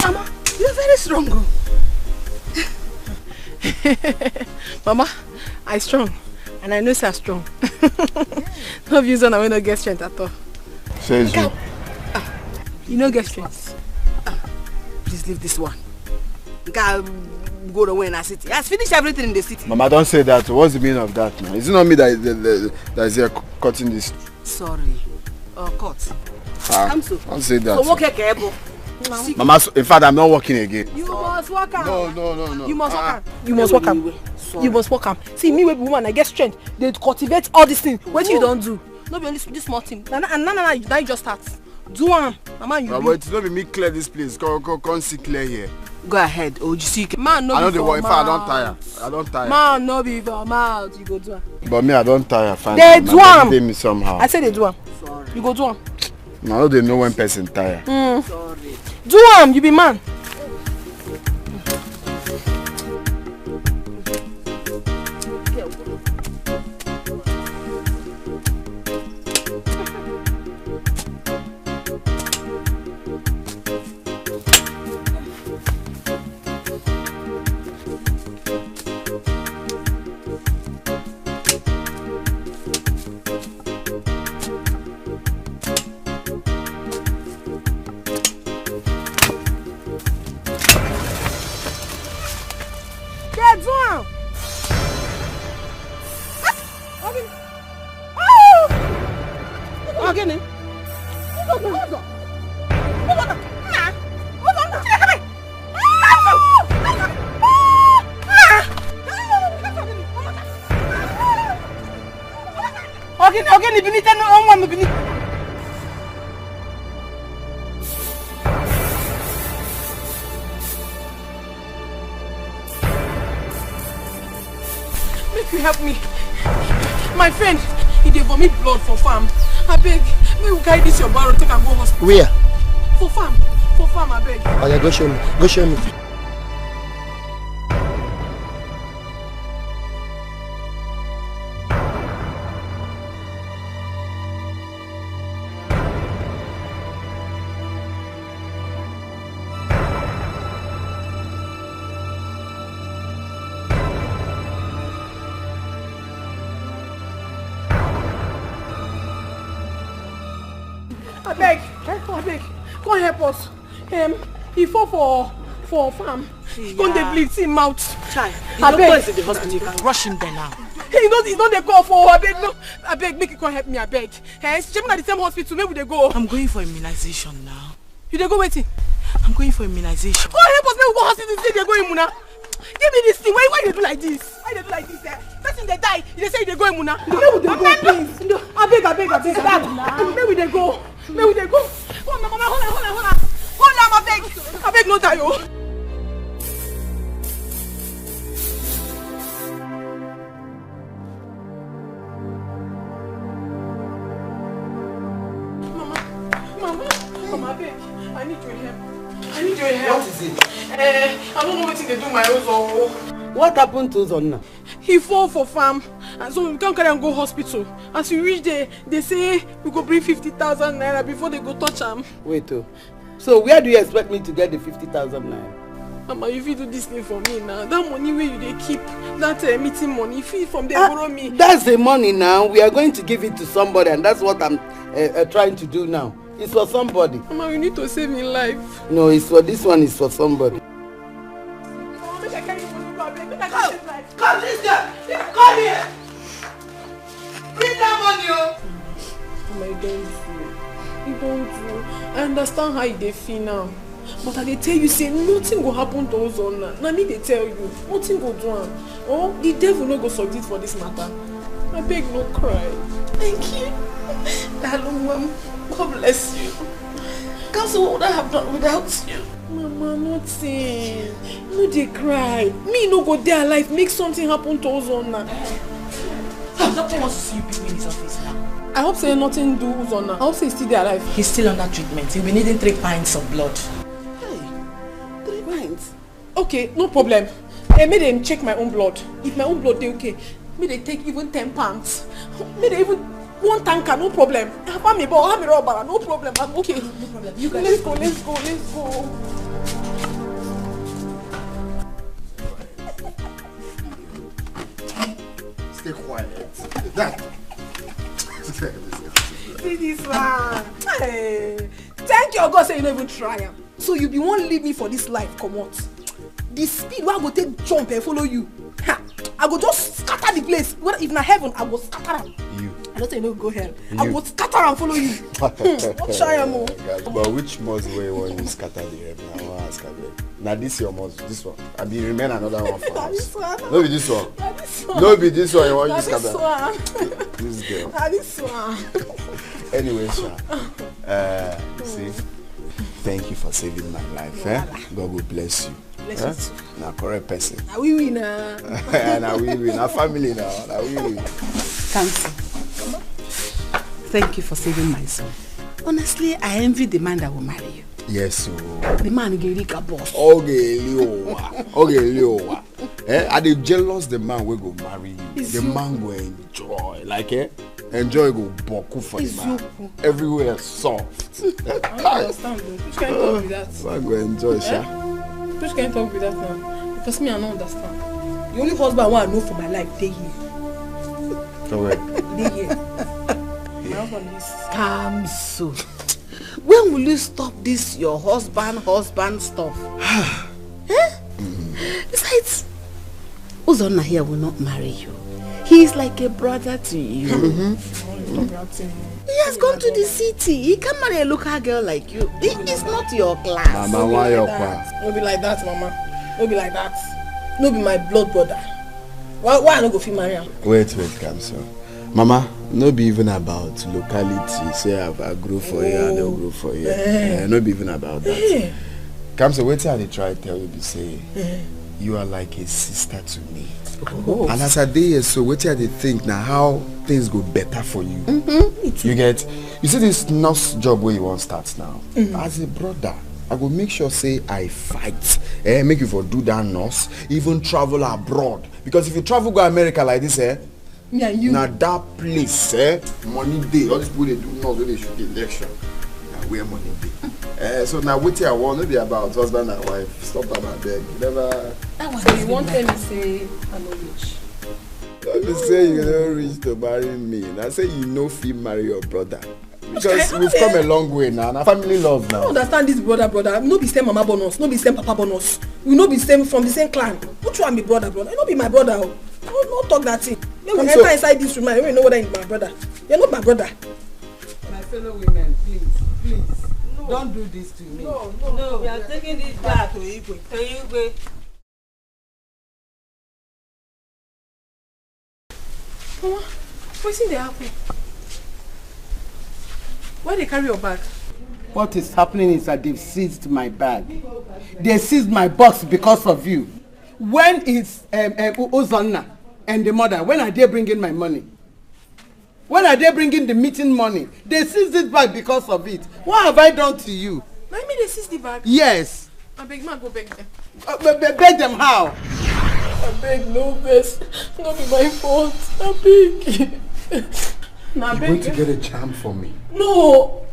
Mama, you're very strong. Mama, I strong. And I know you're strong. No views on I will not get strength at all. Says you. You no get strength. Please leave this one. Go to win a city. Has finished everything in the city. Mama, don't say that. What's the meaning of that now? Is it not me that is here cutting this? Sorry. Cut. Don't say that. So walk here, Mama, in fact, I'm not working again. You must walk am. No. You must walk am. You must walk am. You must walk am. See, me with woman, I get strength. They cultivate all these things. What you don't do? No be only this small thing. Now you just start. Do am. Mama, you. But it's not be me clear this place. Come see clear here. Go ahead. Oh, you see. Man, no. I know the one. In fact, I don't tire. Man, no be for mouth. You go do am. But me, I don't tire. Fine. They do am. Me somehow. I say they do am. Sorry. You go do am. Now they know when person tire. Sorry. Do am. You be man. Make you help me. My friend, he dey vomit blood for farm. I beg, may you carry this your barrel, take and go hospital. Where? For farm, I beg. Oh yeah, go show me. Go show me. I beg, come help us. He fall for farm. He can't bleed, see him out. Child, I beg. The hospital. You can rush him there now. He don't they call for. I beg, no. I beg, make you come help me. I beg. Hey, she's at the same hospital. Where would they go? I'm going for immunization now. You they go waiting? I'm going for immunization. Come help us. Make we go hospital. Say they go Imuna. Give me this thing. Why they do like this? Why they do like this? Person they die. They say they go Imuna. Where would they go, please? I beg. Where would they go? Where would they go? Hold on, I beg no die, oh. Mama, beg. I need your help. What is it? I don't know what they do my own. What happened to Zonna? He fall for farm, and so we can't carry and go hospital. As we reach there, they say we go bring 50,000 naira before they go touch him. Wait, so where do you expect me to get the 50,000 naira? Mama, if you do this thing for me now, that money where you they keep, that meeting money, if you from there borrow me. That's the money now. We are going to give it to somebody, and that's what I'm trying to do now. It's for somebody. Mama, you need to save me life. No, it's for this one. It's for somebody. Come this girl! Come here! Bring that money, oh! Oh my God, you don't do. I understand how they feel now. But I dey tell you, say nothing go happen to Uzonna. Na me dey tell you, nothing go do am. Oh, the devil no go succeed for this matter. I beg, no cry. Thank you. Darling, Mom, God bless you. Counsel, what would I have done without you? Mama, nothing. No dey cry. Me no go there alive. Make something happen to Uzonna. The doctor wants to see you people in his office now. I hope say nothing do Uzonna. I hope say he's still there alive. He's still under treatment. He'll be needing 3 pints of blood. Hey, 3 pints? Okay, no problem. May them check my own blood. If my own blood they okay, may they take even 10 pounds. May they even 1 tanker, no problem. No problem, I'm okay. No problem. You guys let's go. Stay quiet. That. See this one. Hey. Thank your God say you don't even try am. So you be won't leave me for this life, come out. The speed where I go take jump and follow you. Ha! I go just scatter the place. If na heaven, I go scatter am. You. I don't say no go hell. I go scatter and follow you. What try am o? But which must way when you scatter the heaven? I want to ask again. Now this your must, this one. I be remain another one for us. No be this one. No be this one. You want to scatter. This girl. This one. Anyway, sir. See, thank you for saving my life. God will bless you. Bless you. Now correct person. Now we win. Now we win. Our family now. Now we win. Counsel, thank you for saving my son. Honestly, I envy the man that will marry you. Yes, so. The man Gerika boss. Okay, Leo. Are they jealous the man will go marry you? The man will enjoy. Like enjoy go boku for the man. Everywhere soft. I don't understand though. Which can talk with that? Man go enjoy, sha. Which can talk with that now? Because me I don't understand. The only husband I want to know for my life, they here. Correct. They here. My husband is Kamso. When will you stop this your husband stuff? Besides, Uzonna here will not marry you. He is like a brother to you. He has gone to the city. He can't marry a local girl like you. He is not your class. Mama, why your class? No be like that, Mama. No be like that. No be my blood brother. Why I not go fit marry him? Wait, Kamso. Mama, no be even about locality. Say I grow for you, I don't grow for you. No be even about that. Kamso, wait till I try to tell you, be say, you are like a sister to me. Oh. And as a day, so wait till they think now how things go better for you. You get, you see this nurse job where you want to start now. As a brother, I go make sure say I fight. Make you for do that nurse, even travel abroad. Because if you travel go America like this, yeah, you. Now that place, money day. All these people they do nurse when they shoot the election. Now where money day. So now what I want to be about husband and wife. Stop that, my beg. Never. So you want them to say I'm not rich? Don't say you don't reach to marry me. Now say you know fee marry your brother. Because we've come a long way now. Now family love now. I don't understand this brother. No be same mama bonus, no be same papa bonus. We no be same from the same clan. Which one be brother? You no be my brother. No talk that thing. When we enter inside this room, you don't know whether you're my brother. You're not my brother. My fellow women, please. No. Don't do this to me. No, we are taking this back to Igwe. Mama, what's in the apple? Why they carry your bag? What is happening is that they've seized my bag. They seized my box because of you. When is Uzonna and the mother, when are they bringing my money? When are they bringing the meeting money? They seized it back because of it. What have I done to you? Let me they seize the bag? Yes. I beg, man, go beg them. Beg them how? I beg, no best. Not be my fault. I beg. You're going to get a charm for me. No.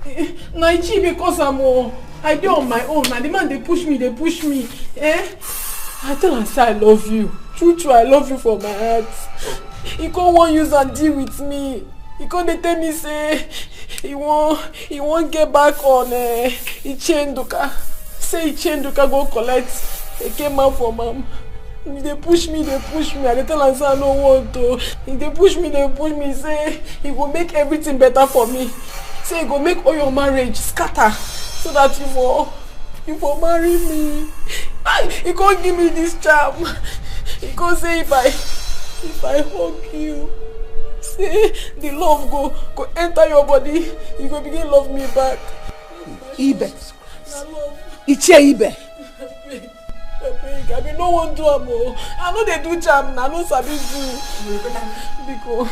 Naichi, because I do on my own. Now the man they push me. I tell him say I love you. True, I love you from my heart. He can't want use and deal with me. He can't tell me say he won't get back on Ichenduka. Say Ichenduka go collect a came out for mom. They push me. I tell him say I don't want to. They push me. Say he will make everything better for me. Say he go make all your marriage scatter so that you will You for marry me. He can't give me this charm. He can't say if I hug you, say the love go enter your body, you go begin love me back. Ibe. Iche Ibe. I mean, no one do am. I know they do charm, I know sabi do. Because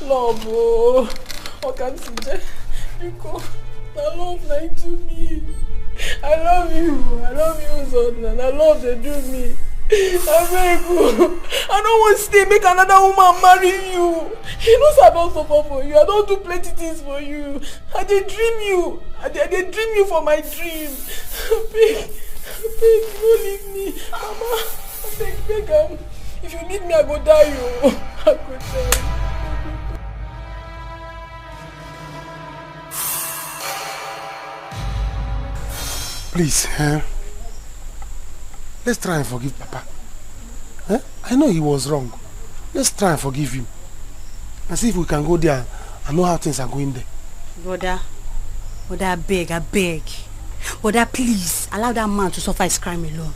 love, I can't see. Because I love like to me. I love you, son, and I love they do me. I beg you. I don't want to stay, make another woman marry you. He knows I don't suffer for you. I don't do plenty things for you. I dey dream you. I dey dream you for my dream. Beg, don't leave me. Mama, beg. If you leave me, I go die, you. I go die. Please, let's try and forgive Papa. I know he was wrong. Let's try and forgive him. And see if we can go there and know how things are going there. Brother, I beg. Brother, please, allow that man to suffer his crime alone.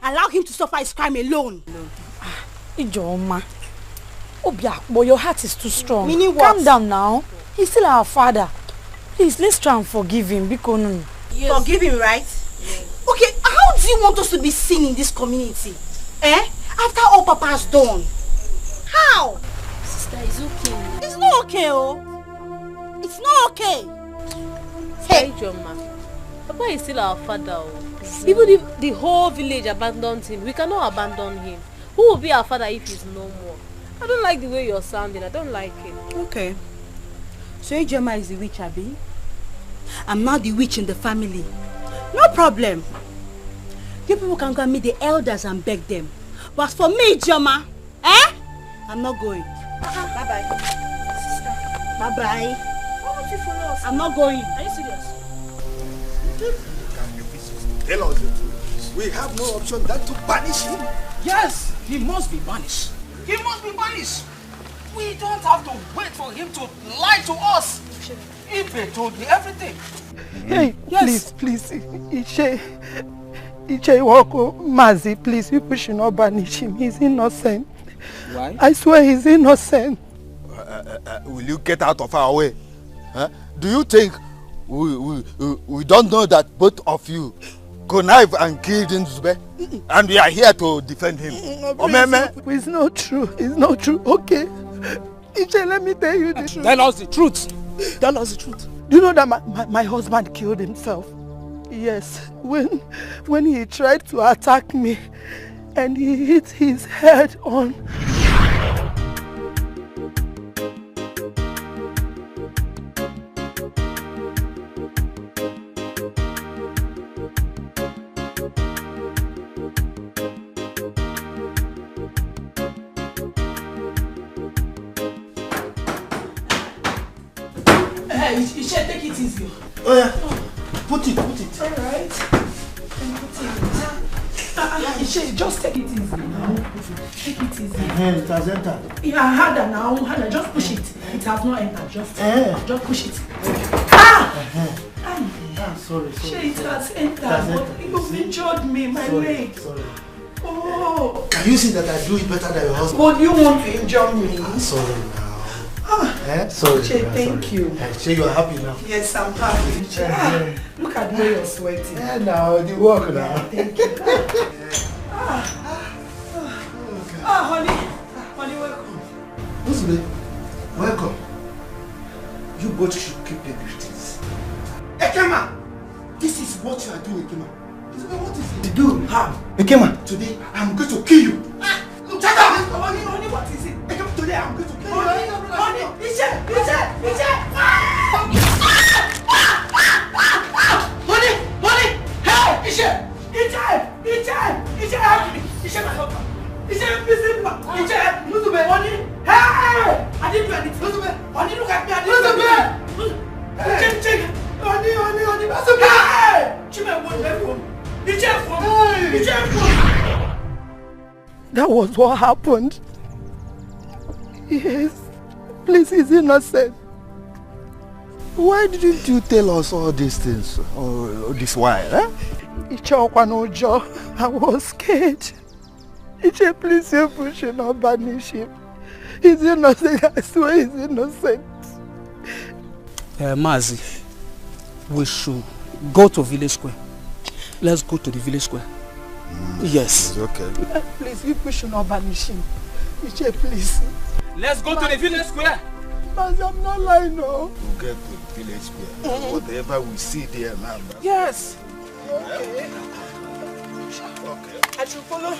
Allow him to suffer his crime alone. Ijoma. Obiakbo, your heart is too strong. Meaning what? Calm down now. He's still our father. Please, let's try and forgive him. Yes. Forgive him, right? Yes. Okay, how do you want us to be seen in this community? After all Papa has done? How? Sister, it's okay. It's not okay, oh. It's not okay. Hey, Joma. Papa is still our father. Even if the whole village abandoned him, we cannot abandon him. Who will be our father if he's no more? I don't like the way you're sounding. I don't like it. Okay. So Ijoma is the witch, Abi? I'm not the witch in the family. No problem. You people can go and meet the elders and beg them. But for me, Ijoma, I'm not going. Bye-bye. Sister. Bye-bye. Why won't you follow us? I'm not going. Are you serious? Tell us the truth. We have no option than to banish him. Yes, he must be banished. He must be banished. We don't have to wait for him to lie to us. Ibe told me everything. Hey, yes. please, Iche Woko, Mazi, please, people should not banish him. He's innocent. Why? I swear he's innocent. Will you get out of our way? Huh? Do you think we don't know that both of you connived and killed Nzube? And we are here to defend him. It's not true. It's not true. Okay. Iche, let me tell you the truth. Tell us the truth. Tell us the truth. Do you know that my husband killed himself? Yes. When he tried to attack me and he hit his head on. You should take it easy. Oh yeah. Put it. Alright. Just take it easy now. Take it easy. It has entered. Yeah, harder now. Harder. Just push it. It has not entered. Just push it. Sorry. It has entered. But you injured me, my leg. Sorry. Oh. Can you see that I do it better than your husband? But you want to injure me? Sorry now. Sorry. Thank you. Che, you are happy now? Yes, I'm happy. Look at the way you're sweating. Now, the work now. Thank you. Honey, welcome. Uzube, welcome. You both should keep your greetings. Ekema! This is what you are doing, Ekema. Uzube, what is it? Do how? Ekema, today I'm going to kill you. Look, shut up! Honey, what is it? Ekema, today I'm going to kill you. Honey, Iche! Hey, Iche, help me! Iche, my helper! Iche, please help me! Iche, Uzube, honey! Hey! I didn't do anything! Uzube, honey, look at me! I didn't do anything! Check! Honey! Uzube! Hey! Chime, what happened? Iche, That was what happened. Yes. Please, he's innocent. Why didn't you tell us all these things all this while, eh? I was scared. Iche, please, you should not banish him. He's innocent. I swear he's innocent. Mazi, we should go to village square. Let's go to the village square. Yes. It's okay. Please, you should not banish him. Iche, please. Let's go to the village square. Mazi, I'm not lying, no. We'll get to the village square. Whatever we see there now. Yes. Okay. I should follow.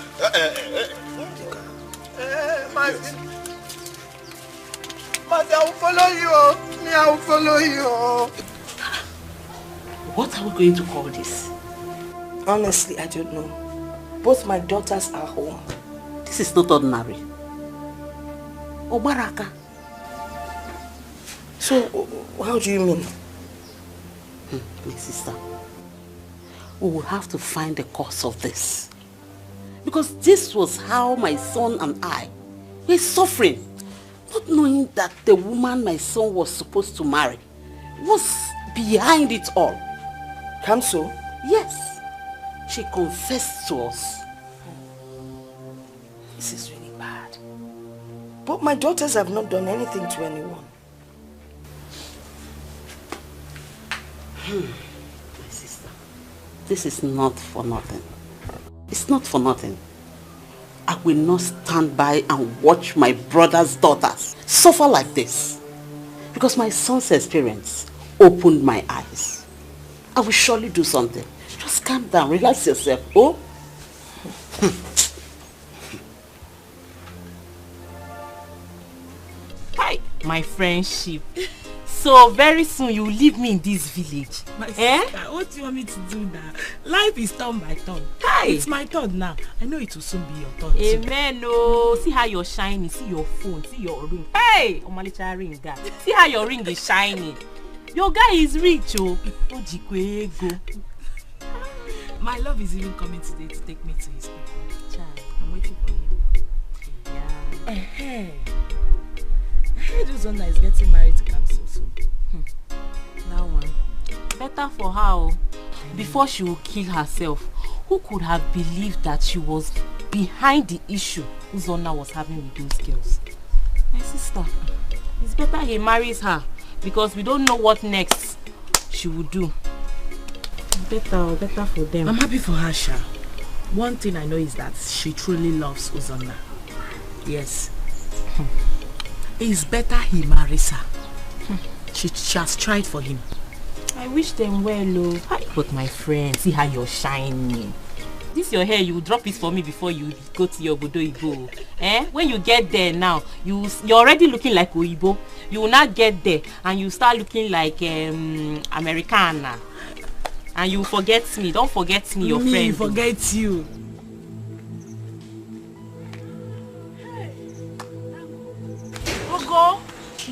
Mazi. Mazi, I will follow you. Me, I will follow you. What are we going to call this? Honestly, I don't know. Both my daughters are home. This is not ordinary. Obaraka. So, how do you mean? My sister, we will have to find the cause of this. Because this was how my son and I were suffering. Not knowing that the woman my son was supposed to marry was behind it all. Kamso? Yes. She confessed to us. This is really bad. But my daughters have not done anything to anyone. My sister, this is not for nothing. It's not for nothing. I will not stand by and watch my brother's daughters suffer like this. Because my son's experience opened my eyes. I will surely do something. Just calm down, relax yourself, oh? Hi, my friendship. So very soon you will leave me in this village. My sister, what do you want me to do now? Life is turn by turn. Hi. It's my turn now. I know it will soon be your turn too. Amen. Oh, see how you're shining. See your phone. See your ring. Hey, Omalicha ring guy. See how your ring is shining. Your guy is rich, oh. My love is even coming today to take me to his people. Child, I'm waiting for him. Yeah. I heard Uzonna is getting married to Kamso soon. That one. Better for her. Before she will kill herself, who could have believed that she was behind the issue Uzonna was having with those girls? My sister, it's better he marries her because we don't know what next she will do. Better for them. I'm happy for her, Sha. One thing I know is that she truly loves Uzonna. Yes. It's better he marries her. She has tried for him. I wish them well, oh. But my friend, see how you're shining. This your hair, you drop it for me before you go to your Obodo Ibo. When you get there now, you're already looking like Oibo. You will not get there and you start looking like Americana. And you forget me. Don't forget me, your friend. Me forget you. Ogo,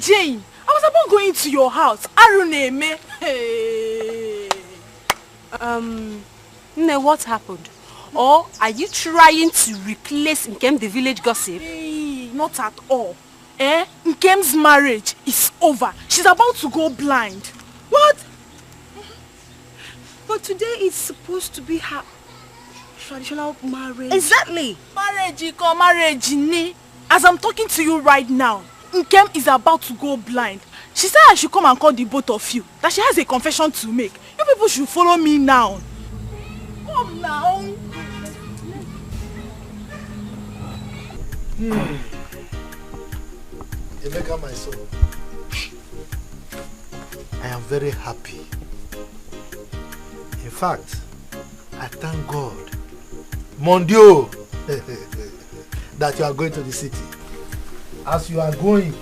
Jane, I was about going to your house. Aruneme. Hey. Nne, what happened? Or are you trying to replace Nkem the village gossip? Hey, not at all. Nkem's marriage is over. She's about to go blind. What? But today is supposed to be her traditional marriage. Exactly. Marriage ni. As I'm talking to you right now, Nkem is about to go blind. She said I should come and call the both of you. That she has a confession to make. You people should follow me now. Come now. Emeka, my son, I am very happy. In fact, I thank God, mon Dieu, that you are going to the city. As you are going,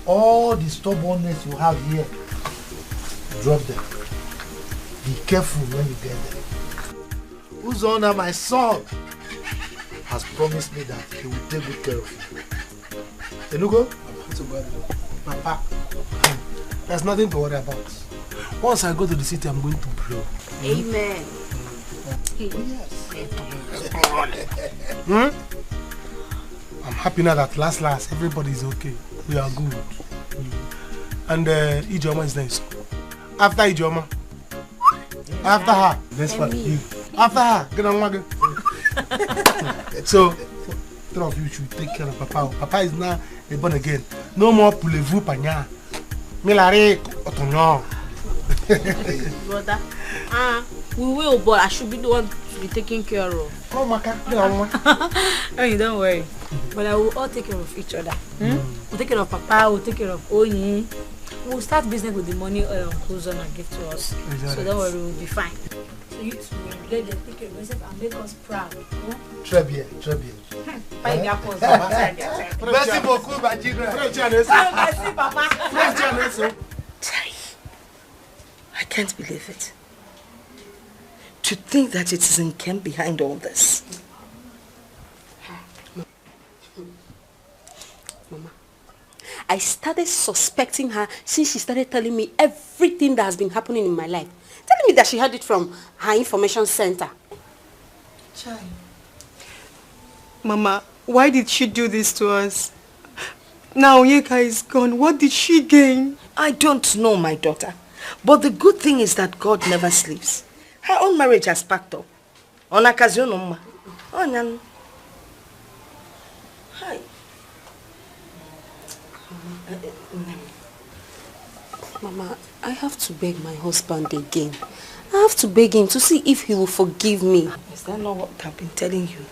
all the stubbornness you have here, drop them. Be careful when you get there. Uzonna, my son, has promised me that he will take good care of you. Enugo? Papa, there's nothing to worry about. Once I go to the city, I'm going to blow. Amen. I'm happy now that last everybody is okay. We are good. And Ijoma is next. After Ijoma. After her. Next one. You. After her. Get on wagon. So, three of you should take care of Papa. Papa is now born again. No more poulez-vous panya. Milare otonyo. Brother, we will, but I should be the one to be taken care of. Oh, Maka, get on one. Hey, don't worry. But I will all take care of each other. We'll take care of Papa, we'll take care of Oni. We'll start business with the money Hosanna give to us. Exactly. So don't worry, we'll be fine. So you two will get the take care of yourself and make us proud. Très bien, très bien. Merci beaucoup, ma children. Merci, Papa. I can't believe it. To think that it is Nkem behind all this. Mama, I started suspecting her since she started telling me everything that has been happening in my life. Telling me that she heard it from her information center. Chai. Mama, why did she do this to us? Now Onyeka is gone. What did she gain? I don't know, my daughter. But the good thing is that God never sleeps. Her own marriage has packed up. On occasion, Mama. Oh, hi. Mama, I have to beg my husband again. I have to beg him to see if he will forgive me. Is that not what I've been telling you?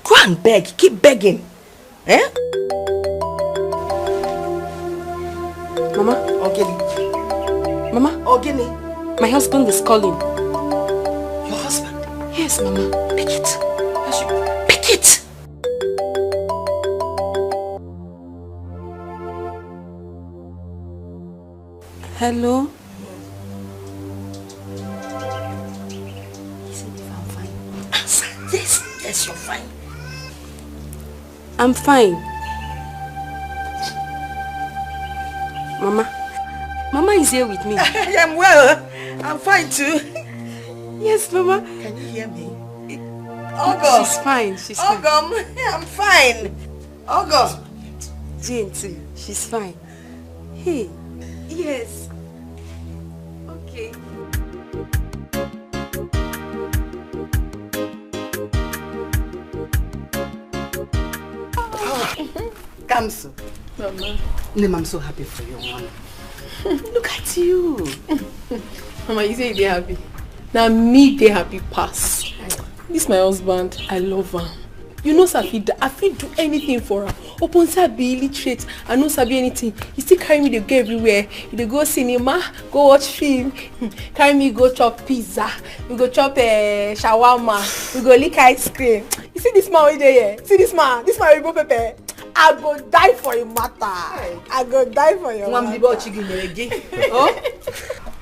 Go and beg. Keep begging. Eh? Mama? Ogini. Mama? Ogini. My husband is calling. Your husband? Yes, Mama. Pick it. Pick it. Hello? Yes, yes, you're fine. I'm fine. Mama is here with me. I am well. I'm fine too. Yes, Mama. Can you hear me? Ogo. She's fine. She's fine. Ogum, I'm fine. Ogo. Jane too. She's fine. Hey. Yes. Okay. Kamso. Mama. Nim, I'm so happy for you, Mama. Look at you. Mama, you say they're happy. Now me, they happy pass. This my husband. I love her. You know, Safi, I feel do anything for her. Upon Sabi illiterate, I know Sabi anything. He still carry me to go everywhere. They go cinema, go watch film. Carry me go chop pizza. We go chop shawarma. We go lick ice cream. You see this man over there? See this man? This man will go Pepe. I go die for your matter. I go die for your matter.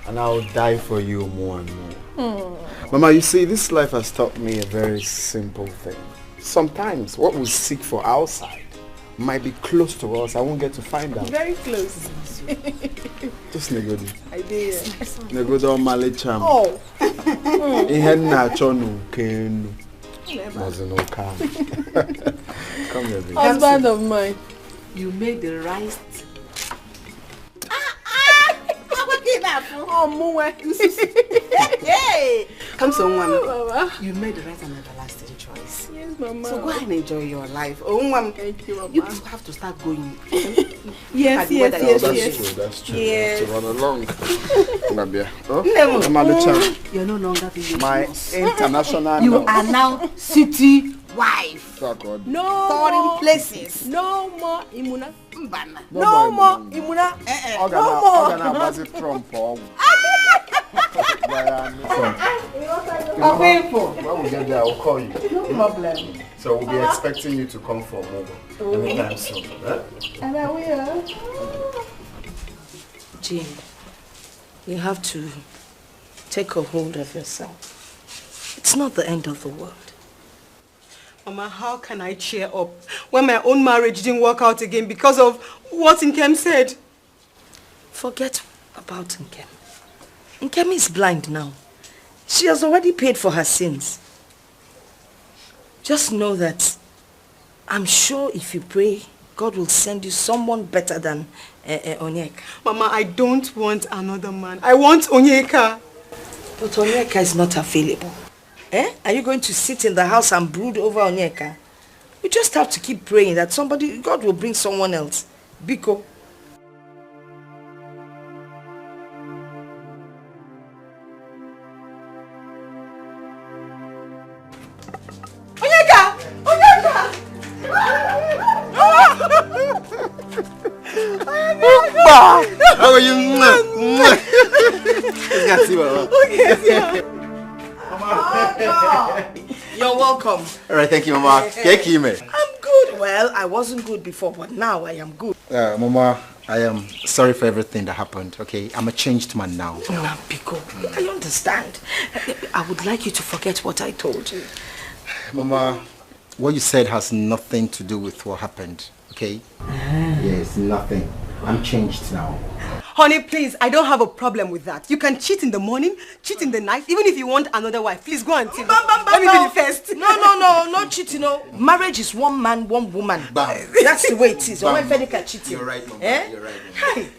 And I'll die for you more and more. Mama, you see, this life has taught me a very simple thing. Sometimes what we seek for outside might be close to us. I won't get to find out. Very close. Just negodi. I did. Negodo malecham. Oh. Ihen na chonu kenu. Come here, baby. Husband of mine. You made the right. Oh, Muwe. Hey! Come so, Mama. You made the right and everlasting choice. Yes, Mama. So go ahead and enjoy your life. Oh, Mama. Thank you, Mama. You have to start going. Yes. That's true. Yes. To run along. You're no longer being my international. You are now city wife. God. No foreign places. No more Imuna. No more Imuna. No more. When we get there, I'll call you. No problem. So we'll be expecting you to come for more anytime soon. And I will. Jane, you have to take a hold of yourself. It's not the end of the world. Mama, how can I cheer up when my own marriage didn't work out again because of what Nkem said? Forget about Nkem. Nkem is blind now. She has already paid for her sins. Just know that I'm sure if you pray, God will send you someone better than Onyeka. Mama, I don't want another man. I want Onyeka. But Onyeka is not available. Are you going to sit in the house and brood over Onyeka? We just have to keep praying that God will bring someone else. Biko. Onyeka! Onyeka! How are you? Okay, You're welcome. All right, thank you, Mama. I'm good. Well, I wasn't good before, but now I am good. Mama, I am sorry for everything that happened, okay? I'm a changed man now. No, Biko, I understand. I would like you to forget what I told you. Mama, what you said has nothing to do with what happened, okay? Yes, nothing. I'm changed now. Honey, please, I don't have a problem with that. You can cheat in the morning, cheat in the night, even if you want another wife. Please go and cheat. Let me be the first. No cheating. No. Marriage is one man, one woman. Bam. That's the way it is. You're right, Mama. You're right. Hey.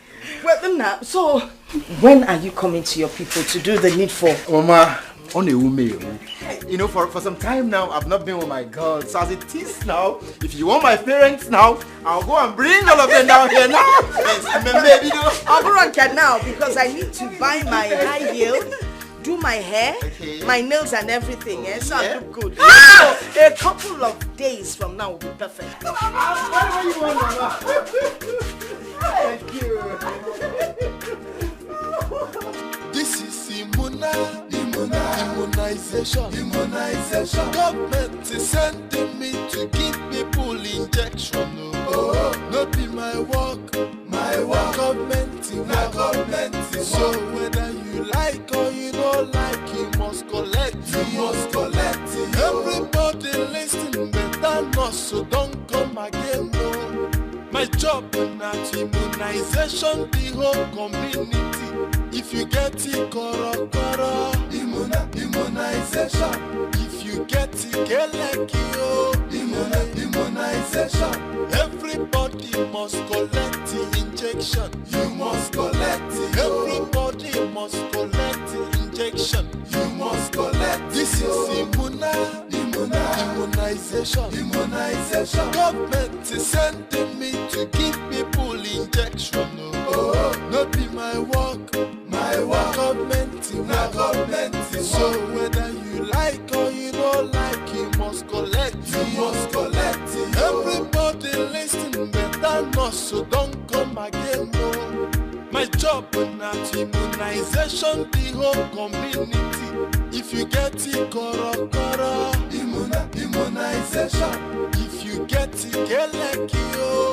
Well, then now, so when are you coming to your people to do the needful? Mama, on a woman. You know, for some time now, I've not been with my girls. So as it is now, if you want my parents now, I'll go and bring all of them down here now. I'll go and get now because I need to buy my high heel, do my hair, my nails and everything. So I look good. So a couple of days from now will be perfect. Whatever you want, Mama. Thank you. This is immunization. Government is sending me to give people injection. No be my work. Government. So whether you like or you don't like, you must collect. Everybody listen, better not, so don't come again. No. My job is not immunization, the whole community. If you get it, koro, immunization. If you get it, kelekio, immunization. Everybody must collect the injection. You must collect it. Everybody must collect the injection. You must collect. This is immunization. Government is sending me to give people injection. No be my work. Government. So whether you like or you don't like, you must collect. Everybody listen, better not, so don't come again. No. My job is not immunization, the whole community. If you get it, koro, immunization. If you get it, kelekio,